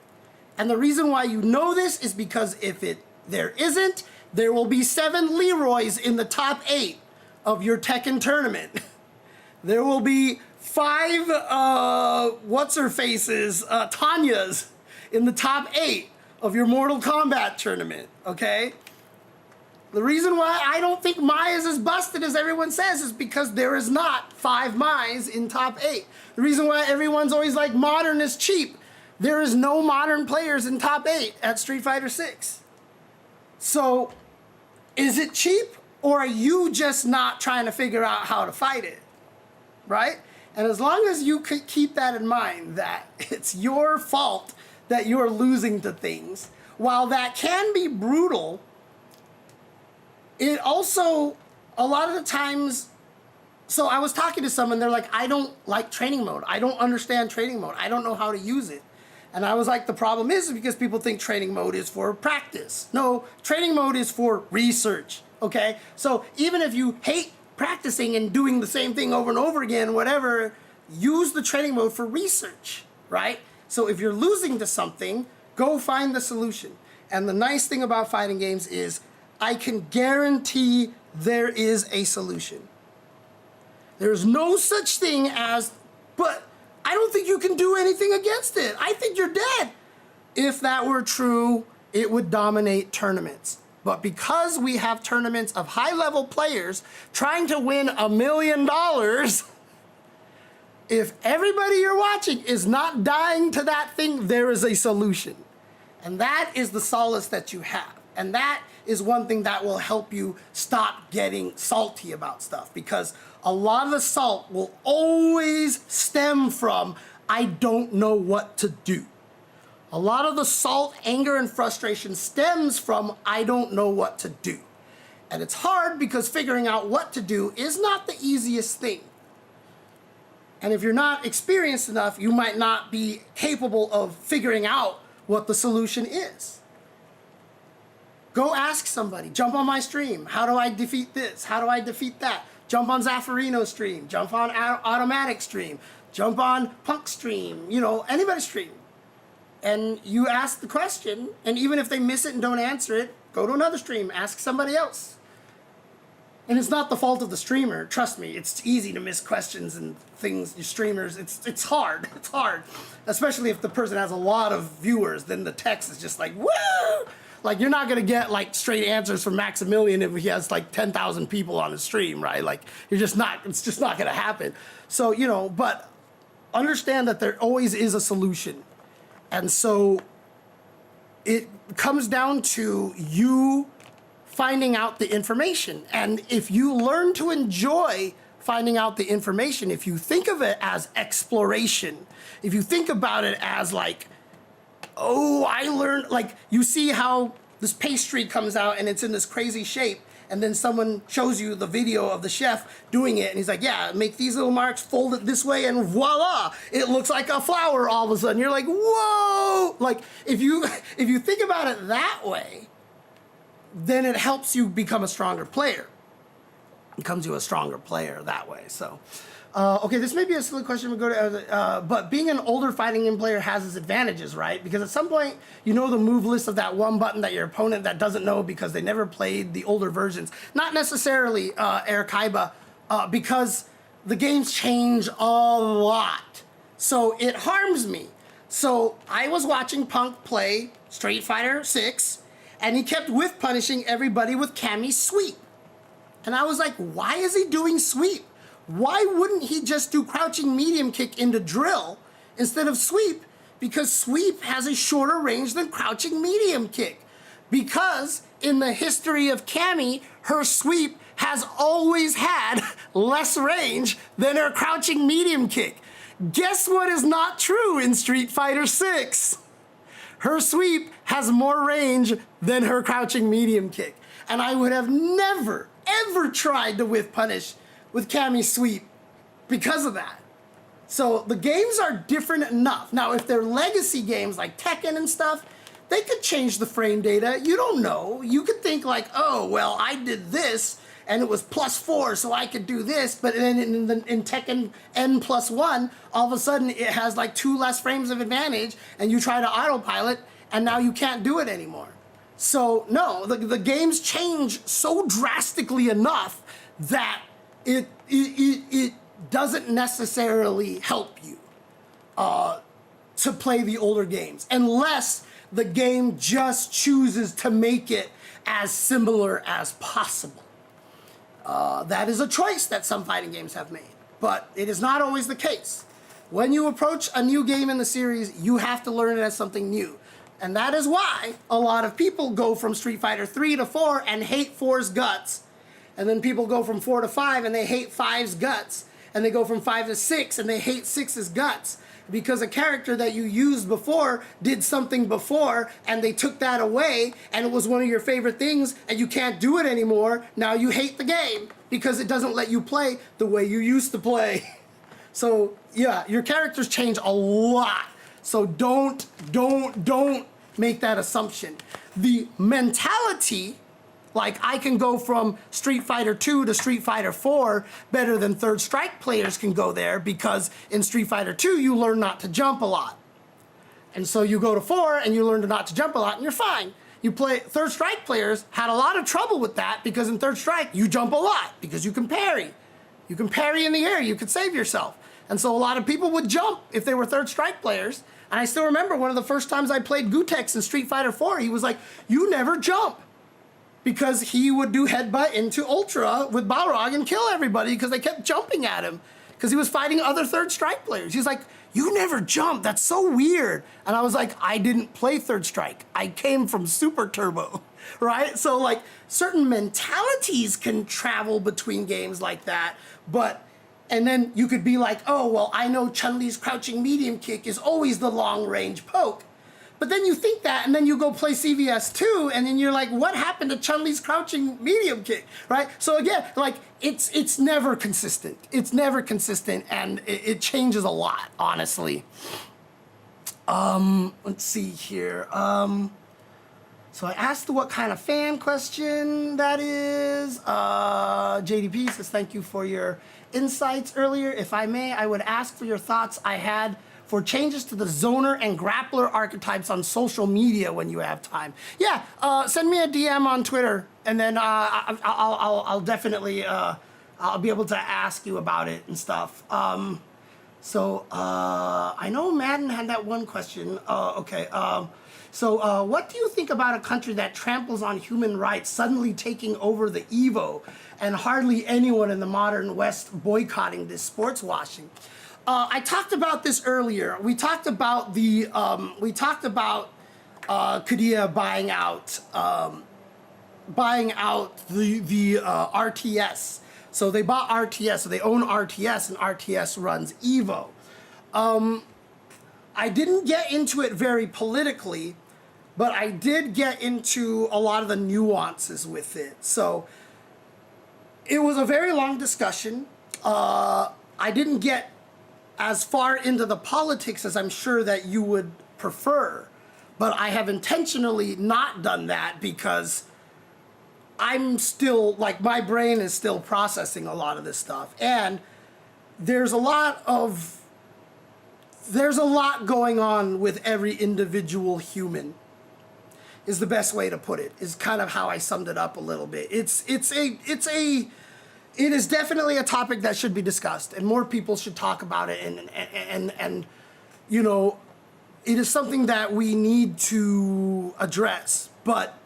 And the reason why you know this is because if there isn't, there will be 7 Leroys in the top 8 of your Tekken tournament. There will be 5 what's-her-faces, Tanyas in the top 8 of your Mortal Kombat tournament, okay? The reason why I don't think Mai is as busted as everyone says is because there is not 5 Mai's in top 8. The reason why everyone's always like modern is cheap. There is no modern players in top 8 at Street Fighter 6. So, is it cheap, or are you just not trying to figure out how to fight it, right? And as long as you keep that in mind, that it's your fault that you're losing to things, while that can be brutal, it also, a lot of the times, so I was talking to someone, they're like, I don't like training mode. I don't understand training mode. I don't know how to use it. And I was like, the problem is because people think training mode is for practice. No, training mode is for research, okay? So even if you hate practicing and doing the same thing over and over again, whatever, use the training mode for research, right? So if you're losing to something, go find the solution. And the nice thing about fighting games is I can guarantee there is a solution. There's no such thing as, but I don't think you can do anything against it. I think you're dead. If that were true, it would dominate tournaments. But because we have tournaments of high-level players trying to win $1 million, if everybody you're watching is not dying to that thing, there is a solution. And that is the solace that you have. And that is one thing that will help you stop getting salty about stuff, because a lot of the salt will always stem from, I don't know what to do. A lot of the salt, anger, and frustration stems from, I don't know what to do. And it's hard because figuring out what to do is not the easiest thing. And if you're not experienced enough, you might not be capable of figuring out what the solution is. Go ask somebody, jump on my stream. How do I defeat this? How do I defeat that? Jump on Zaffarino's stream, jump on Automatic stream, jump on Punk stream, you know, anybody's stream. And you ask the question, and even if they miss it and don't answer it, go to another stream, ask somebody else. And it's not the fault of the streamer, trust me, it's easy to miss questions and things, your streamers, it's hard, Especially if the person has a lot of viewers, then the text is just like, woo! Like, you're not gonna get like straight answers from Maximilian if he has like 10,000 people on his stream, right? Like, it's just not gonna happen. So, you know, but understand that there always is a solution. And so it comes down to you finding out the information. And if you learn to enjoy finding out the information, if you think of it as exploration, if you think about it as like, oh, I learned, like, you see how this pastry comes out and it's in this crazy shape, and then someone shows you the video of the chef doing it, and he's like, yeah, make these little marks, fold it this way, and voila, it looks like a flower all of a sudden. You're like, whoa! Like, if you think about it that way, then it helps you become a stronger player. It becomes you a stronger player that way. So, okay, this may be a silly question. We'll go to, but being an older fighting game player has its advantages, right? Because at some point, you know the move list of that one button that your opponent that doesn't know because they never played the older versions. Not necessarily, Eric Kaiba, because the games change a lot. So it harms me. So I was watching Punk play Street Fighter 6, and he kept whiff punishing everybody with Kami's sweep. And I was like, why is he doing sweep? Why wouldn't he just do crouching medium kick into drill instead of sweep? Because sweep has a shorter range than crouching medium kick. Because in the history of Kami, her sweep has always had less range than her crouching medium kick. Guess what is not true in Street Fighter 6? Her sweep has more range than her crouching medium kick. And I would have never, ever tried to whiff punish with Kami's sweep because of that. So the games are different enough. Now, if they're legacy games like Tekken and stuff, they could change the frame data. You don't know. You could think like, oh, well, I did this and it was +4, so I could do this. But then in Tekken N+1, all of a sudden it has like 2 less frames of advantage, and you try to autopilot, and now you can't do it anymore. So no, the games change so drastically enough that it doesn't necessarily help you to play the older games, unless the game just chooses to make it as similar as possible. That is a choice that some fighting games have made, but it is not always the case. When you approach a new game in the series, you have to learn it as something new. And that is why a lot of people go from Street Fighter 3 to 4 and hate 4's guts. And then people go from 4 to 5 and they hate 5's guts. And they go from 5 to 6 and they hate 6's guts. Because a character that you used before did something before and they took that away and it was one of your favorite things and you can't do it anymore. Now you hate the game because it doesn't let you play the way you used to play. So yeah, your characters change a lot. So don't make that assumption. The mentality, like I can go from Street Fighter 2 to Street Fighter 4 better than Third Strike players can go there, because in Street Fighter 2 you learn not to jump a lot. And so you go to 4 and you learn to not to jump a lot and you're fine. You play Third Strike players had a lot of trouble with that, because in Third Strike you jump a lot because you can parry. You can parry in the air, you could save yourself. And so a lot of people would jump if they were Third Strike players. And I still remember one of the first times I played Gutex in Street Fighter 4, he was like, you never jump. Because he would do headbutt into Ultra with Balrog and kill everybody because they kept jumping at him. Because he was fighting other Third Strike players. He's like, you never jump, that's so weird. And I was like, I didn't play Third Strike. I came from Super Turbo, right? So like certain mentalities can travel between games like that, but and then you could be like, oh, well, I know Chun-Li's crouching medium kick is always the long range poke. But then you think that, and then you go play CVS 2, and then you're like, what happened to Chun-Li's crouching medium kick, right? So again, like, it's never consistent. It's never consistent, and it changes a lot, honestly. Let's see here. So I asked what kind of fan question that is. JDP says, thank you for your insights earlier. If I may, I would ask for your thoughts I had for changes to the zoner and grappler archetypes on social media when you have time. Yeah, send me a DM on Twitter, and then I'll definitely I'll be able to ask you about it and stuff. So I know Madden had that one question. Okay. So what do you think about a country that tramples on human rights suddenly taking over the Evo, and hardly anyone in the modern West boycotting this sports washing? I talked about this earlier. We talked about the Qiddiya buying out the RTS. So they bought RTS, so they own RTS, and RTS runs Evo. I didn't get into it very politically, but I did get into a lot of the nuances with it. So it was a very long discussion. I didn't get as far into the politics as I'm sure that you would prefer, but I have intentionally not done that because I'm still, like, my brain is still processing a lot of this stuff. And there's a lot going on with every individual human, is the best way to put it, is kind of how I summed it up a little bit. It is definitely a topic that should be discussed, and more people should talk about it, and you know, it is something that we need to address. But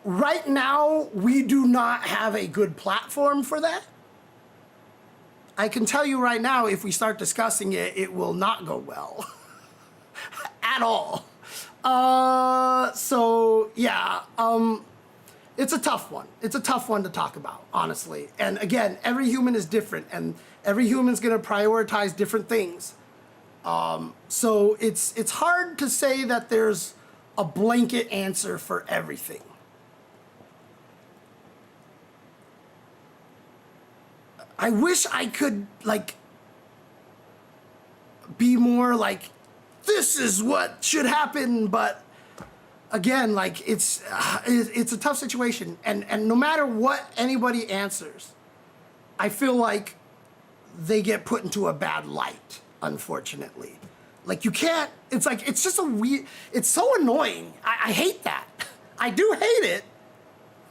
right now, we do not have a good platform for that. I can tell you right now, if we start discussing it, it will not go well at all. So yeah, it's a tough one. It's a tough one to talk about, honestly. And again, every human is different, and every human's gonna prioritize different things. So it's hard to say that there's a blanket answer for everything. I wish I could, like, be more like, this is what should happen, but again, like, it's a tough situation, and no matter what anybody answers, I feel like they get put into a bad light, unfortunately. Like, you can't, it's like, it's just a weird, it's so annoying. I hate that. I do hate it.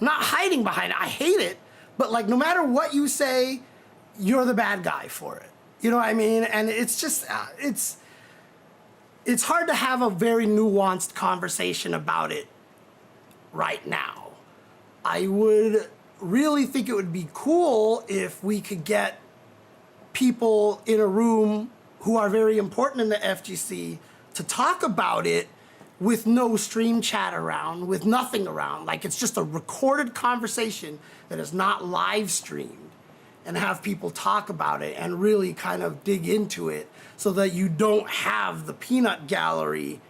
I'm not hiding behind it. I hate it. But, like, no matter what you say, you're the bad guy for it. You know what I mean? And it's just, it's hard to have a very nuanced conversation about it right now. I would really think it would be cool if we could get people in a room who are very important in the FGC to talk about it with no stream chat around, with nothing around. Like, it's just a recorded conversation that is not live streamed, and have people talk about it and really kind of dig into it, so that you don't have the peanut gallery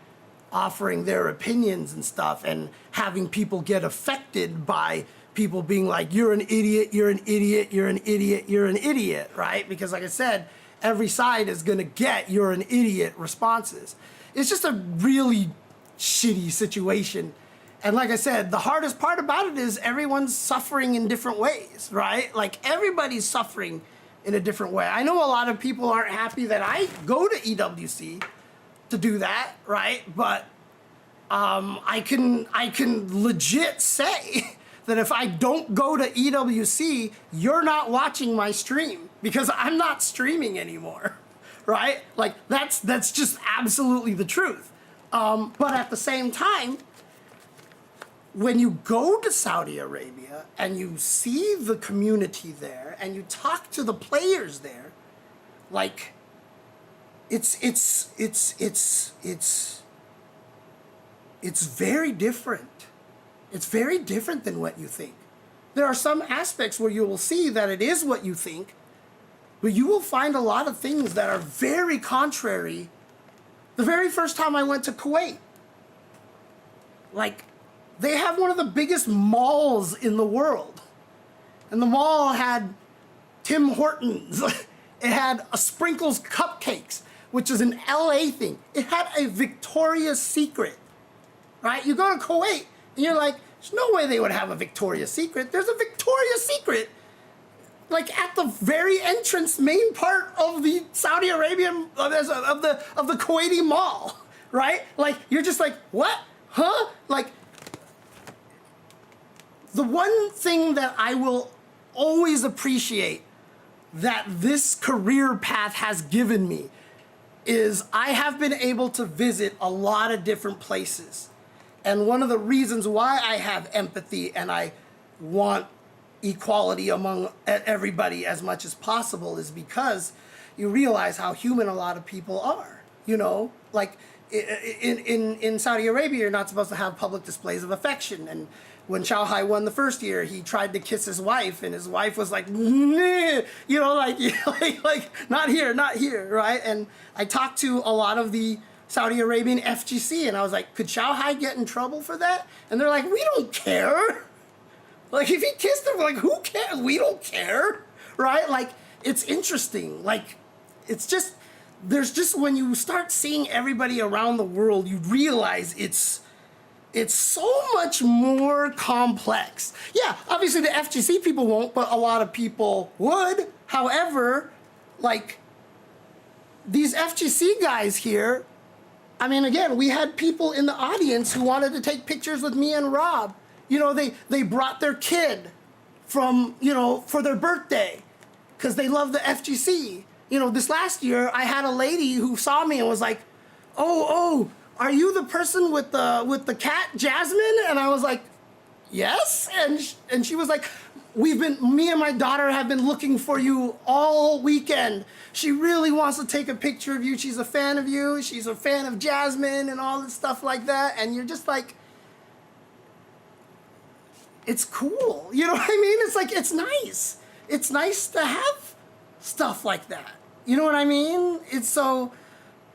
offering their opinions and stuff, and having people get affected by people being like, you're an idiot, you're an idiot, you're an idiot, you're an idiot, right? Because like I said, every side is gonna get you're an idiot responses. It's just a really shitty situation. And like I said, the hardest part about it is everyone's suffering in different ways, right? Like, everybody's suffering in a different way. I know a lot of people aren't happy that I go to EWC to do that, right? But I can legit say that if I don't go to EWC, you're not watching my stream, because I'm not streaming anymore, right? Like, that's just absolutely the truth. But at the same time, when you go to Saudi Arabia and you see the community there and you talk to the players there, like, it's very different. It's very different than what you think. There are some aspects where you will see that it is what you think, but you will find a lot of things that are very contrary. The very first time I went to Kuwait, like, they have one of the biggest malls in the world. And the mall had Tim Hortons. It had a Sprinkles Cupcakes, which is an LA thing. It had a Victoria's Secret, right? You go to Kuwait and you're like, there's no way they would have a Victoria's Secret. There's a Victoria's Secret, like, at the very entrance, main part of the Saudi Arabian, of the Kuwaiti mall, right? Like, you're just like, what? Huh? Like, the one thing that I will always appreciate that this career path has given me is I have been able to visit a lot of different places. And one of the reasons why I have empathy and I want equality among everybody as much as possible is because you realize how human a lot of people are, you know? Like, in Saudi Arabia, you're not supposed to have public displays of affection. And when Xiaohai won the first year, he tried to kiss his wife, and his wife was like, nah, you know, like, not here, not here, right? And I talked to a lot of the Saudi Arabian FGC, and I was like, could Xiaohai get in trouble for that? And they're like, we don't care. Like, if he kissed her, like, who cares? We don't care, right? Like, it's interesting. Like, it's just, there's just, when you start seeing everybody around the world, you realize it's It's so much more complex. Yeah, obviously the FGC people won't, but a lot of people would. However, like, these FGC guys here, I mean, again, we had people in the audience who wanted to take pictures with me and Rob. You know, they brought their kid from, you know, for their birthday because they love the FGC. You know, this last year, I had a lady who saw me and was like, oh, are you the person with the cat, Jasmine? And I was like, yes. And she was like, me and my daughter have been looking for you all weekend. She really wants to take a picture of you. She's a fan of you. She's a fan of Jasmine and all this stuff like that. And you're just like, it's cool. You know what I mean? It's like, it's nice. It's nice to have stuff like that. You know what I mean? It's so,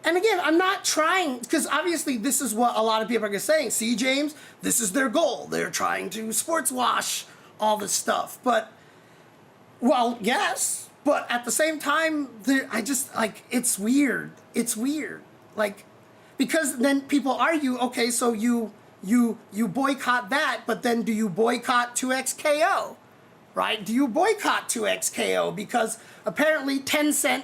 and again, I'm not trying, because obviously this is what a lot of people are saying. See, James, this is their goal. They're trying to sports wash all this stuff. But, well, yes, but at the same time, I just, like, it's weird. It's weird. Like, because then people argue, okay, so you boycott that, but then do you boycott 2XKO, right? Do you boycott 2XKO? Because apparently Tencent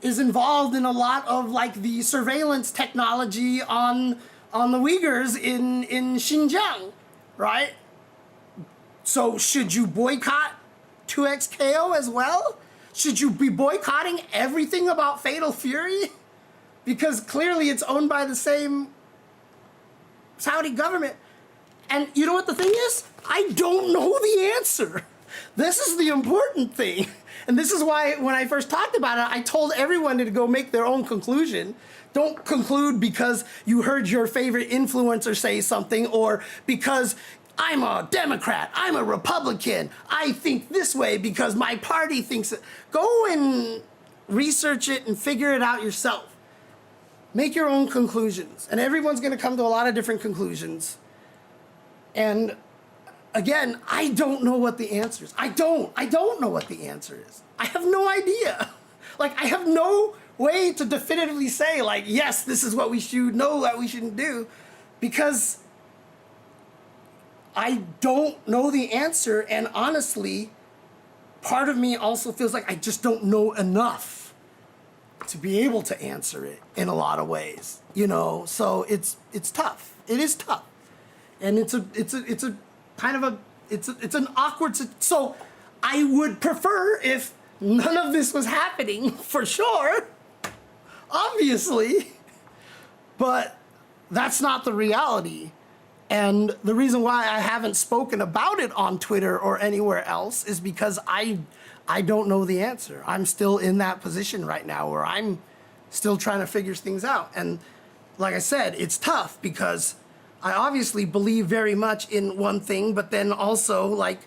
is involved in a lot of, like, the surveillance technology on the Uyghurs in Xinjiang, right? So should you boycott 2XKO as well? Should you be boycotting everything about Fatal Fury? Because clearly it's owned by the same Saudi government. And you know what the thing is? I don't know the answer. This is the important thing. And this is why when I first talked about it, I told everyone to go make their own conclusion. Don't conclude because you heard your favorite influencer say something, or because I'm a Democrat, I'm a Republican, I think this way because my party thinks it. Go and research it and figure it out yourself. Make your own conclusions. And everyone's gonna come to a lot of different conclusions. And again, I don't know what the answer is. I don't know what the answer is. I have no idea. Like, I have no way to definitively say, like, yes, this is what we should know, that we shouldn't do, because I don't know the answer. And honestly, part of me also feels like I just don't know enough to be able to answer it in a lot of ways, you know? So it's tough. It is tough. And it's a kind of it's an awkward, so I would prefer if none of this was happening, for sure, obviously, but that's not the reality. And the reason why I haven't spoken about it on Twitter or anywhere else is because I don't know the answer. I'm still in that position right now where I'm still trying to figure things out. And like I said, it's tough because I obviously believe very much in one thing, but then also, like,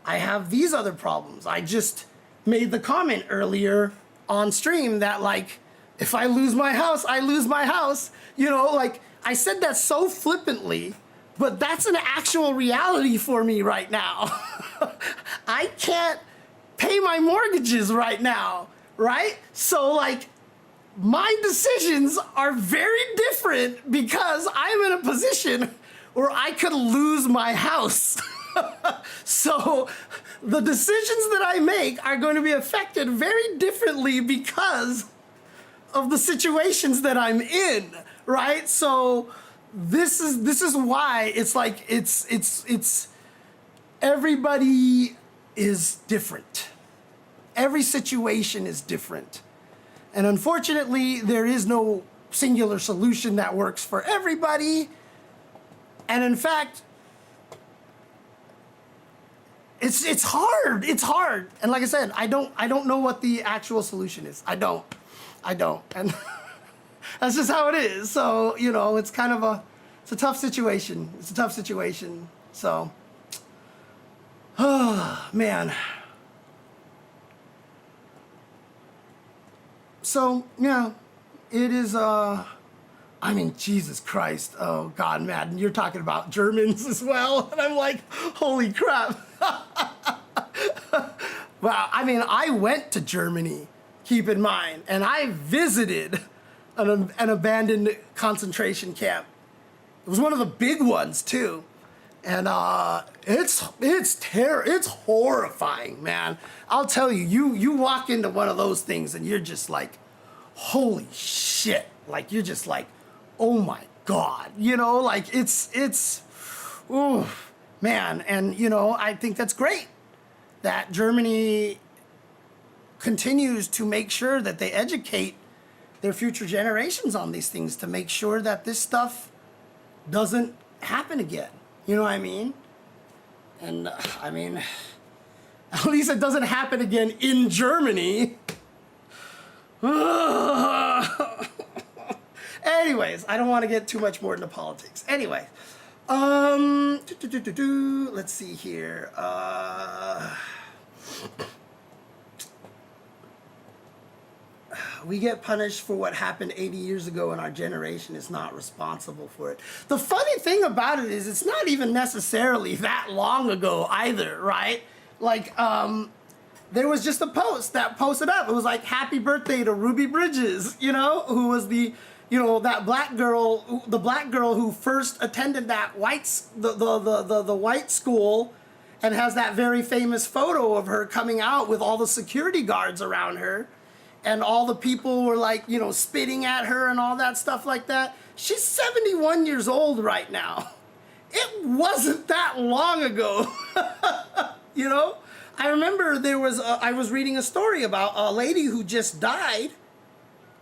I have these other problems. I just made the comment earlier on stream that, like, if I lose my house, I lose my house. You know, like, I said that so flippantly, but that's an actual reality for me right now. I can't pay my mortgages right now, right? So, like, my decisions are very different because I'm in a position where I could lose my house. So the decisions that I make are going to be affected very differently because of the situations that I'm in, right? So this is why it's like it's everybody is different. Every situation is different. And unfortunately, there is no singular solution that works for everybody. And in fact, it's hard. It's hard. And like I said, I don't know what the actual solution is. I don't. And that's just how it is. So, you know, it's kind of it's a tough situation. It's a tough situation. So, oh, man. So, yeah, it is, I mean, Jesus Christ. Oh, God, man, you're talking about Germans as well. And I'm like, holy crap. Wow, I mean, I went to Germany, keep in mind, and I visited an abandoned concentration camp It was one of the big ones too. And it's horrifying, man. I'll tell you, you walk into one of those things and you're just like, holy shit. Like, you're just like, oh my God, you know, like it's, ooh, man. And, you know, I think that's great that Germany continues to make sure that they educate their future generations on these things to make sure that this stuff doesn't happen again. You know what I mean? And I mean, at least it doesn't happen again in Germany. Anyways, I don't want to get too much more into politics. Anyway, let's see here. We get punished for what happened 80 years ago and our generation is not responsible for it. The funny thing about it is it's not even necessarily that long ago either, right? Like, there was just a post that posted up. It was like, happy birthday to Ruby Bridges, you know, who was the, you know, that black girl, the black girl who first attended that the white school and has that very famous photo of her coming out with all the security guards around her. And all the people were like, you know, spitting at her and all that stuff like that. She's 71 years old right now. It wasn't that long ago, you know? I remember there was, I was reading a story about a lady who just died.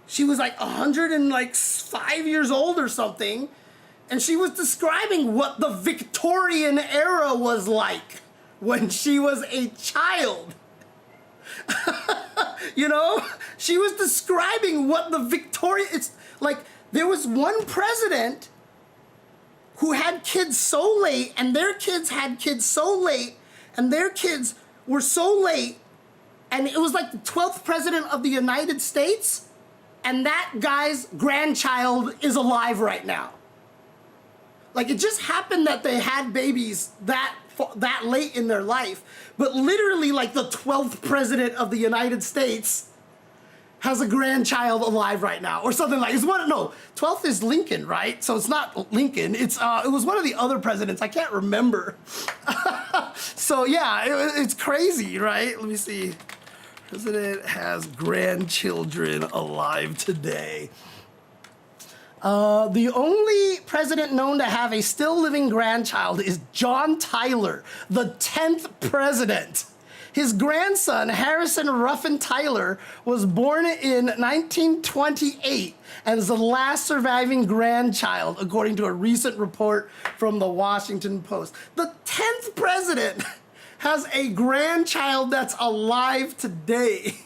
She was like 105 years old or something. And she was describing what the Victorian era was like when she was a child. You know, she was describing what the it's like. There was one president who had kids so late, and their kids had kids so late, and their kids were so late, and it was like the 12th president of the United States, and that guy's grandchild is alive right now. Like, it just happened that they had babies that late in their life, but literally like the 12th president of the United States has a grandchild alive right now, or something like. It's one, no, 12th is Lincoln, right? So it's not Lincoln. It's it was one of the other presidents. I can't remember. So yeah, it's crazy, right? Let me see. President has grandchildren alive today. The only president known to have a still living grandchild is John Tyler, the 10th president. His grandson, Harrison Ruffin Tyler, was born in 1928 and is the last surviving grandchild, according to a recent report from the Washington Post. The 10th president has a grandchild that's alive today.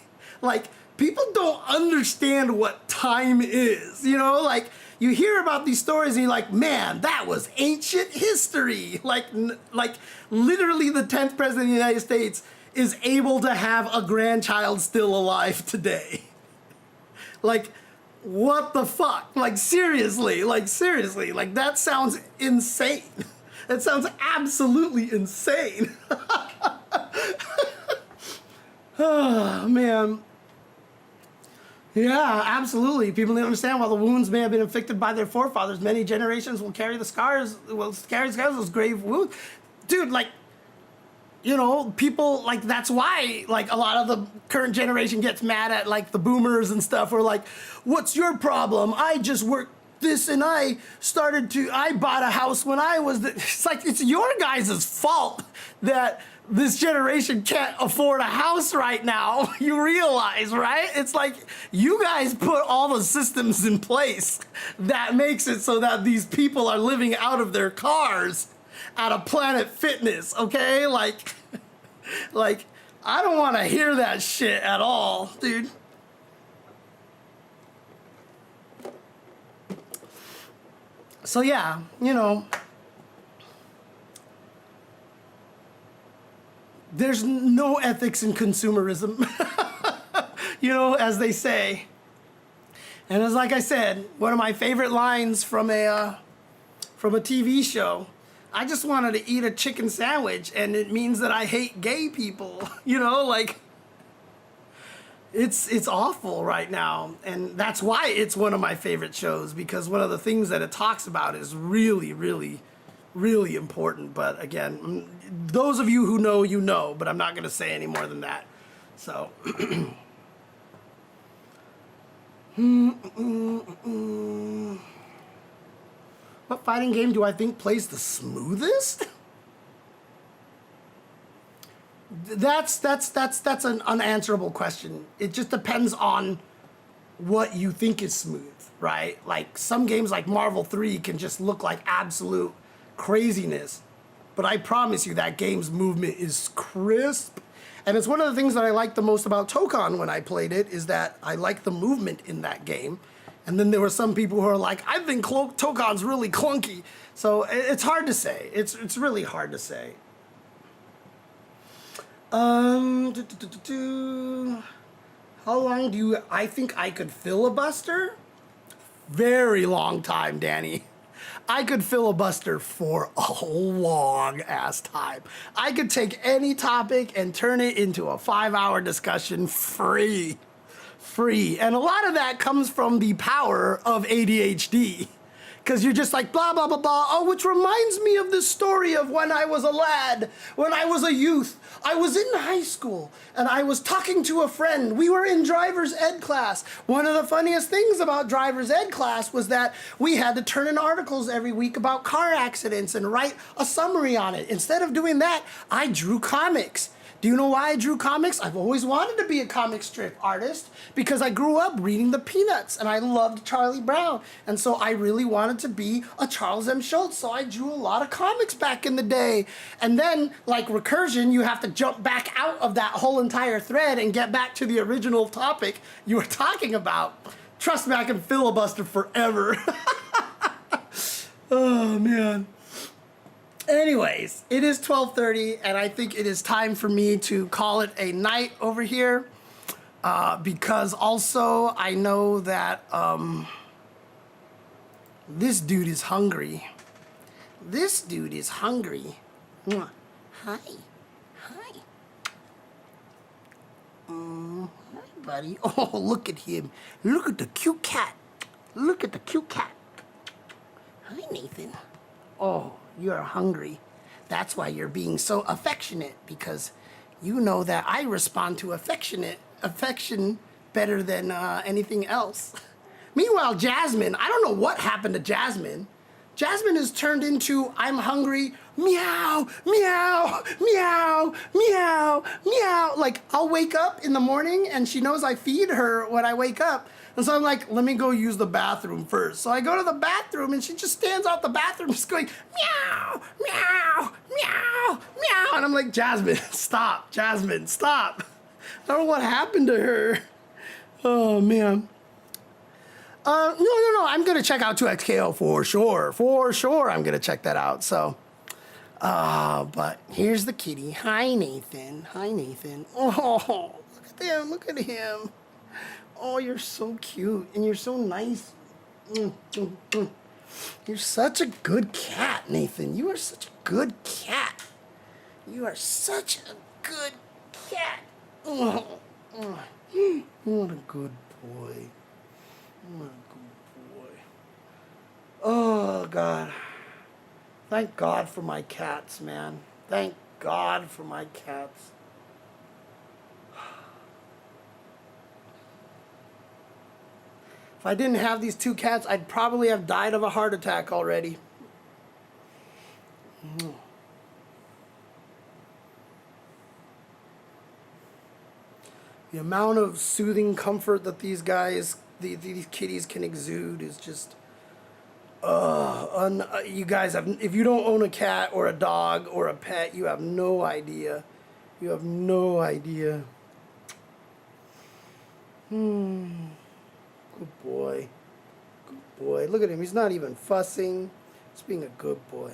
Like, people don't understand what time is, you know? Like, you hear about these stories and you're like, man, that was ancient history. Like literally the 10th president of the United States is able to have a grandchild still alive today. Like, what the fuck? Like, seriously, like that sounds insane. That sounds absolutely insane. Oh, man. Yeah, absolutely. People don't understand while the wounds may have been inflicted by their forefathers, many generations will carry the scars, those grave wounds. Dude, like, you know, people, like, that's why, like, a lot of the current generation gets mad at, like, the boomers and stuff. Or like, what's your problem? I just worked this and I bought a house when I was, it's like, it's your guys' fault that this generation can't afford a house right now. You realize, right? It's like, you guys put all the systems in place that makes it so that these people are living out of their cars at a Planet Fitness, okay? Like, I don't want to hear that shit at all, dude. So yeah, you know, there's no ethics in consumerism, you know, as they say. And as like I said, one of my favorite lines from a TV show, I just wanted to eat a chicken sandwich and it means that I hate gay people, you know, like, It's awful right now, and that's why it's one of my favorite shows, because one of the things that it talks about is really, really, really important. But again, those of you who know, you know, but I'm not going to say any more than that. So, what fighting game do I think plays the smoothest? That's an unanswerable question. It just depends on what you think is smooth, right? Like some games like Marvel 3 can just look like absolute craziness, but I promise you that game's movement is crisp. And it's one of the things that I like the most about Tokon when I played it, is that I like the movement in that game. And then there were some people who are like, I think Tokon's really clunky. So it's hard to say. It's really hard to say. How long do I think I could filibuster? Very long time, Danny. I could filibuster for a long ass time. I could take any topic and turn it into a 5-hour discussion free. And a lot of that comes from the power of ADHD. Because you're just like, blah, blah, blah, blah. Oh, which reminds me of the story of when I was a lad, when I was a youth. I was in high school, and I was talking to a friend. We were in driver's ed class. One of the funniest things about driver's ed class was that we had to turn in articles every week about car accidents and write a summary on it. Instead of doing that, I drew comics. Do you know why I drew comics? I've always wanted to be a comic strip artist because I grew up reading the Peanuts and I loved Charlie Brown. And so I really wanted to be a Charles M. Schultz. So I drew a lot of comics back in the day. And then, like recursion, you have to jump back out of that whole entire thread and get back to the original topic you were talking about. Trust me, I can filibuster forever. Oh, man. Anyways, it is 12:30, and I think it is time for me to call it a night over here, because also I know that this dude is hungry. This dude is hungry. Hi. Hi. Hi, buddy. Oh, look at him. Look at the cute cat. Look at the cute cat. Hi, Nathan. Oh, you're hungry. That's why you're being so affectionate, because you know that I respond to affection better than anything else. Meanwhile, Jasmine, I don't know what happened to Jasmine. Jasmine has turned into I'm hungry, meow, meow, meow, meow, meow. Like, I'll wake up in the morning and she knows I feed her when I wake up. And so I'm like, let me go use the bathroom first. So I go to the bathroom and she just stands out the bathroom just going, meow, meow, meow, meow. And I'm like, Jasmine, stop. Jasmine, stop. I don't know what happened to her. Oh, man. No. I'm going to check out 2XKO for sure. For sure, I'm going to check that out. So, but here's the kitty. Hi, Nathan. Hi, Nathan. Oh, look at him. Look at him. Oh, you're so cute and you're so nice. You're such a good cat, Nathan. You are such a good cat. You are such a good cat. What a good boy. What a good boy. Oh, God. Thank God for my cats, man. Thank God for my cats. If I didn't have these two cats, I'd probably have died of a heart attack already. The amount of soothing comfort that these guys, these kitties can exude is just, you guys have, if you don't own a cat or a dog or a pet, you have no idea. You have no idea. Good boy. Good boy. Look at him. He's not even fussing. He's being a good boy.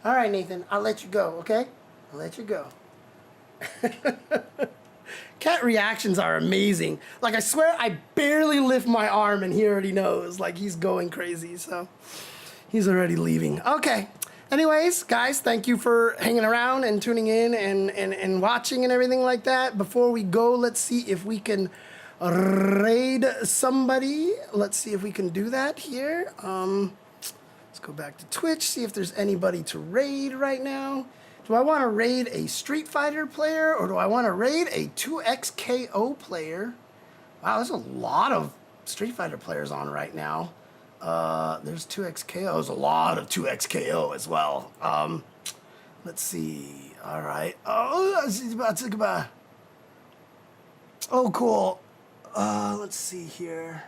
All right, Nathan. I'll let you go, okay? I'll let you go. Cat reactions are amazing. Like, I swear I barely lift my arm and he already knows. Like, he's going crazy, so he's already leaving. Okay. Anyways, guys, thank you for hanging around and tuning in and watching and everything like that. Before we go, let's see if we can raid somebody. Let's see if we can do that here. Let's go back to Twitch, see if there's anybody to raid right now. Do I want to raid a Street Fighter player or do I want to raid a 2XKO player? Wow, there's a lot of Street Fighter players on right now. There's 2XKO. There's a lot of 2XKO as well. Let's see. All right. Oh, cool. Let's see here.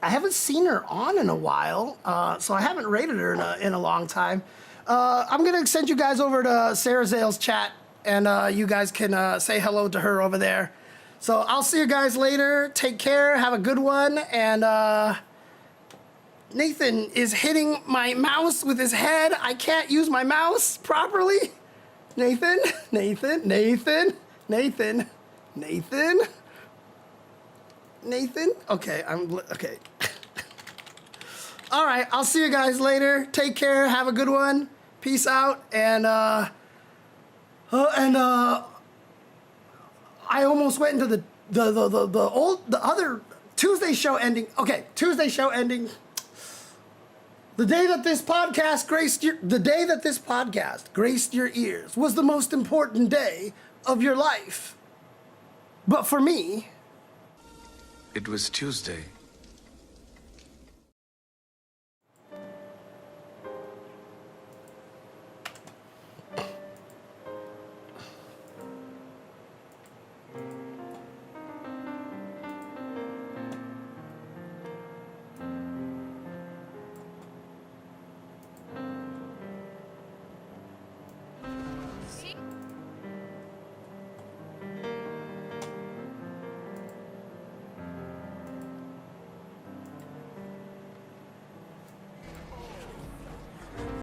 I haven't seen her on in a while, so I haven't rated her in a long time. I'm going to send you guys over to Sarah Zale's chat, and you guys can say hello to her over there. So I'll see you guys later. Take care. Have a good one. And Nathan is hitting my mouse with his head. I can't use my mouse properly. Nathan. Okay, okay. All right, I'll see you guys later. Take care. Have a good one. Peace out. And I almost went into the other Tuesday show ending. Okay, Tuesday show ending. The day that this podcast graced your ears was the most important day of your life. But for me, it was Tuesday.